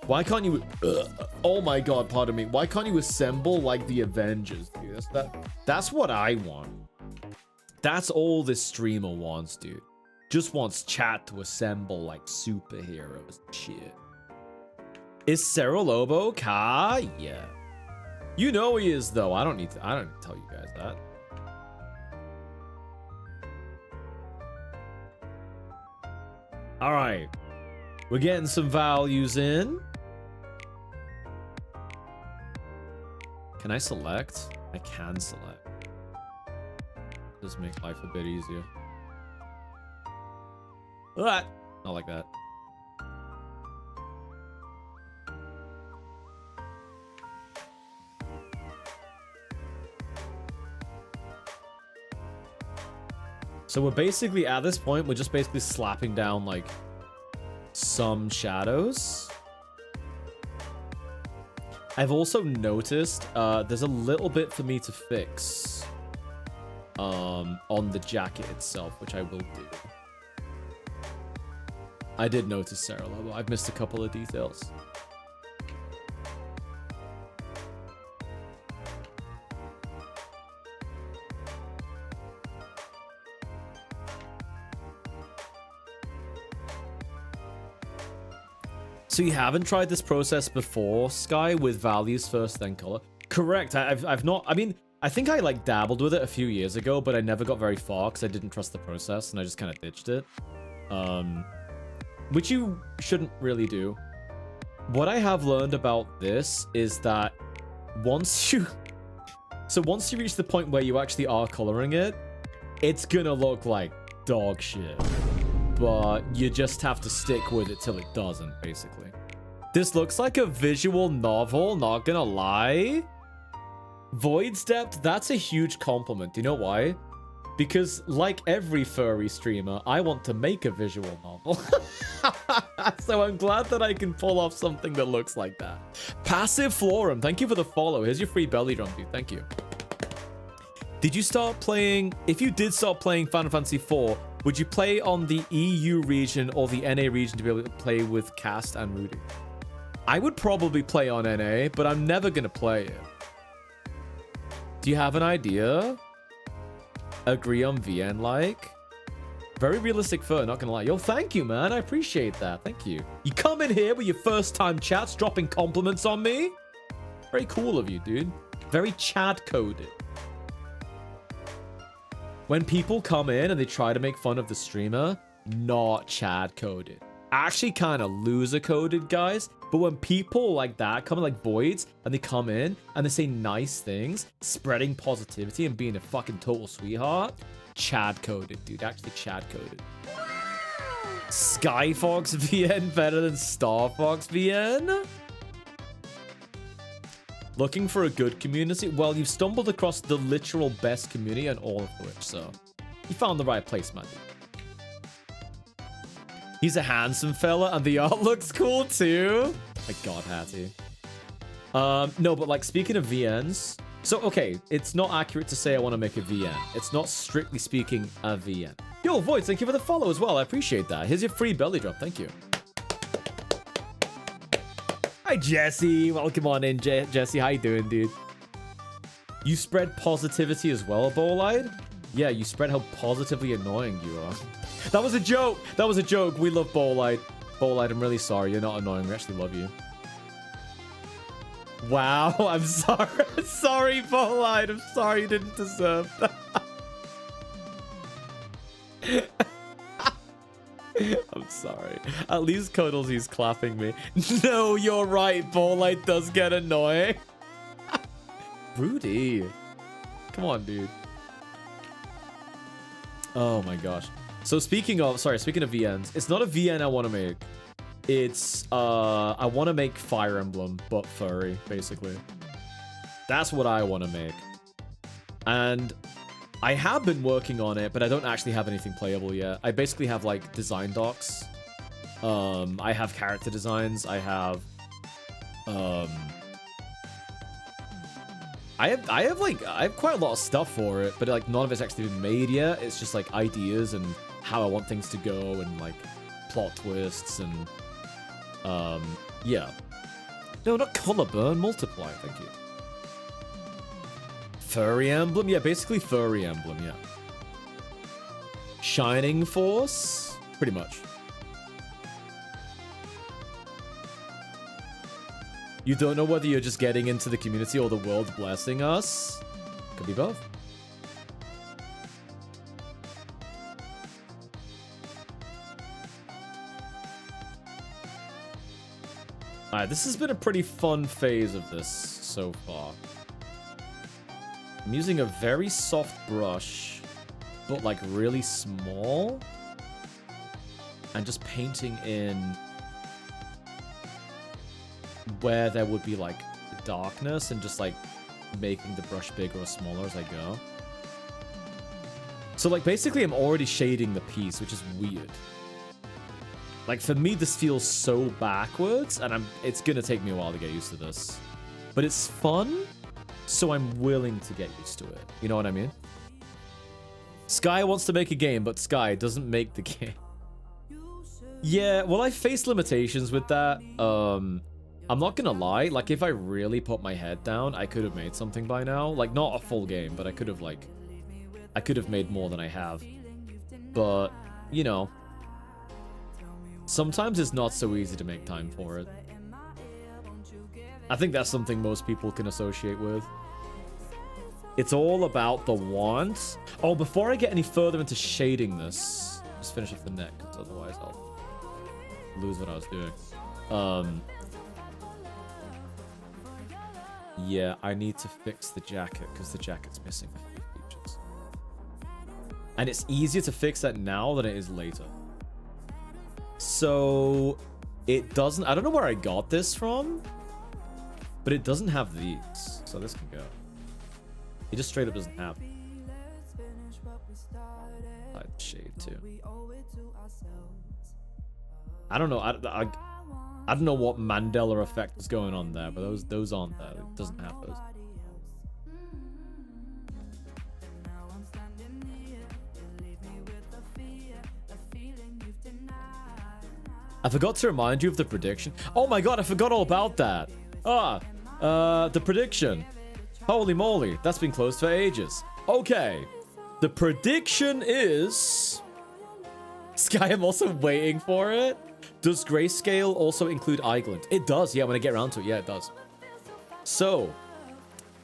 Why can't you... oh my god, pardon me. Why can't you assemble like the Avengers, dude? That's what I want. That's all this streamer wants, dude. Just wants chat to assemble like superheroes and shit. Is Cerro Lobo Ka? Yeah. You know he is, though. I don't need to tell you guys that. All right. We're getting some values in. Can I select? I can select. Just make life a bit easier. Not like that. So we're basically, at this point, we're just basically slapping down, like, some shadows. I've also noticed there's a little bit for me to fix on the jacket itself, which I will do. I did notice Sarah Lobo. I've missed a couple of details. So you haven't tried this process before, Sky, with values first, then color? Correct. I've not. I mean, I think I like dabbled with it a few years ago, but I never got very far because I didn't trust the process and I just kind of ditched it. Which you shouldn't really do. What I have learned about this is that once you reach the point where you actually are coloring it, it's gonna look like dog shit. But you just have to stick with it till it doesn't, basically. This looks like a visual novel, not gonna lie. Void's Depth, that's a huge compliment. Do you know why? Because, like every furry streamer, I want to make a visual novel. So I'm glad that I can pull off something that looks like that. Passive Florum, thank you for the follow. Here's your free belly drum, dude. Thank you. Did you start playing... If you did start playing Final Fantasy IV, would you play on the EU region or the NA region to be able to play with Cast and Rudy? I would probably play on NA, but I'm never going to play it. Do you have an idea? Agree on VN, like? Very realistic fur, not gonna lie. Yo, thank you, man. I appreciate that. Thank you. You come in here with your first time chats, dropping compliments on me? Very cool of you, dude. Very Chad-coded. When people come in and they try to make fun of the streamer, not Chad-coded. Actually kind of loser-coded, guys. But when people like that come in, like Voids, and they come in and they say nice things, spreading positivity and being a fucking total sweetheart, Chad-coded, dude. Actually Chad-coded. Skyfox VN better than Starfox VN? Looking for a good community? Well, you've stumbled across the literal best community on all of Twitch, so you found the right place, man. He's a handsome fella, and the art looks cool too. My God, Hattie. No, but like speaking of VNs, so okay, it's not accurate to say I want to make a VN. It's not strictly speaking a VN. Yo, Void, thank you for the follow as well. I appreciate that. Here's your free belly drop. Thank you. Hi, Jesse. Welcome on in, Jesse. How you doing, dude? You spread positivity as well, Bolide? Yeah, you spread how positively annoying you are. That was a joke. That was a joke. We love Bolide. Bolide, I'm really sorry. You're not annoying. We actually love you. Wow, I'm sorry. Sorry, Bolide. I'm sorry you didn't deserve that. I'm I'm sorry. At least Cuddles, he's clapping me. No, you're right. Ball light does get annoying. Rudy. Come on, dude. Oh my gosh. So speaking of VNs, it's not a VN I want to make. It's, I want to make Fire Emblem, but furry, basically. That's what I want to make. And I have been working on it, but I don't actually have anything playable yet. I basically have, like, design docs. I have character designs. I have quite a lot of stuff for it, but, like, none of it's actually been made yet. It's just, like, ideas and how I want things to go and, like, plot twists and, yeah. No, not color burn, multiply, thank you. Furry Emblem? Yeah, basically Furry Emblem, yeah. Shining Force? Pretty much. You don't know whether you're just getting into the community or the world's blessing us? Could be both. Alright, this has been a pretty fun phase of this so far. I'm using a very soft brush, but like really small. And just painting in where there would be like darkness and just like making the brush bigger or smaller as I go. So like basically I'm already shading the piece, which is weird. Like for me this feels so backwards and it's gonna take me a while to get used to this. But it's fun, so I'm willing to get used to it. You know what I mean? Sky wants to make a game, but Sky doesn't make the game. Yeah, well I face limitations with that. I'm not gonna lie, like if I really put my head down, I could have made something by now. Like not a full game, but I could have made more than I have. But, you know, sometimes it's not so easy to make time for it. I think that's something most people can associate with. It's all about the want. Oh, before I get any further into shading this, just finish off the neck, because otherwise I'll lose what I was doing. Yeah, I need to fix the jacket, because the jacket's missing a few features. And it's easier to fix that now than it is later. So, it doesn't... I don't know where I got this from, but it doesn't have these. So this can go. It just straight up doesn't have. Light shade too. I don't know. I don't know what Mandela effect is going on there, but those aren't there. It doesn't have those. I forgot to remind you of the prediction. Oh my god, I forgot all about that. The prediction. Holy moly, that's been closed for ages. Okay, the prediction is... Sky, I'm also waiting for it. Does grayscale also include iGlint? It does, yeah, when I get around to it, yeah, it does. So,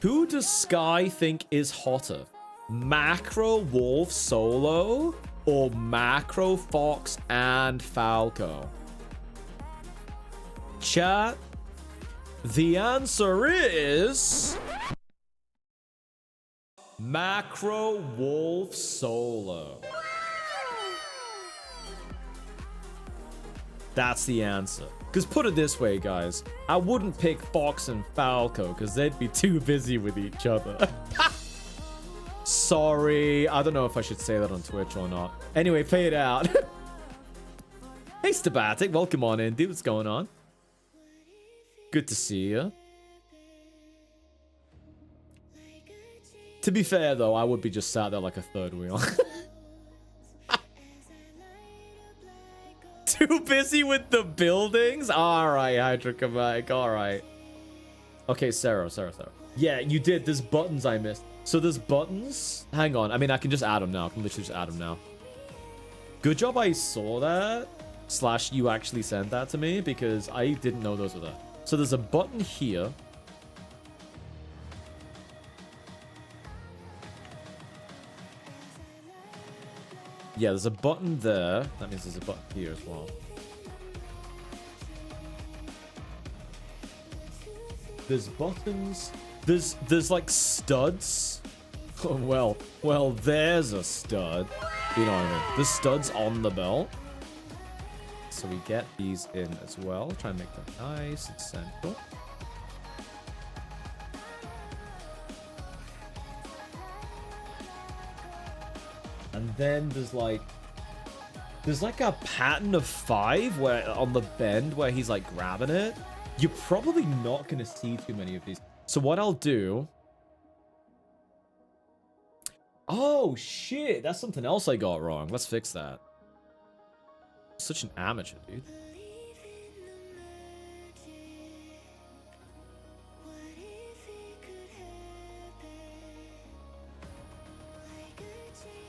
who does Sky think is hotter? Macro Wolf Solo or Macro Fox and Falco? Chat, the answer is... Macro Wolf Solo. That's the answer. Because put it this way, guys. I wouldn't pick Fox and Falco because they'd be too busy with each other. Sorry. I don't know if I should say that on Twitch or not. Anyway, pay it out. Hey, Stabatic. Welcome on in, dude. What's going on? Good to see you. To be fair, though, I would be just sat there like a third wheel. Too busy with the buildings? Alright, Hydrochromatic, alright. Okay, Sarah. Yeah, you did. There's buttons I missed. So there's buttons? Hang on. I mean, I can just add them now. I can literally just add them now. Good job I saw that. / you actually sent that to me because I didn't know those were there. So there's a button here. Yeah, there's a button there. That means there's a button here as well. There's buttons. There's like studs. Oh, well, there's a stud. You know what I mean? There's studs on the belt. So we get these in as well. Try and make them nice and central. And then there's like a pattern of 5 where on the bend where he's like grabbing it. You're probably not going to see too many of these. So what I'll do... Oh, shit. That's something else I got wrong. Let's fix that. Such an amateur, dude.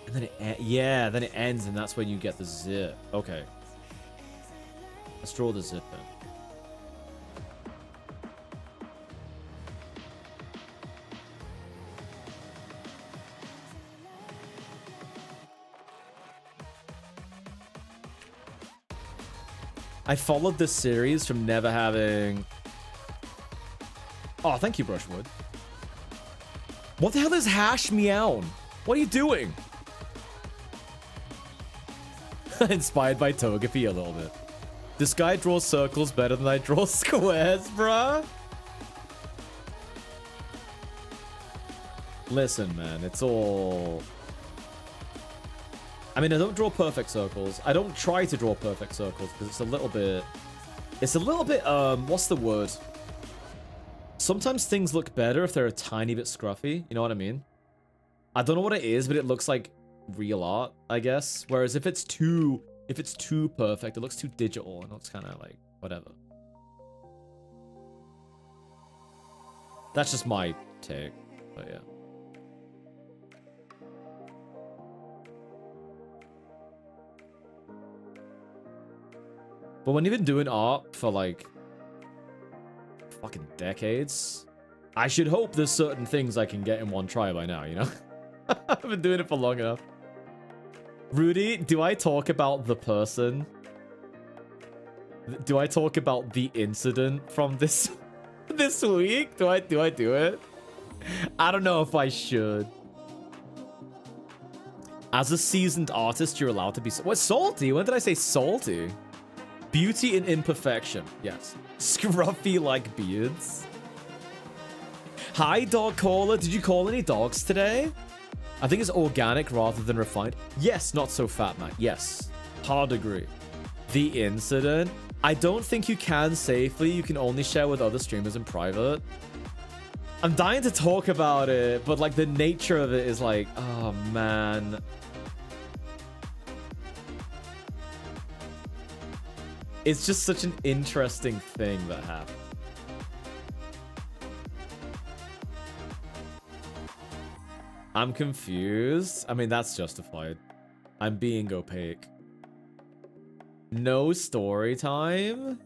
And then then it ends, and that's when you get the zip. Okay. Let's draw the zip in. I followed this series from never having... Oh, thank you, Brushwood. What the hell is Hash Meown? What are you doing? Inspired by Togepi a little bit. This guy draws circles better than I draw squares, bruh. Listen, man, it's all... I mean, I don't draw perfect circles. I don't try to draw perfect circles because it's a little bit... what's the word? Sometimes things look better if they're a tiny bit scruffy. You know what I mean? I don't know what it is, but it looks like real art, I guess. Whereas if it's too perfect, it looks too digital and it looks kind of like whatever. That's just my take, but yeah. But when you've been doing art for like fucking decades, I should hope there's certain things I can get in one try by now, you know? I've been doing it for long enough. Rudy, do I talk about the person? Do I talk about the incident from this week? Do I do it? I don't know if I should. As a seasoned artist, you're allowed to be... What, salty? When did I say salty? Beauty in imperfection. Yes. Scruffy like beards. Hi, dog caller. Did you call any dogs today? I think it's organic rather than refined. Yes, not so fat, Matt. Yes. Hard agree. The incident. I don't think you can safely. You can only share with other streamers in private. I'm dying to talk about it, but like the nature of it is like, oh man. It's just such an interesting thing that happened. I'm confused. I mean, that's justified. I'm being opaque. No story time?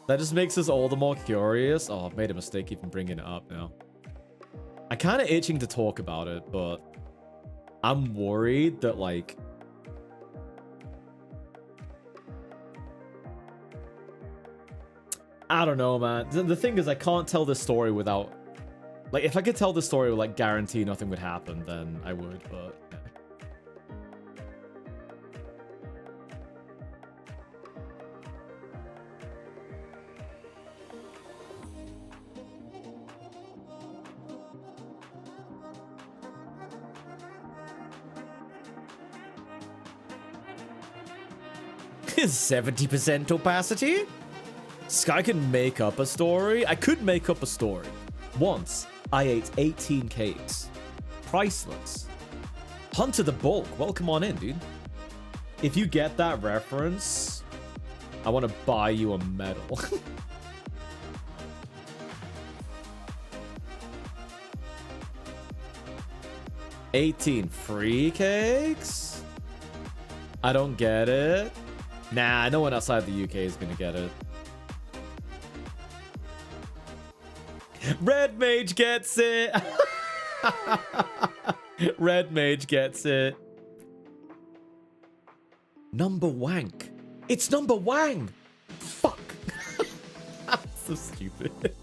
That just makes us all the more curious. Oh, I've made a mistake even bringing it up now. I'm kind of itching to talk about it, but I'm worried that, like... I don't know, man. The thing is, I can't tell this story without... Like, if I could tell the story with, like, guarantee nothing would happen, then I would, but... Yeah. Is 70% opacity? Sky can make up a story. I could make up a story. Once, I ate 18 cakes. Priceless. Hunter the Bulk. Welcome on in, dude. If you get that reference, I want to buy you a medal. $18 free cakes? I don't get it. Nah, no one outside the UK is gonna get it. Red Mage gets it. Red Mage gets it. Number Wank. It's Number Wang. Fuck. So stupid.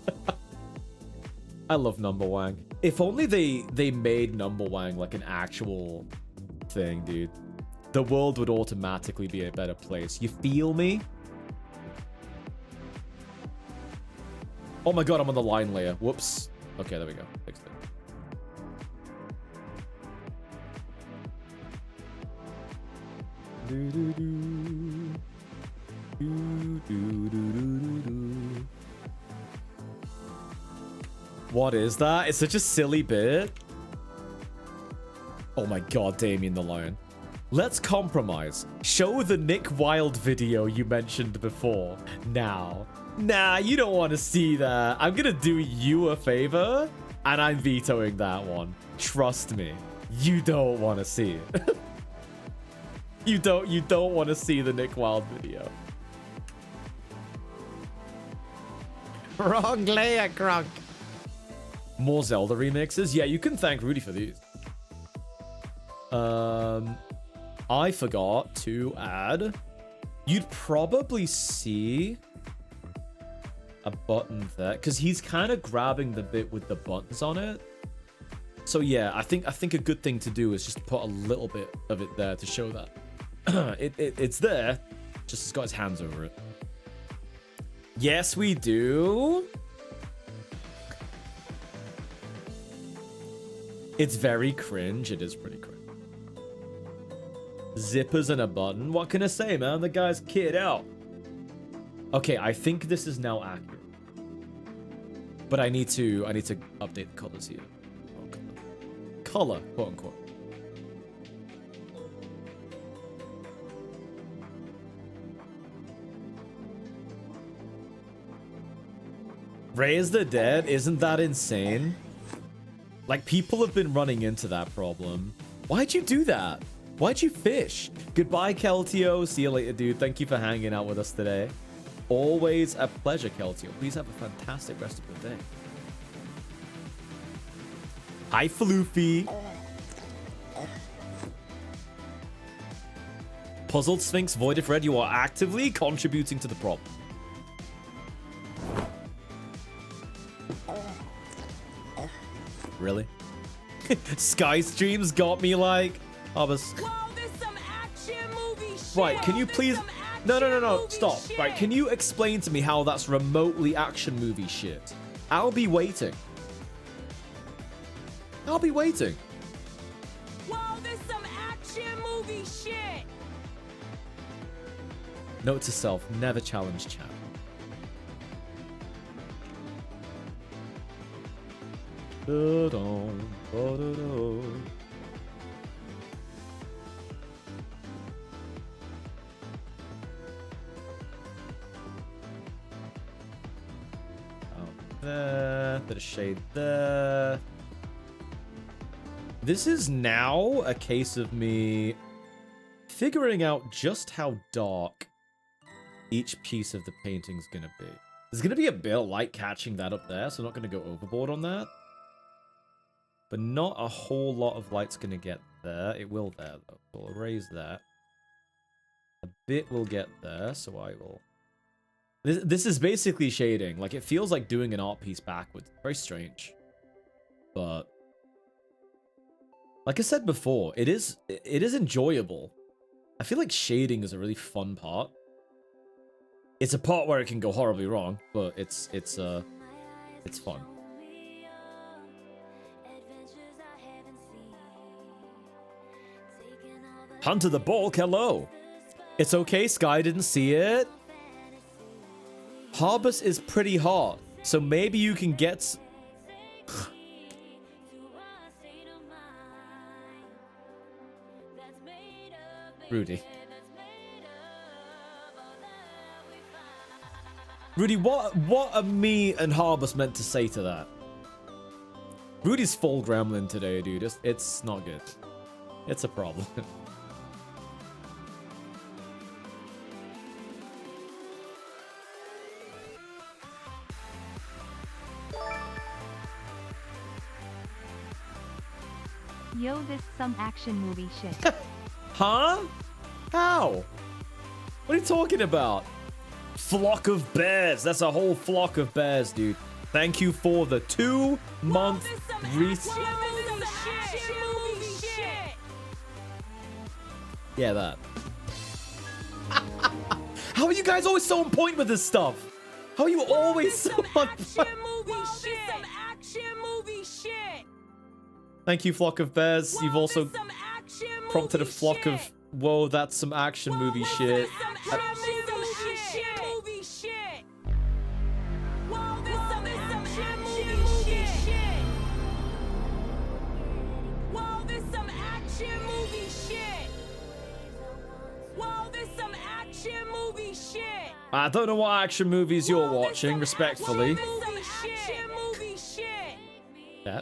I love Number Wang. If only they made Number Wang like an actual thing, dude. The world would automatically be a better place. You feel me? Oh my god, I'm on the line layer. Whoops. Okay, there we go. Fixed it. What is that? It's such a silly bit. Oh my god, Damien the Lion. Let's compromise. Show the Nick Wilde video you mentioned before. Now. Nah, you don't want to see that. I'm gonna do you a favor, and I'm vetoing that one. Trust me. You don't want to see it. You don't want to see the Nick Wilde video. Wrong layer, Gronk. More Zelda remixes? Yeah, you can thank Rudy for these. I forgot to add. You'd probably see a button there because he's kind of grabbing the bit with the buttons on it. So yeah, I think a good thing to do is just put a little bit of it there to show that it's there. Just he's got his hands over it. Yes, we do. It's very cringe. It is pretty cringe. Zippers and a button. What can I say, man? The guy's kitted out. Okay, I think this is now accurate. But I need to update the colors here. Oh, color, quote unquote. Raise the Dead? Isn't that insane? Like, people have been running into that problem. Why'd you do that? Why'd you fish? Goodbye, Keltio. See you later, dude. Thank you for hanging out with us today. Always a pleasure, Keltio. Please have a fantastic rest of your day. Hi, Floofy. Puzzled Sphinx, Void of Red, you are actively contributing to the problem. Really? Sky Streams got me like... Obvious. Right, can you please... No, stop. Right, can you explain to me how that's remotely action movie shit? I'll be waiting. I'll be waiting. Wow, this some action movie shit. Note to self, never challenge chat. There, bit of shade there. This is now a case of me figuring out just how dark each piece of the painting's gonna be. There's gonna be a bit of light catching that up there, so I'm not gonna go overboard on that. But not a whole lot of light's gonna get there. It will there, though. So I'll raise that. A bit will get there, so I will... This is basically shading. Like, it feels like doing an art piece backwards. Very strange. But... like I said before, it is enjoyable. I feel like shading is a really fun part. It's a part where it can go horribly wrong, but it's fun. Hunter the Bulk, hello. It's okay, Sky didn't see it. Harbus is pretty hot, so maybe you can get... Rudy. Rudy, what are me and Harbus meant to say to that? Rudy's full gremlin today, dude. It's not good. It's a problem. Yo, this some action movie shit. Huh? How? What are you talking about? Flock of bears. That's a whole flock of bears, dude. Thank you for the 2-month Yeah, that. How are you guys always so on point with this stuff? How are you always so on point? Thank you, flock of bears. You've also prompted a flock of... Whoa, that's some action movie shit. I don't know what action movies you're watching, respectfully. Yeah.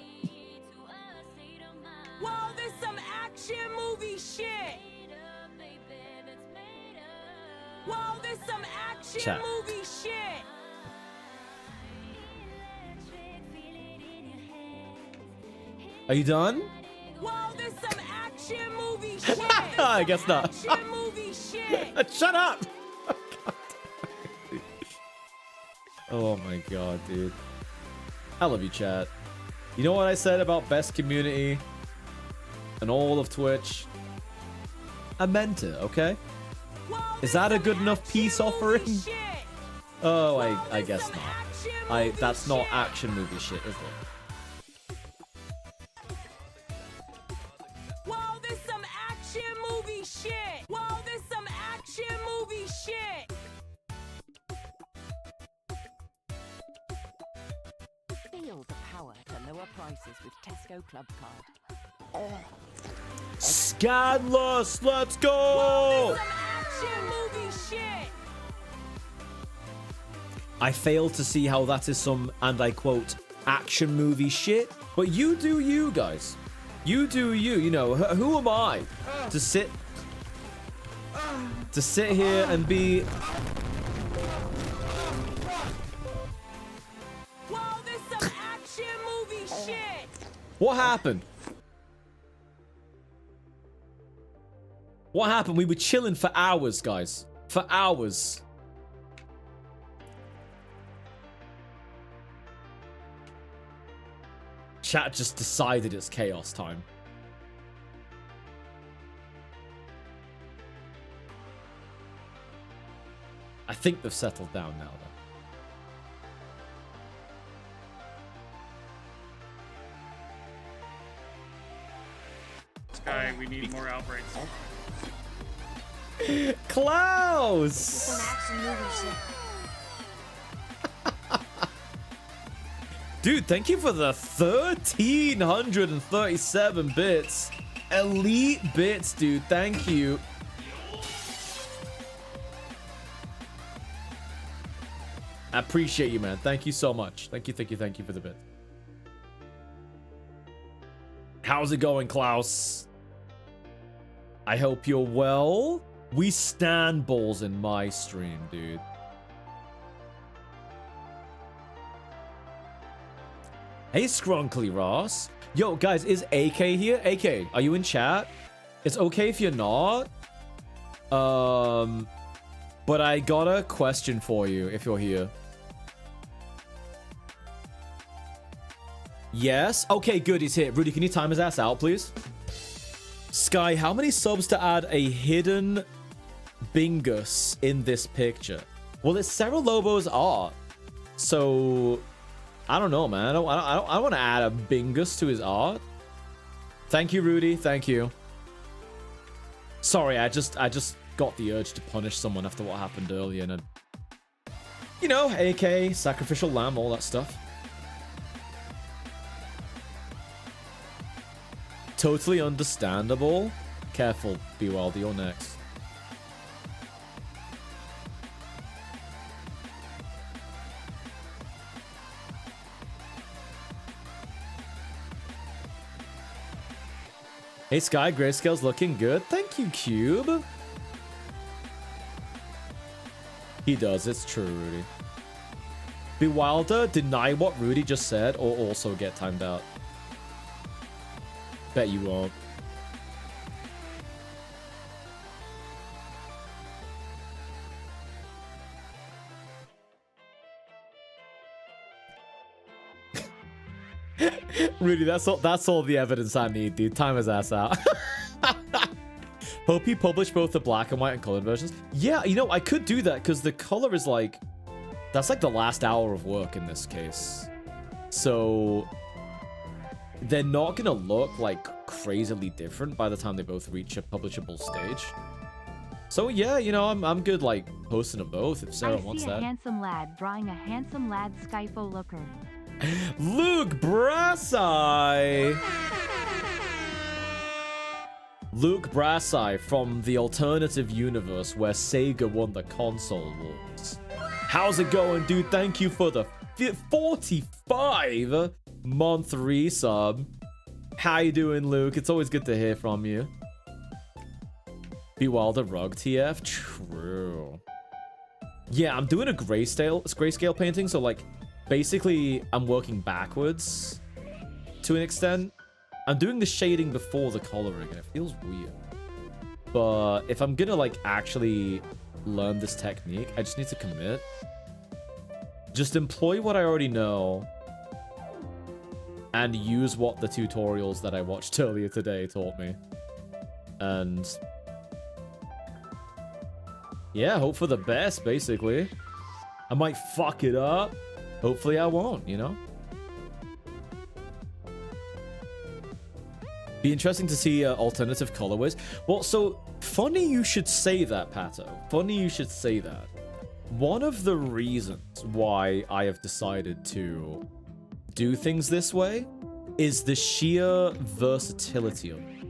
Chat. Are you done? I guess not. Shut up! Oh my god, dude. I love you, chat. You know what I said about best community and all of Twitch? I meant it, okay? Is that a good enough peace offering? Oh, I guess not. That's not action movie shit, is it? Whoa, this some action movie shit. Whoa, this some action movie shit. Feel the power to lower prices with Tesco Club Card. Scandalous, let's go! I fail to see how that is some, and I quote, action movie shit. But you do you, guys. You do you. You know, who am I to sit here and be... Whoa, this some action movie shit. What happened? What happened? We were chilling for hours, guys. For hours. Chat just decided it's chaos time. I think they've settled down now, though. Sky, we need more outbreaks. Klaus! Dude, thank you for the 1,337 bits. Elite bits, dude. Thank you. I appreciate you, man. Thank you so much. Thank you for the bit. How's it going, Klaus? I hope you're well. We stand balls in my stream, dude. Hey, Scrunkly Ross. Yo, guys, is AK here? AK, are you in chat? It's okay if you're not. But I got a question for you if you're here. Yes? Okay, good, he's here. Rudy, can you time his ass out, please? Sky, how many subs to add a hidden Bingus in this picture? Well, it's Sarah Lobo's art. So... I don't know, man. I want to add a Bingus to his art. Thank you, Rudy. Thank you. Sorry, I just got the urge to punish someone after what happened earlier, and you know, AK, sacrificial lamb, all that stuff. Totally understandable. Careful, BWilder, you're next. Hey, Sky, grayscale's looking good. Thank you, Cube. He does, it's true, Rudy. BWilder, deny what Rudy just said or also get timed out. Bet you won't. Rudy, that's all the evidence I need, dude. Time his ass out. Hope you publish both the black and white and colored versions. Yeah, you know, I could do that because the color is like... That's like the last hour of work in this case. So... They're not gonna look like crazily different by the time they both reach a publishable stage. So yeah, you know, I'm good like posting them both if Sarah wants that. I see a handsome lad drawing a handsome lad Skyfo looker. Luke Brassai! Luke Brassai from the alternative universe where Sega won the console wars. How's it going, dude? Thank you for the 45-month resub. How you doing, Luke? It's always good to hear from you. Be Wilder Rug TF? True. Yeah, I'm doing a grayscale painting, so like basically I'm working backwards to an extent. I'm doing the shading before the coloring, and it feels weird. But if I'm gonna like actually learn this technique, I just need to commit. Just employ what I already know and use what the tutorials that I watched earlier today taught me. And yeah, hope for the best, basically. I might fuck it up. Hopefully I won't, you know? Be interesting to see alternative colorways. Well, so funny you should say that, Pato. Funny you should say that. One of the reasons why I have decided to do things this way is the sheer versatility of it.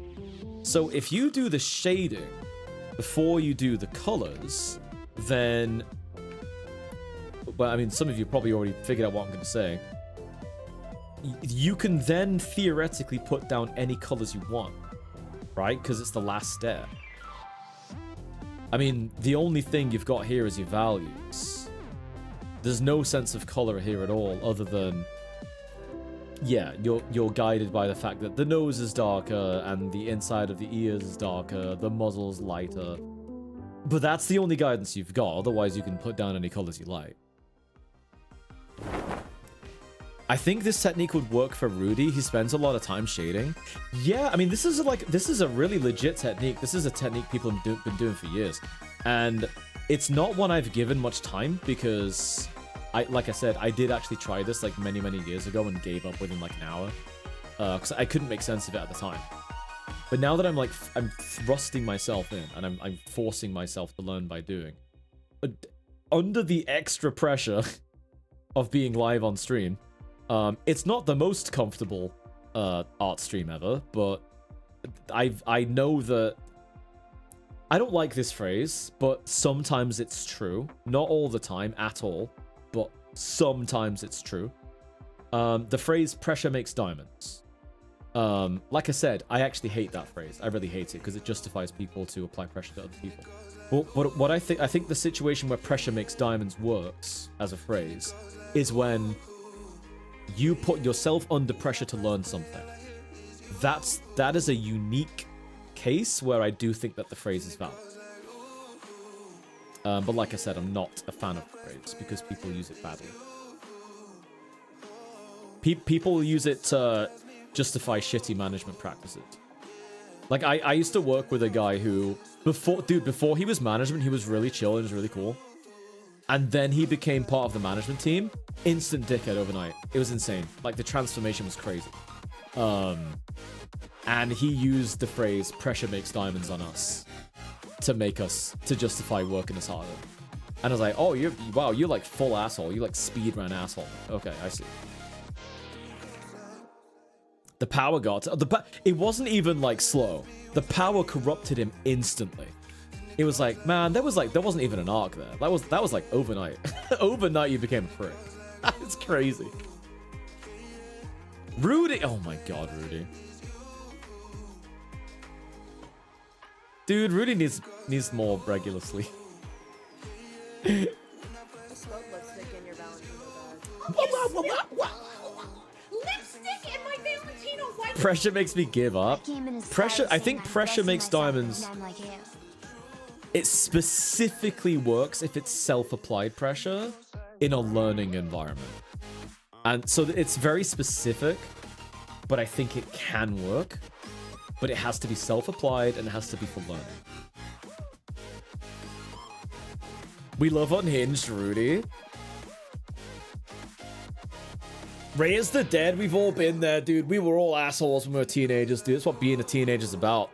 So if you do the shading before you do the colors, then... Well, I mean, some of you probably already figured out what I'm going to say. You can then theoretically put down any colors you want, right? Because it's the last step. I mean, the only thing you've got here is your values. There's no sense of color here at all, other than, yeah, you're guided by the fact that the nose is darker and the inside of the ears is darker, the muzzle's lighter. But that's the only guidance you've got. Otherwise, you can put down any colors you like. I think this technique would work for Rudy. He spends a lot of time shading. Yeah, I mean, this is a really legit technique. This is a technique people have been doing for years. And it's not one I've given much time because, like I said, I did actually try this like many, many years ago and gave up within like an hour. Because I couldn't make sense of it at the time. But now that I'm thrusting myself in and I'm forcing myself to learn by doing. Under the extra pressure of being live on stream, it's not the most comfortable art stream ever, but I know that I don't like this phrase, but sometimes it's true. Not all the time at all, but sometimes it's true. The phrase pressure makes diamonds. Like I said, I actually hate that phrase. I really hate it because it justifies people to apply pressure to other people. But what I think the situation where pressure makes diamonds works as a phrase is when you put yourself under pressure to learn something. That is a unique case where I do think that the phrase is valid. But like I said, I'm not a fan of the phrase because people use it badly. People use it to justify shitty management practices. Like, I used to work with a guy who, before he was management, he was really chill and was really cool. And then he became part of the management team. Instant dickhead overnight. It was insane. Like, the transformation was crazy. And he used the phrase, pressure makes diamonds on us, to justify working us harder. And I was like, oh, you're like full asshole. You like speedrun asshole. Okay, I see. The power got... it wasn't even, like, slow. The power corrupted him instantly. It was like, man, there wasn't even an arc there. That was like, overnight. Overnight, you became a prick. It's crazy. Rudy... Oh, my God, Rudy. Dude, Rudy needs more regular sleep. Lipstick in your Valentino bag. Lipstick in my Valentino white Pressure makes me give up. Pressure, I think pressure makes diamonds. Like you. It specifically works if it's self-applied pressure in a learning environment. And so it's very specific, but I think it can work. But it has to be self-applied and it has to be for learning. We love Unhinged, Rudy. Raise the dead, we've all been there, dude. We were all assholes when we were teenagers, dude. That's what being a teenager's about.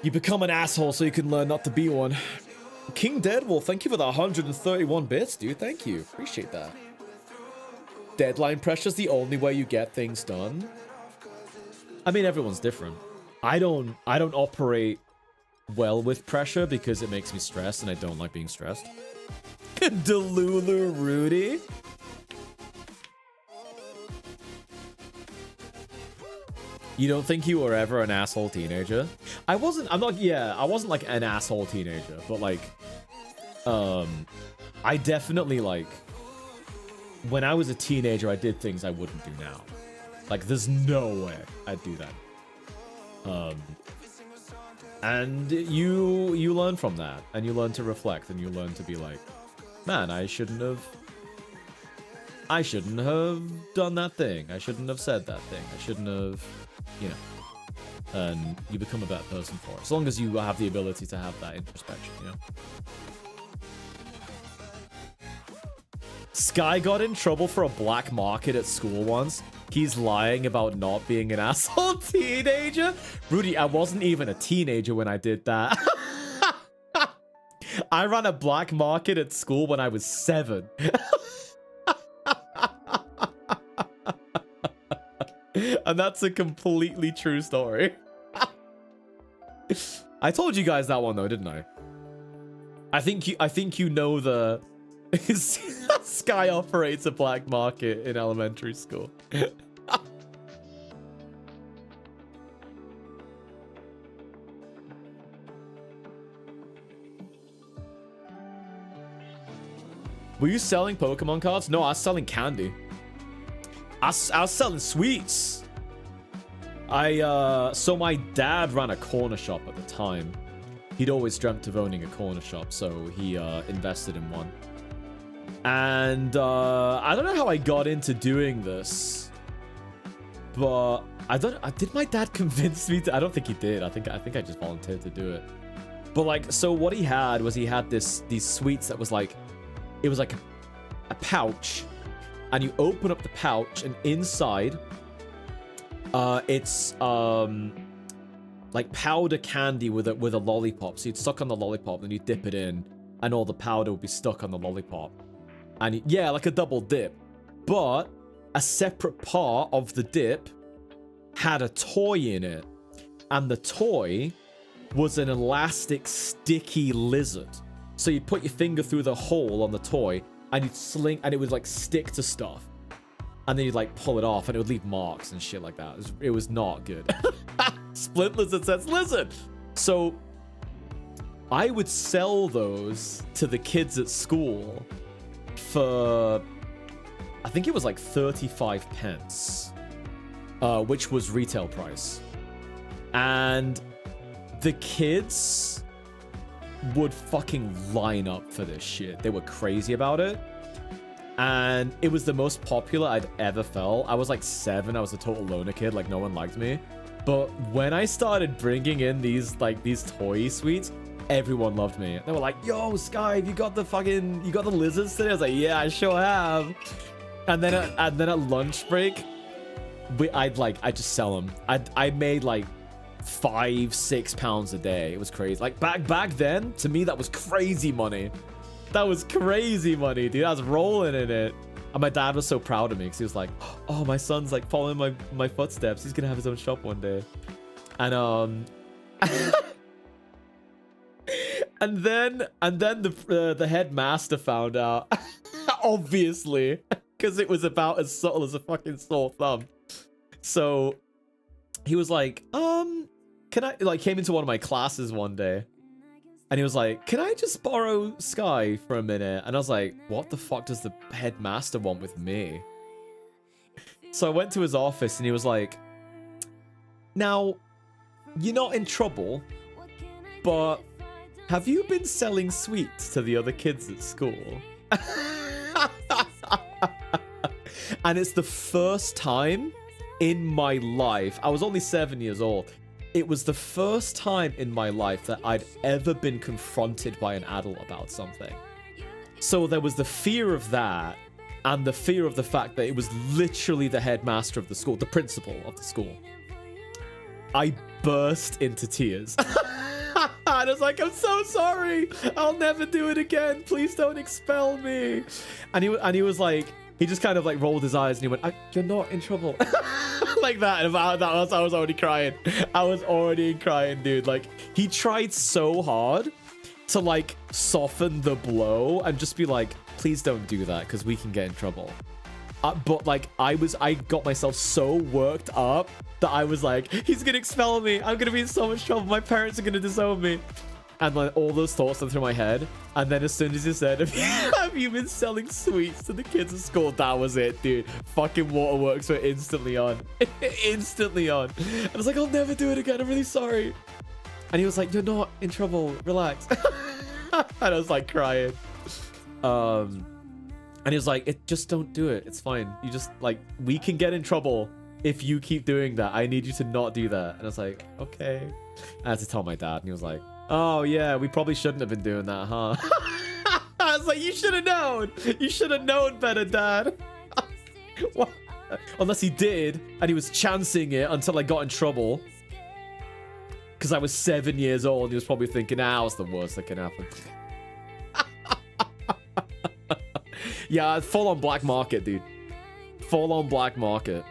You become an asshole so you can learn not to be one. King Deadwolf, thank you for the 131 bits, dude. Thank you. Appreciate that. Deadline pressure's the only way you get things done. I mean, everyone's different. I don't operate well with pressure because it makes me stressed and I don't like being stressed. Delulu Rudy. You don't think you were ever an asshole teenager? I wasn't like an asshole teenager, but like, I definitely like, when I was a teenager, I did things I wouldn't do now. Like, there's no way I'd do that. And you learn from that, and you learn to reflect, and you learn to be like, man, I shouldn't have done that thing. I shouldn't have said that thing. I shouldn't have, you know. And you become a better person for it. As long as you have the ability to have that introspection, you know. Sky got in trouble for a black market at school once. He's lying about not being an asshole teenager. Rudy, I wasn't even a teenager when I did that. I ran a black market at school when I was 7. And that's a completely true story. I told you guys that one though, didn't I? I think you know the Sky operates a black market in elementary school. Were you selling Pokemon cards? No, I was selling candy. I was selling sweets. So my dad ran a corner shop at the time. He'd always dreamt of owning a corner shop, so he invested in one. And I don't know how I got into doing this, but did my dad convince me to? I don't think he did. I think I just volunteered to do it. But like, so what he had was these sweets that was like, it was like a pouch, and you open up the pouch, and inside, it's like powder candy with a lollipop. So you'd suck on the lollipop, then you dip it in, and all the powder would be stuck on the lollipop. And yeah, like a double dip. But a separate part of the dip had a toy in it. And the toy was an elastic, sticky lizard. So you'd put your finger through the hole on the toy, and you'd sling, and it would like stick to stuff. And then you'd like pull it off, and it would leave marks and shit like that. It was not good. Splint lizard says lizard. So I would sell those to the kids at school for, I think it was like 35 pence, which was retail price. And the kids would fucking line up for this shit. They were crazy about it. And it was the most popular I'd ever felt. I was like 7. I was a total loner kid. Like, no one liked me. But when I started bringing in these toy sweets, everyone loved me. They were like, yo, Sky, you got the lizards today? I was like, yeah, I sure have. And then at lunch break, I'd just sell them. I made like £5-6 a day. It was crazy. Like back then, to me, that was crazy money. That was crazy money, dude. I was rolling in it. And my dad was so proud of me because he was like, oh, my son's like following my footsteps. He's gonna have his own shop one day. And and then the headmaster found out, obviously, because it was about as subtle as a fucking sore thumb. So he was like, can I, like, came into one of my classes one day, and he was like, can I just borrow Sky for a minute? And I was like, what the fuck does the headmaster want with me? So I went to his office, and he was like, Now, you're not in trouble, but have you been selling sweets to the other kids at school? And it's the first time in my life, I was only 7 years old, it was the first time in my life that I'd ever been confronted by an adult about something. So there was the fear of that, and the fear of the fact that it was literally the headmaster of the school, the principal of the school. I burst into tears. And I was like, I'm so sorry. I'll never do it again. Please don't expel me. And he was like, he just kind of like rolled his eyes and he went, you're not in trouble. Like that. And about that, I was already crying. I was already crying, dude. Like, he tried so hard to like soften the blow and just be like, please don't do that because we can get in trouble. But like, I got myself so worked up that I was like, he's gonna expel me. I'm gonna be in so much trouble. My parents are gonna disown me. And like all those thoughts went through my head. And then as soon as he said, have you been selling sweets to the kids at school? That was it, dude. Fucking waterworks were instantly on. Instantly on. And I was like, I'll never do it again. I'm really sorry. And he was like, you're not in trouble. Relax. And I was like crying. And he was like, just don't do it. It's fine. You just like, we can get in trouble if you keep doing that. I need you to not do that. And I was like, okay. I had to tell my dad and he was like, oh yeah, we probably shouldn't have been doing that, huh? I was like, you should have known. You should have known better, Dad. What? Unless he did and he was chancing it until I got in trouble. Because I was 7 years old. He was probably thinking, what's the worst that can happen? Yeah, full on black market, dude. Full on black market.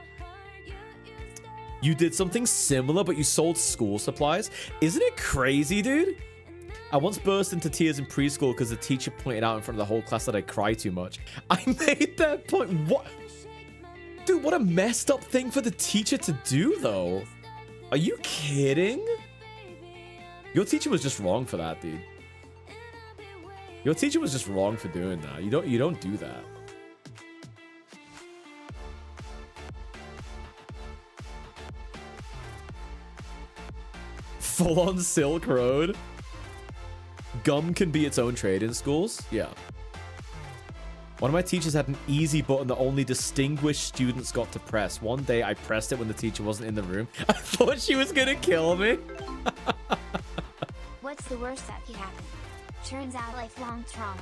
You did something similar, but you sold school supplies? Isn't it crazy, dude? I once burst into tears in preschool because the teacher pointed out in front of the whole class that I cry too much. I made that point. What? Dude, what a messed up thing for the teacher to do, though. Are you kidding? Your teacher was just wrong for that, dude. Your teacher was just wrong for doing that. You don't do that. Full on Silk Road. Gum can be its own trade in schools. Yeah. One of my teachers had an easy button that only distinguished students got to press. One day I pressed it when the teacher wasn't in the room. I thought she was gonna kill me. What's the worst that could happen? Turns out lifelong trauma.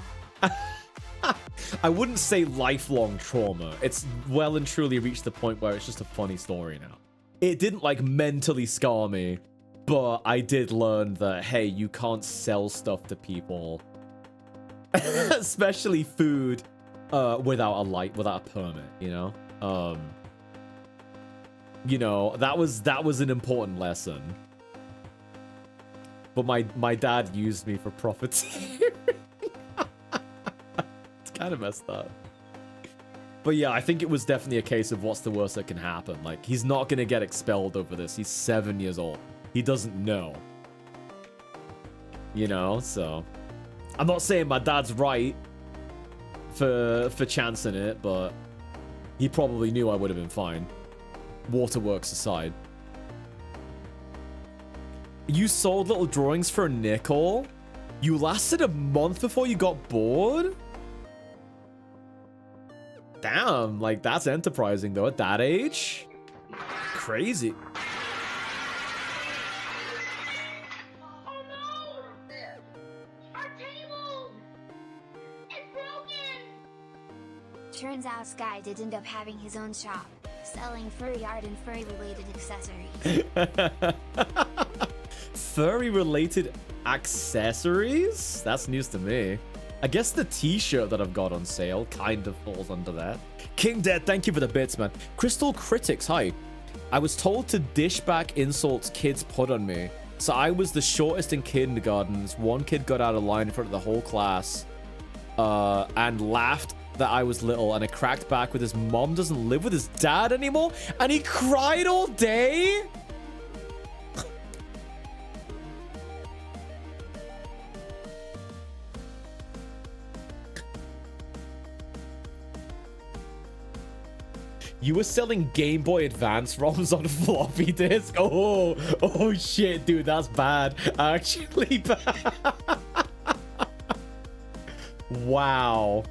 I wouldn't say lifelong trauma. It's well and truly reached the point where it's just a funny story now. It didn't like mentally scar me, but I did learn that, hey, you can't sell stuff to people, especially food, without a permit, you know? You know, that was an important lesson. But my dad used me for profiteering. It's kind of messed up. But yeah, I think it was definitely a case of what's the worst that can happen. Like, he's not going to get expelled over this. He's 7 years old. He doesn't know. You know, so... I'm not saying my dad's right for chancing it, but he probably knew I would have been fine. Waterworks aside. You sold little drawings for a nickel? You lasted a month before you got bored? Damn, like, that's enterprising, though, at that age? Crazy. Turns out Sky did end up having his own shop, selling furry art and furry-related accessories. Furry-related accessories? That's news to me. I guess the t-shirt that I've got on sale kind of falls under that. King Dead, thank you for the bits, man. Crystal Critics, hi. I was told to dish back insults kids put on me. So I was the shortest in kindergarten. One kid got out of line in front of the whole class and laughed that I was little, and I cracked back with his mom doesn't live with his dad anymore, and he cried all day? You were selling Game Boy Advance ROMs on floppy disk? Oh shit, dude, that's bad. Actually bad. Wow.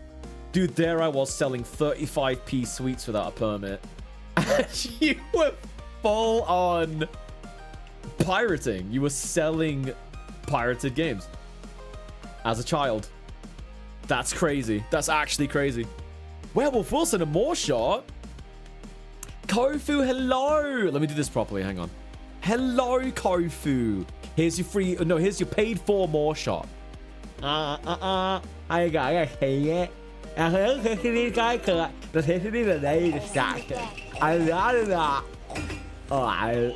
Dude, there I was selling 35p sweets without a permit. And you were full on pirating. You were selling pirated games as a child. That's crazy. That's actually crazy. Werewolf Wilson, a more shot. Kofu, hello. Let me do this properly. Hang on. Hello, Kofu. Here's your free. No, here's your paid for more shot. I gotta say it. I heard this guy cut. The history of the day distraction. I love that. Oh, I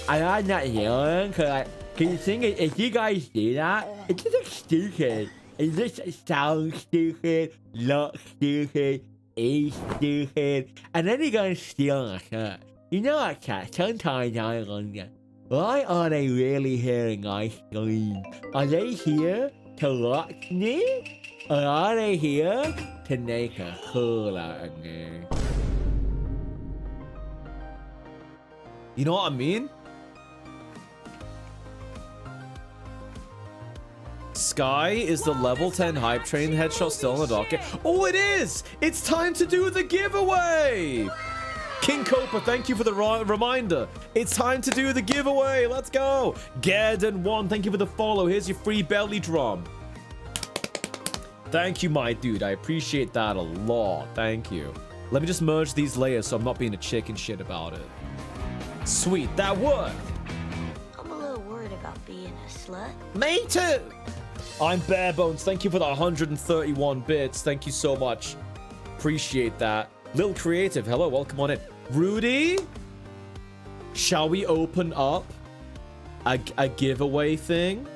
like that yelling. Can you sing it? If you guys do that, it's just stupid. It just sounds stupid, looks stupid, is stupid, and then you're gonna steal my shirt. You know what, chat? Sometimes I wonder, why are they really hearing I scream? Are they here to watch me? Or are they here to make a fool out of me? You know what I mean? Sky, is the level 10 hype train headshot still on the docket? Oh, it is! It's time to do the giveaway! King Copa, thank you for the reminder. It's time to do the giveaway. Let's go. Garden1, thank you for the follow. Here's your free belly drum. Thank you, my dude. I appreciate that a lot. Thank you. Let me just merge these layers so I'm not being a chicken shit about it. Sweet, that worked. I'm a little worried about being a slut. Me too. I'm Barebones. Thank you for the 131 bits. Thank you so much. Appreciate that. Lil Creative, hello, welcome on in. Rudy, shall we open up a giveaway thing?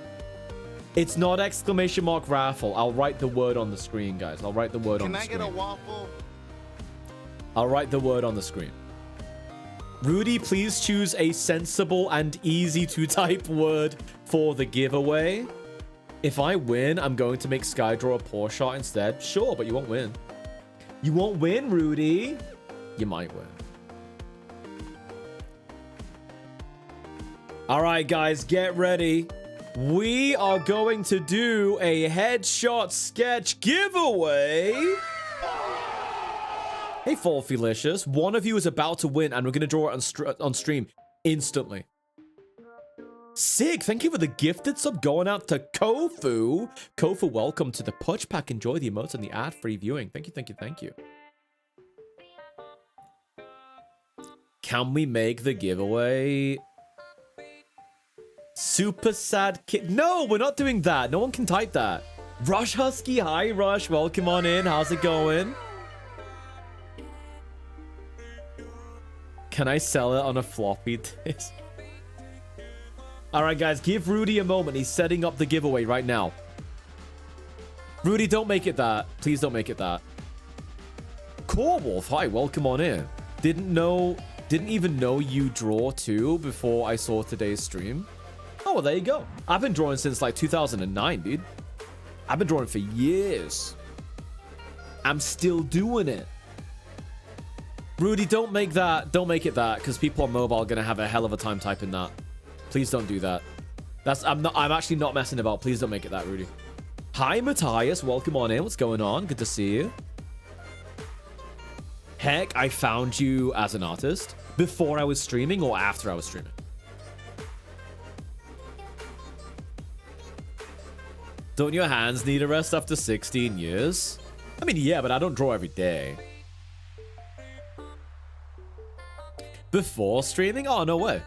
It's not exclamation mark raffle. I'll write the word on the screen, guys. I'll write the word on the screen. Can I get a waffle? I'll write the word on the screen. Rudy, please choose a sensible and easy to type word for the giveaway. If I win, I'm going to make Sky draw a poor shot instead. Sure, but you won't win. You won't win, Rudy. You might win. All right, guys, get ready. We are going to do a headshot sketch giveaway. Hey, Fulfilicious. One of you is about to win, and we're going to draw it on stream instantly. Sig, thank you for the gifted sub going out to Kofu. Kofu, welcome to the Pudge Pack. Enjoy the emotes and the ad-free viewing. Thank you, thank you, thank you. Can we make the giveaway? Super sad kid. No, we're not doing that. No one can type that. Rush Husky, hi Rush. Welcome on in. How's it going? Can I sell it on a floppy disk? Alright, guys, give Rudy a moment. He's setting up the giveaway right now. Rudy, don't make it that. Please don't make it that. Corewolf, hi, welcome on in. Didn't even know you draw too before I saw today's stream. Oh, well, there you go. I've been drawing since like 2009, dude. I've been drawing for years. I'm still doing it. Rudy, don't make that. Don't make it that, because people on mobile are going to have a hell of a time typing that. Please don't do that. I'm actually not messing about. Please don't make it that, Rudy. Hi, Matthias. Welcome on in. What's going on? Good to see you. Heck, I found you as an artist before I was streaming or after I was streaming. Don't your hands need a rest after 16 years? I mean, yeah, but I don't draw every day. Before streaming? Oh, no way.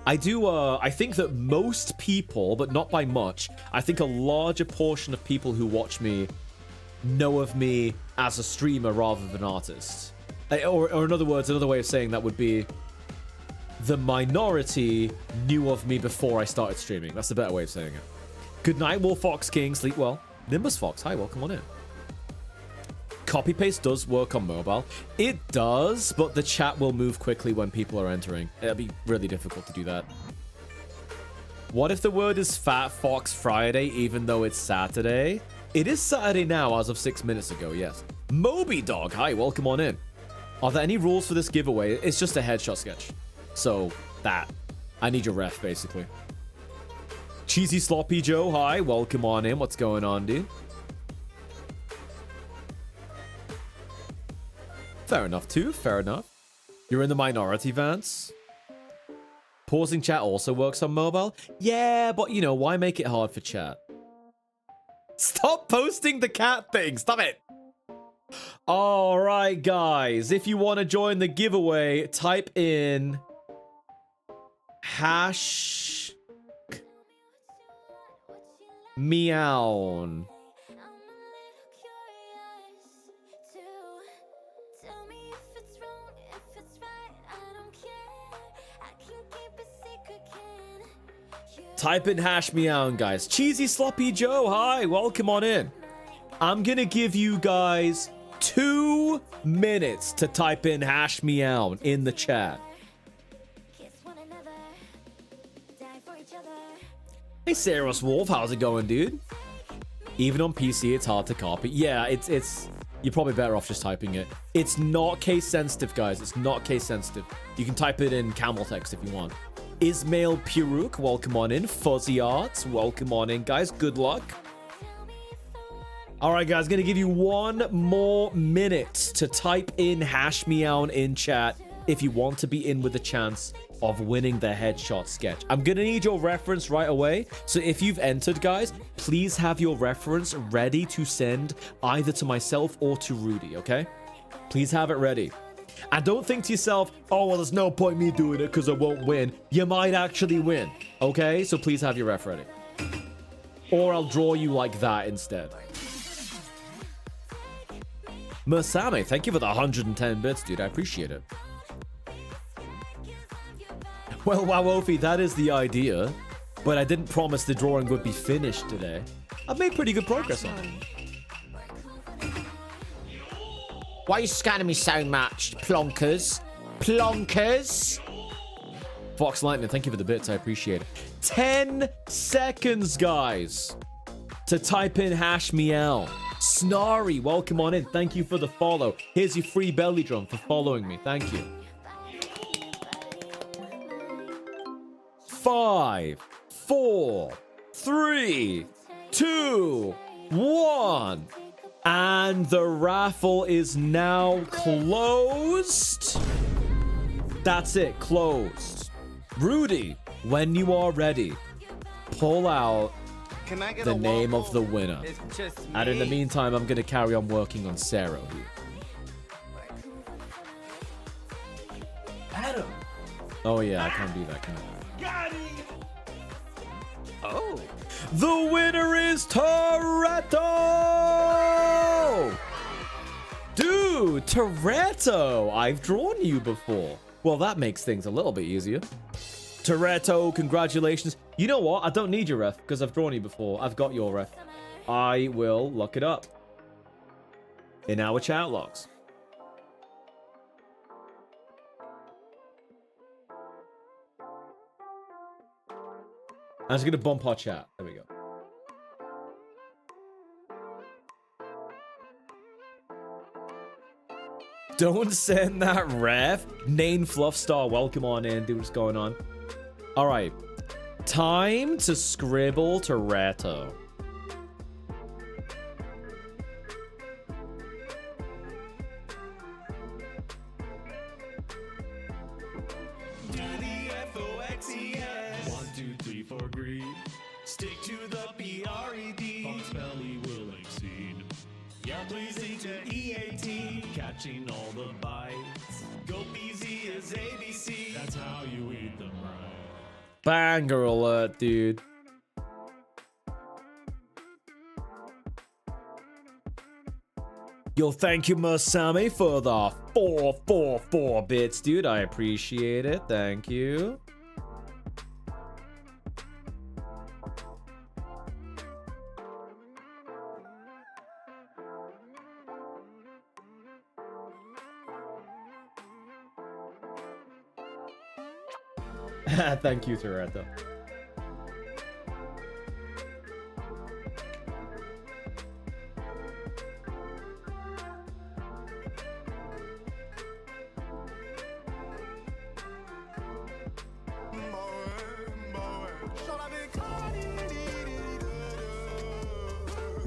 I do, I think that most people, but not by much, I think a larger portion of people who watch me know of me as a streamer rather than artist. Or in other words, another way of saying that would be the minority knew of me before I started streaming. That's a better way of saying it. Good night, Wolf Fox King. Sleep well. Nimbus Fox, hi, welcome on in. Copy paste does work on mobile. It does, but the chat will move quickly when people are entering. It'll be really difficult to do that. What if the word is Fat Fox Friday, even though it's Saturday? It is Saturday now, as of 6 minutes ago, yes. Moby Dog, hi, welcome on in. Are there any rules for this giveaway? It's just a headshot sketch. So, that. I need your ref, basically. Cheesy Sloppy Joe, hi. Welcome on in. What's going on, dude? Fair enough, too. Fair enough. You're in the minority, Vance. Pausing chat also works on mobile. Yeah, but, you know, why make it hard for chat? Stop posting the cat thing. Stop it. All right, guys. If you want to join the giveaway, type in hash meow. Type in hash meow, guys. Cheesy Sloppy Joe, hi. Welcome on in. I'm going to give you guys 2 minutes to type in hash meow in the chat. Hey, Saros Wolf. How's it going, dude? Even on PC, it's hard to copy. Yeah, it's... You're probably better off just typing it. It's not case sensitive, guys. It's not case sensitive. You can type it in camel text if you want. Ismail Puruk, welcome on in. Fuzzy Arts, welcome on in, guys. Good luck. All right, guys, gonna give you 1 more minute to type in hash meow in chat if you want to be in with a chance of winning the headshot sketch. I'm gonna need your reference right away. So if you've entered, guys, please have your reference ready to send either to myself or to Rudy, okay? Please have it ready. And don't think to yourself, oh, well, there's no point me doing it because I won't win. You might actually win, okay? So please have your ref ready. Or I'll draw you like that instead. Mursame, thank you for the 110 bits, dude. I appreciate it. Well, Wowofi, that is the idea. But I didn't promise the drawing would be finished today. I've made pretty good progress on it. Why are you scanning me so much, plonkers? Plonkers? Fox Lightning, thank you for the bits. I appreciate it. 10 seconds, guys, to type in hash meow. Snarry, welcome on in. Thank you for the follow. Here's your free belly drum for following me. Thank you. 5, 4, 3, 2, 1. And the raffle is now closed. That's it, closed. Rudy, when you are ready, pull out the name of the winner. And in the meantime, I'm going to carry on working on Sarah here. Adam. Oh, yeah, I can't do that, can I? Got it. Oh. The winner is Toretto! Dude, Toretto! I've drawn you before. Well, that makes things a little bit easier. Toretto, congratulations. You know what? I don't need your ref because I've drawn you before. I've got your ref. I will look it up in our chat logs. I'm just going to bump our chat. There we go. Don't send that ref. Nane Fluffstar, welcome on in. Dude, what's going on? All right. Time to scribble Toretto. Stick to the B-R-E-D. Fox belly will exceed. Yeah, pleasing to EAT. Catching all the bites. Go BZ is ABC. That's how you eat them right. Banger alert, dude. Yo, thank you, Mursame, for the 444 bits, dude. I appreciate it. Thank you. Thank you, Toretto.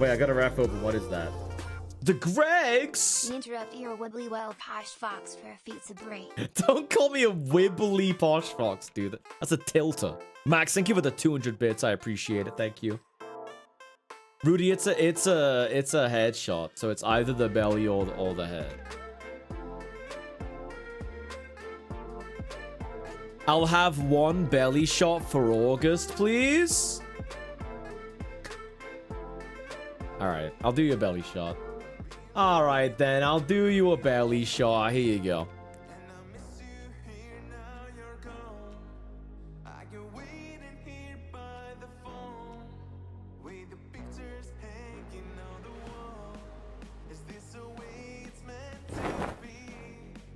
Wait, I got a ref open. What is that? The Gregs? We interrupt your wibbly well posh fox for a pizza break. Don't call me a wibbly posh fox, dude. That's a tilter. Max, thank you for the 200 bits. I appreciate it. Thank you. Rudy, it's a headshot, so it's either the belly or the head. I'll have one belly shot for August, please. All right, I'll do you a belly shot. All right, then. I'll do you a belly shot. Here you go.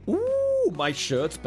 Ooh, my shirt's back.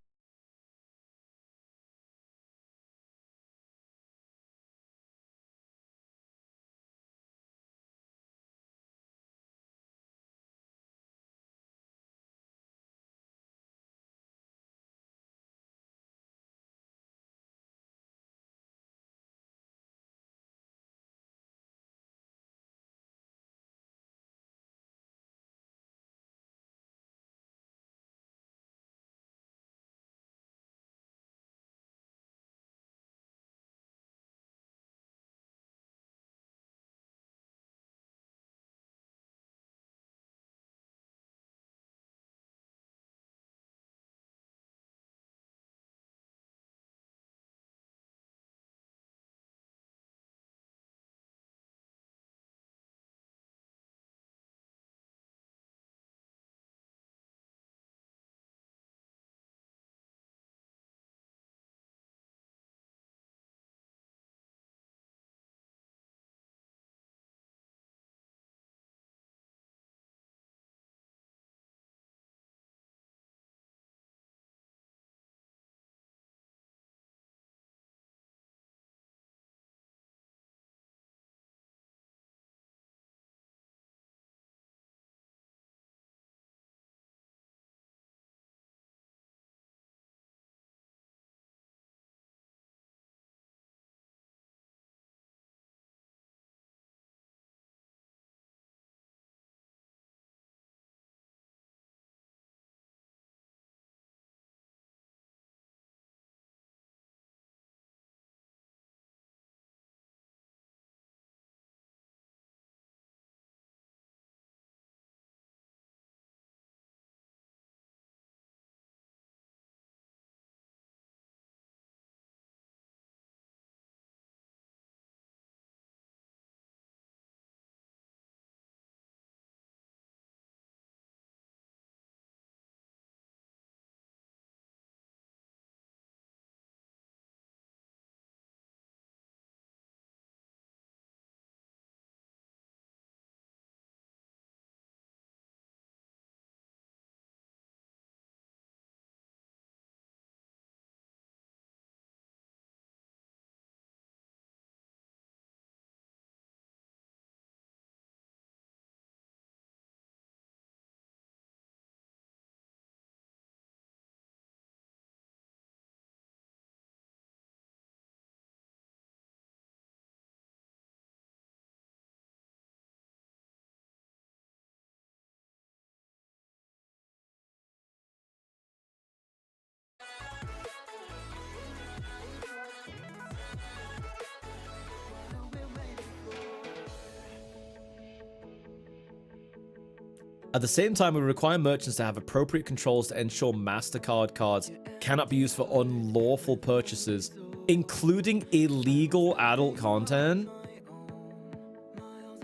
At the same time, we require merchants to have appropriate controls to ensure MasterCard cards cannot be used for unlawful purchases, including illegal adult content.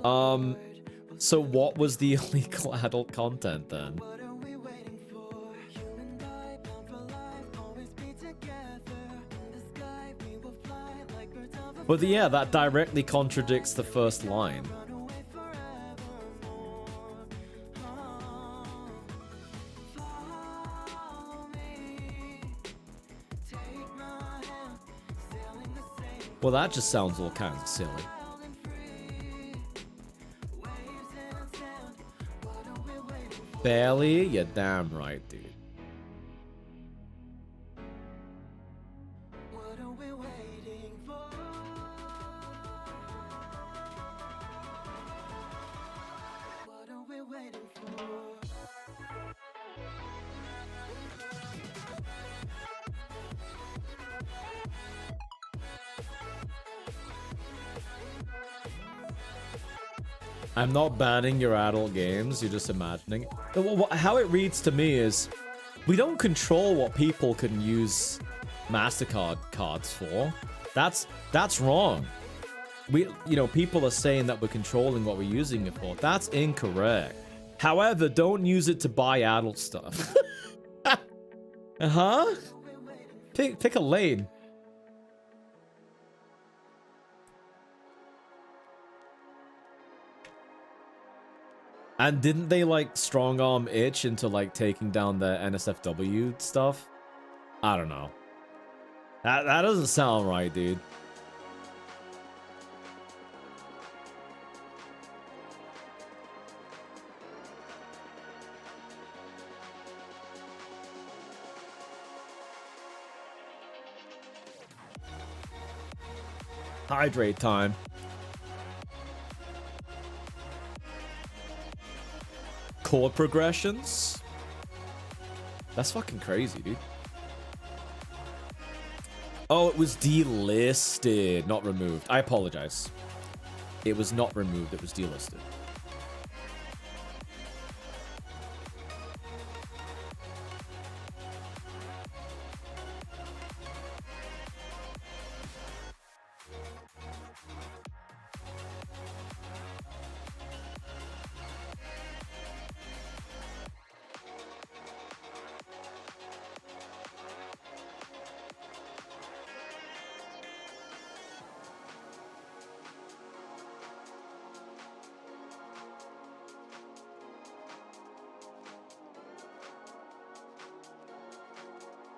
So what was the illegal adult content then? But yeah, that directly contradicts the first line. Well, that just sounds all kinds of silly. Barely? You're damn right, dude. I'm not banning your adult games, you're just imagining. How it reads to me is, we don't control what people can use MasterCard cards for. That's wrong. People are saying that we're controlling what we're using it for. That's incorrect. However, don't use it to buy adult stuff. Uh-huh. Pick a lane. And didn't they, like, strong-arm Itch into, like, taking down the NSFW stuff? I don't know. That doesn't sound right, dude. Hydrate time. Chord progressions? That's fucking crazy, dude. Oh, it was delisted, not removed. I apologize. It was not removed, it was delisted.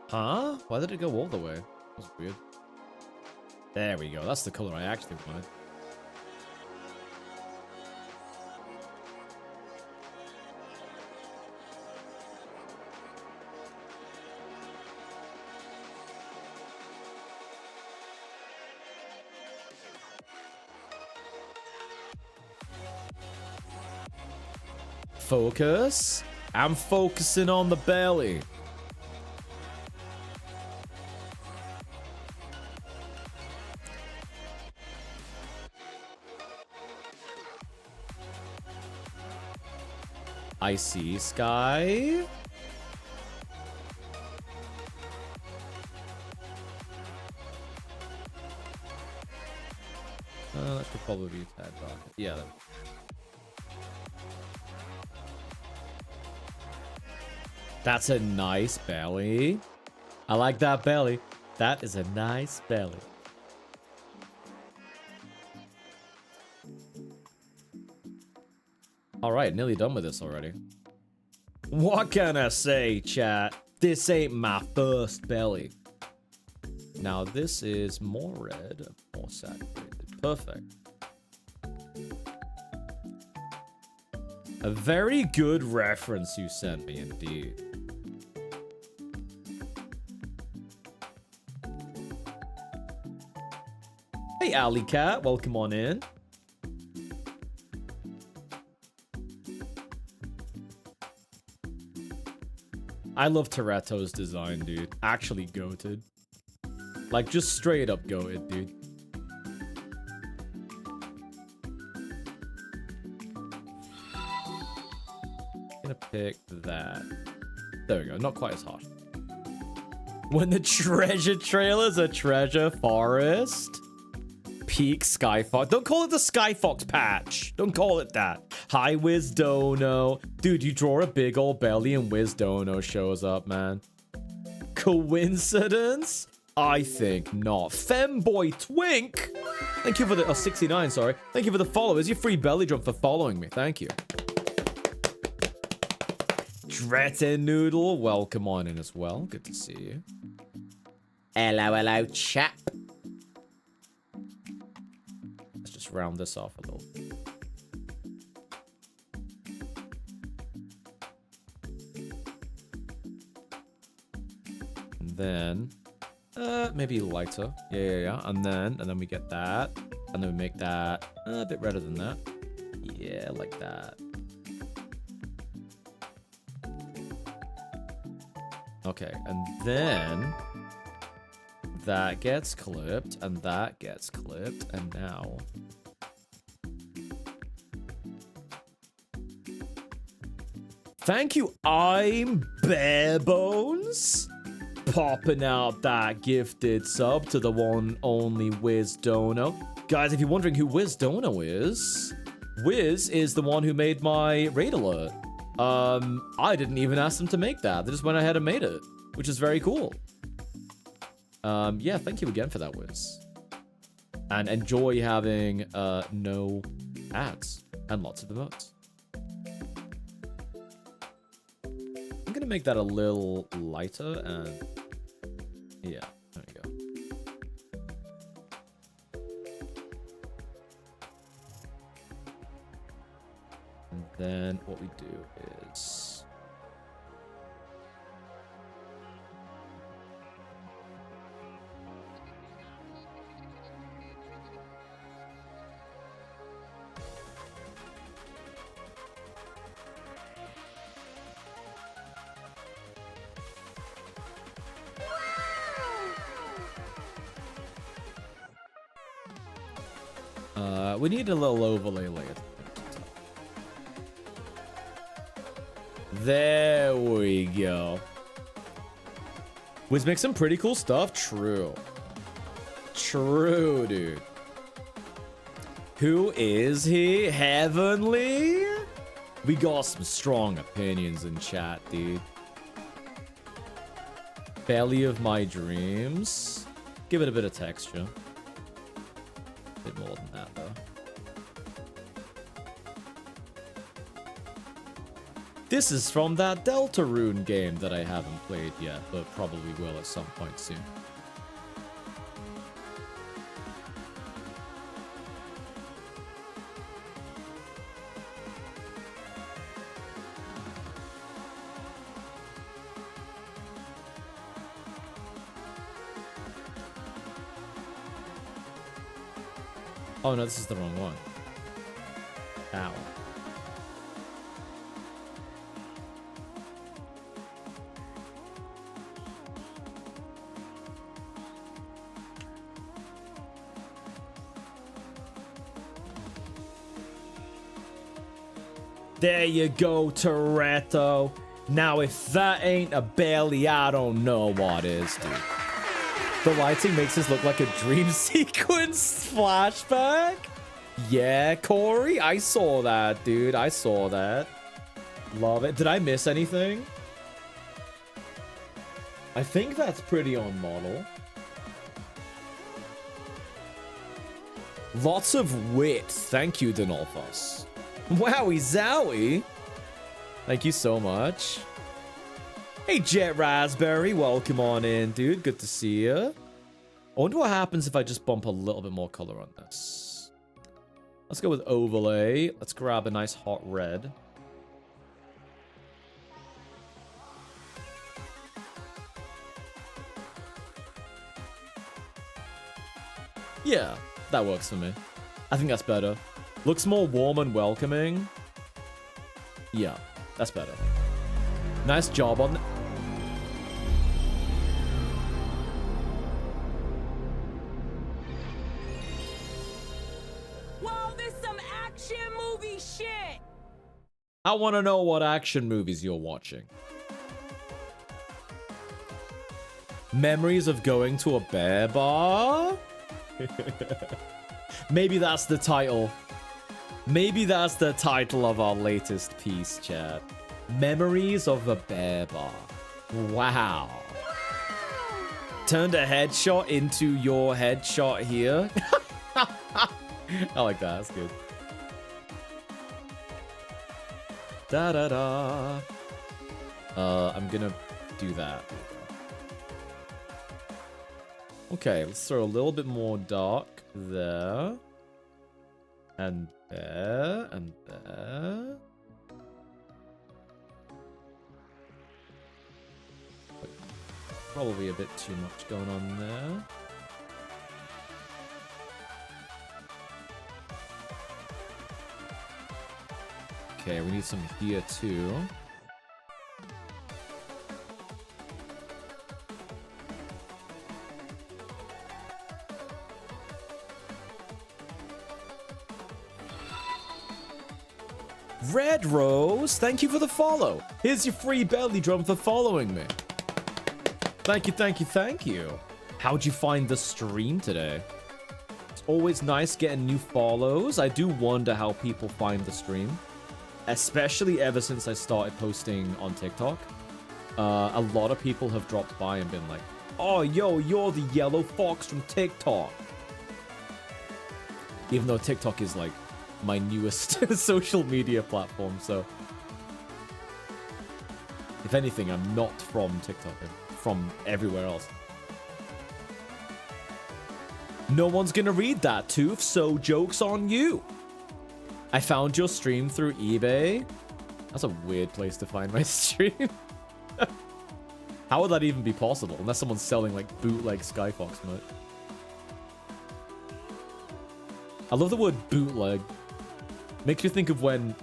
Huh? Why did it go all the way? That was weird. There we go. That's the color I actually wanted. Focus. I'm focusing on the belly. I see sky. That should probably be a tad darker. Yeah. That's a nice belly. I like that belly. That is a nice belly. Alright, nearly done with this already. What can I say, chat? This ain't my first belly. Now this is more red, more saturated. Perfect. A very good reference you sent me, indeed. Hey, Alley Cat, welcome on in. I love Toretto's design, dude. Actually goated. Like, just straight up goated, dude. Gonna pick that. There we go. Not quite as harsh. When the treasure trail is a treasure forest. Peak Skyfox. Don't call it the Skyfox patch. Don't call it that. Hi, Wiz Dono. Dude, you draw a big old belly and Wiz Dono shows up, man. Coincidence? I think not. Femboy Twink. Thank you for the... Oh, 69, sorry. Thank you for the follow. Is your free belly drum for following me? Thank you. Drette Noodle. Welcome on in as well. Good to see you. Hello, chap. Let's just round this off a little. And then maybe lighter. Yeah. And then we get that. And then we make that a bit redder than that. Yeah, like that. Okay, and then that gets clipped, and that gets clipped, and now Thank you, I'm Barebones. Popping out that gifted sub to the one only Wiz Dono. Guys, if you're wondering who Wiz Dono is, Wiz is the one who made my raid alert. I didn't even ask them to make that. They just went ahead and made it, which is very cool. Yeah, thank you again for that, Wiz. And enjoy having no ads and lots of emotes. I'm gonna make that a little lighter and yeah, there we go. And then what we do is we need a little overlay layer. There we go. Wiz makes some pretty cool stuff. True. True, dude. Who is he? Heavenly? We got some strong opinions in chat, dude. Belly of my dreams. Give it a bit of texture. A bit more than that, though. This is from that Deltarune game that I haven't played yet, but probably will at some point soon. Oh no, this is the wrong one. Ow. There you go, Toretto. Now, if that ain't a belly, I don't know what is, dude. The lighting makes this look like a dream sequence flashback. Yeah, Corey, I saw that, dude. I saw that. Love it. Did I miss anything? I think that's pretty on model. Lots of wit. Thank you, Denolphos. Wowie zowie. Thank you so much. Hey, Jet Raspberry. Welcome on in, dude. Good to see you. I wonder what happens if I just bump a little bit more color on this. Let's go with overlay. Let's grab a nice hot red. Yeah, that works for me. I think that's better. Looks more warm and welcoming. Yeah, that's better. Nice job on... Whoa, this some action movie shit! I want to know what action movies you're watching. Memories of going to a bear bar? Maybe that's the title. Maybe that's the title of our latest piece, chat. Memories of a bear bar. Wow. Turned a headshot into your headshot here. I like that. That's good. Da-da-da. I'm gonna do that. Okay, let's throw a little bit more dark there. And there, and there. Probably a bit too much going on there. Okay, we need some here too. Red Rose, thank you for the follow. Here's your free belly drum for following me. Thank you, thank you, thank you. How'd you find the stream today? It's always nice getting new follows. I do wonder how people find the stream. Especially ever since I started posting on TikTok. A lot of people have dropped by and been like, oh, yo, you're the yellow fox from TikTok. Even though TikTok is like my newest social media platform, so if anything, I'm not from TikTok, I'm from everywhere else. No one's gonna read that, Tooth, so joke's on you. I found your stream through eBay. That's a weird place to find my stream. How would that even be possible? Unless someone's selling like bootleg Skyfox merch. I love the word bootleg. Makes you think of when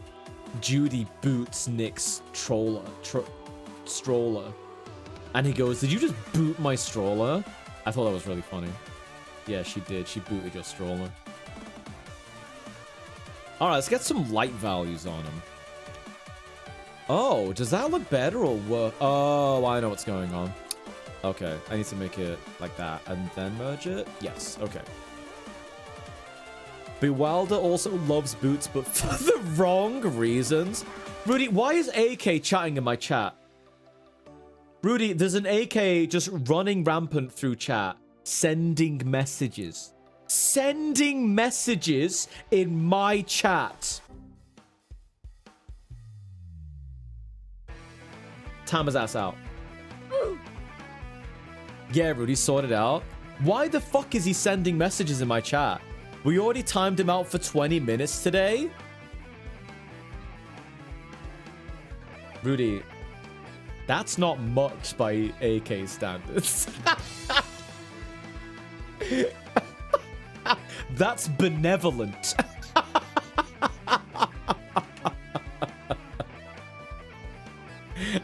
Judy boots Nick's stroller. And he goes, did you just boot my stroller? I thought that was really funny. Yeah, she did. She booted your stroller. Alright, let's get some light values on him. Oh, does that look better or worse? Oh, I know what's going on. Okay, I need to make it like that and then merge it. Yes, okay. Bewilder also loves boots, but for the wrong reasons. Rudy, why is AK chatting in my chat? Rudy, there's an AK just running rampant through chat, sending messages. Sending messages in my chat. Time his ass out. Yeah, Rudy, sort it out. Why the fuck is he sending messages in my chat? We already timed him out for 20 minutes today. Rudy, that's not much by AK standards. That's benevolent.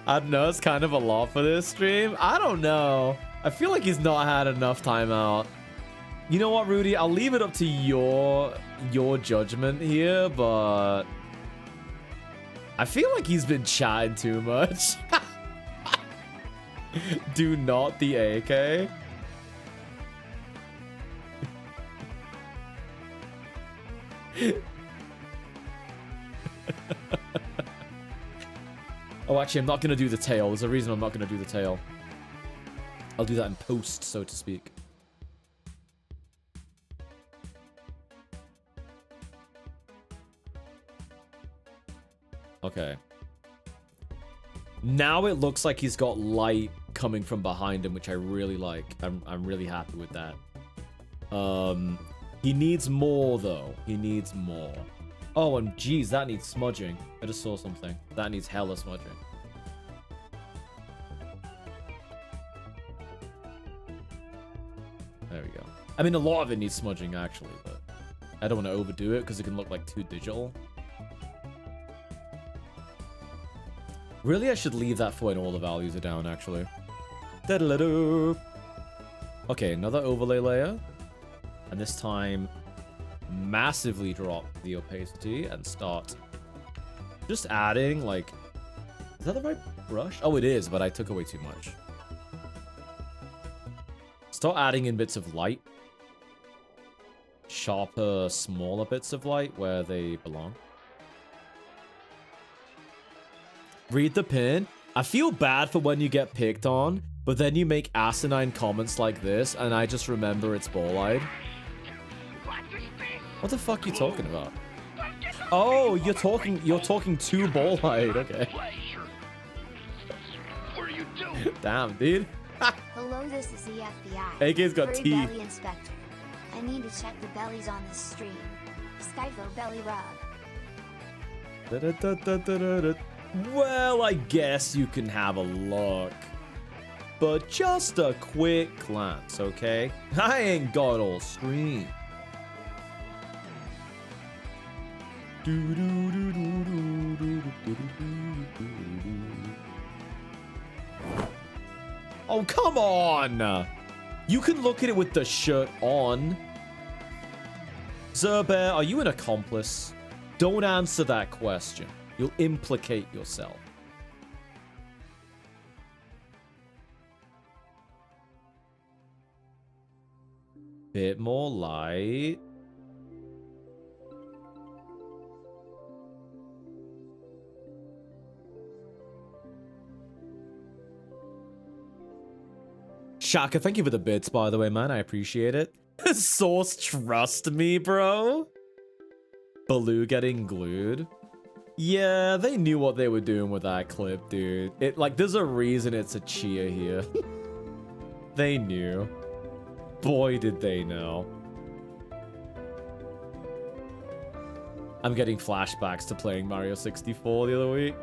I don't know, it's kind of a lot for this stream. I don't know. I feel like he's not had enough time out. You know what, Rudy? I'll leave it up to your judgment here, but I feel like he's been chatting too much. Do not the AK. Oh, actually, I'm not going to do the tail. There's a reason I'm not going to do the tail. I'll do that in post, so to speak. Okay. Now it looks like he's got light coming from behind him, which I really like. I'm really happy with that. He needs more, though. He needs more. Oh, and geez, that needs smudging. I just saw something. That needs hella smudging. There we go. I mean, a lot of it needs smudging, actually, but I don't want to overdo it because it can look like too digital. Really, I should leave that for when all the values are down, actually. Okay, another overlay layer. And this time, massively drop the opacity and start just adding, like... Is that the right brush? Oh, it is, but I took away too much. Start adding in bits of light. Sharper, smaller bits of light where they belong. Read the pin. I feel bad for when you get picked on, but then you make asinine comments like this, and I just remember it's ball-eyed. What the fuck are you talking about? Oh, you're talking to ball-eyed. Okay. Damn, dude. Hello, this is the FBI. AK's got Furry teeth. Belly Inspector. I need to check the bellies on this stream. Skyfo belly rub. Well, I guess you can have a look. But just a quick glance, okay? I ain't got all screen. Oh, come on! You can look at it with the shirt on. Zerbear, are you an accomplice? Don't answer that question. You'll implicate yourself. Bit more light. Shaka, thank you for the bits, by the way, man. I appreciate it. Source, trust me, bro. Baloo getting glued. Yeah, they knew what they were doing with that clip, dude. There's a reason it's a cheer here. They knew. Boy, did they know. I'm getting flashbacks to playing Mario 64 the other week.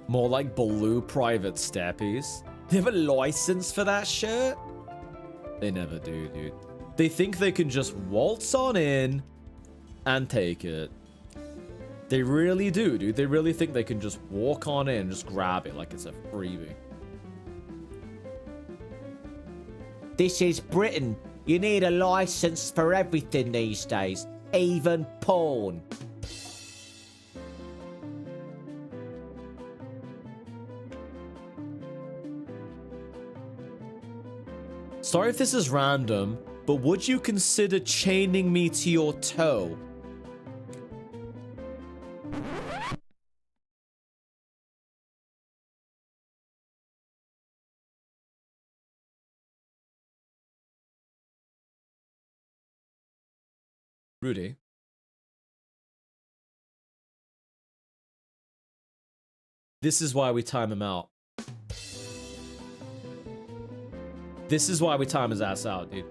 More like Baloo private steppies. They have a license for that shirt? They never do, dude. They think they can just waltz on in and take it. They really do, dude. They really think they can just walk on in and just grab it like it's a freebie. This is Britain. You need a license for everything these days, even porn. Sorry if this is random, but would you consider chaining me to your toe? Rudy? This is why we time him out. This is why we time his ass out, dude.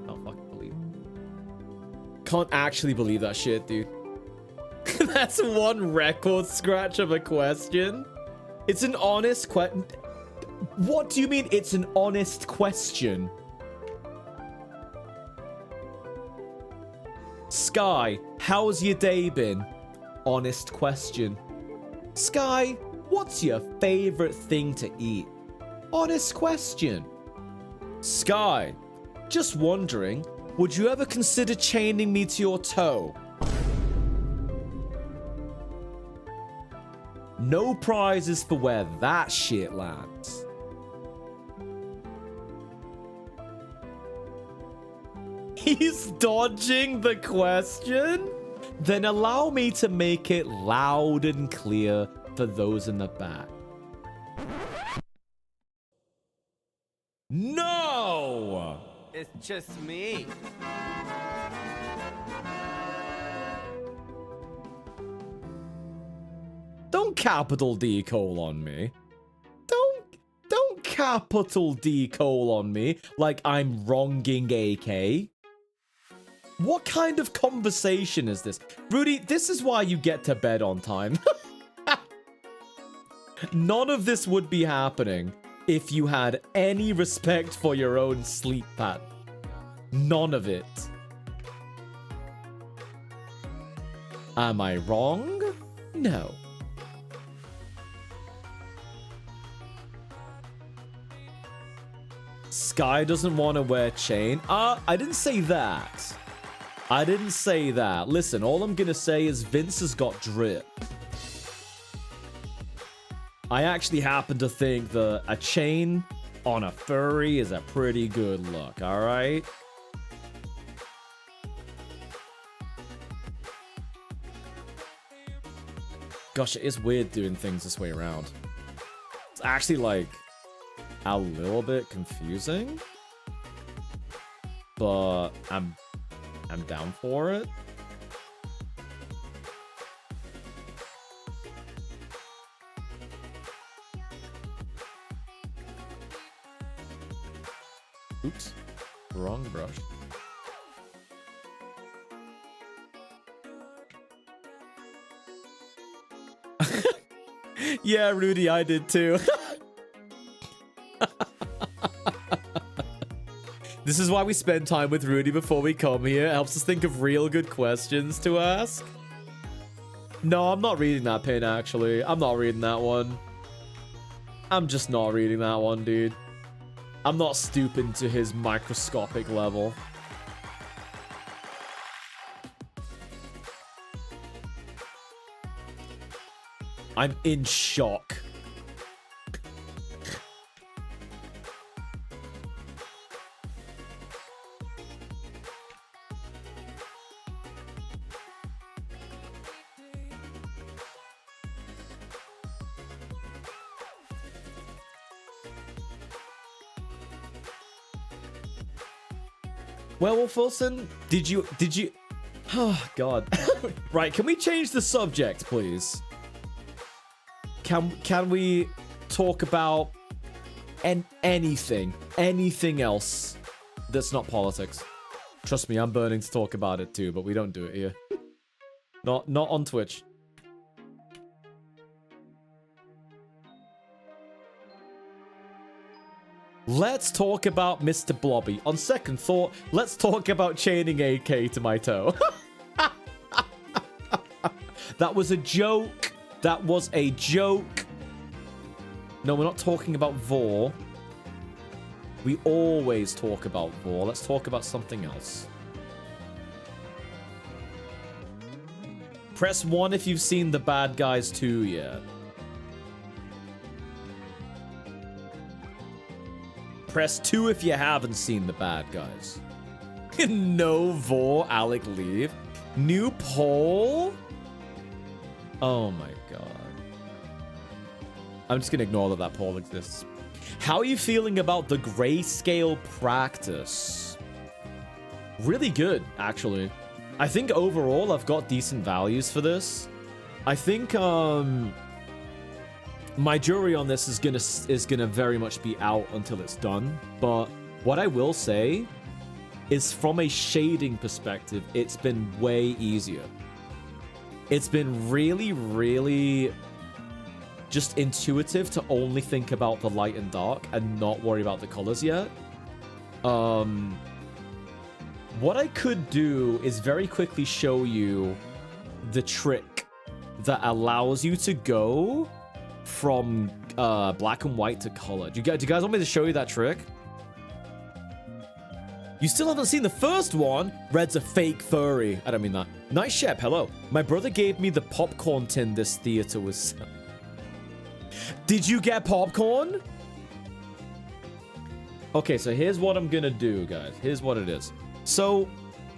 I don't fucking believe it. Can't actually believe that shit, dude. That's one record scratch of a question. It's an honest question. What do you mean it's an honest question? Sky, how's your day been? Honest question. Sky, what's your favorite thing to eat? Honest question. Sky, just wondering, would you ever consider chaining me to your toe? No prizes for where that shit lands. He's dodging the question? Then allow me to make it loud and clear for those in the back. No! It's just me. Don't capital D colon me. Don't capital D colon me like I'm wronging AK. What kind of conversation is this? Rudy, this is why you get to bed on time. None of this would be happening if you had any respect for your own sleep pattern. None of it. Am I wrong? No. Sky doesn't want to wear chain. I didn't say that. I didn't say that. Listen, all I'm gonna say is Vince has got drip. I actually happen to think that a chain on a furry is a pretty good look, alright? Gosh, it is weird doing things this way around. It's actually like a little bit confusing, but I'm down for it. Oops, wrong brush. Yeah, Rudy, I did too. This is why we spend time with Rudy before we come here. It helps us think of real good questions to ask. No, I'm not reading that pin, actually. I'm not reading that one. I'm just not reading that one, dude. I'm not stooping to his microscopic level. I'm in shock. Werewolf Wilson, did you, oh god. Right, can we change the subject, please? Can we talk about anything else that's not politics? Trust me, I'm burning to talk about it too, but we don't do it here. Not on Twitch. Let's talk about Mr. Blobby. On second thought, let's talk about chaining AK to my toe. That was a joke. That was a joke. No, we're not talking about Vor. We always talk about Vor. Let's talk about something else. Press 1 if you've seen The Bad Guys 2 yet. Press 2 if you haven't seen The Bad Guys. No Vor, Alec leave. New poll? Oh my god. I'm just gonna ignore that poll exists. How are you feeling about the grayscale practice? Really good, actually. I think overall I've got decent values for this. I think my jury on this is gonna very much be out until it's done. But what I will say is, from a shading perspective, it's been way easier. It's been really, really just intuitive to only think about the light and dark and not worry about the colors yet. What I could do is very quickly show you the trick that allows you to go from black and white to color. Do you guys want me to show you that trick? You still haven't seen the first one? Red's a fake furry. I don't mean that. Nice Shep, hello. My brother gave me the popcorn tin this theater was... Did you get popcorn? Okay, so here's what I'm gonna do, guys. Here's what it is. So,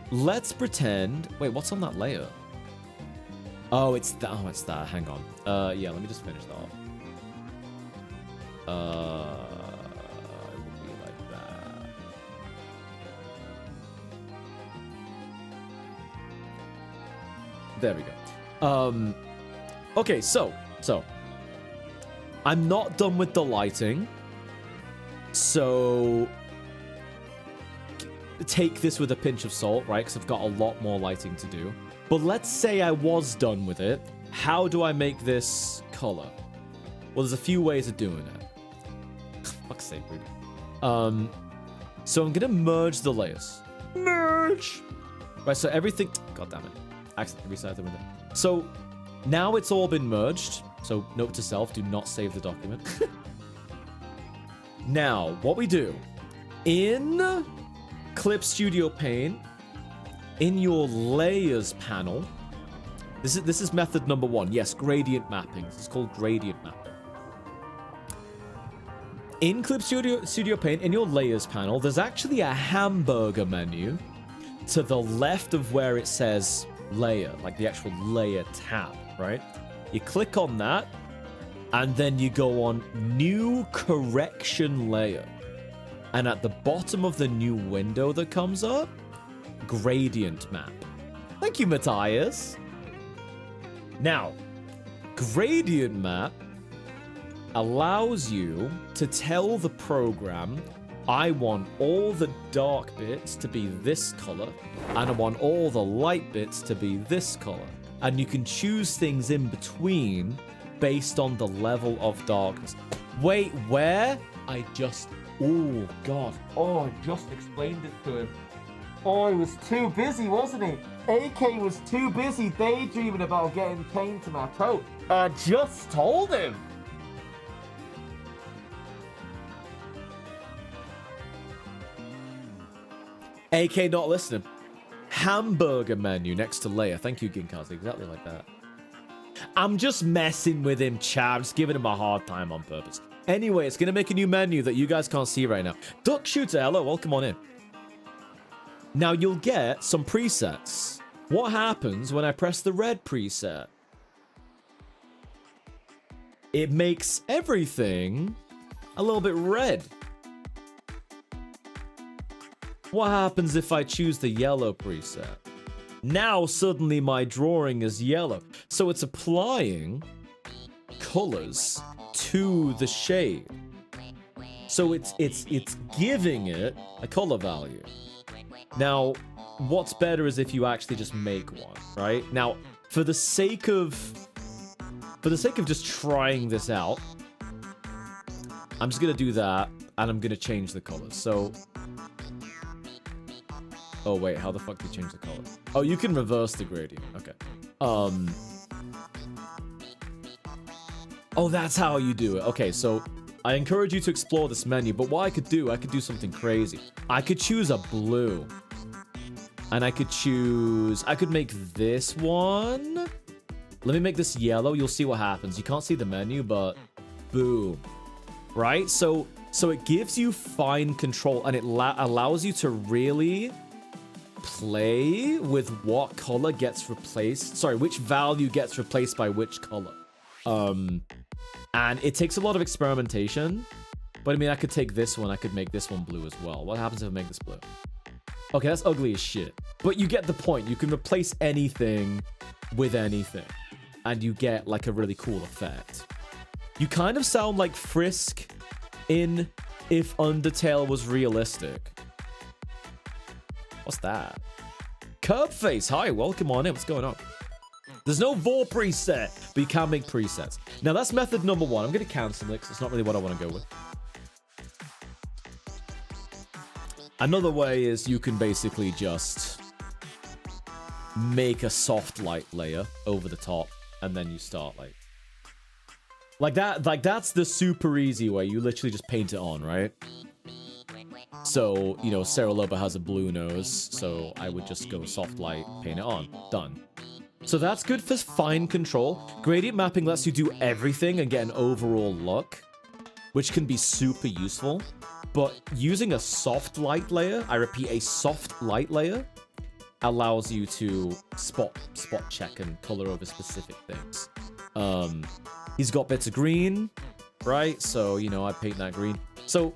let's pretend... Wait, what's on that layer? Oh, it's that. Oh, it's that. Hang on. Yeah, let me just finish that off. It would be like that. There we go. Okay, so I'm not done with the lighting. So take this with a pinch of salt, right? Because I've got a lot more lighting to do. But let's say I was done with it. How do I make this color? Well, there's a few ways of doing it. Fuck's sake, Rudy. So I'm gonna merge the layers. Merge! Right, so everything... God damn it. Accidentally resized the window. So now it's all been merged. So note to self, do not save the document. Now, what we do, in Clip Studio Paint, in your layers panel, this is method number 1. Yes, gradient mapping. This is called gradient mapping. In Clip Studio Paint, in your layers panel, there's actually a hamburger menu to the left of where it says layer, like the actual layer tab, right? You click on that, and then you go on New Correction Layer. And at the bottom of the new window that comes up, Gradient Map. Thank you, Matthias. Now, Gradient Map allows you to tell the program, I want all the dark bits to be this color, and I want all the light bits to be this color. And you can choose things in between based on the level of darkness. Wait, where? I just Oh, God. Oh, I just explained it to him. Oh, he was too busy, wasn't he? AK was too busy daydreaming about getting paint to my coat. I just told him. AK not listening. Hamburger menu next to Leia. Thank you, Ginkazi. Exactly like that. I'm just messing with him, chat. I'm just giving him a hard time on purpose. Anyway, it's going to make a new menu that you guys can't see right now. Duck Shooter, hello. Welcome on in. Now, you'll get some presets. What happens when I press the red preset? It makes everything a little bit red. What happens if I choose the yellow preset? Now suddenly my drawing is yellow. So it's applying colors to the shade. So it's giving it a color value. Now, what's better is if you actually just make one, right? Now, for the sake of just trying this out, I'm just gonna do that, and I'm gonna change the colors. So, oh wait, how the fuck do you change the color? Oh, you can reverse the gradient. Okay. Oh, that's how you do it. Okay, so I encourage you to explore this menu, but what I could do something crazy. I could choose a blue. And I could make this one. Let me make this yellow. You'll see what happens. You can't see the menu, but boom. Right? So it gives you fine control, and it allows you to really play with what color gets replaced. Sorry, which value gets replaced by which color. And it takes a lot of experimentation. But I mean, I could take this one. I could make this one blue as well. What happens if I make this blue? Okay, that's ugly as shit. But you get the point. You can replace anything with anything. And you get, like, a really cool effect. You kind of sound like Frisk in If Undertale was realistic. What's that? Curbface, hi, welcome on in. What's going on? There's no VOR preset, but you can make presets. Now, that's method number one. I'm going to cancel it because it's not really what I want to go with. Another way is you can basically just make a soft light layer over the top, and then you start like that. Like that's the super easy way. You literally just paint it on, right? So, you know, Sarah Loba has a blue nose, so I would just go soft light, paint it on. Done. So that's good for fine control. Gradient mapping lets you do everything and get an overall look, which can be super useful. But using a soft light layer, I repeat, a soft light layer, allows you to spot check and color over specific things. He's got bits of green, right? So, you know, I paint that green. So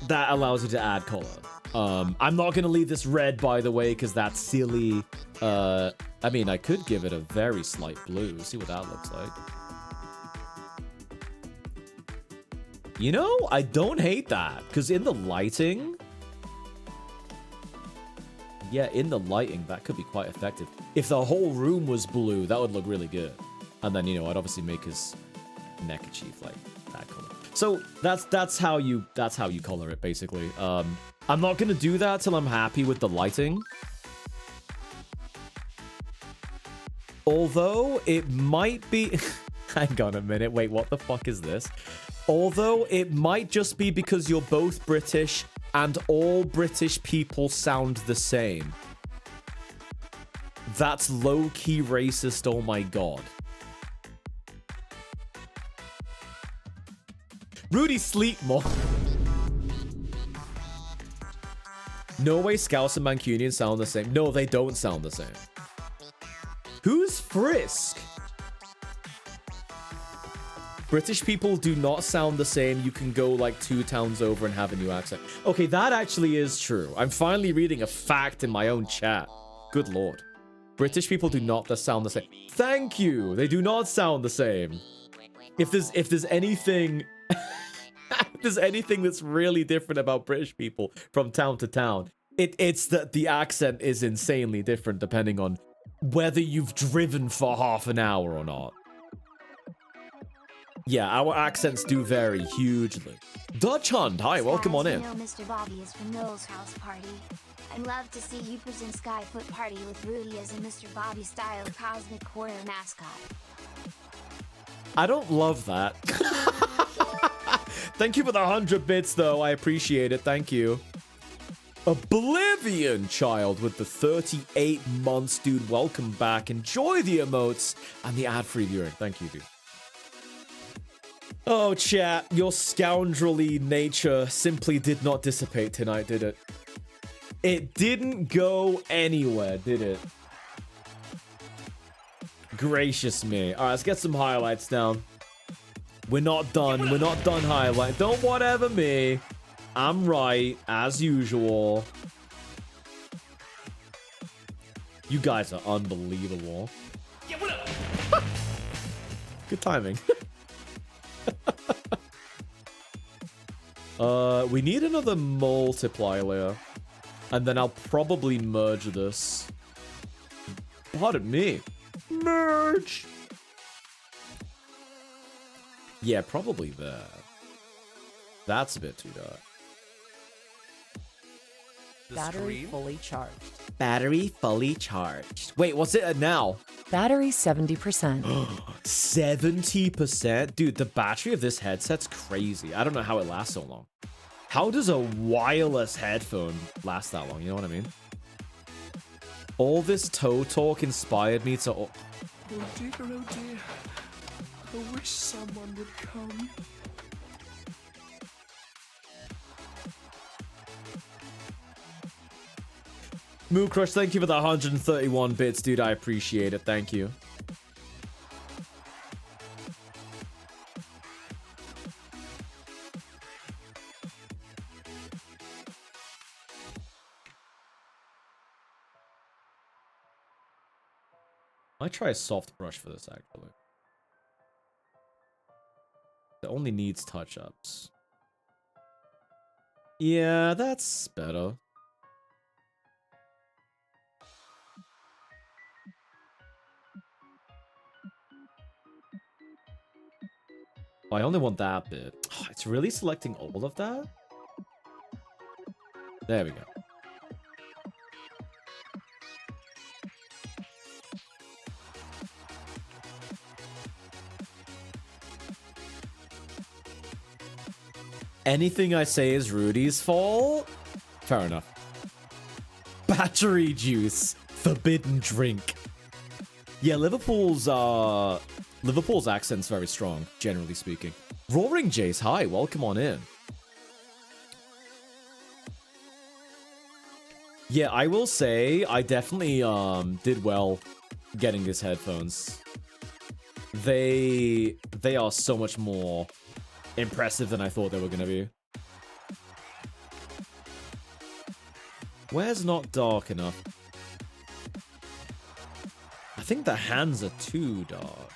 that allows you to add color. I'm not going to leave this red, by the way, because that's silly. I mean, I could give it a very slight blue. See what that looks like. You know, I don't hate that, because in the lighting... Yeah, in the lighting, that could be quite effective. If the whole room was blue, that would look really good. And then, you know, I'd obviously make his neckerchief like that color. So that's how you color it, basically. I'm not gonna do that till I'm happy with the lighting. Although it might be... Hang on a minute. Wait, what the fuck is this? Although it might just be because you're both British and all British people sound the same. That's low-key racist, oh my god. Rudy, sleep more. No way Scouse and Mancunian sound the same. No, they don't sound the same. Who's Frisk? British people do not sound the same. You can go like 2 towns over and have a new accent. Okay, that actually is true. I'm finally reading a fact in my own chat. Good lord. British people do not sound the same. Thank you. They do not sound the same. If there's anything... if there's anything that's really different about British people from town to town, it's that the accent is insanely different depending on whether you've driven for half an hour or not. Yeah, our accents do vary hugely. Dutch Hunt, hi, welcome on in. You know Mr. Bobby is from Noel's house party. I'd love to see you present Skyfoot Party with Rudy as a Mr. Bobby style cosmic horror mascot. I don't love that. Thank you for the 100 bits, though. I appreciate it. Thank you. Oblivion Child with the 38 months, dude. Welcome back. Enjoy the emotes and the ad-free viewing. Thank you, dude. Oh, chat. Your scoundrelly nature simply did not dissipate tonight, did it? It didn't go anywhere, did it? Gracious me. All right, let's get some highlights down. We're not done. We're not done highlight. Don't whatever me. I'm right, as usual. You guys are unbelievable. Yeah, what up? Good timing. We need another multiply layer. And then I'll probably merge this. Pardon me. Merge! Yeah, probably there. That's a bit too dark. Battery fully charged. Battery fully charged. Wait, what's it at now? Battery 70%. 70%? Dude, the battery of this headset's crazy. I don't know how it lasts so long. How does a wireless headphone last that long? You know what I mean? All this toe talk inspired me to... Oh dear, oh dear. I wish someone would come. Moo Crush, thank you for the 131 bits, dude. I appreciate it. Thank you. Might try a soft brush for this, actually. It only needs touch-ups. Yeah, that's better. Oh, I only want that bit. Oh, it's really selecting all of that? There we go. Anything I say is Rudy's fault? Fair enough. Battery juice. Forbidden drink. Yeah, Liverpool's accent's very strong, generally speaking. Roaring Jace, hi, welcome on in. Yeah, I will say I definitely did well getting these headphones. They are so much more impressive than I thought they were gonna be. Where's not dark enough? I think the hands are too dark.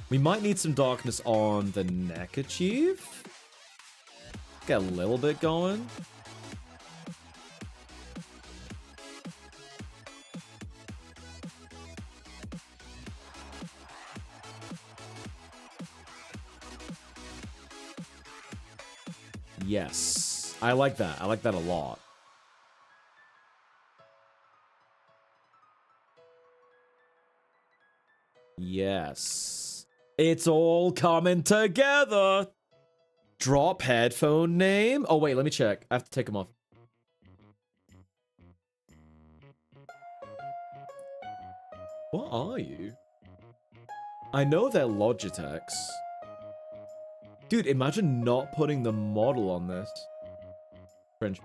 We might need some darkness on the neckerchief. Get a little bit going. Yes. I like that. I like that a lot. Yes. It's all coming together. Drop headphone name. Oh, wait, let me check. I have to take them off. What are you? I know they're Logitechs. Dude, imagine not putting the model on this. Cringe.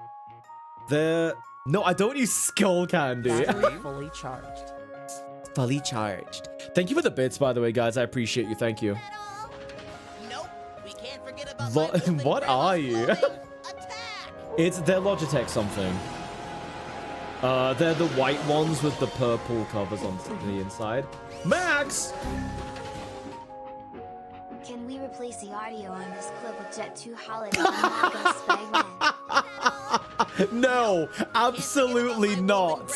They're... No, I don't use skull candy. Battery fully charged. Fully charged. Thank you for the bits, by the way, guys. I appreciate you. Thank you. Nope, we can't forget about What are you? They're Logitech something. They're the white ones with the purple covers on the inside. Max! Can we replace the audio on this clip with Jet 2 Holiday? I'm not gonna spag man. No, absolutely not.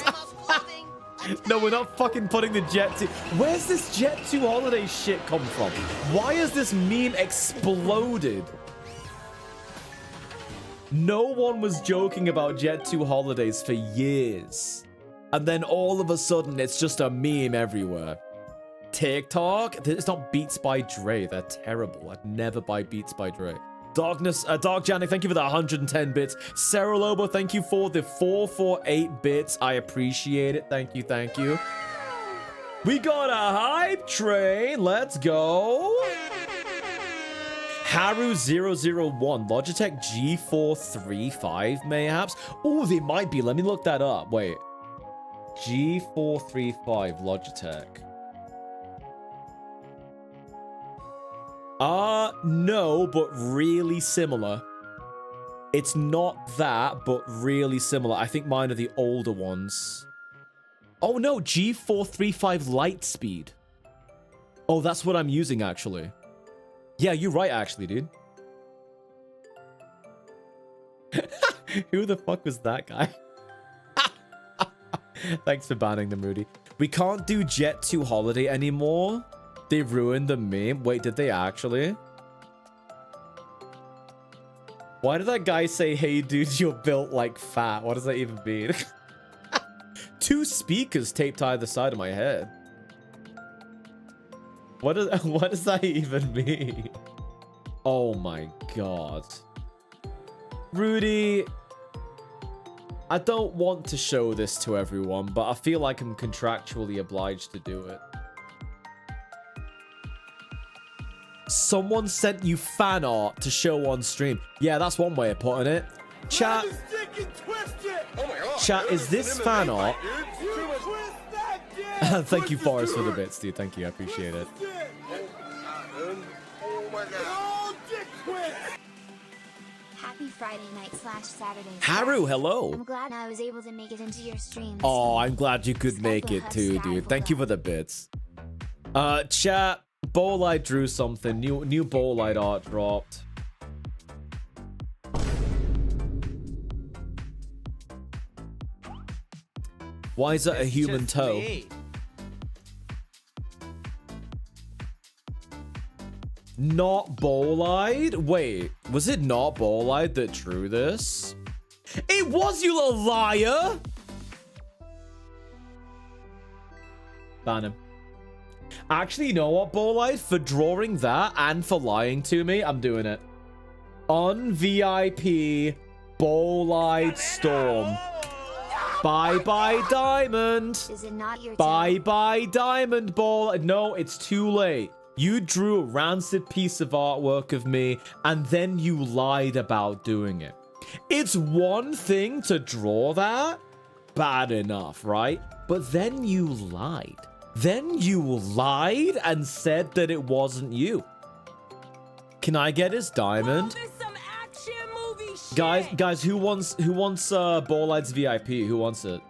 No, we're not fucking putting the Jet 2. Where's this Jet 2 holiday shit come from? Why has this meme exploded? No one was joking about Jet 2 holidays for years. And then all of a sudden, it's just a meme everywhere. TikTok? It's not Beats by Dre. They're terrible. I'd never buy Beats by Dre. Dark Janik, thank you for the 110 bits. Sarah Lobo, thank you for the 448 bits. I appreciate it. Thank you, thank you. We got a hype train. Let's go. Haru001, Logitech G435, mayhaps. Oh, they might be. Let me look that up. Wait. G435, Logitech. No, but really similar. It's not that, but really similar. I think mine are the older ones. Oh no, G435 Lightspeed. Oh, that's what I'm using, actually. Yeah, you're right, actually, dude. Who the fuck was that guy? Thanks for banning the Moody. We can't do Jet 2 Holiday anymore. They ruined the meme. Wait, did they actually? Why did that guy say, hey, dude, you're built like fat? What does that even mean? 2 speakers taped to either side of my head. What does that even mean? Oh my god. Rudy, I don't want to show this to everyone, but I feel like I'm contractually obliged to do it. Someone sent you fan art to show on stream. Yeah, that's one way of putting it. Chat. Chat, is this fan art? Thank you, Forrest, for the bits, dude. Thank you. I appreciate it. Happy Friday night / Saturday. Haru, hello. I'm glad I was able to make it into your stream. Oh, I'm glad you could make it too, dude. Thank you for the bits. Chat. Bolide drew something. New Bolide art dropped. Why is that a human toe? Not Bolide? Wait, was it not Bolide that drew this? It was, you little liar! Ban him. Actually, you know what, Bolide? For drawing that and for lying to me, I'm doing it. Un-VIP Bolide Storm. Bye-bye, Diamond. Is it not your Bye-bye, Diamond Ball. No, it's too late. You drew a rancid piece of artwork of me, and then you lied about doing it. It's one thing to draw that. Bad enough, right? But then you lied. Then you lied and said that it wasn't you. Can I get his diamond? Guys, who wants Bollide's VIP? Who wants it?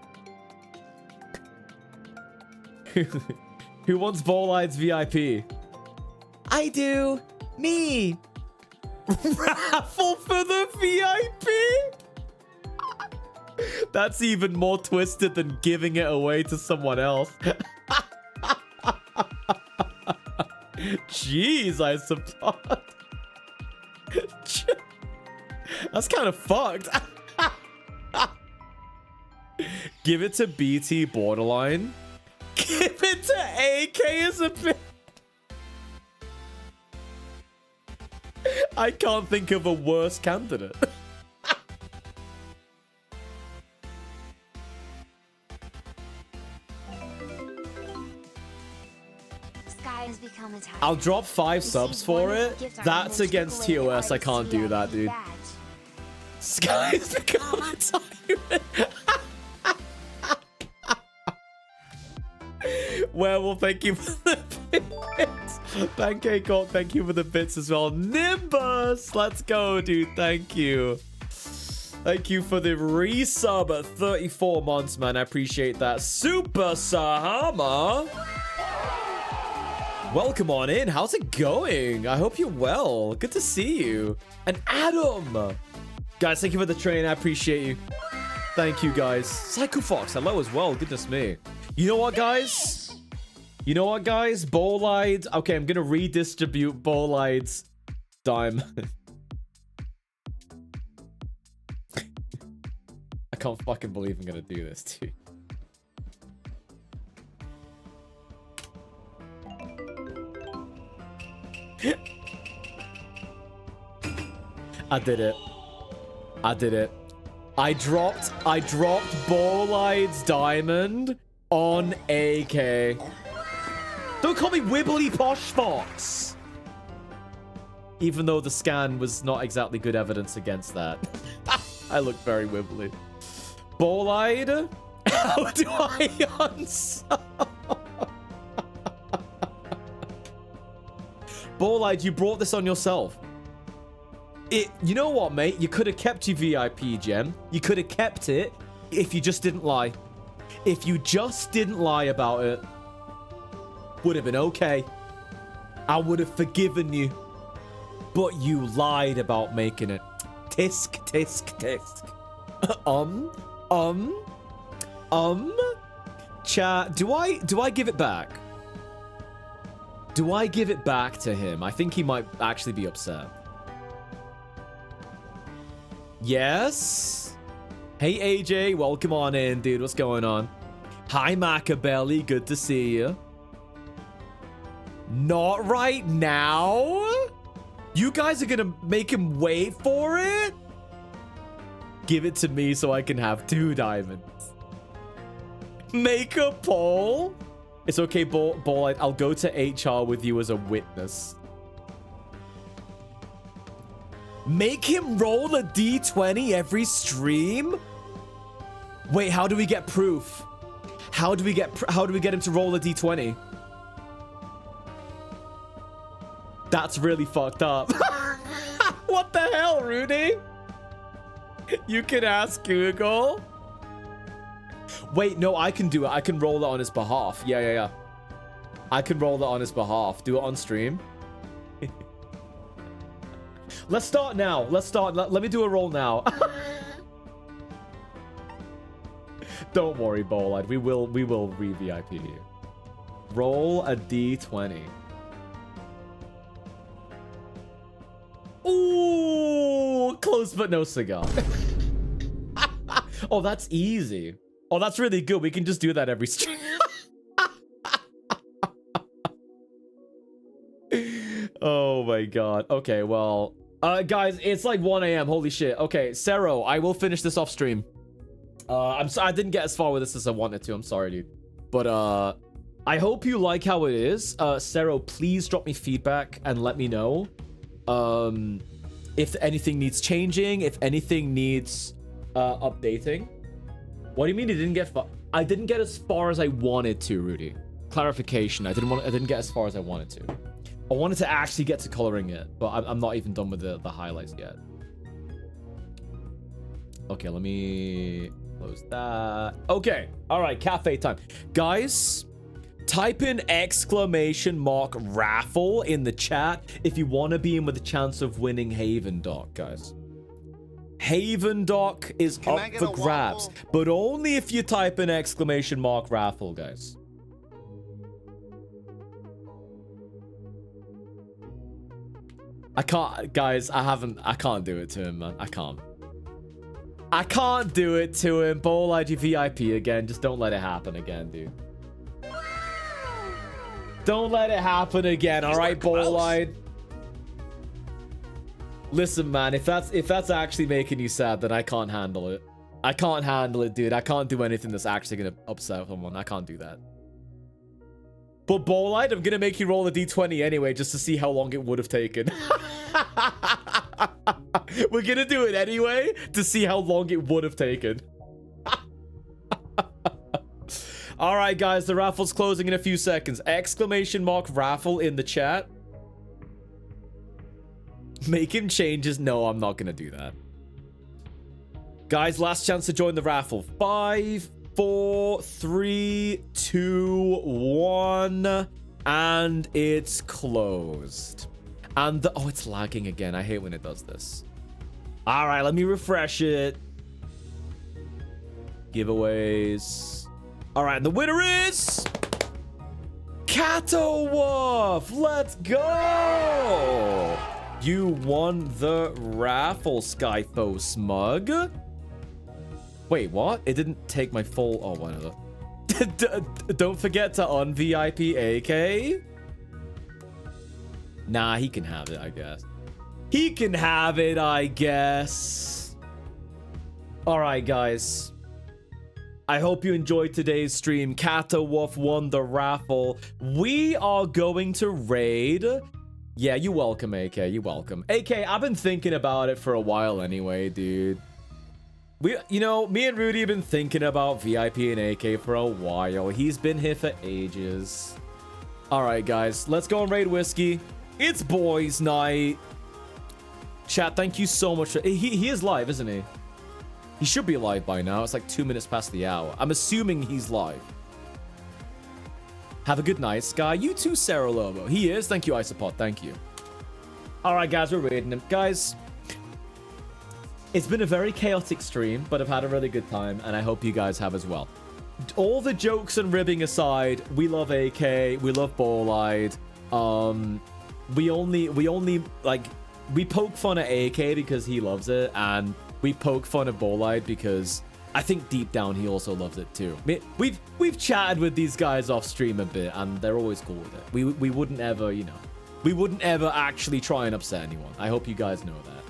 Who wants Bollide's VIP? I do. Me. Raffle for the VIP? That's even more twisted than giving it away to someone else. Jeez, I suppose. That's kind of fucked. Give it to BT Borderline. Give it to AK as a bit. I can't think of a worse candidate. I'll drop 5 subs for it. That's against TOS. I can't do that, dude. Sky's become a tyrant. Werewolf, thank you for the bits. Pancake Hawk, thank you for the bits as well. Nimbus, let's go, dude. Thank you. Thank you for the resub at 34 months, man. I appreciate that. Super Sahama. Welcome on in. How's it going? I hope you're well. Good to see you. And Adam. Guys, thank you for the train. I appreciate you. Thank you, guys. Psycho Fox, hello as well. Goodness me. You know what, guys? You know what, guys? Bolide. Okay, I'm gonna redistribute Bolide's diamond. I can't fucking believe I'm gonna do this, dude. I did it. I did it. I dropped Bolide's diamond on AK. Don't call me Wibbly Posh Fox. Even though the scan was not exactly good evidence against that. I look very wibbly. Bolide? How do I unsub? Bolide, you brought this on yourself. You know what, mate? You could have kept your VIP gem. You could have kept it if you just didn't lie. If you just didn't lie about it, would have been okay. I would have forgiven you. But you lied about making it. Tisk, tisk, tisk. Chat, do I give it back? Do I give it back to him? I think he might actually be upset. Yes? Hey, AJ, welcome on in, dude. What's going on? Hi, Machiavelli. Good to see you. Not right now? You guys are gonna make him wait for it? Give it to me so I can have 2 diamonds. Make a poll? It's okay, Ball. I'll go to HR with you as a witness. Make him roll a D20 every stream? Wait, how do we get proof? How do we get him to roll a D20? That's really fucked up. What the hell, Rudy? You can ask Google. Wait, no, I can do it. I can roll it on his behalf. Yeah. I can roll it on his behalf. Do it on stream. Let's start now. Let's start. Let me do a roll now. Don't worry, Bolide. We will re-VIP you. Roll a D20. Ooh, close but no cigar. Oh, that's easy. Oh, that's really good. We can just do that every stream. Oh my god. Okay, well, guys, it's like 1 a.m. Holy shit. Okay, Sero, I will finish this off stream. I didn't get as far with this as I wanted to. I'm sorry, dude. But I hope you like how it is. Sero, please drop me feedback and let me know if anything needs changing, if anything needs updating. What do you mean you didn't get far? I didn't get as far as I wanted to, Rudy. Clarification. I didn't get as far as I wanted to. I wanted to actually get to coloring it, but I'm not even done with the highlights yet. Okay, let me close that. Okay, all right, cafe time. Guys, type in !raffle in the chat if you want to be in with a chance of winning Haven Dock, guys. Haven Dock is up for grabs, but only if you type in !raffle, guys. I can't, guys, I can't do it to him, man. I can't do it to him. Bowl ID VIP again. Just don't let it happen again, dude. Don't let it happen again, all right, Bowl-eyed? Listen, man, if that's actually making you sad, then I can't handle it. I can't handle it, dude. I can't do anything that's actually gonna upset someone. I can't do that. But Bowl-eyed, I'm gonna make you roll a D20 anyway, just to see how long it would have taken. We're gonna do it anyway, to see how long it would have taken. Alright, guys, the raffle's closing in a few seconds. !raffle in the chat. Make him changes. No, I'm not gonna do that. Guys, last chance to join the raffle. 5, 4, 3, 2, 1. And it's closed. And oh, it's lagging again. I hate when it does this. All right, let me refresh it. Giveaways. All right, the winner is Kato Wolf. Let's go. You won the raffle, Skyfo Smug. Wait, what? It didn't take my full... Oh, whatever. Don't forget to un-VIP AK. Nah, he can have it, I guess. He can have it, I guess. All right, guys. I hope you enjoyed today's stream. Kato Wolf won the raffle. We are going to raid... Yeah, you're welcome, AK. You're welcome. AK, I've been thinking about it for a while anyway, dude. You know, me and Rudy have been thinking about VIP and AK for a while. He's been here for ages. All right, guys. Let's go and raid Whiskey. It's boys' night. Chat, thank you so much. He is live, isn't he? He should be live by now. It's like 2 minutes past the hour. I'm assuming he's live. Have a good night, Sky. You too, Sarah Lobo. He is. Thank you, Isopod. Thank you. All right, guys. We're raiding him. Guys, it's been a very chaotic stream, but I've had a really good time, and I hope you guys have as well. All the jokes and ribbing aside, we love AK. We love Ball-Eyed. We only, like, we poke fun at AK because he loves it, and we poke fun at Ball-Eyed because... I think deep down he also loves it too. We've chatted with these guys off stream a bit, and they're always cool with it. We wouldn't ever, you know, we wouldn't ever actually try and upset anyone. I hope you guys know that.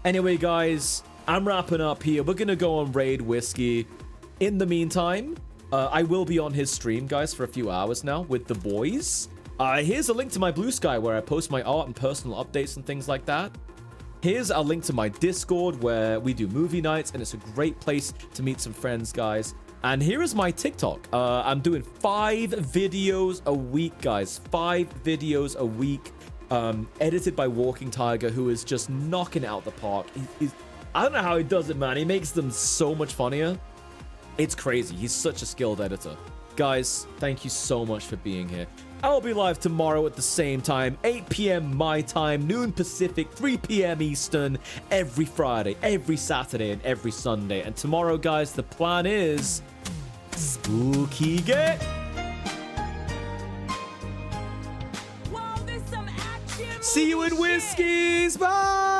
Anyway, guys, I'm wrapping up here. We're gonna go and raid Whiskey. In the meantime, I will be on his stream, guys, for a few hours now with the boys. Here's a link to my Blue Sky where I post my art and personal updates and things like that. Here's a link to my Discord where we do movie nights, and it's a great place to meet some friends, guys. And here is my TikTok. I'm doing 5 videos a week, guys. 5 videos a week, edited by Walking Tiger, who is just knocking it out the park. I don't know how he does it, man. He makes them so much funnier. It's crazy. He's such a skilled editor. Guys, thank you so much for being here. I'll be live tomorrow at the same time, 8 p.m. my time, noon Pacific, 3 p.m. Eastern, every Friday, every Saturday, and every Sunday. And tomorrow, guys, the plan is spooky get. See you in Whiskies. Bye.